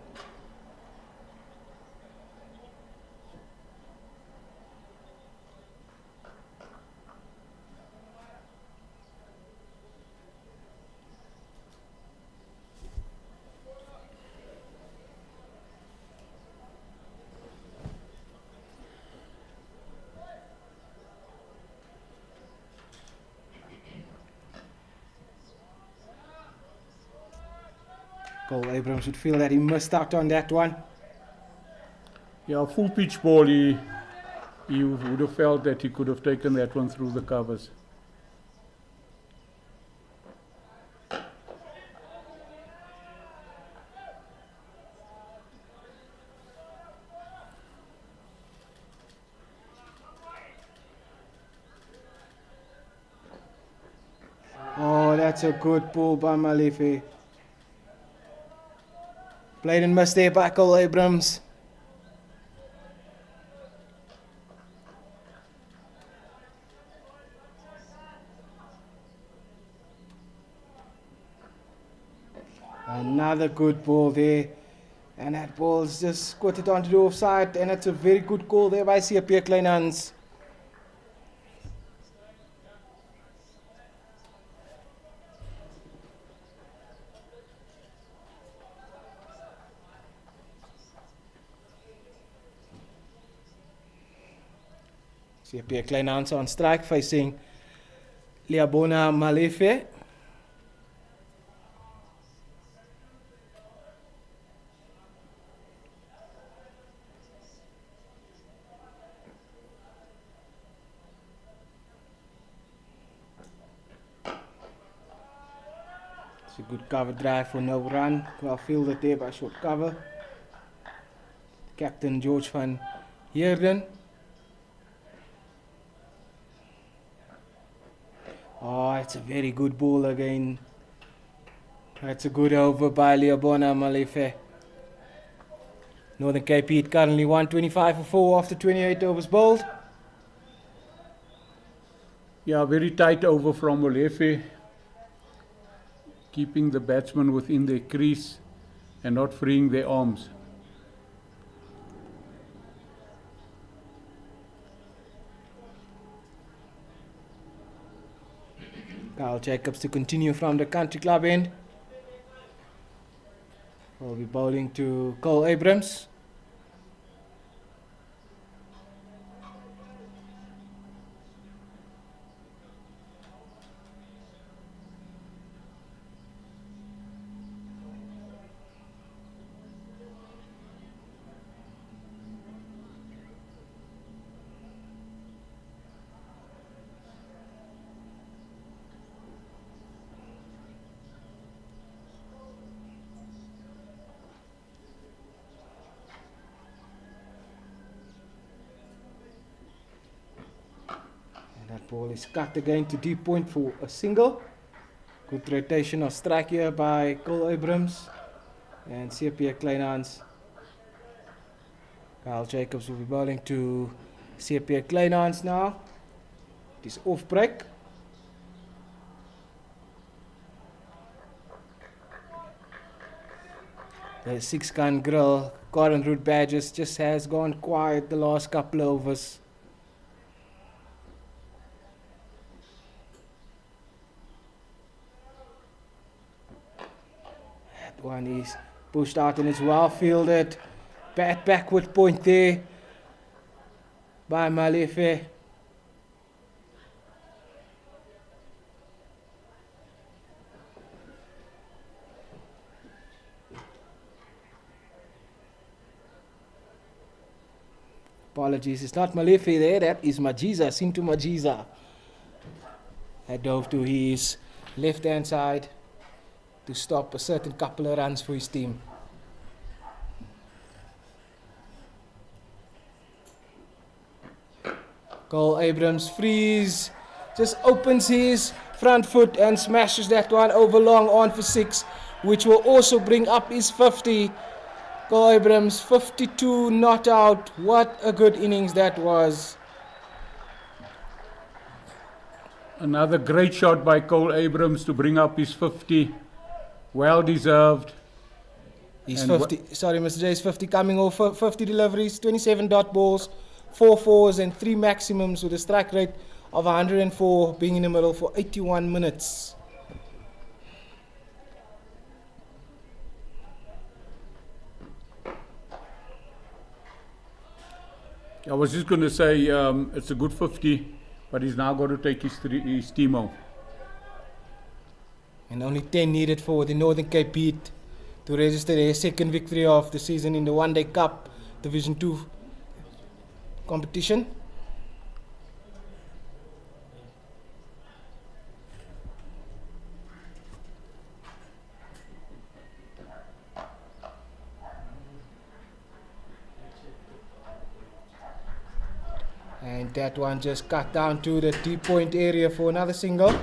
Speaker 1: Cole Abrams would feel that he missed out on that one.
Speaker 2: Yeah, full pitch ball, he would have felt that he could have taken that one through the covers.
Speaker 1: Oh, that's a good ball by Malifi. Bladen missed there by Cole Abrams. Another good ball there. And that ball's just squirted onto the offside. And it's a very good call there by CSA Kleinhans. CSA Kleinhans on strike facing Liabona Malefe. It's a good cover drive for no run. Well fielded there by short cover. Captain George van Heerden. Oh, it's a very good ball again. That's a good over by Liabona Malefe. Northern Cape Heat currently 125 for 4 after 28 overs bowled.
Speaker 2: Yeah, very tight over from Molefe, keeping the batsmen within their crease and not freeing their arms.
Speaker 1: Kyle Jacobs to continue from the country club end. Will be bowling to Cole Abrams. That ball is cut again to deep point for a single. Good rotation of strike here by Cole Abrams and CSA Kleinhans. Kyle Jacobs will be bowling to CSA Kleinhans now. It is off break. The 6-gun grill, Gordon Root Badgers, just has gone quiet the last couple of overs. one is pushed out and it's well fielded. Bad backward point there by Malefe. Apologies, it's not Malefe there, that is Majiza, Sintu Majiza. That dove to his left hand side to stop a certain couple of runs for his team. Cole Abrams frees, just opens his front foot and smashes that one over long on for 6, which will also bring up his 50. Cole Abrams, 52 not out. What a good innings that was.
Speaker 2: Another great shot by Cole Abrams to bring up his 50. Well deserved.
Speaker 1: He's
Speaker 2: And
Speaker 1: 50, sorry Mr. J, is 50 coming off 50 deliveries, 27 dot balls, 4 fours and 3 maximums with a strike rate of 104, being in the middle for 81 minutes.
Speaker 2: I was just going to say it's a good 50, but he's now got to take his team home.
Speaker 1: And only 10 needed for the Northern Cape Beat to register their second victory of the season in the One Day Cup Division 2 competition. And that one just cut down to the deep point area for another single.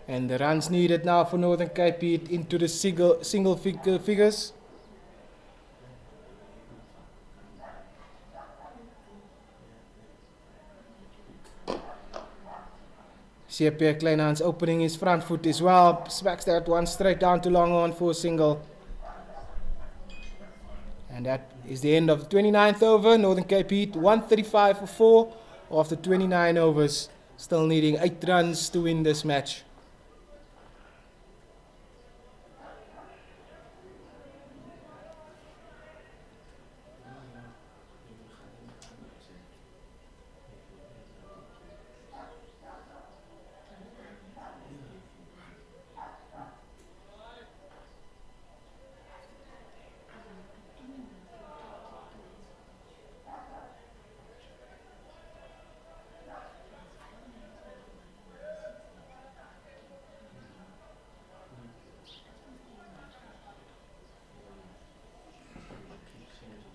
Speaker 1: And the runs needed now for Northern Cape Beat into the single figures. CSA Kleinhans opening his front foot as well. Smacks that one straight down to long on for a single. And that is the end of the 29th over. Northern Cape Beat 135 for 4 after 29 overs. Still needing 8 runs to win this match.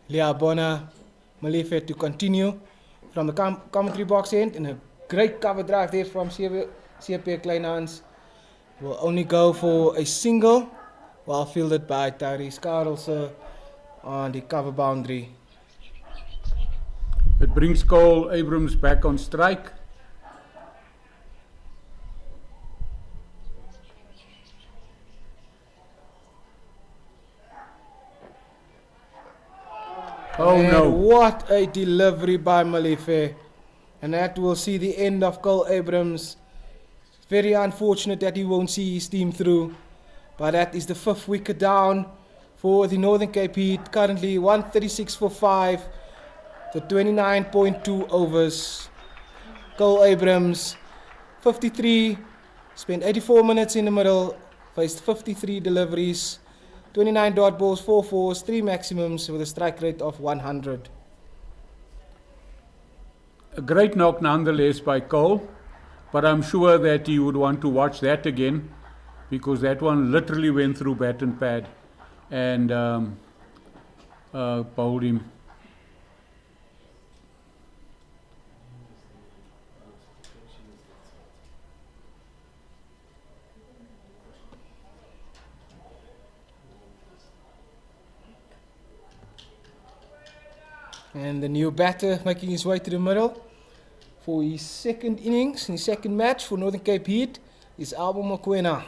Speaker 1: Liabona Malefe to continue from the commentary box end, and a great cover drive there from CSA Kleinhans. Will only go for a single, well fielded by Tyrese Karelse on the cover boundary.
Speaker 2: It brings Cole Abrams back on strike. Oh
Speaker 1: and
Speaker 2: no.
Speaker 1: What a delivery by Malefe. And that will see the end of Cole Abrams. Very unfortunate that he won't see his team through. But that is the 5th wicket down for the Northern Cape Heat. Currently 136 for 5. The 29.2 overs. Cole Abrams, 53. Spent 84 minutes in the middle. Faced 53 deliveries. 29 dot balls, 4 fours, 3 maximums with a strike rate of 100.
Speaker 2: A great knock nonetheless by Cole, but I'm sure that he would want to watch that again because that one literally went through bat and pad and bowled him.
Speaker 1: And the new batter making his way to the middle for his second innings, his second match for Northern Cape Heat is Albo Mokoena.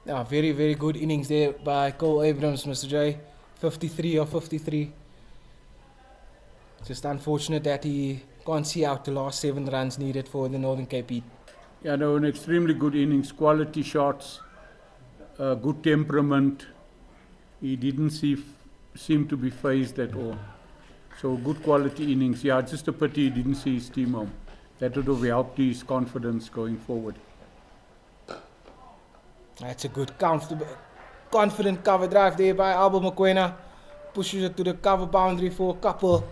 Speaker 1: Yeah, very, very good innings there by Cole Abrams, Mr. J. 53 or 53. Just unfortunate that he can't see out the last 7 runs needed for the Northern Cape Heat.
Speaker 2: Yeah, no, an extremely good innings, quality shots, good temperament. He didn't seem to be phased at all. So good quality innings. Yeah, just a pity he didn't see his team home. That would have helped his confidence going forward.
Speaker 1: That's a good, comfortable, confident cover drive there by Albert Mokoena. Pushes it to the cover boundary for a couple.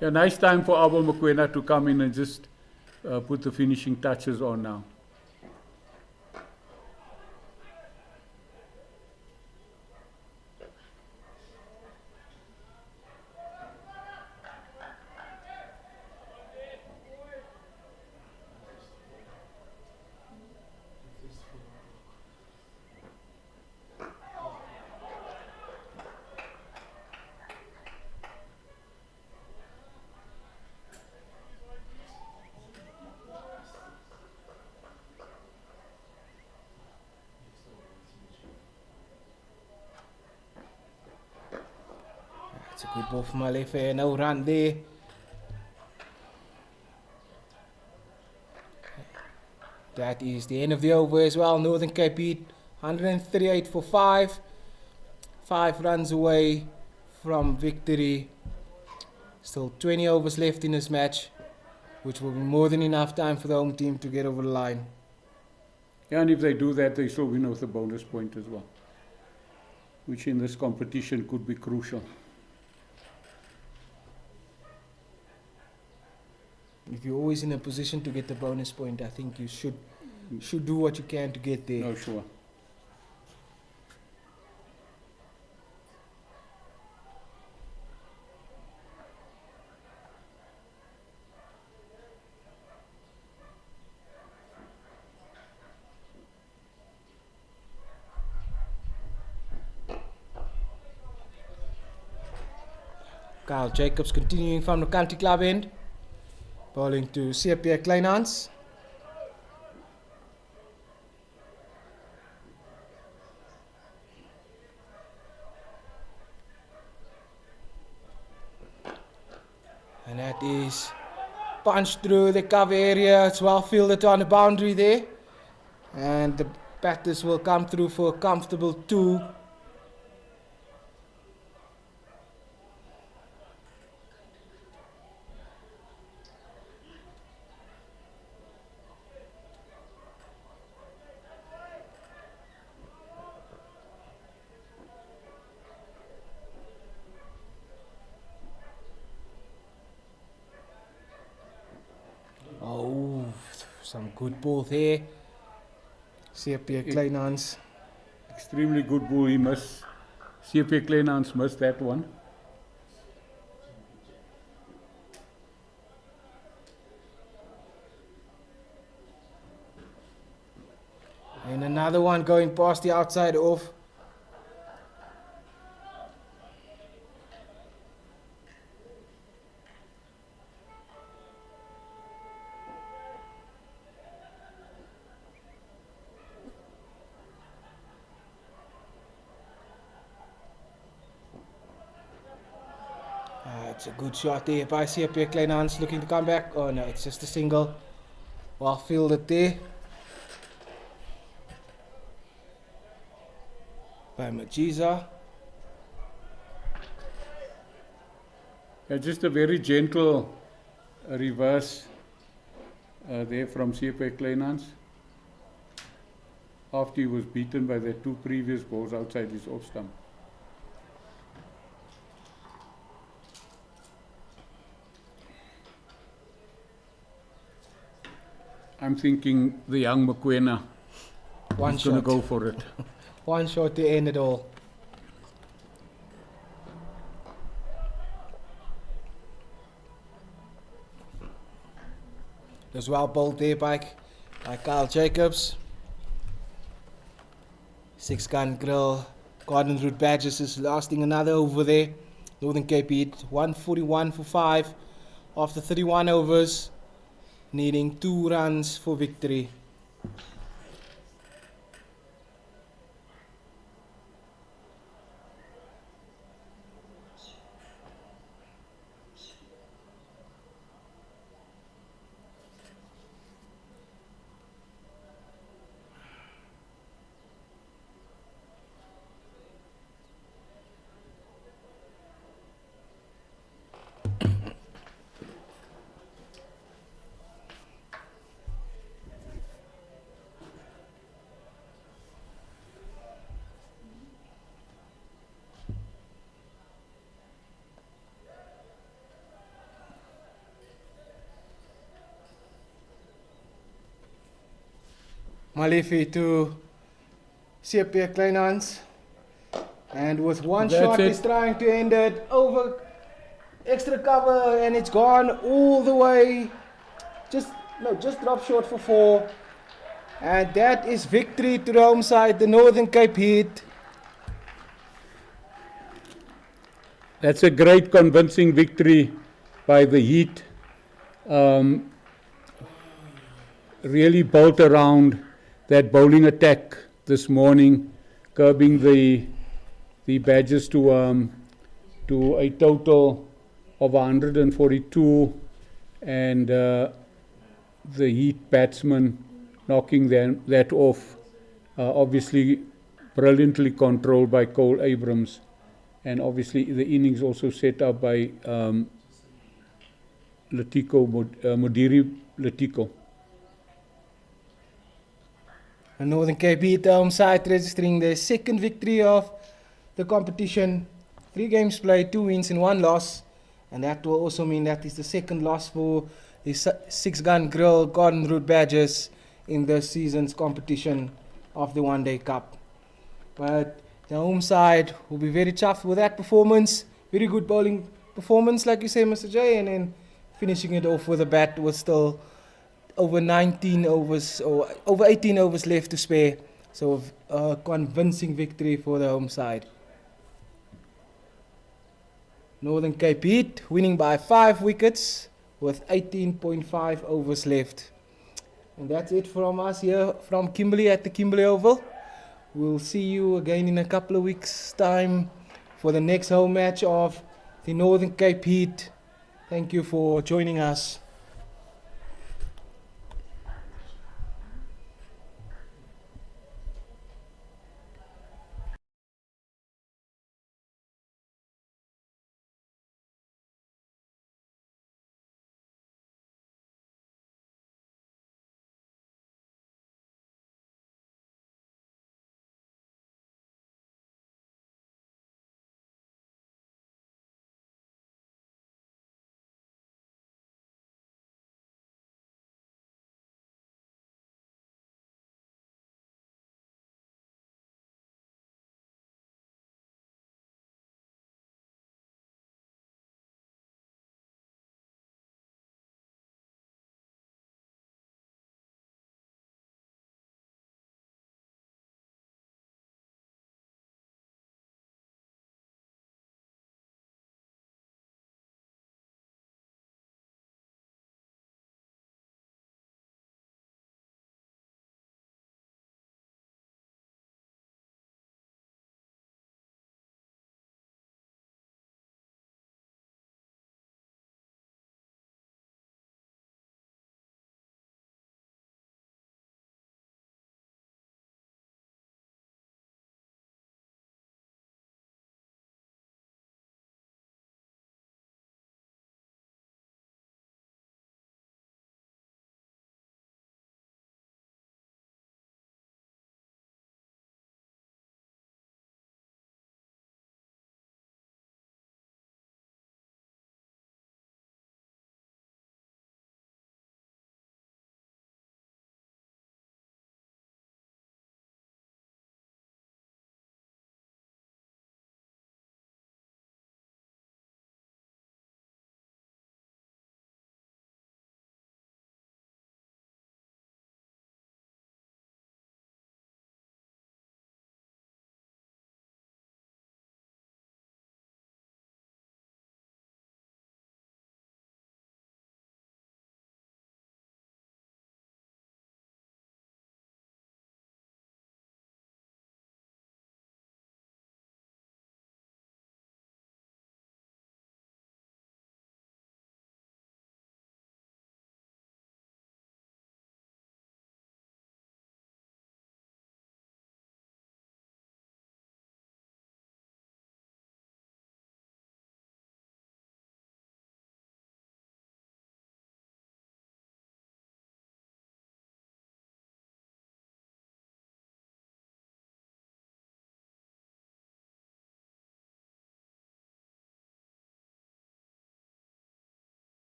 Speaker 2: Yeah, nice time for Abel Mokoena to come in and just put the finishing touches on now.
Speaker 1: That's a good ball from Malefe. No run there. That is the end of the over as well. Northern Cape Heat 138 for 5. 5 runs away from victory. Still 20 overs left in this match, which will be more than enough time for the home team to get over the line.
Speaker 2: Yeah, and if they do that, they still win with a bonus point as well, which in this competition could be crucial.
Speaker 1: If you're always in a position to get the bonus point, I think you should do what you can to get there.
Speaker 2: No, sure.
Speaker 1: Kyle Jacobs continuing from the country club end. Bowling to CSA Kleinhans. And that is punched through the cover area. It's well fielded on the boundary there. And the batters will come through for a comfortable 2. Oh, some good ball there. CSA Kleinhans.
Speaker 2: Extremely good ball. He must. CSA Kleinhans missed that one.
Speaker 1: And another one going past the outside off. It's a good shot there by CSA Kleinhans looking to come back. Oh no, it's just a single. Well fielded there by Majiza.
Speaker 2: Yeah, just a very gentle reverse there from CSA Kleinhans. After he was beaten by the 2 previous balls outside his off stump. I'm thinking the young Mokoena is going to go for it.
Speaker 1: One shot to end it all. As well bowled there by Kyle Jacobs. 6-gun grill Garden Route Badgers is lasting another over there. Northern Cape Heat 141 for 5 after 31 overs, needing 2 runs for victory. Malefi to CSA Kleinhans, and with one
Speaker 2: That's
Speaker 1: shot
Speaker 2: it.
Speaker 1: he's trying to end it over extra cover, and it's gone all the way, just drop short for 4, and that is victory to the home side, the Northern Cape Heat.
Speaker 2: That's a great convincing victory by the Heat. Really built around that bowling attack this morning, curbing the Badgers to a total of 142, and the Heat batsmen knocking that off. Obviously, brilliantly controlled by Cole Abrams, and obviously the innings also set up by Mudiri Latiko.
Speaker 1: The Northern Cape Heat home side registering their second victory of the competition. 3 games played, 2 wins and 1 loss. And that will also mean that is the second loss for the 6-gun grill Garden Route Badgers in this season's competition of the One Day Cup. But the home side will be very chuffed with that performance. Very good bowling performance, like you say, Mr. J. And then finishing it off with a bat with still over 19 overs or over 18 overs left to spare. So a convincing victory for the home side. Northern Cape Heat winning by 5 wickets with 18.5 overs left. And that's it from us here from Kimberley at the Kimberley Oval. We'll see you again in a couple of weeks' time for the next home match of the Northern Cape Heat. Thank you for joining us.